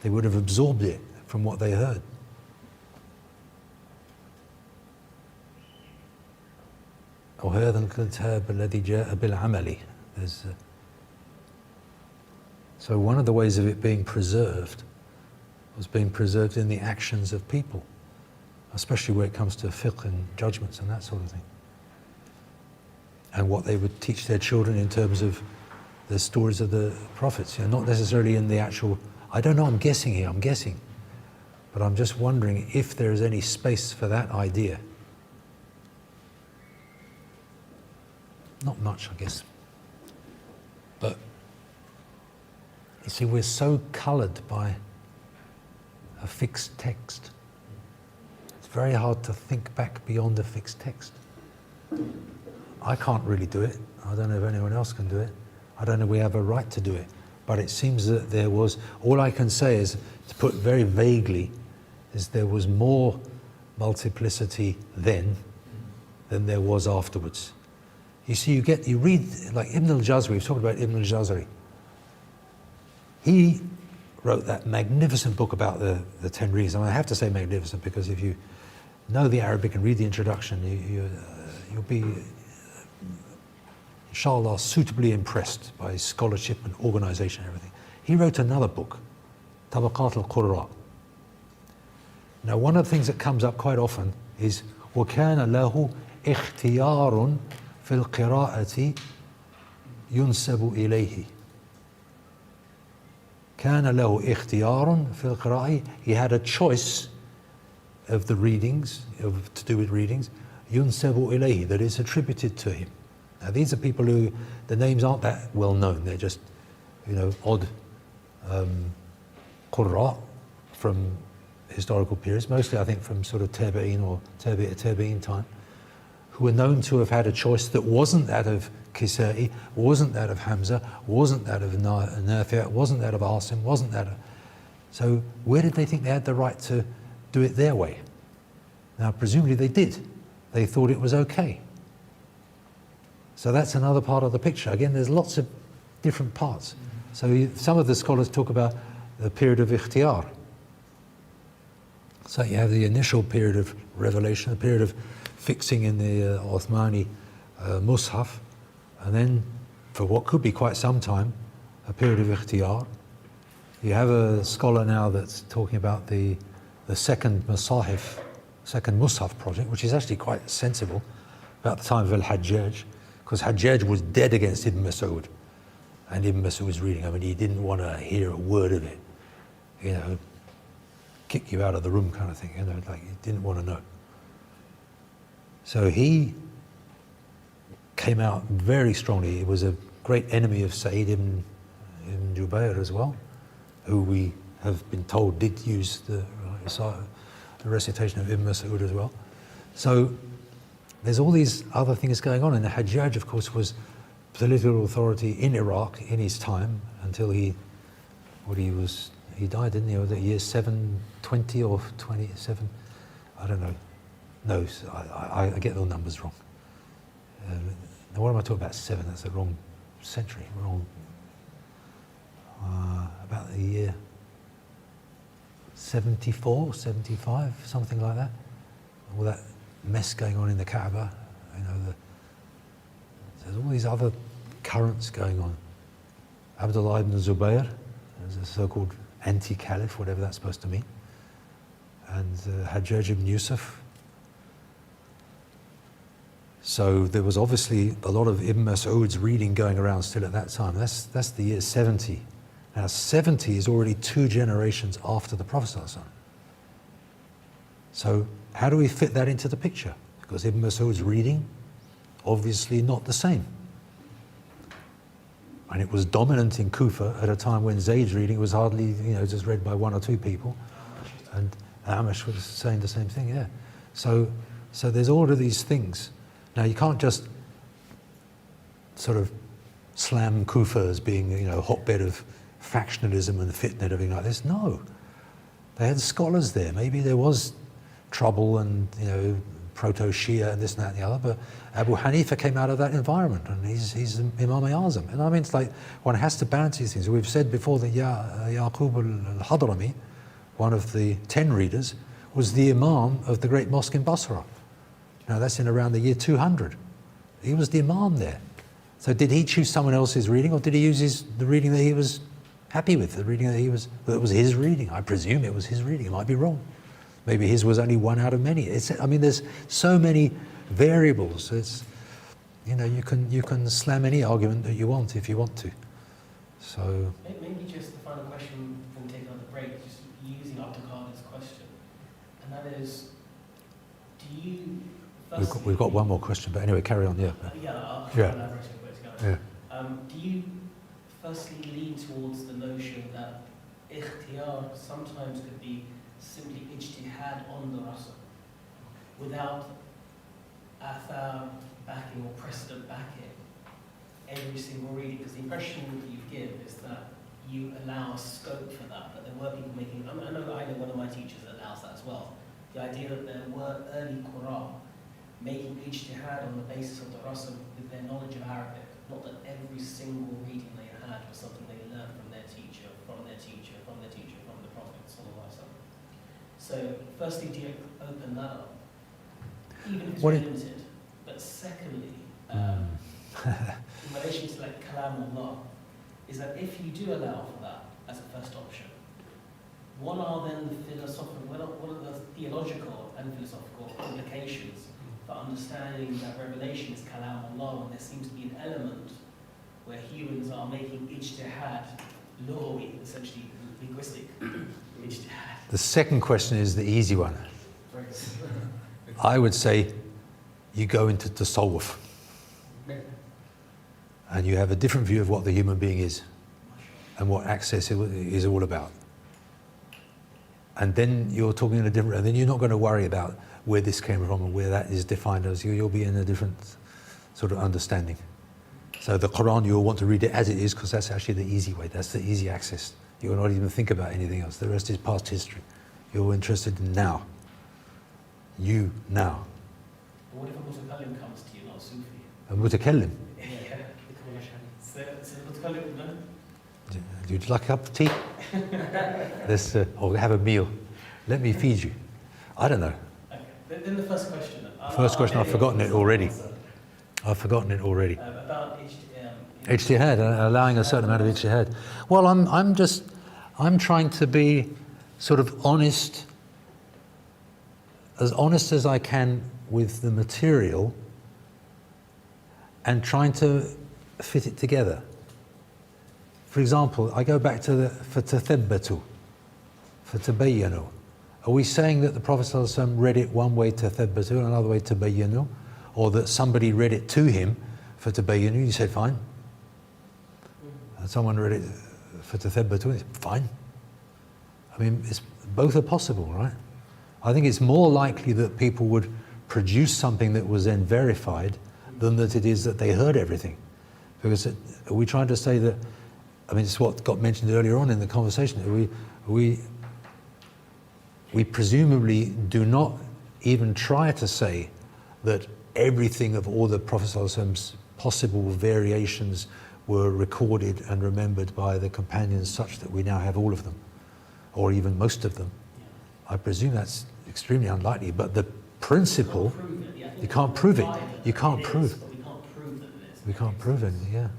They would have absorbed it from what they heard. وهذا الكتاب الذي جاء بالعمل. So one of the ways of it being preserved was being preserved in the actions of people, especially where it comes to fiqh and judgments and that sort of thing. And what they would teach their children in terms of the stories of the prophets, you know, not necessarily in the actual, I don't know, I'm guessing here, I'm guessing. But I'm just wondering if there is any space for that idea. Not much, I guess. But, you see, we're so coloured by a fixed text. It's very hard to think back beyond a fixed text. I can't really do it. I don't know if anyone else can do it. I don't know if we have a right to do it. But it seems that there was, all I can say is, to put very vaguely, is there was more multiplicity then than there was afterwards. You see, you read, like Ibn al-Jazari, we've talked about Ibn al-Jazari. He wrote that magnificent book about the 10 reasons. I have to say magnificent because if you know the Arabic and read the introduction, you'll be, inshallah, suitably impressed by his scholarship and organization and everything. He wrote another book, Tabaqat al-Qurra. Now, one of the things that comes up quite often is وَكَانَ لَهُ اخْتِيَارٌ فِي الْقِرَاءَةِ يُنْسَبُ إِلَيْهِ. كَانَ لَهُ اخْتِيَارٌ فِي الْقِرَاءَةِ. He had a choice of the readings, to do with readings, يُنْسَبُ إِلَيْهِ, that is attributed to him. Now, these are people who, the names aren't that well known. They're just, you know, odd qurra from historical periods, mostly I think from sort of Tabi'een or Tabi'een time, who were known to have had a choice that wasn't that of Kisa'i, wasn't that of Hamza, wasn't that of Nafi', wasn't that of Asim, wasn't that of... So where did they think they had the right to do it their way? Now, presumably they did. They thought it was okay. So that's another part of the picture. Again, there's lots of different parts. So some of the scholars talk about the period of ikhtiyar. So you have the initial period of revelation, the period of fixing in the Uthmani Mus'haf, and then for what could be quite some time, a period of ikhtiyar. You have a scholar now that's talking about the second Mus'haf project, which is actually quite sensible, about the time of Al-Hajjaj, because Hajjaj was dead against Ibn Mas'ud, and Ibn Mas'ud was reading. I mean, he didn't want to hear a word of it, you know, kick you out of the room kind of thing, you know, like he didn't want to know. So he came out very strongly. He was a great enemy of Sa'id ibn Jubayr as well, who we have been told did use the recitation of Ibn Mas'ud as well. So there's all these other things going on. And the Hajjaj, of course, was political authority in Iraq in his time until he died, didn't he? Or the year 720 or 27, I don't know. No, I get the numbers wrong. Now what am I talking about? 7, that's the wrong century, wrong. About the year 74, 75, something like that. All that mess going on in the Kaaba, you know, there's all these other currents going on. Abdullah ibn Zubayr, as a so-called anti-caliph, whatever that's supposed to mean, and Hajjaj ibn Yusuf. So there was obviously a lot of Ibn Mas'ud's reading going around still at that time. That's the year 70 Now 70 is already 2 generations after the Prophet ﷺ. So how do we fit that into the picture? Because Ibn Mas'ud's reading, obviously not the same. And it was dominant in Kufa at a time when Zayd's reading was hardly, just read by 1 or 2 people. And Amash was saying the same thing, yeah. So there's all of these things. Now you can't just sort of slam Kufa as being, a hotbed of factionalism and fitna and everything like this. No. They had scholars there. Maybe there was trouble and, proto-Shia and this and that and the other, but Abu Hanifa came out of that environment and he's Imam Azam. And I mean, it's like one has to balance these things. We've said before that Yaqub al-Hadrami, one of the 10 readers, was the Imam of the great mosque in Basra. Now that's in around the year 200. He was the Imam there. So did he choose someone else's reading, or did he use the reading that he was happy with, the reading that was his reading? I presume it was his reading. It might be wrong. Maybe his was only one out of many. There's so many variables. It's, you can slam any argument that you want if you want to. So maybe just the final question when taking on the break, just using Abdelkader's question, and that is, do you? We've got one more question, but anyway, carry on. Yeah. I'll Yeah. elaborate on where it's going. Yeah. Do you firstly lean towards the notion that ikhtiyar sometimes could be simply ijtihad on the rasul without athar backing or precedent backing every single reading? Because the impression that you give is that you allow scope for that, but there were people making, I know one of my teachers allows that as well. The idea that there were early Qur'an making ijtihad on the basis of the rasul with their knowledge of Arabic, not that every single reading they had was something they learned from their teacher, from their teacher, from their teacher, from the Prophet. So, firstly, do you open that up, even if it's limited? But secondly, in relation to like Kalamullah, is that if you do allow for that as a first option, what are then the philosophical, what are the theological and philosophical implications for understanding that revelation is Kalamullah when there seems to be an element where humans are making ijtihad, lughawi, essentially linguistic ijtihad? The second question is the easy one. I would say you go into tasawwuf and you have a different view of what the human being is and what access is all about. And then you're talking in a different, and then you're not going to worry about where this came from and where that is defined as. You'll be in a different sort of understanding. So the Qur'an, you'll want to read it as it is because that's actually the easy way. That's the easy access. You will not even think about anything else. The rest is past history. You're interested in now. You now. What if a mutakallim comes to you, not a Sufi? A mutakallim. Yeah. So the mutakallim, no? Would you like a cup of tea? Let's or have a meal. Let me feed you. I don't know. Okay. Then the first question. First question, I've forgotten it already. I've forgotten it already. About Ijtihad, allowing a certain amount of ijtihad. Well, I'm trying to be sort of honest as I can with the material and trying to fit it together. For example, I go back to the فَتَثَبَّتُوا فَتَبَيَّنُوا. Are we saying that the Prophet ﷺ read it one way تَثَبَّتُوا and another way تَبَيَّنُوا? Or that somebody read it to him فَتَبَيَّنُوا? You said fine. And someone read it فَتَثَبَّتُوا, fine. I mean, both are possible, right? I think it's more likely that people would produce something that was then verified than that it is that they heard everything. Because are we trying to say that, I mean, it's what got mentioned earlier on in the conversation. We presumably do not even try to say that everything of all the Prophet ﷺ's possible variations were recorded and remembered by the companions such that we now have all of them, or even most of them. I presume that's extremely unlikely, but the principle, you can't prove it. You can't prove. We can't prove it, yeah.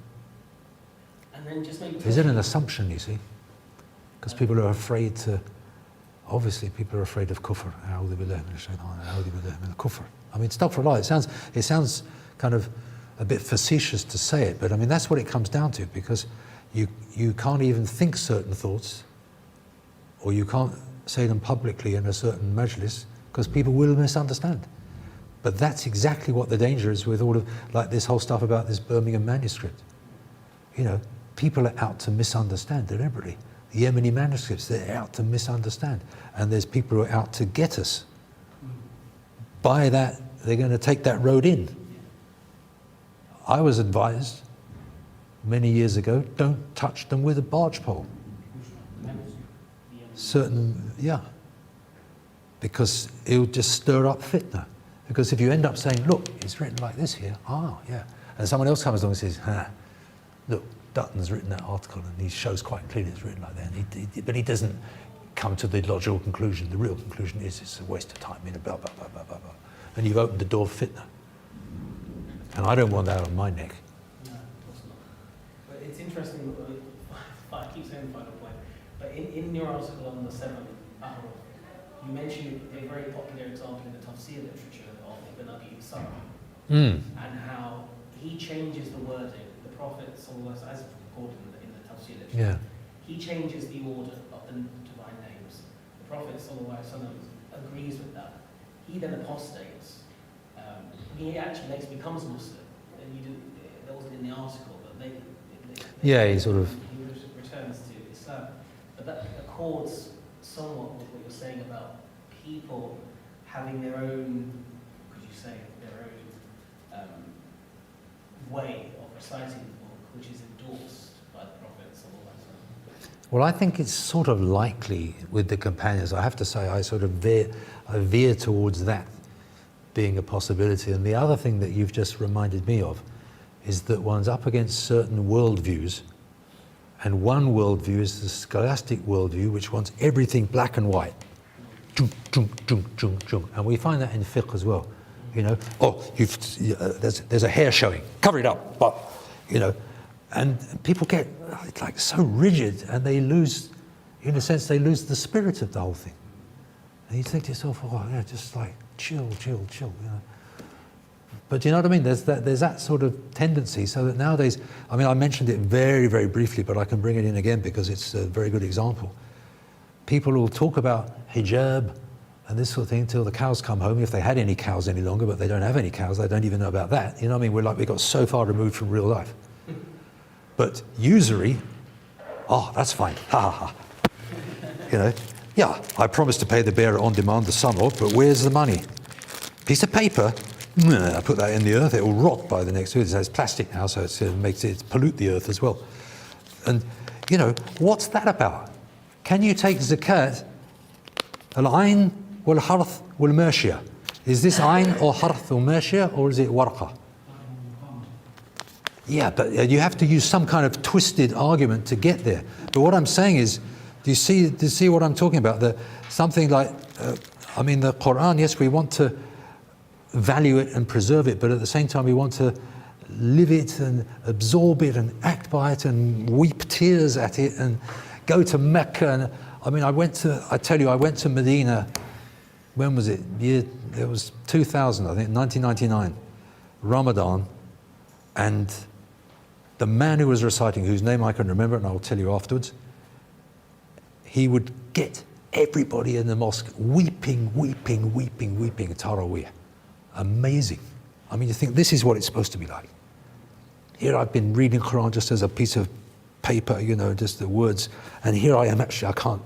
And then just maybe Is it an assumption, you see? Because people are afraid to, obviously people are afraid of kufr. A'udhu billahi minash shaitan, a'udhu billahi min kufr. I mean, astaghfirullah, it sounds kind of a bit facetious to say it, but I mean, that's what it comes down to, because, you can't even think certain thoughts, or you can't say them publicly in a certain majlis, because people will misunderstand. But that's exactly what the danger is with all of, like this whole stuff about this Birmingham manuscript. You know, people are out to misunderstand deliberately. The Yemeni manuscripts, they're out to misunderstand. And there's people who are out to get us. By that, they're going to take that road in. I was advised many years ago, don't touch them with a barge pole. Certain, yeah. Because it'll just stir up fitna. Because if you end up saying, look, it's written like this here, yeah. And someone else comes along and says, look, Dutton's written that article and he shows quite clearly it's written like that. And but he doesn't come to the logical conclusion. The real conclusion is it's a waste of time, you know, blah, blah, blah, blah, blah, blah. And you've opened the door for fitna. And I don't want that on my neck. No, of course not. But it's interesting, I keep saying the final point, but in your article on the 7th Ahruf, you mentioned a very popular example in the tafsir literature of Ibn Abi Sarah, and how he changes the wording. The Prophet, as recorded in the tafsir literature, he changes the order of the divine names. The Prophet agrees with that. He then apostates. He actually becomes Muslim. And that wasn't in the article, but he sort of... He returns to Islam. But that accords somewhat with what you're saying about people having their own, could you say, their own way of reciting the book, which is endorsed by the Prophet. Well, I think it's sort of likely with the companions. I have to say, I sort of veer towards that being a possibility. And the other thing that you've just reminded me of is that one's up against certain worldviews, and one worldview is the scholastic worldview, which wants everything black and white. And we find that in fiqh as well. You know, there's a hair showing, cover it up, but, you know, and people get like so rigid, and they lose, in a sense, they lose the spirit of the whole thing. And you think to yourself, oh yeah, just like chill, you know. But you know what I mean? There's that sort of tendency, so that nowadays, I mean, I mentioned it very, very briefly, but I can bring it in again because it's a very good example. People will talk about hijab and this sort of thing until the cows come home, if they had any cows any longer, but they don't have any cows, they don't even know about that. You know what I mean? We got so far removed from real life. But usury, that's fine, ha ha ha. You know, yeah, I promised to pay the bearer on demand the sum of, but where's the money? Piece of paper, I put that in the earth, it will rot by the next week. It's plastic now, so it makes it pollute the earth as well. And, you know, what's that about? Can you take zakat, al-ayn wal-harth wal-mershia? Is this ayn or harth or mershia, or is it warqa? Yeah, but you have to use some kind of twisted argument to get there. But what I'm saying is, do you see what I'm talking about? Something like, the Qur'an, yes, we want to value it and preserve it, but at the same time we want to live it and absorb it and act by it and weep tears at it and go to Mecca. And I went to Medina, when was it? It was 2000, I think, 1999, Ramadan, and the man who was reciting, whose name I can remember, and I'll tell you afterwards, he would get everybody in the mosque weeping, Taraweeh. Amazing. I mean, you think this is what it's supposed to be like. Here I've been reading Qur'an just as a piece of paper, you know, just the words, and here I am actually, I can't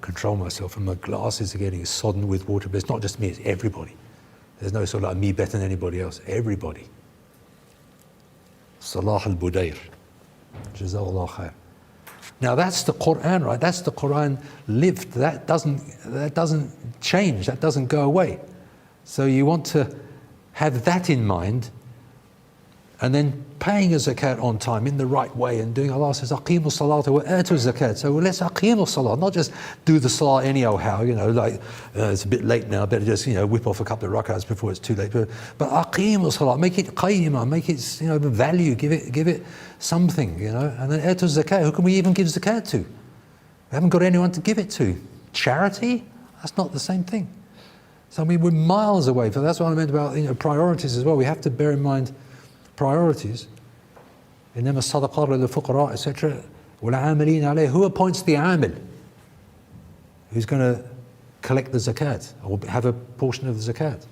control myself, and my glasses are getting sodden with water, but it's not just me, it's everybody. There's no sort of like me better than anybody else, everybody. Salah al-Budayr. Jazakallah khair. Now that's the Qur'an, right? That's the Qur'an lived. That doesn't change, that doesn't go away. So you want to have that in mind, and then paying a zakat on time in the right way and doing, Allah says, aqimu salata wa atu zakat. So let's aqimu salat, not just do the salah anyhow, you know, like it's a bit late now, I better just, you know, whip off a couple of rak'ahs before it's too late. But aqimu salat, make it qayyimah, make it, you know, value, give it something, you know. And then atu zakat, who can we even give zakat to? We haven't got anyone to give it to. Charity? That's not the same thing. So we're miles away. But that's what I meant about, you know, priorities as well. We have to bear in mind priorities. إنما الصدقات للفقراء, etc. والعاملين عليه. Who appoints the amil? Who's going to collect the zakat or have a portion of the zakat?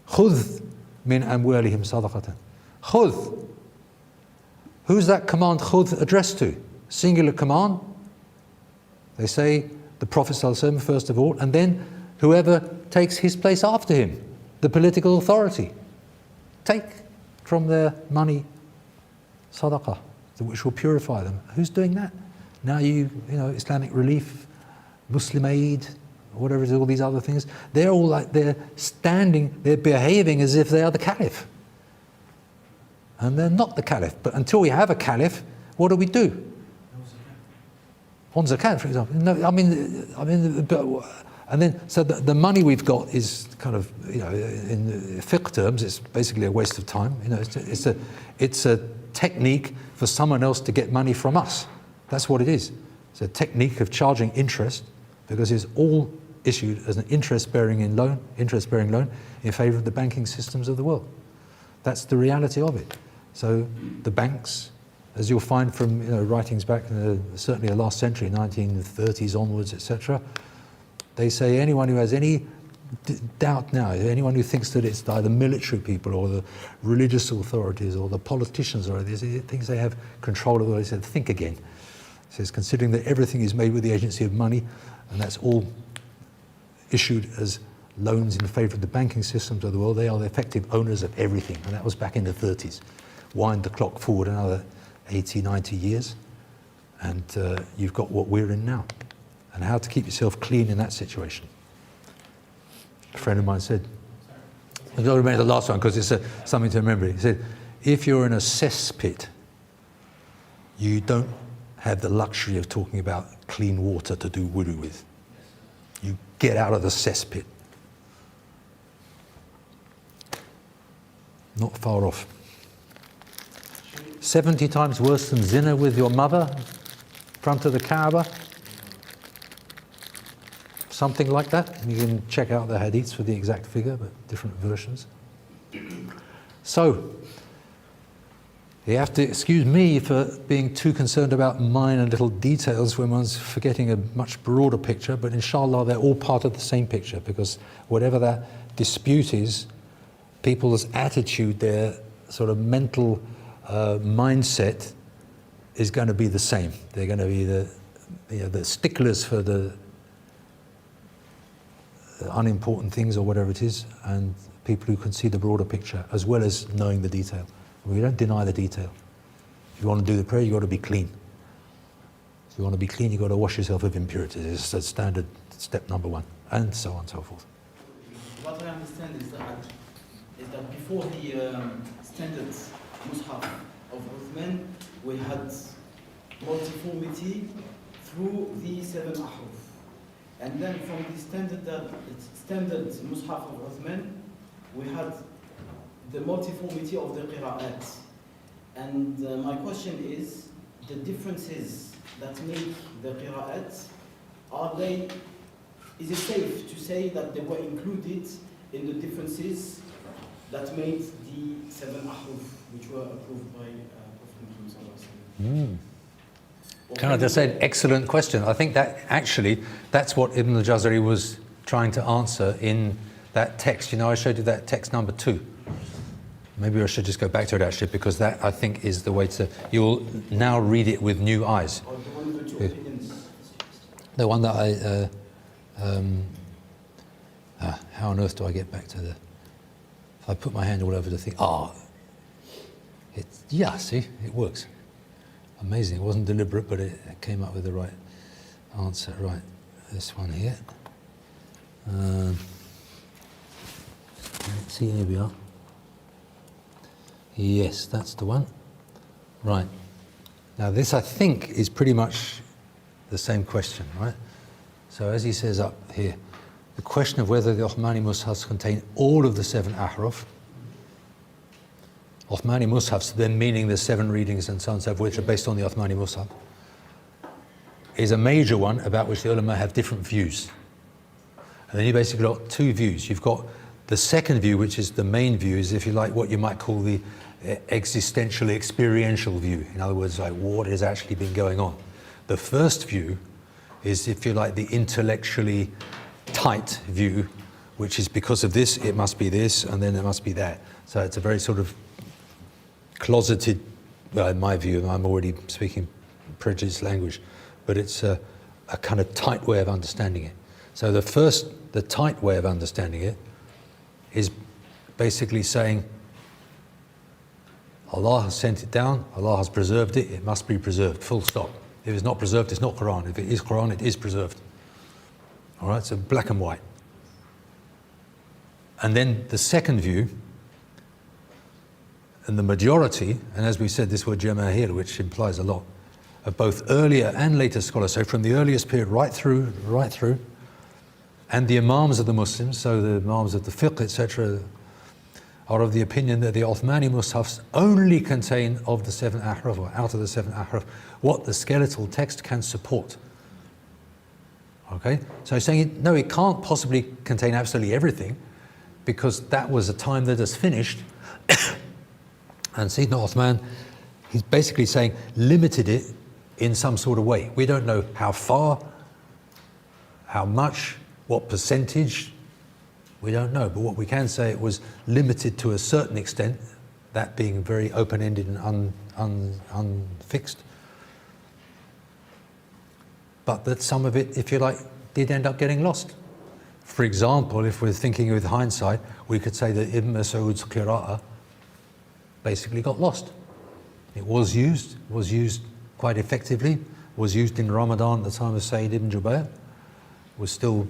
خذ من أموالهم صدقة. خذ. Who's that command خذ addressed to? Singular command. They say the Prophet ﷺ first of all, and then whoever takes his place after him, the political authority. Take from their money sadaqah, which will purify them. Who's doing that? Now you know, Islamic Relief, Muslim Aid, whatever it is, all these other things, they're all like, they're standing, they're behaving as if they are the caliph. And they're not the caliph. But until we have a caliph, what do we do? On zakat, for example. No, I mean, and then, so the money we've got is kind of, you know, in fiqh terms, it's basically a waste of time. You know, it's a technique for someone else to get money from us. That's what it is. It's a technique of charging interest, because it's all issued as an interest-bearing loan in favour of the banking systems of the world. That's the reality of it. So the banks, as you'll find from, you know, writings back in certainly the last century, 1930s onwards, etc., they say anyone who has any doubt now, anyone who thinks that it's either military people or the religious authorities or the politicians or these things they have control of, they said, think again. It says, considering that everything is made with the agency of money, and that's all issued as loans in favour of the banking systems of the world, they are the effective owners of everything. And that was back in the 30s. Wind the clock forward another 80, 90 years, and you've got what we're in now. And how to keep yourself clean in that situation. A friend of mine said, I've got to remember the last one because it's something to remember. He said, if you're in a cesspit, you don't have the luxury of talking about clean water to do wudu with. You get out of the cesspit. Not far off. 70 times worse than zina with your mother in front of the Kaaba. Something like that. You can check out the hadiths for the exact figure, but different versions. So, you have to excuse me for being too concerned about minor little details when one's forgetting a much broader picture, but inshallah they're all part of the same picture, because whatever that dispute is, people's attitude, their sort of mental mindset is going to be the same. They're going to be the sticklers for the unimportant things or whatever it is, and people who can see the broader picture as well as knowing the detail. We don't deny the detail. If you want to do the prayer, you've got to be clean. If you want to be clean, you've got to wash yourself of impurities. It's a standard step number one, and so on and so forth. What I understand is that before the standard Mus'haf of Uthman, we had multiformity through the 7 ahruf. And then from the standard Mus'haf of Uthman, we had the multiformity of the qira'at. And my question is, the differences that make the qira'at, is it safe to say that they were included in the differences that made the 7 ahruf, which were approved by Prophet Muhammad? Can I just say, excellent question. I think that actually, that's what Ibn al-Jazari was trying to answer in that text. You know, I showed you that text number 2. Maybe I should just go back to it actually, because that I think is the way to, you'll now read it with new eyes. Or the one with the 2 opinions? The one that how on earth do I get back to the, if I put my hand all over the thing, see, it works. Amazing, it wasn't deliberate, but it came up with the right answer. Right, this one here. Let's see, here we are. Yes, that's the one. Right. Now this, I think, is pretty much the same question, right? So as he says up here, the question of whether the Uthmani Mus'hafs contain all of the 7 ahruf, Uthmani Mus'hafs, then meaning the 7 readings and so on and so forth, which are based on the Uthmani Mus'haf, is a major one about which the ulama have different views. And then you basically got 2 views. You've got the second view, which is the main view, is, if you like, what you might call the existential, experiential view. In other words, like what has actually been going on. The first view is, if you like, the intellectually tight view, which is because of this, it must be this, and then it must be that. So it's a very sort of closeted, well, in my view, I'm already speaking prejudiced language, but it's a kind of tight way of understanding it. So the tight way of understanding it is basically saying, Allah has sent it down, Allah has preserved it, it must be preserved, full stop. If it's not preserved, it's not Qur'an. If it is Qur'an, it is preserved. All right, so black and white. And then the second view, and the majority, and as we said, this word jamahir, which implies a lot, of both earlier and later scholars, so from the earliest period right through, and the imams of the Muslims, so the imams of the fiqh, etc., are of the opinion that the Uthmani Mus'hafs only contain of the 7 ahraf, or out of the 7 ahraf, what the skeletal text can support. Okay? So he's saying, no, it can't possibly contain absolutely everything, because that was a time that has finished. And Sayyidina Uthman, he's basically saying, limited it in some sort of way. We don't know how far, how much, what percentage, we don't know. But what we can say, it was limited to a certain extent, that being very open-ended and unfixed. But that some of it, if you like, did end up getting lost. For example, if we're thinking with hindsight, we could say that Ibn Mas'ud's qira'ah basically got lost. It was used quite effectively, was used in Ramadan at the time of Sayyid ibn Jubayr, was still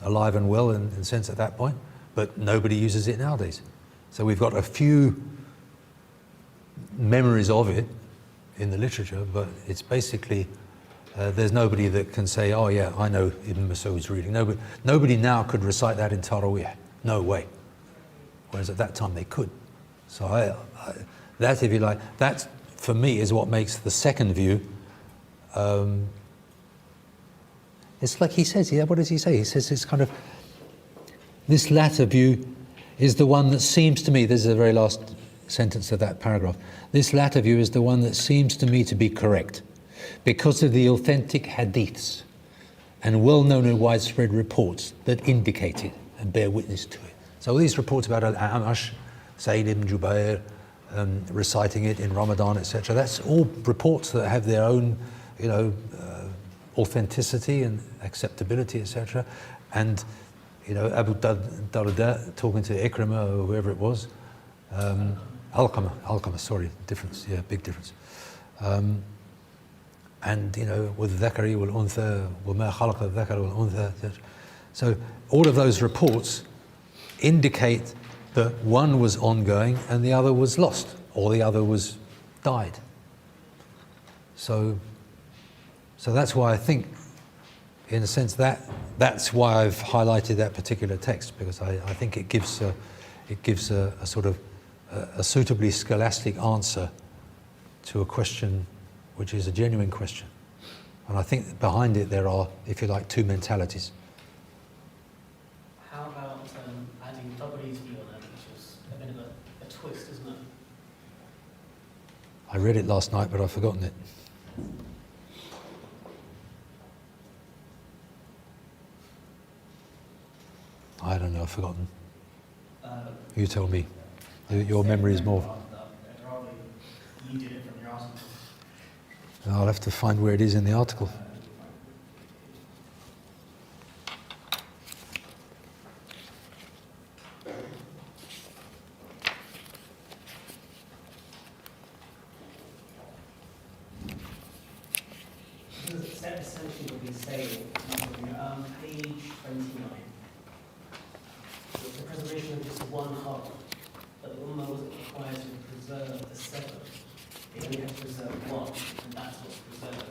alive and well in a sense at that point, but nobody uses it nowadays. So we've got a few memories of it in the literature, but it's basically, there's nobody that can say, oh yeah, I know Ibn Mas'ud's reading. Nobody now could recite that in Taraweeh. No way. Whereas at that time they could. So that, if you like, that for me is what makes the second view. It's like he says, yeah, what does he say? He says it's kind of, this latter view is the one that seems to me, this is the very last sentence of that paragraph, this latter view is the one that seems to me to be correct because of the authentic hadiths and well-known and widespread reports that indicate it and bear witness to it. So all these reports about Al-Amash, Sayyid ibn Jubayr, reciting it in Ramadan, etc., that's all reports that have their own, authenticity and acceptability, etc. And, Abu Darda talking to Ikrimah or whoever it was, Alqamah, sorry, difference, yeah, big difference. And, with Dhakari wal Untha, وَمَا خَلَقَ الذَّكَرَ وَالْأُنْثَى, etc. So all of those reports indicate that one was ongoing and the other was lost, or the other was died. So that's why I think, in a sense, that's why I've highlighted that particular text, because I think it gives a sort of a suitably scholastic answer to a question which is a genuine question. And I think behind it there are, if you like, two mentalities. How about adding Tabri's view on that, which is a bit of a twist, isn't it? I read it last night, but I've forgotten it. I don't know, I've forgotten. You tell me. Your memory is more. You did it from your article. I'll have to find where it is in the article. Essentially what we say on page 29. With the preservation of just one harf, but the Ummah wasn't required to preserve the 7. They only had to preserve 1, and that's what's preserved.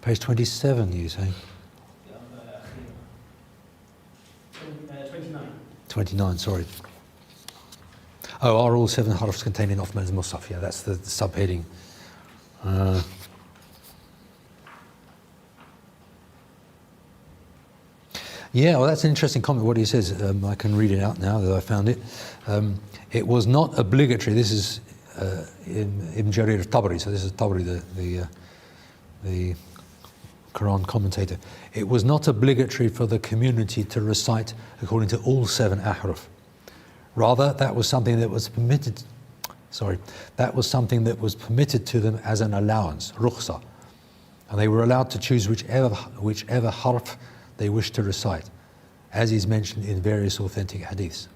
Page 27, you say? 29. 29, sorry. Oh, are all 7 harfs contained in Uthman's Mus'haf? Yeah, that's the subheading. Yeah, well, that's an interesting comment, what he says. I can read it out now that I found it. It was not obligatory. This is Ibn Jarir al-Tabari, so this is Tabari, the Qur'an commentator. It was not obligatory for the community to recite according to all 7 ahruf. Rather, that was something that was permitted. That was something that was permitted to them as an allowance, rukhsa, and they were allowed to choose whichever harf they wished to recite, as is mentioned in various authentic hadiths.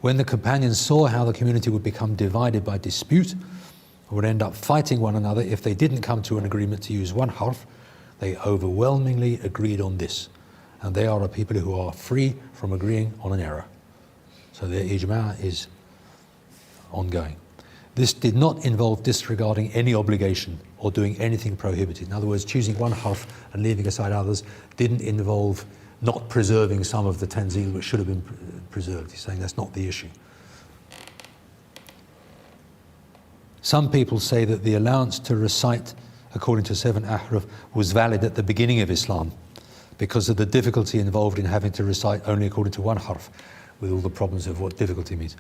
When the companions saw how the community would become divided by dispute, or would end up fighting one another if they didn't come to an agreement to use one harf, they overwhelmingly agreed on this, and they are a people who are free from agreeing on an error. So their ijma' is ongoing. This did not involve disregarding any obligation or doing anything prohibited. In other words, choosing one harf and leaving aside others didn't involve not preserving some of the tanzil which should have been preserved. He's saying that's not the issue. Some people say that the allowance to recite according to 7 ahruf was valid at the beginning of Islam because of the difficulty involved in having to recite only according to one harf, with all the problems of what difficulty means.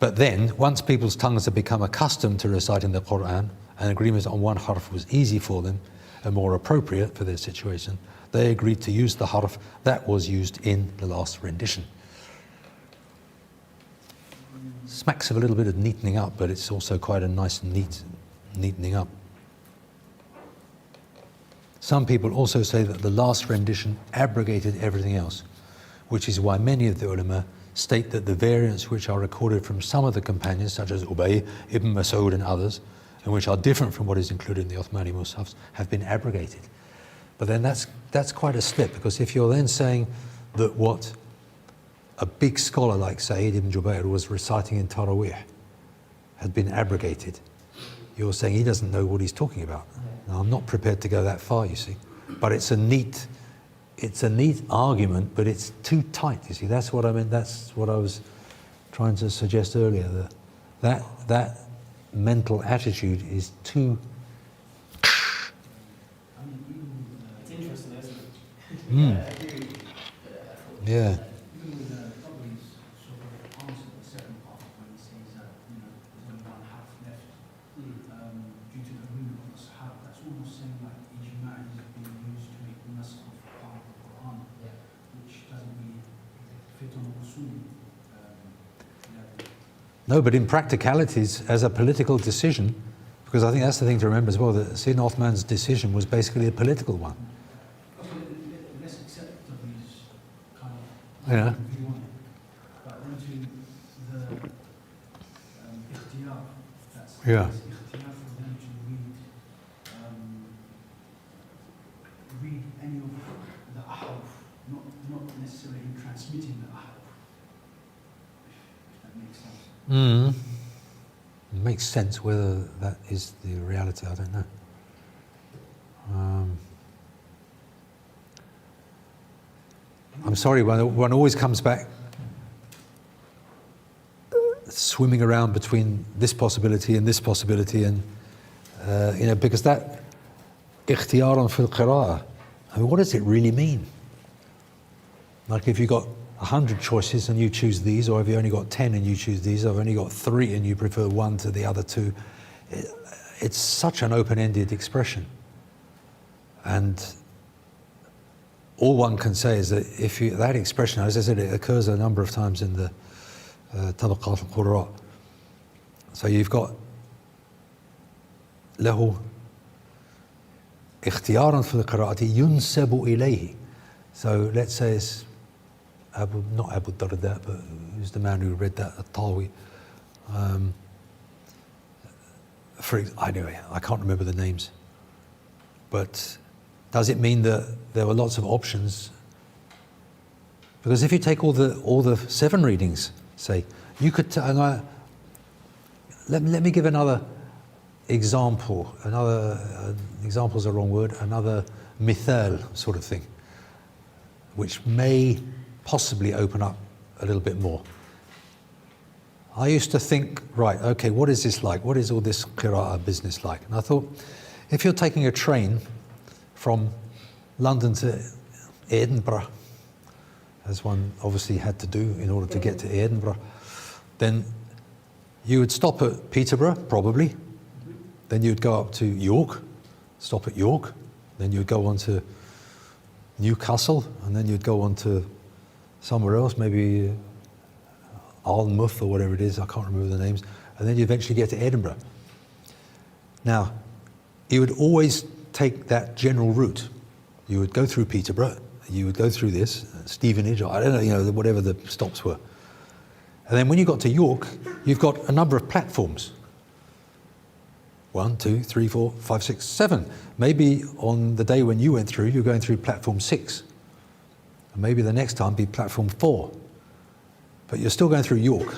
But then, once people's tongues had become accustomed to reciting the Qur'an, and agreement on one harf was easy for them and more appropriate for their situation, they agreed to use the harf that was used in the last rendition. Smacks of a little bit of neatening up, but it's also quite a nice neatening up. Some people also say that the last rendition abrogated everything else, which is why many of the ulama state that the variants which are recorded from some of the companions, such as Ubay, Ibn Mas'ud and others, and which are different from what is included in the Uthmani Mus'hafs, have been abrogated. But then that's quite a slip, because if you're then saying that what a big scholar like Sa'id ibn Jubayr was reciting in Taraweeh had been abrogated, you're saying he doesn't know what he's talking about. Now, I'm not prepared to go that far, you see, but it's a neat argument, but it's too tight, you see. That's what I meant. That's what I was trying to suggest earlier, that mental attitude is too... It's interesting, isn't it? Yeah. Even with Tabari's sort of answer to the second part, when he says that, there's only one half left, due to the agreement of the Sahaba, that's almost saying like ijma' is being used to make the nasakh of part of the Qur'an, which doesn't really fit on the usul. No, but in practicalities, as a political decision, because I think that's the thing to remember as well, that Sayyidina Uthman's decision was basically a political one. Let's accept Tabari's kind of Yeah. view on it, but then to the ikhtiyar, that's Yeah. it's ikhtiyar for them to read any of the ahruf, not necessarily in transmitting the ahruf, if that makes sense. It makes sense. Whether that is the reality, I don't know. I'm sorry, one always comes back swimming around between this possibility and this possibility, and because that ikhtiyaran fil qira'ah, I mean, what does it really mean? Like if you've got 100 choices and you choose these, or if you only got 10 and you choose these, or if you've only got 3 and you prefer one to the other 2, it's such an open-ended expression. And all one can say is that if that expression, as I said, it occurs a number of times in the Tabaqat al-Qurra. So you've got له اختيارا في القراءة ينسب إليه. So let's say it's not Abu Darda, but who's the man who read that, At-Tawi. Anyway, I can't remember the names. But does it mean that there were lots of options? Because if you take all the 7 readings, say, you could. Let me give another example. Example's a wrong word. Another mithal sort of thing, which may possibly open up a little bit more. I used to think, right, okay, what is this like? What is all this qira'ah business like? And I thought, if you're taking a train from London to Edinburgh, as one obviously had to do in order to get to Edinburgh, then you would stop at Peterborough, probably. Then you'd go up to York, stop at York. Then you'd go on to Newcastle, and then you'd go on to somewhere else, maybe Alnmouth or whatever it is, I can't remember the names. And then you eventually get to Edinburgh. Now, you would always take that general route. You would go through Peterborough, you would go through this, Stevenage, or I don't know, you know, whatever the stops were. And then when you got to York, you've got a number of platforms. 1, 2, 3, 4, 5, 6, 7. Maybe on the day when you went through, you're going through platform 6. And maybe the next time be platform 4. But you're still going through York,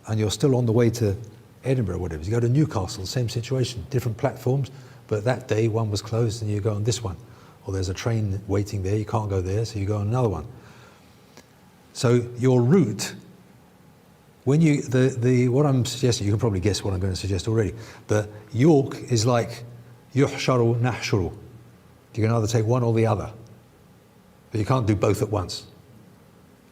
and you're still on the way to Edinburgh or whatever. You go to Newcastle, same situation, different platforms, but that day one was closed and you go on this one. Or there's a train waiting there, you can't go there, so you go on another one. So your route, when you, what I'm suggesting, you can probably guess what I'm going to suggest already. The York is like yuhsharu nahshuru. You can either take one or the other, but you can't do both at once.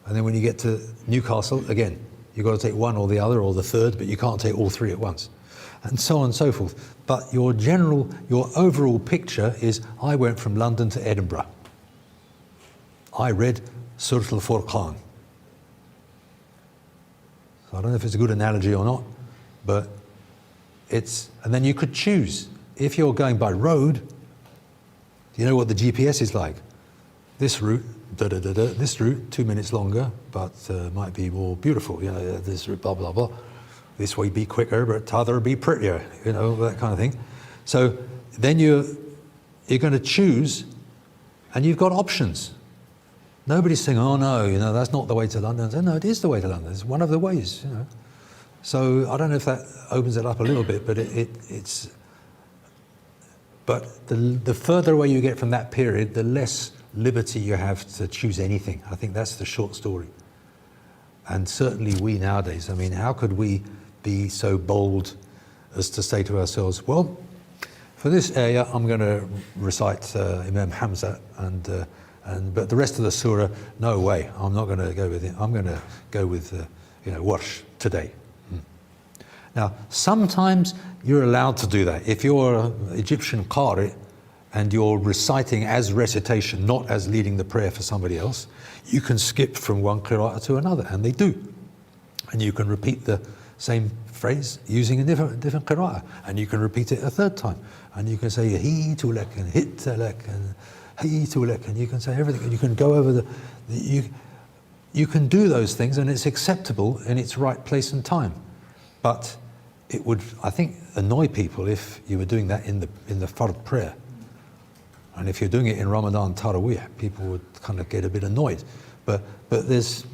And then when you get to Newcastle, again, you've got to take one or the other or the third, but you can't take all three at once. And so on and so forth. But your overall picture is, I went from London to Edinburgh. I read Surah Al-Furqan. So I don't know if it's a good analogy or not, but it's, and then you could choose. If you're going by road, you know what the GPS is like. This route, this route, 2 minutes longer, but might be more beautiful, you know, this route, blah, blah, blah. This way be quicker, but t'other be prettier, you know, that kind of thing. So then you're going to choose, and you've got options. Nobody's saying, oh no, you know, that's not the way to London. Say, no, it is the way to London. It's one of the ways, you know. So I don't know if that opens it up a little bit, but it's, but the further away you get from that period, the less liberty you have to choose anything. I think that's the short story. And certainly we nowadays, I mean, how could we be so bold as to say to ourselves, well, for this area, I'm going to recite Imam Hamza, but the rest of the surah, no way, I'm not going to go with it. I'm going to go with, Warsh today. Now, sometimes you're allowed to do that. If you're an Egyptian Qari and you're reciting as recitation, not as leading the prayer for somebody else, you can skip from one qira'ah to another, and they do. And you can repeat the same phrase using a different qira'ah, and you can repeat it a third time. And you can say, hitu lak, and hitta lak, and hitu lak, and you can say everything, and you can go over you can do those things, and it's acceptable in its right place and time. But it would, I think, annoy people if you were doing that in the fard prayer. And if you're doing it in Ramadan Taraweeh, people would kind of get a bit annoyed. But there's,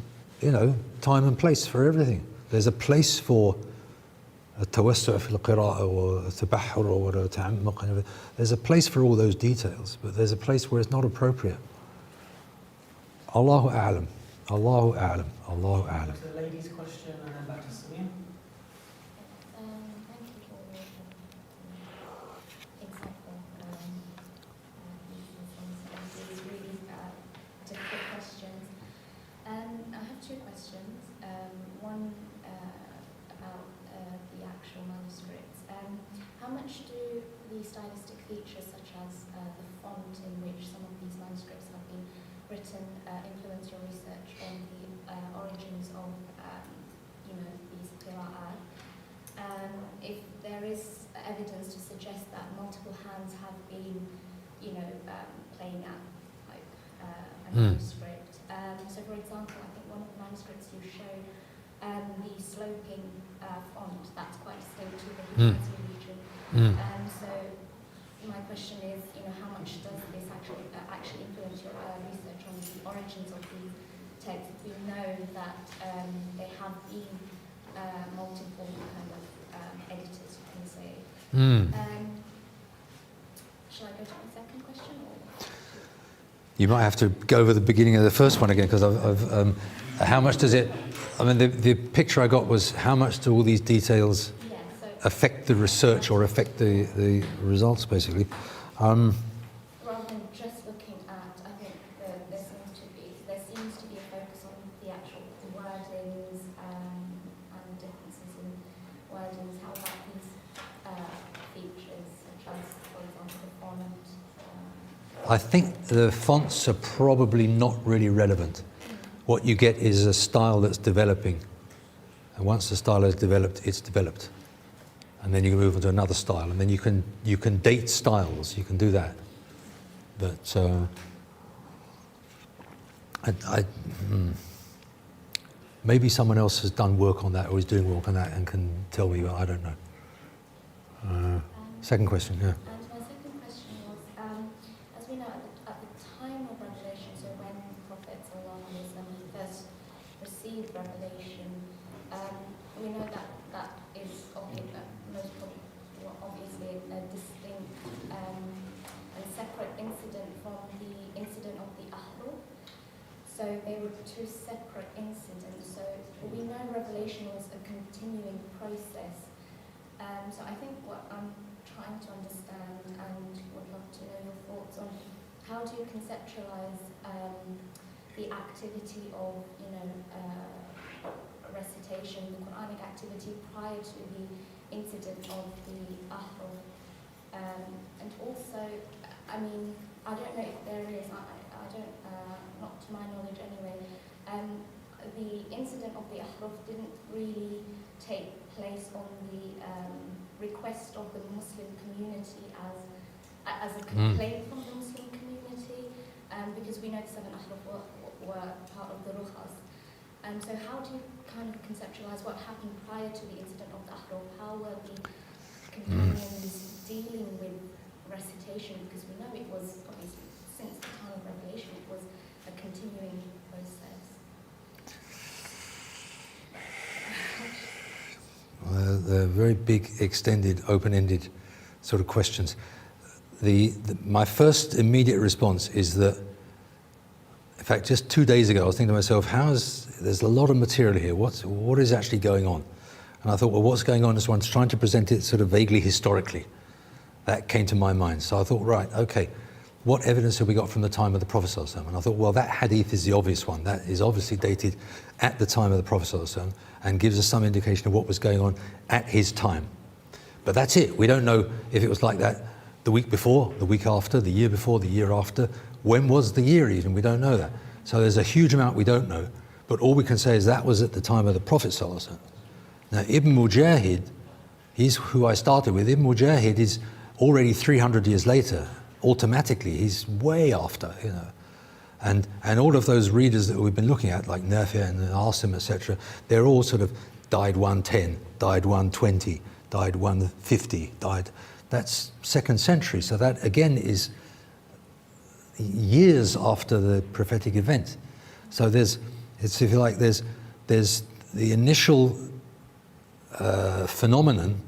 time and place for everything. There's a place for a tawassu' fil qira'ah or a tabahhur or a ta'ammuq. There's a place for all those details, but there's a place where it's not appropriate. Allahu a'lam. Allahu a'lam. Allahu a'lam. The lady's question and then back to Samir. Thank you for insightful these really difficult questions. I have two questions. One about the actual manuscripts. How much do the stylistic features, such as the font in which some of these manuscripts have been written, influence your research on the origins of, these qira'at? If there is evidence to suggest that multiple hands have been, playing out like a manuscript. So, for example, I think one of the manuscripts you showed, the sloping font, that's quite distinct to the Hijazi region. So, my question is, how much does this actually influence your research on the origins of these texts? We know that they have been multiple kind of editors, you can say. Shall I go to my second question? Or? You might have to go over the beginning of the first one again, because how much does it, the picture I got was, how much do all these details affect the research or affect the results, basically? Rather than just looking at, I think there seems to be a focus on the actual wordings and differences in wordings. How about these features, such as, for example, the font? I think the fonts are probably not really relevant. What you get is a style that's developing. And once the style is developed, it's developed. And then you can move on to another style. And then you can date styles. You can do that. But maybe someone else has done work on that or is doing work on that and can tell me, but I don't know. Second question, yeah. And my second question was, as we know, at the time of revelation, so when Prophet ﷺ first received revelation, we know that is obviously a distinct and separate incident from the incident of the Ahruf. So they were two separate incidents. So we know revelation was a continuing process. So I think what I'm trying to understand and would love to know your thoughts on, how do you conceptualize the activity of, recitation, the Quranic activity prior to the incident of the Ahruf? And also, I mean, I don't know if there is, I don't, not to my knowledge anyway, the incident of the Ahruf didn't really take place on the request of the Muslim community as a complaint from the Muslim community, because we know the seven Ahruf were part of the Rukhas. So how do you kind of conceptualize what happened prior to the incident of the Ahruf? How were the companions dealing with recitation? Because we know it was, obviously, since the time of revelation, it was a continuing process. They're very big, extended, open-ended sort of questions. My first immediate response is that, in fact, just 2 days ago, I was thinking to myself, there's a lot of material here. What is actually going on? And I thought, well, what's going on is one's trying to present it sort of vaguely historically. That came to my mind. So I thought, right, okay, what evidence have we got from the time of the Prophet ﷺ? And I thought, well, that hadith is the obvious one. That is obviously dated at the time of the Prophet ﷺ and gives us some indication of what was going on at his time. But that's it. We don't know if it was like that the week before, the week after, the year before, the year after. When was the year even? We don't know that. So there's a huge amount we don't know. But all we can say is that was at the time of the Prophet ﷺ. Now, Ibn Mujahid, he's who I started with. Ibn Mujahid is already 300 years later. Automatically, he's way after, And all of those readers that we've been looking at, like Nafi' and Asim, etc., they're all sort of died 110, died 120, died 150, died. That's 2nd century. So that, again, is years after the prophetic event. So there's the initial phenomenon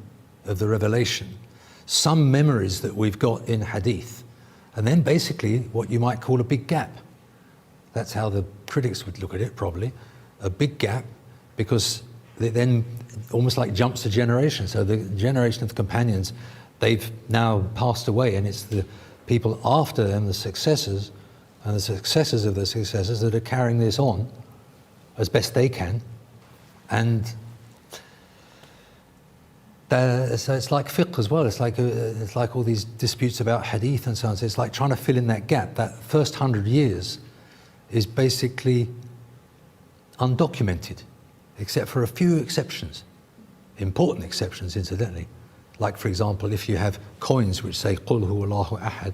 of the revelation, some memories that we've got in hadith, and then basically what you might call a big gap. That's how the critics would look at it, probably. A big gap, because it then almost like jumps a generation. So the generation of the companions, they've now passed away, and it's the people after them, the successors, and the successors of the successors that are carrying this on as best they can. And so it's like fiqh as well. It's like all these disputes about hadith and so on. So it's like trying to fill in that gap. That first 100 years is basically undocumented, except for a few exceptions, important exceptions, incidentally. Like, for example, if you have coins which say "Qul huwallahu ahad,"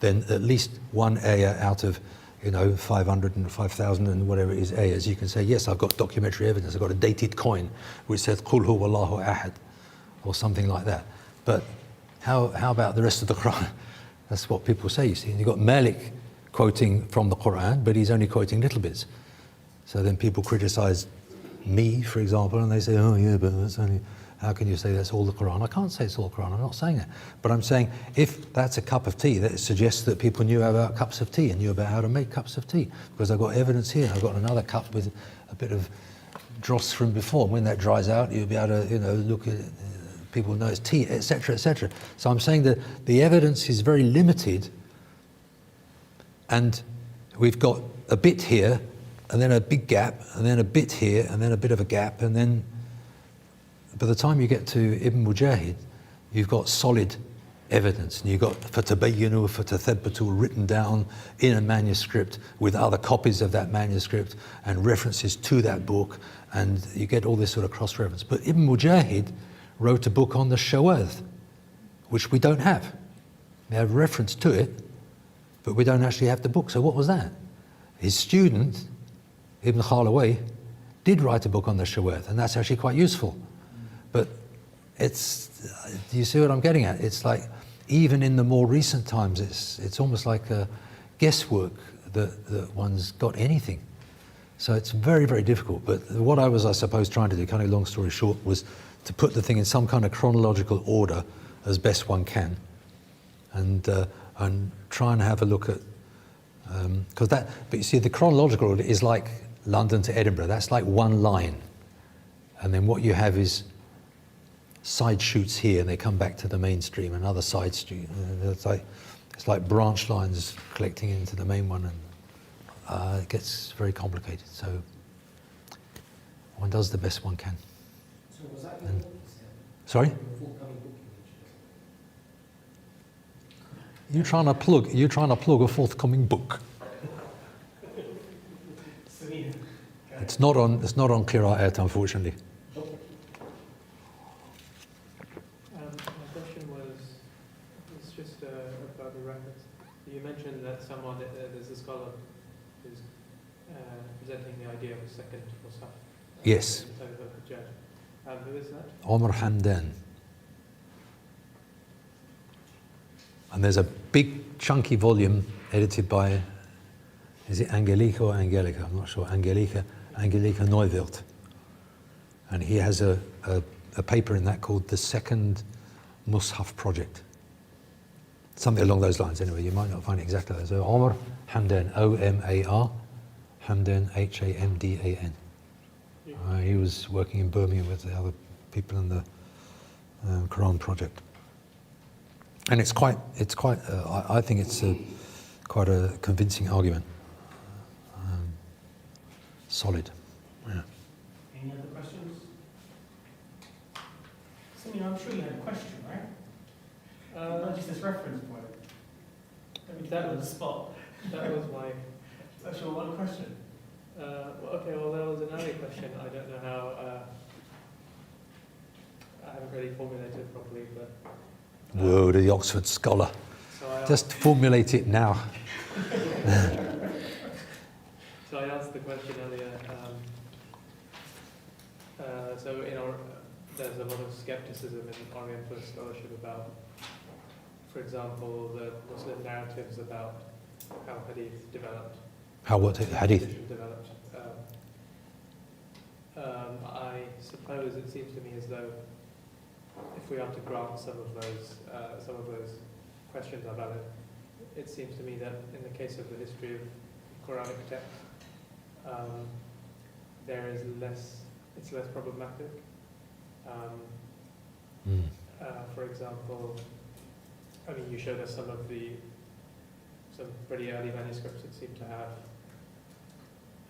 then at least one ayah out of 500 and 5,000 and whatever it is ayahs, you can say, yes, I've got documentary evidence. I've got a dated coin which says "Qul huwallahu ahad," or something like that. But how about the rest of the Qur'an? That's what people say, you see. And you've got Malik quoting from the Qur'an, but he's only quoting little bits. So then people criticize me, for example, and they say, oh yeah, but that's only, how can you say that's all the Qur'an? I can't say it's all the Qur'an, I'm not saying that. But I'm saying if that's a cup of tea, that suggests that people knew about cups of tea and knew about how to make cups of tea. Because I've got evidence here, I've got another cup with a bit of dross from before. When that dries out, you'll be able to, look at it, people know it's tea, etc., etc. So I'm saying that the evidence is very limited And we've got a bit here, and then a big gap, and then a bit here, and then a bit of a gap, and then by the time you get to Ibn Mujahid, you've got solid evidence. And you've got فَتَبَيَّنُوا فَتَثَبَّتُوا written down in a manuscript with other copies of that manuscript and references to that book, and you get all this sort of cross-reference. But Ibn Mujahid wrote a book on the Shawadh, which we don't have. We have reference to it, but we don't actually have the book. So what was that? His student, Ibn Khalaway, did write a book on the Shawadh, and that's actually quite useful. But it's, do you see what I'm getting at? It's like, even in the more recent times, it's almost like a guesswork that one's got anything. So it's very, very difficult. But what I was, I suppose, trying to do, kind of long story short, was to put the thing in some kind of chronological order as best one can, and try and have a look at, because that, but you see, the chronological order is like London to Edinburgh. That's like one line. And then what you have is side shoots here, and they come back to the mainstream, another side street. It's like branch lines collecting into the main one, and it gets very complicated. So one does the best one can. So was that your book? Sorry? Your forthcoming book you mentioned? You're trying to plug a forthcoming book. Samina, It's not on Qira'at, unfortunately. My question was, it's just about the reference. You mentioned that there's a scholar who's presenting the idea of a second Mus'haf. Yes. Who is that? Omar Hamdan. And there's a big chunky volume edited by, is it Angelica or Angelica? I'm not sure. Angelica Neuwirth. And he has a paper in that called The Second Mus'haf Project. Something along those lines anyway. You might not find it exactly like that. So Omar Hamdan, O-M-A-R, Hamdan, H-A-M-D-A-N. He was working in Birmingham with the other people in the Qur'an project. And it's quite. I think it's quite a convincing argument. Solid. Yeah. Any other questions? Samina, I'm sure you had a question, right? Not just this reference point. Let me that on the spot. That was my. That's your one question. Okay, well, that was another question. I don't know how. I haven't really formulated it properly, but. Whoa, the Oxford scholar. So Just formulate it now. So I asked the question earlier. So there's a lot of skepticism in Orientalist scholarship about, for example, the Muslim narratives about how hadith developed. How what? Hadith? Developed. I suppose it seems to me as though if we are to grant some of those questions are valid, it seems to me that in the case of the history of Quranic text, it's less problematic. For example, I mean, you showed us some pretty early manuscripts that seem to have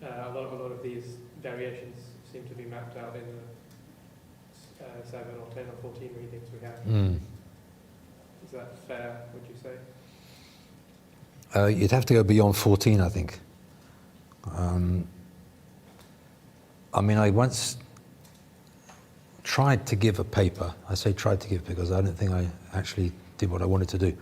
a lot of these variations seem to be mapped out in the 7 or 10 or 14 readings we have. Is that fair, would you say? You'd have to go beyond 14, I think. I mean, I once tried to give a paper. I say tried to give because I don't think I actually did what I wanted to do.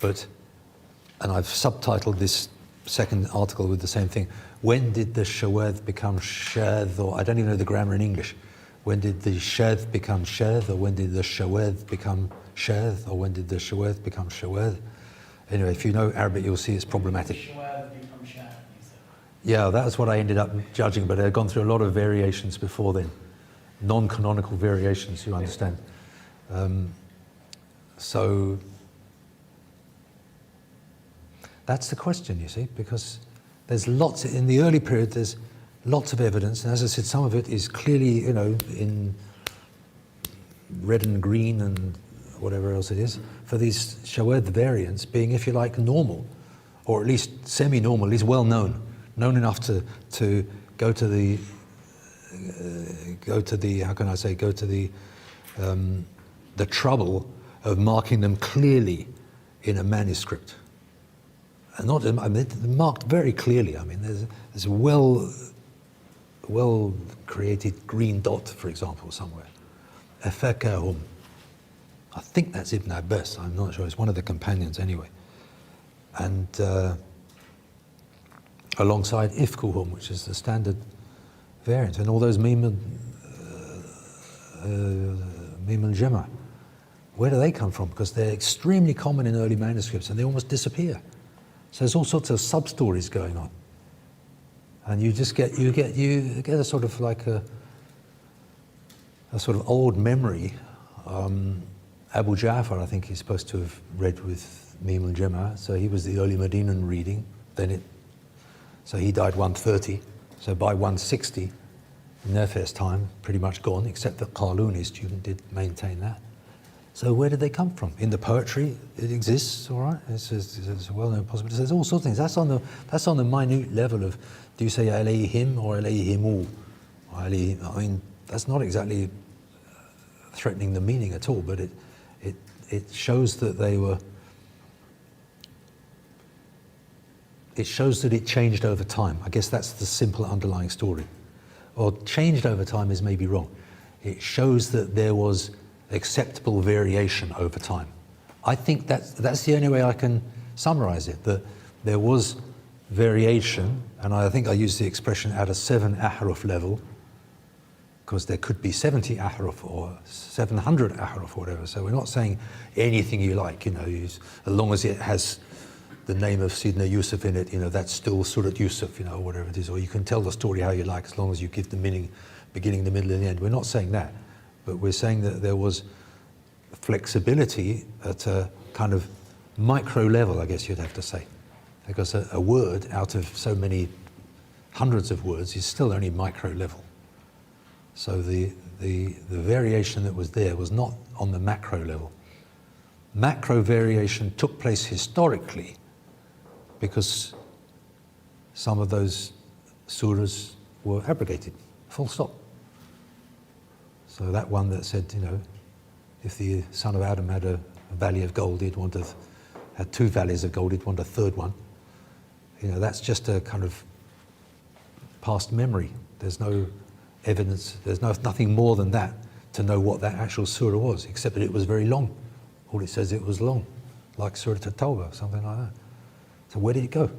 And I've subtitled this second article with the same thing. When did the shawadh become shadh? Or I don't even know the grammar in English. When did the shadh become shadh? Or when did the shawadh become shadh? Or when did the shawadh become shawadh? Anyway, if you know Arabic, you'll see it's problematic. Yeah, that's what I ended up judging, but I'd gone through a lot of variations before then. Non-canonical variations, you understand. So that's the question, you see, because there's lots, in the early period, there's lots of evidence, and as I said, some of it is clearly, in red and green and whatever else it is, for these shawadh variants being, if you like, normal. or at least semi-normal, at least well known, known enough to go to the how can I say, go to the trouble of marking them clearly in a manuscript. And not, I mean, they're marked very clearly. I mean, there's a well created green dot, for example, somewhere. Afakahum. I think that's Ibn Abbas, I'm not sure, it's one of the companions anyway. And alongside Ifkuhum, which is the standard variant, and all those mim al-Jama'. Where do they come from? Because they're extremely common in early manuscripts and they almost disappear. So there's all sorts of sub-stories going on. And you just get a sort of like a sort of old memory. Abu Ja'far, I think he's supposed to have read with Mim al-Jama', so he was the early Medinan reading. So he died 130. So by 160, Nafi's time, pretty much gone, except that Qalun, his student, did maintain that. So where did they come from? In the poetry, it exists, all right? It's a well-known possibility. There's all sorts of things. That's on the minute level of, do you say alayhim or alayhimu? I mean, that's not exactly threatening the meaning at all, but it shows that they were. It shows that it changed over time. I guess that's the simple underlying story. Or changed over time is maybe wrong. It shows that there was acceptable variation over time. I think that's the only way I can summarize it, that there was variation, and I think I use the expression at a 7 ahruf level, because there could be 70 ahruf or 700 ahruf or whatever. So we're not saying anything you like, as long as it has the name of Sidna Yusuf in it, that's still Surat Yusuf, or whatever it is, or you can tell the story how you like as long as you give the meaning, beginning, the middle, and the end. We're not saying that, but we're saying that there was flexibility at a kind of micro level, I guess you'd have to say, because a word out of so many hundreds of words is still only micro level. So the variation that was there was not on the macro level. Macro variation took place historically because some of those surahs were abrogated, full stop. So that one that said, if the son of Adam had a valley of gold, he'd want to had 2 valleys of gold, he'd want a third one. That's just a kind of past memory. There's no evidence, there's nothing more than that to know what that actual surah was, except that it was very long. All it says it was long, like Surah At-Tawbah, something like that. So where did it go?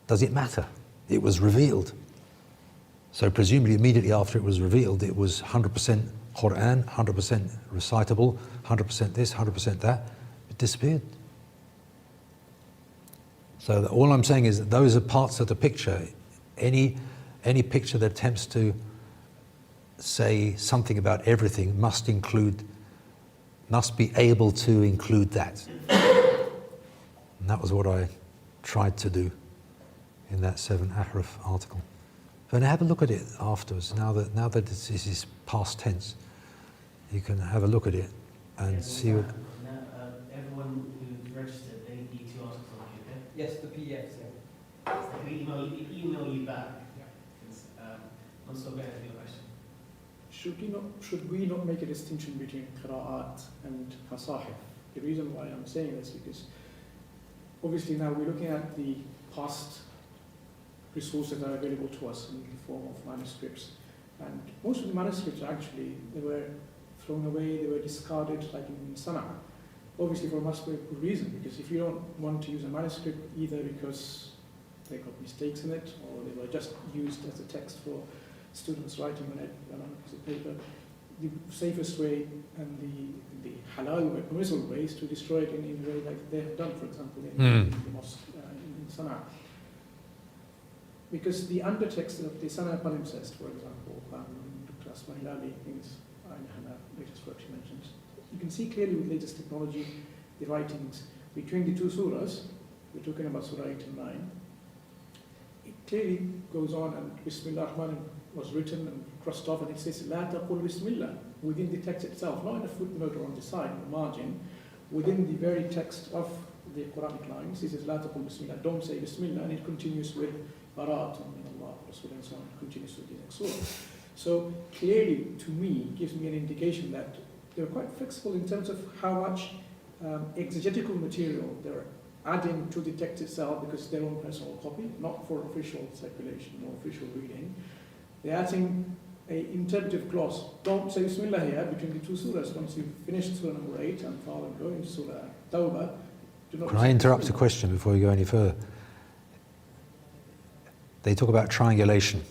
Does it matter? It was revealed. So presumably immediately after it was revealed, it was 100% Qur'an, 100% recitable, 100% this, 100% that. It disappeared. So all I'm saying is that those are parts of the picture. Any picture that attempts to say something about everything must be able to include that. And that was what I tried to do in that 7 ahruf article. And have a look at it afterwards. Now that this is past tense, you can have a look at it and see what. Everyone who's registered, they need 2 articles on it, okay? Yes, the PDFs, yeah. So they email you back. I'm still going to have your question. Should we not make a distinction between qira'at and masahif? The reason why I'm saying this is because obviously now we're looking at the past resources that are available to us in the form of manuscripts, and most of the manuscripts actually they were thrown away, they were discarded, like in Sana'a. Obviously for a must be a good reason, because if you don't want to use a manuscript either because they got mistakes in it or they were just used as a text for students writing on a piece of paper, the safest way and the halal way, permissible way is to destroy it in a way like they have done, for example, in the mosque in Sana'a. Because the undertext of the Sana'a palimpsest, for example, Dr. Asma Hilali, in his latest work she mentions, you can see clearly with latest technology, the writings between the 2 surahs, we're talking about Surah 8 and 9, it clearly goes on, and Bismillah Rahman was written and crossed off, and it says La taqul Bismillah within the text itself, not in a footnote or on the side, on the margin, within the very text of the Quranic lines. He says, "La taqul bismillah," don't say bismillah, and it continues with baratun min Allah, Rasul, and so on, continues with the next surah. So clearly, to me, gives me an indication that they're quite flexible in terms of how much exegetical material they're adding to the text itself, because it's their own personal copy, not for official circulation or official reading. They're adding an interpretive clause. Don't say Bismillah here between the two surahs. Once you've finished Surah number 8 and far and go into Surah Tawbah, do not. Can I interrupt a question before you go any further? They talk about triangulation.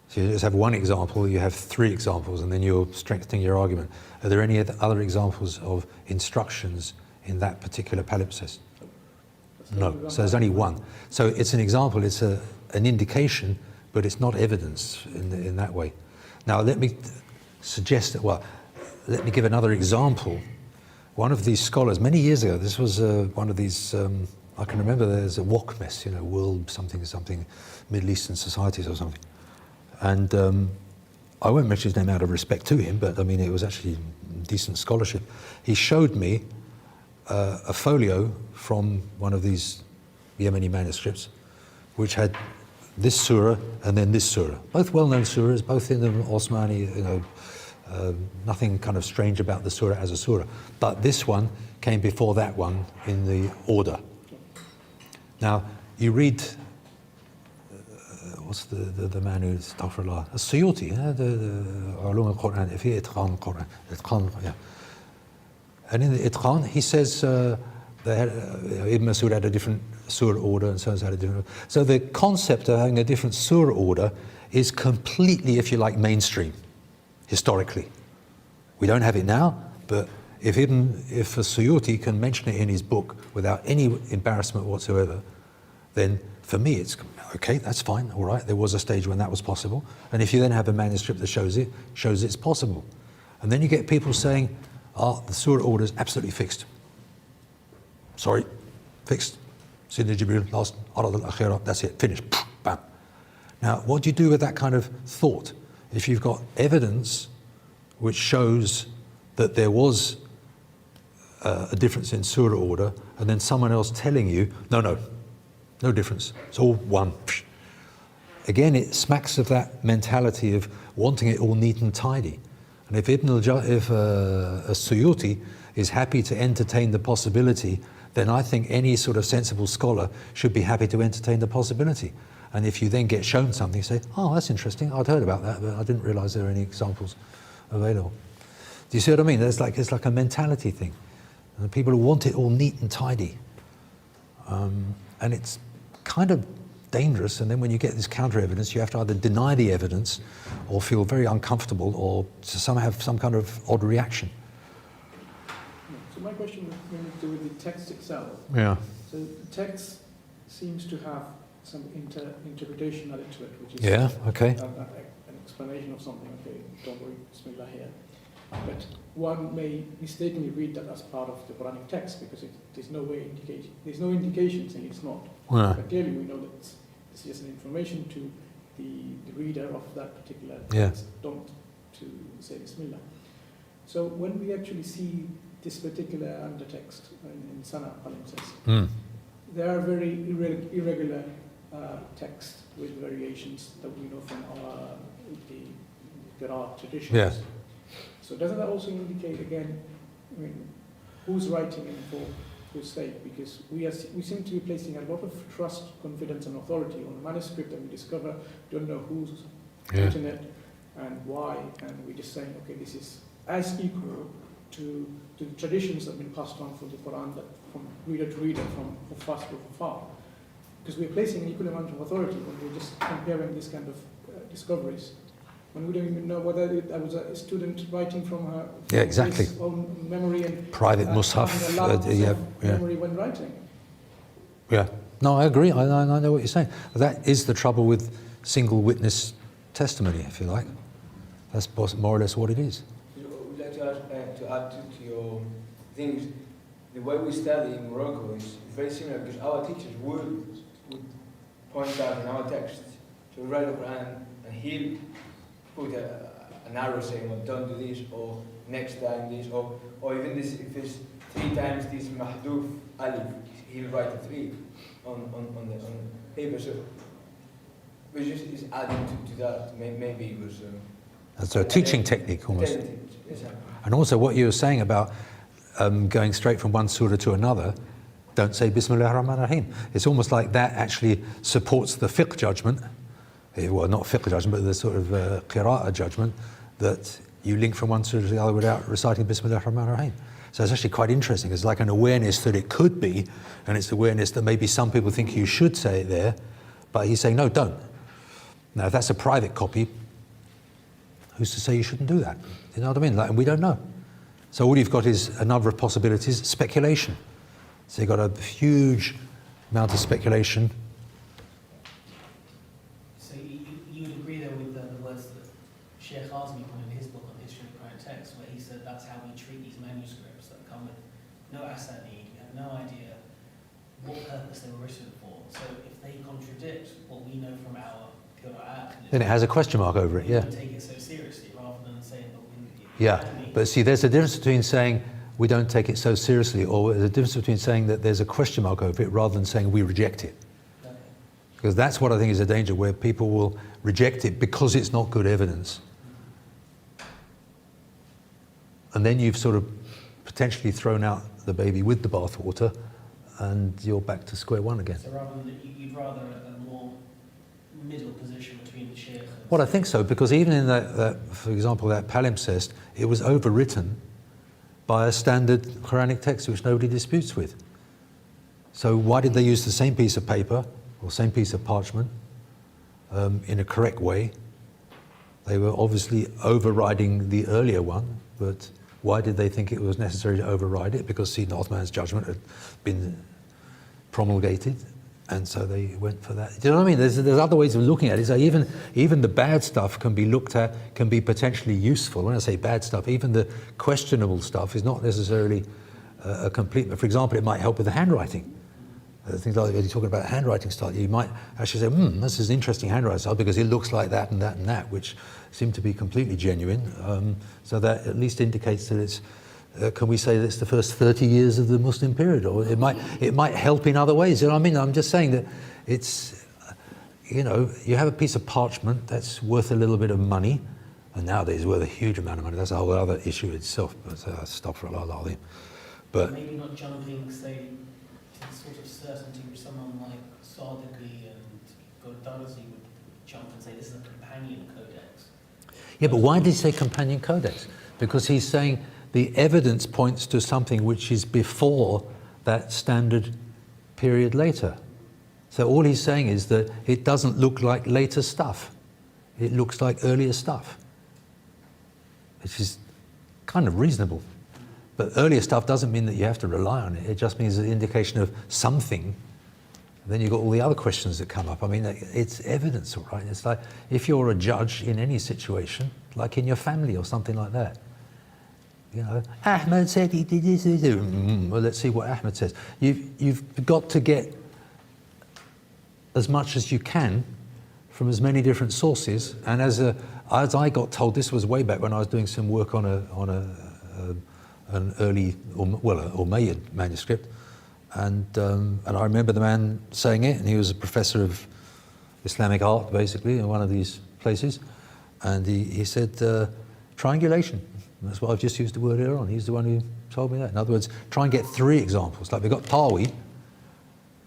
So you just have one example, you have 3 examples, and then you're strengthening your argument. Are there any other examples of instructions in that particular palimpsest? No. So there's only one. So it's an example, it's an indication, but it's not evidence in that way. Now let me suggest that, well, let me give another example. One of these scholars, many years ago, this was one of these, I can remember there's a WOCMES, World something, Middle Eastern Societies or something. And I won't mention his name out of respect to him, but I mean, it was actually decent scholarship. He showed me a folio from one of these Yemeni manuscripts, which had this surah and then this surah. Both well-known surahs, both in the Osmani, nothing kind of strange about the surah as a surah. But this one came before that one in the order. Now, you read, what's the man who's, astaghfirullah, As-Suyuti, the Ulum al-Qur'an, if he Itqan Qur'an, Itqan, yeah. And in the Itqan, he says Ibn Masud had a different surah order and so on had a different order. So the concept of having a different surah order is completely, if you like, mainstream, historically. We don't have it now, but if As-Suyuti can mention it in his book without any embarrassment whatsoever, then for me it's okay, that's fine, all right, there was a stage when that was possible. And if you then have a manuscript that shows it's possible. And then you get people saying, the surah order is absolutely fixed. Sorry, fixed. Sidna Jibril, last, Arad al-Akhirah, that's it, finished, bam. Now, what do you do with that kind of thought? If you've got evidence which shows that there was a difference in surah order, and then someone else telling you, no difference, it's all one. Again, it smacks of that mentality of wanting it all neat and tidy. And if As-Suyuti is happy to entertain the possibility, then I think any sort of sensible scholar should be happy to entertain the possibility. And if you then get shown something, you say, oh, that's interesting, I'd heard about that, but I didn't realize there were any examples available. Do you see what I mean? It's like a mentality thing. And people who want it all neat and tidy. And it's kind of dangerous, and then when you get this counter evidence, you have to either deny the evidence or feel very uncomfortable or somehow have some kind of odd reaction. So my question was going to do with the text itself. Yeah. So the text seems to have some interpretation added to it, which is yeah, okay. An explanation of something. Okay, don't worry, Bismillah here. But one may mistakenly read that as part of the Quranic text because there's no indication saying it's not. Yeah. But clearly we know that this is just an information to the reader of that particular text. Yeah. Don't to say Bismillah. So when we actually see this particular undertext in Sana palimpsest, there are very irregular texts with variations that we know from the Qur'an traditions. Yeah. So doesn't that also indicate again, who's writing and for whose sake? Because we seem to be placing a lot of trust, confidence, and authority on a manuscript that we discover, don't know who's written it and why, and we're just saying, okay, this is as equal to the traditions that have been passed on from the Quran, that from reader to reader, from fast to far. Because we're placing an equal amount of authority when we're just comparing this kind of discoveries. When we don't even know whether that was a student writing from her his own memory and private mushaf, memory when writing. Yeah, no, I agree. I know what you're saying. That is the trouble with single witness testimony, if you like. That's more or less what it is. I would like to add to your things. The way we study in Morocco is very similar because our teachers would point out in our text. So we write the Quran and he'll put an arrow saying, well, don't do this, or next time this, or even this, if it's 3 times this mahdoof alif, he'll write a 3 on the paper. So which is adding to that. Maybe it was. That's a teaching technique almost. Exactly. And also what you were saying about going straight from one surah to another, don't say Bismillah ar-Rahman ar-Rahim. It's almost like that actually supports the fiqh judgment, well, not fiqh judgment, but the sort of qira'ah judgment, that you link from one surah to the other without reciting Bismillah ar-Rahman ar-Rahim. So it's actually quite interesting. It's like an awareness that it could be, and it's awareness that maybe some people think you should say it there, but he's saying, no, don't. Now, if that's a private copy, who's to say you shouldn't do that? You know what I mean? Like, and we don't know. So all you've got is a number of possibilities, speculation. So you've got a huge amount of speculation. So you would agree there with the words that Sheikh Azmi put in his book on history of Quranic text, where he said that's how we treat these manuscripts that come with no asanid, we have no idea what purpose they were written for. So if they contradict what we know from our Qur'an, Then it has a question mark over it, we yeah. don't take it so seriously rather than saying that Yeah, but see, there's a difference between saying we don't take it so seriously, or there's a difference between saying that there's a question mark over it rather than saying we reject it. Okay. Because that's what I think is a danger, where people will reject it because it's not good evidence. And then you've sort of potentially thrown out the baby with the bathwater, and you're back to square one again. So rather than you'd rather a more middle position between the Sheikh and... Well, I think so, because even in that for example, that palimpsest, it was overwritten by a standard Quranic text which nobody disputes with. So why did they use the same piece of paper or same piece of parchment in a correct way? They were obviously overriding the earlier one, but why did they think it was necessary to override it? Because Sayyidina Uthman's judgment had been promulgated, and so they went for that. Do you know what I mean? There's other ways of looking at it. So even the bad stuff can be looked at, can be potentially useful. When I say bad stuff, even the questionable stuff is not necessarily a complete. For example, it might help with the handwriting. Things like when you're talking about handwriting style, you might actually say, this is an interesting handwriting style because it looks like that and that and that, which seem to be completely genuine. So that at least indicates that it's, can we say that it's the first 30 years of the Muslim period? Or it might help in other ways. You know what I mean? I'm just saying that it's, you have a piece of parchment that's worth a little bit of money, and nowadays it's worth a huge amount of money. That's a whole other issue itself. But astaghfirullah. But maybe not jumping, say, to the sort of certainty which someone like Sadiqi and Darzi would jump and say this is a companion codex. yeah, but why did he say companion codex? Because he's saying the evidence points to something which is before that standard period later. So all he's saying is that it doesn't look like later stuff. It looks like earlier stuff, which is kind of reasonable. But earlier stuff doesn't mean that you have to rely on it. It just means an indication of something. Then you've got all the other questions that come up. I mean, it's evidence, all right? It's like if you're a judge in any situation, like in your family or something like that. Ahmed said he did this. Well, let's see what Ahmed says. You've got to get as much as you can from as many different sources. And as I got told, this was way back when I was doing some work on an early or Umayyad manuscript, and I remember the man saying it, and he was a professor of Islamic art basically in one of these places, and he said triangulation. That's what I've just used the word earlier on. He's the one who told me that. In other words, try and get 3 examples. Like we've got Tawi.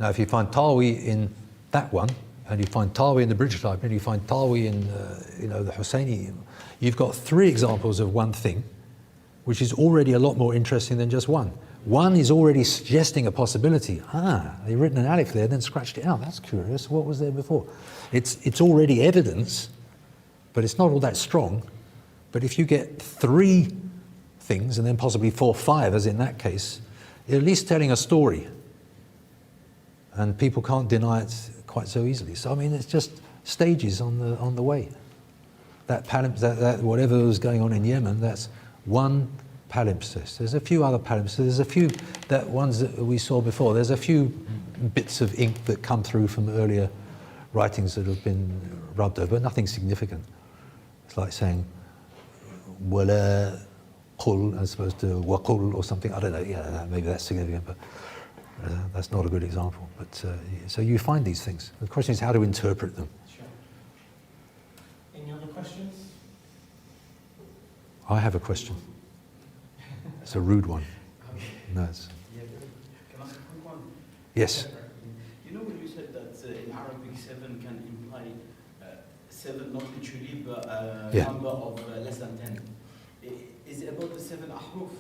Now, if you find Tawi in that one, and you find Tawi in the British Library, and you find Tawi in the Husseini, you've got 3 examples of one thing, which is already a lot more interesting than just one. One is already suggesting a possibility. They've written an alif there, then scratched it out. That's curious. What was there before? It's already evidence, but it's not all that strong. But if you get 3 things, and then possibly 4 or 5, as in that case, you're at least telling a story. And people can't deny it quite so easily. So I mean, it's just stages on the way. That whatever was going on in Yemen, that's one palimpsest. There's a few other palimpsests. There's a few ones that we saw before. There's a few bits of ink that come through from earlier writings that have been rubbed over, but nothing significant. It's like saying, wala qul as opposed to waqul or something. I don't know, yeah, maybe that's significant, but that's not a good example. But so you find these things. The question is how to interpret them. Sure. Any other questions? I have a question. It's a rude one. No, it's, Yeah, can I ask a quick one? yes. You know when you said that in Arabic 7 can imply 7 not literally, but a Yeah. number of less than 10. Is it about the 7 ahruf?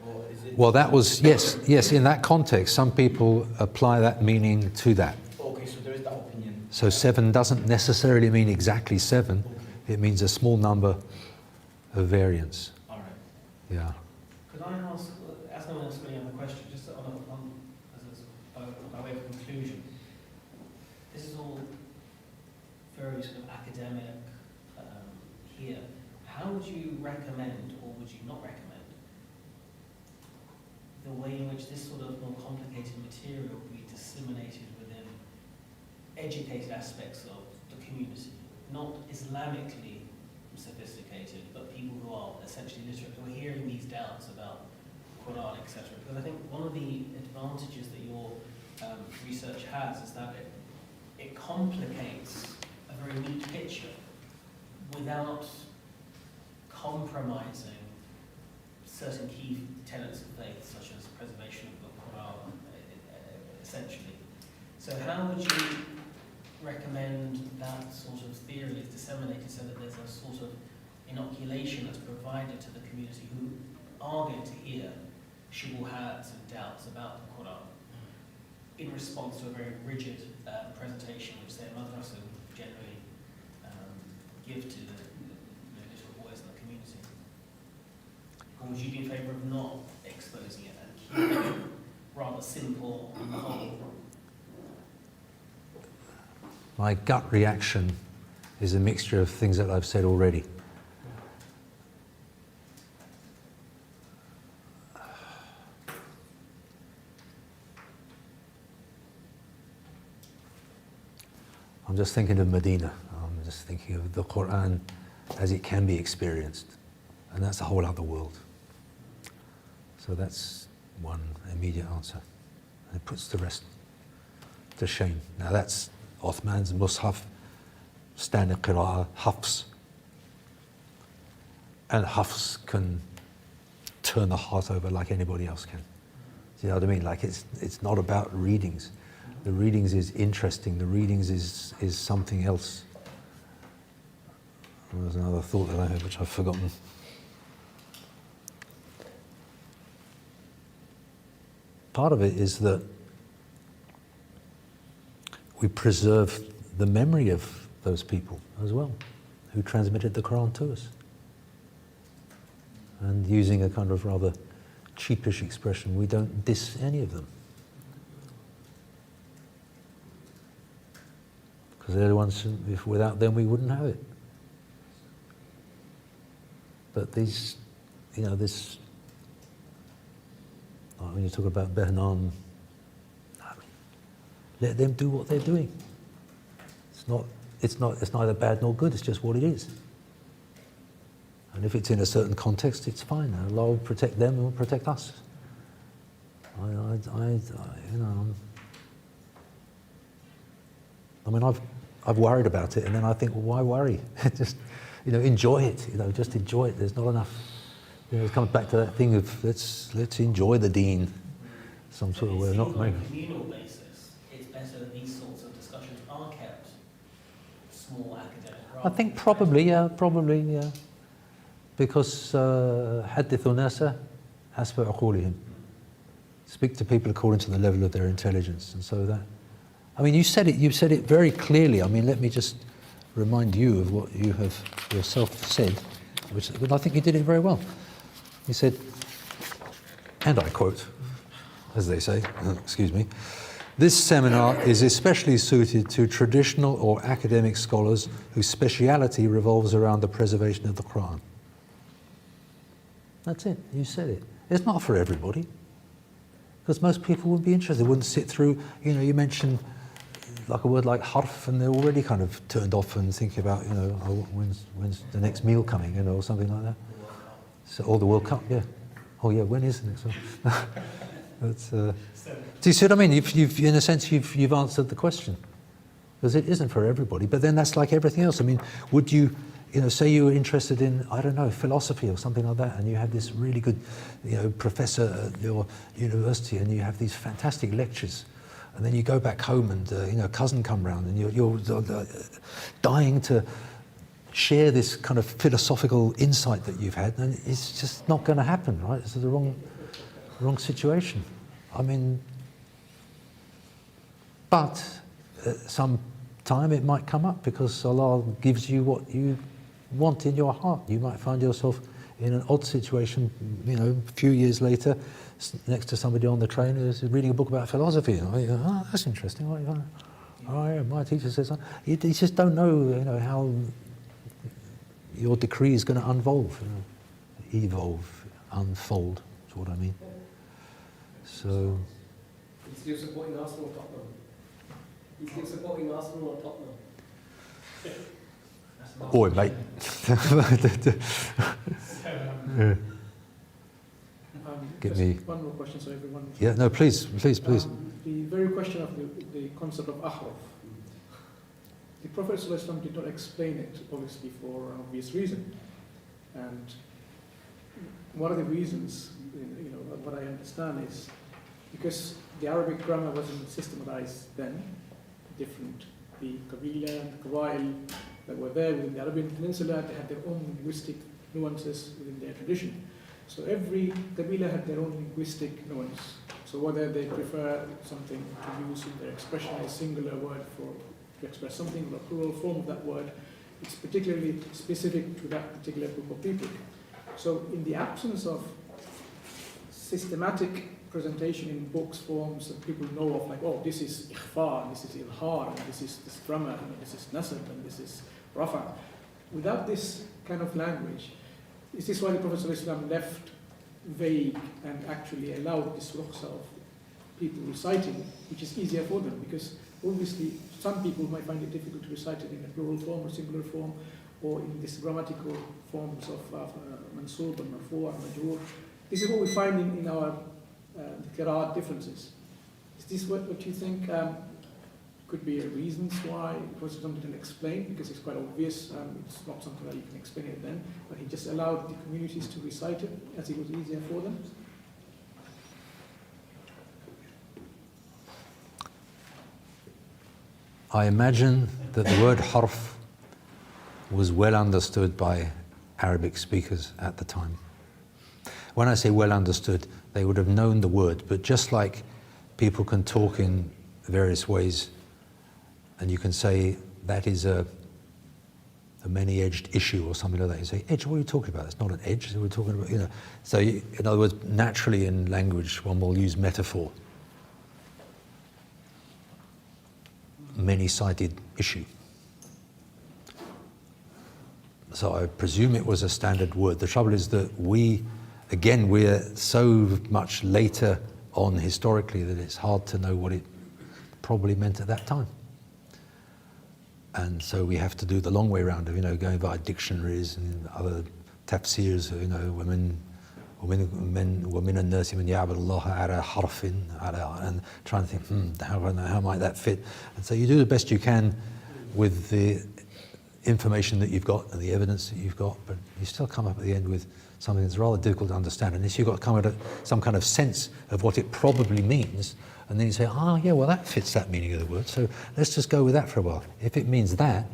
Or is it Well, that was, yes, in that context, some people apply that meaning to that. Okay, so there is that opinion. So 7 doesn't necessarily mean exactly 7. It means a small number of variants. All right. Yeah. Could I ask no one else any other question, just by way of conclusion? This is all very sort of academic here. How would you recommend, or would you not recommend, the way in which this sort of more complicated material would be disseminated within educated aspects of the community, not Islamically sophisticated, but people who are essentially literate, who are hearing these doubts about Qur'an, etc. Because I think one of the advantages that your research has is that it complicates a very neat picture without compromising certain key tenets of faith, such as preservation of the Qur'an, essentially. So how would you recommend that sort of theory is disseminated so that there's a sort of inoculation that's provided to the community who are going to hear shubuhats and doubts about the Qur'an in response to a very rigid presentation which their madrasa would generally give to the little boys in the community? Or would you be in favour of not exposing it and keeping it rather simple on the whole? My gut reaction is a mixture of things that I've said already. I'm just thinking of Medina. I'm just thinking of the Qur'an as it can be experienced. And that's a whole other world. So that's one immediate answer. And it puts the rest to shame. Now that's Uthman's Mus'haf, standard Qira'ah, Hafs. And Hafs can turn the heart over like anybody else can. Do you know what I mean? Like it's not about readings. The readings is interesting. The readings is something else. There was another thought that I had which I've forgotten. Part of it is that we preserve the memory of those people as well, who transmitted the Qur'an to us. And using a kind of rather cheapish expression, we don't diss any of them. Because they're the ones, if without them we wouldn't have it. But these, you know, this, when you talk about Behnan, I mean, let them do what they're doing. It's neither bad nor good, it's just what it is. And if it's in a certain context, it's fine. Allah will protect them and will protect us. You know, I mean, I've worried about it, and then I think, well, why worry? Just, you know, enjoy it. You know, just enjoy it. There's not enough. You know, it comes back to that thing of let's enjoy the deen, some sort of way. Not on a communal basis, it's better that these sorts of discussions are kept small, academic. I think probably, yeah. Because حدثوا الناس حسب عقولهم. Speak to people according to the level of their intelligence, and so that. I mean, you said it very clearly. I mean, let me just remind you of what you have yourself said, which I think you did it very well. You said, and I quote, as they say, excuse me, "This seminar is especially suited to traditional or academic scholars whose speciality revolves around the preservation of the Qur'an." That's it, you said it. It's not for everybody, because most people wouldn't be interested, they wouldn't sit through, you know, you mentioned like a word like harf, and they're already kind of turned off and thinking about, you know, oh, when's the next meal coming, you know, or something like that. So, or the World Cup, yeah. Oh yeah, when is the next one? That's, do you see what I mean? You've in a sense, you've answered the question. Because it isn't for everybody, but then that's like everything else. I mean, would you, say you were interested in, I don't know, philosophy or something like that, and you have this really good, professor at your university, and you have these fantastic lectures, and then you go back home and, a cousin come round, and you're dying to share this kind of philosophical insight that you've had, and it's just not going to happen, right? It's the wrong situation. I mean, but at some time it might come up because Allah gives you what you want in your heart. You might find yourself in an odd situation, a few years later, next to somebody on the train who's reading a book about philosophy. And you go, oh, that's interesting. Oh, yeah, my teacher says that. You just don't know, how your decree is going to unfold, unfold. That's what I mean. So. Is you supporting Arsenal or Tottenham? He's still supporting Arsenal or Tottenham? Boy, mate. Give me one more question, so everyone. Yeah, no, please. The very question of the concept of ahraf. The Prophet ﷺ did not explain it, obviously, for an obvious reason. And one of the reasons, what I understand is because the Arabic grammar wasn't systematized then, the Qabila and the Qawail that were there within the Arabian Peninsula, they had their own linguistic nuances within their tradition. So every Qabila had their own linguistic nuance. So whether they prefer something to use in their expression, a singular word to express something, or a plural form of that word, it's particularly specific to that particular group of people. So in the absence of systematic presentation in books, forms that people know of, like, oh, this is ikhfa, and this is ilhar, and this is this grammar, and this is nasab, and this is rafa. Without this kind of language, is this why the Prophet ﷺ left vague and actually allowed this rukhsa of people reciting, which is easier for them? Because obviously some people might find it difficult to recite it in a plural form or singular form, or in these grammatical forms of mansoob and marfu' and majroor. This is what we find in our the qira'at differences. Is this what you think could be a reasons why the Prophet didn't explain? Because it's quite obvious, it's not something that you can explain it then, but he just allowed the communities to recite it as it was easier for them? I imagine that the word harf was well understood by Arabic speakers at the time. When I say well understood, they would have known the word, but just like people can talk in various ways, and you can say that is a many-edged issue or something like that. You say, edge, what are you talking about? It's not an edge, we're talking about, So in other words, naturally in language, one will use metaphor. Many-sided issue. So I presume it was a standard word. The trouble is that we're so much later on historically that it's hard to know what it probably meant at that time. And so we have to do the long way around of, going via dictionaries and other tafsirs, وَمِنَ النَّاسِ مَنْ يَعْبُدُ اللَّهَ عَلَى حَرْفٍ, and trying to think, how might that fit? And so you do the best you can with the information that you've got and the evidence that you've got, but you still come up at the end with something that's rather difficult to understand. Unless you've got to come at some kind of sense of what it probably means, and then you say, yeah, well, that fits that meaning of the word, so let's just go with that for a while. If it means that,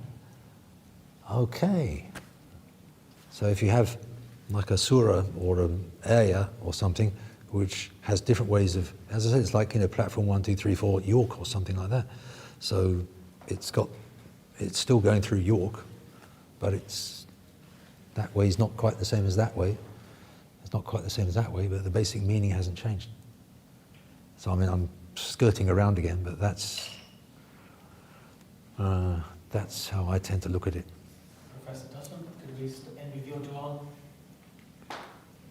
okay. So if you have like a surah or an ayah or something which has different ways of, as I said, it's like, platform 1, 2, 3, 4 York or something like that. So it's still going through York, but that way is not quite the same as that way. It's not quite the same as that way, but the basic meaning hasn't changed. So I'm skirting around again, but that's how I tend to look at it. Professor Dutton, could we end with your dua?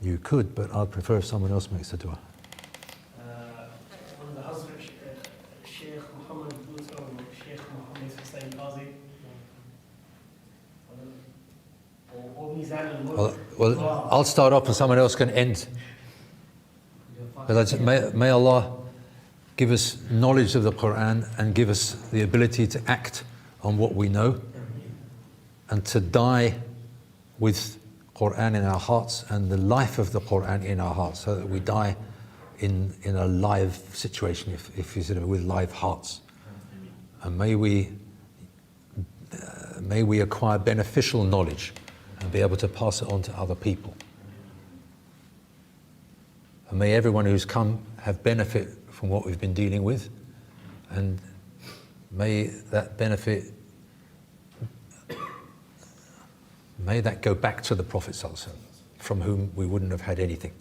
You could, but I'd prefer if someone else makes the dua. One of the Hazrat, Sheikh Muhammad Dutton or Sheikh Muhammad Hussain Qazi, or Mizan al-Mulk. Well, I'll start off and someone else can end. But may Allah give us knowledge of the Qur'an and give us the ability to act on what we know and to die with Qur'an in our hearts and the life of the Qur'an in our hearts, so that we die in a live situation, if you said it, with live hearts. And may we acquire beneficial knowledge and be able to pass it on to other people. And may everyone who's come have benefit from what we've been dealing with, and may that benefit, may that go back to the Prophet ﷺ, from whom we wouldn't have had anything.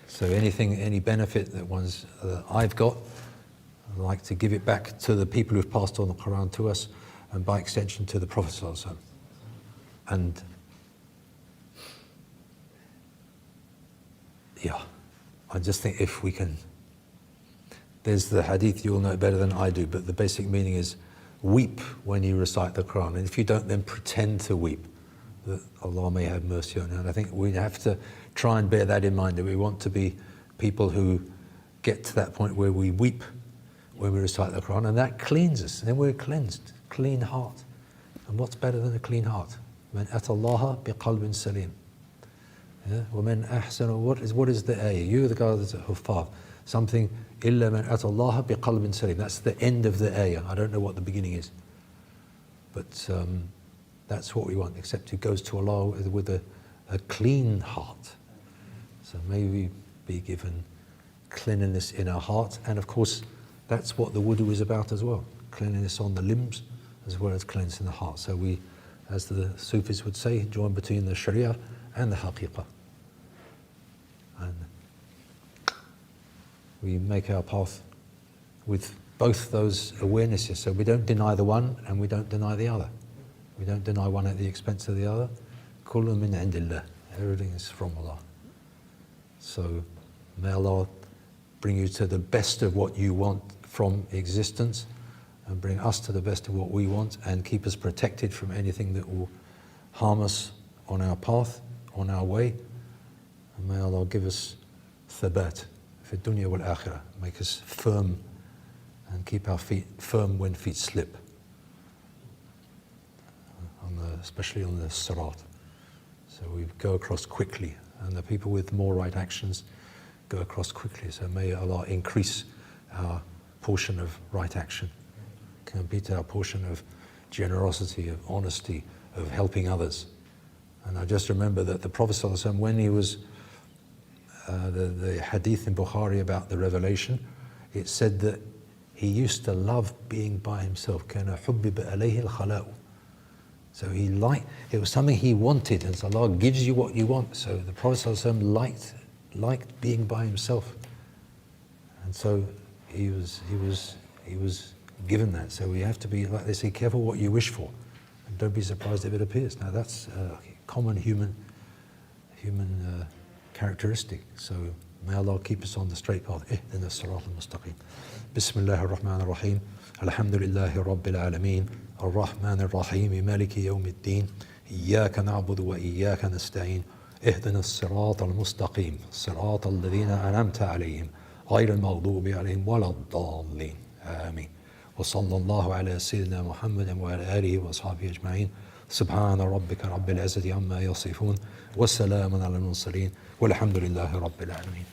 So any benefit that I've got, I'd like to give it back to the people who've passed on the Qur'an to us, and by extension to the Prophet ﷺ. And yeah, I just think if we can, there's the hadith, you'll know it better than I do, but the basic meaning is weep when you recite the Qur'an. And if you don't, then pretend to weep, that Allah may have mercy on you. And I think we have to try and bear that in mind, that we want to be people who get to that point where we weep when we recite the Qur'an, and that cleans us, and then we're cleansed, clean heart. And what's better than a clean heart? Man atallaha biqalbin salim. Yeah? وَمَنْ أَحْسَنُ, what is the ayah? You, the guy that's a huffaz. Something, إِلَّا مَنْ أَتَى اللَّهَ بِقَلْبٍ سَلِيمٍ. That's the end of the ayah. I don't know what the beginning is. But that's what we want, except it goes to Allah with a clean heart. So may we be given cleanliness in our heart. And of course, that's what the wudu is about as well. Cleanliness on the limbs, as well as cleansing the heart. So we, as the Sufis would say, join between the Sharia and the Haqiqah. And we make our path with both those awarenesses, so we don't deny the one and we don't deny the other. We don't deny one at the expense of the other. Kullu min indillah. Everything is from Allah. So may Allah bring you to the best of what you want from existence, and bring us to the best of what we want, and keep us protected from anything that will harm us on our path, on our way. And may Allah give us thabat fi dunya wal akhirah, make us firm and keep our feet firm when feet slip, especially on the sirat. So we go across quickly, and the people with more right actions go across quickly. So may Allah increase our portion of right action, complete our portion of generosity, of honesty, of helping others. And I just remember that the Prophet ﷺ, when he was, the hadith in Bukhari about the revelation, it said that he used to love being by himself. كَانَ حُبِّبَ عَلَيْهِ الْخَلَاءُ. So it was something he wanted, and so Allah gives you what you want. So the Prophet ﷺ liked being by himself. And so he was given that. So we have to be, like they say, careful what you wish for, and don't be surprised if it appears. Now that's a common human characteristic. So may Allah keep us on the straight path. Ihdina as-sirat al-mustaqim. Bismillahir Rahmanir Rahim. Alhamdulillahi Rabbil Alameen. Ar-Rahman Ar-Rahim. Maliki Yawmiddin. Iyyaka na'budu wa iyyaka nasta'in. Ihdina as-sirat al-mustaqim. Sirat alladhina an'amta alayhim. غير المغضوب عليهم ولا الضالين. آمين. وصلى الله على سيدنا محمد وعلى آله وأصحابه أجمعين. سبحان ربك رب العزة عما يصفون، والسلام على المرسلين، والحمد لله رب العالمين.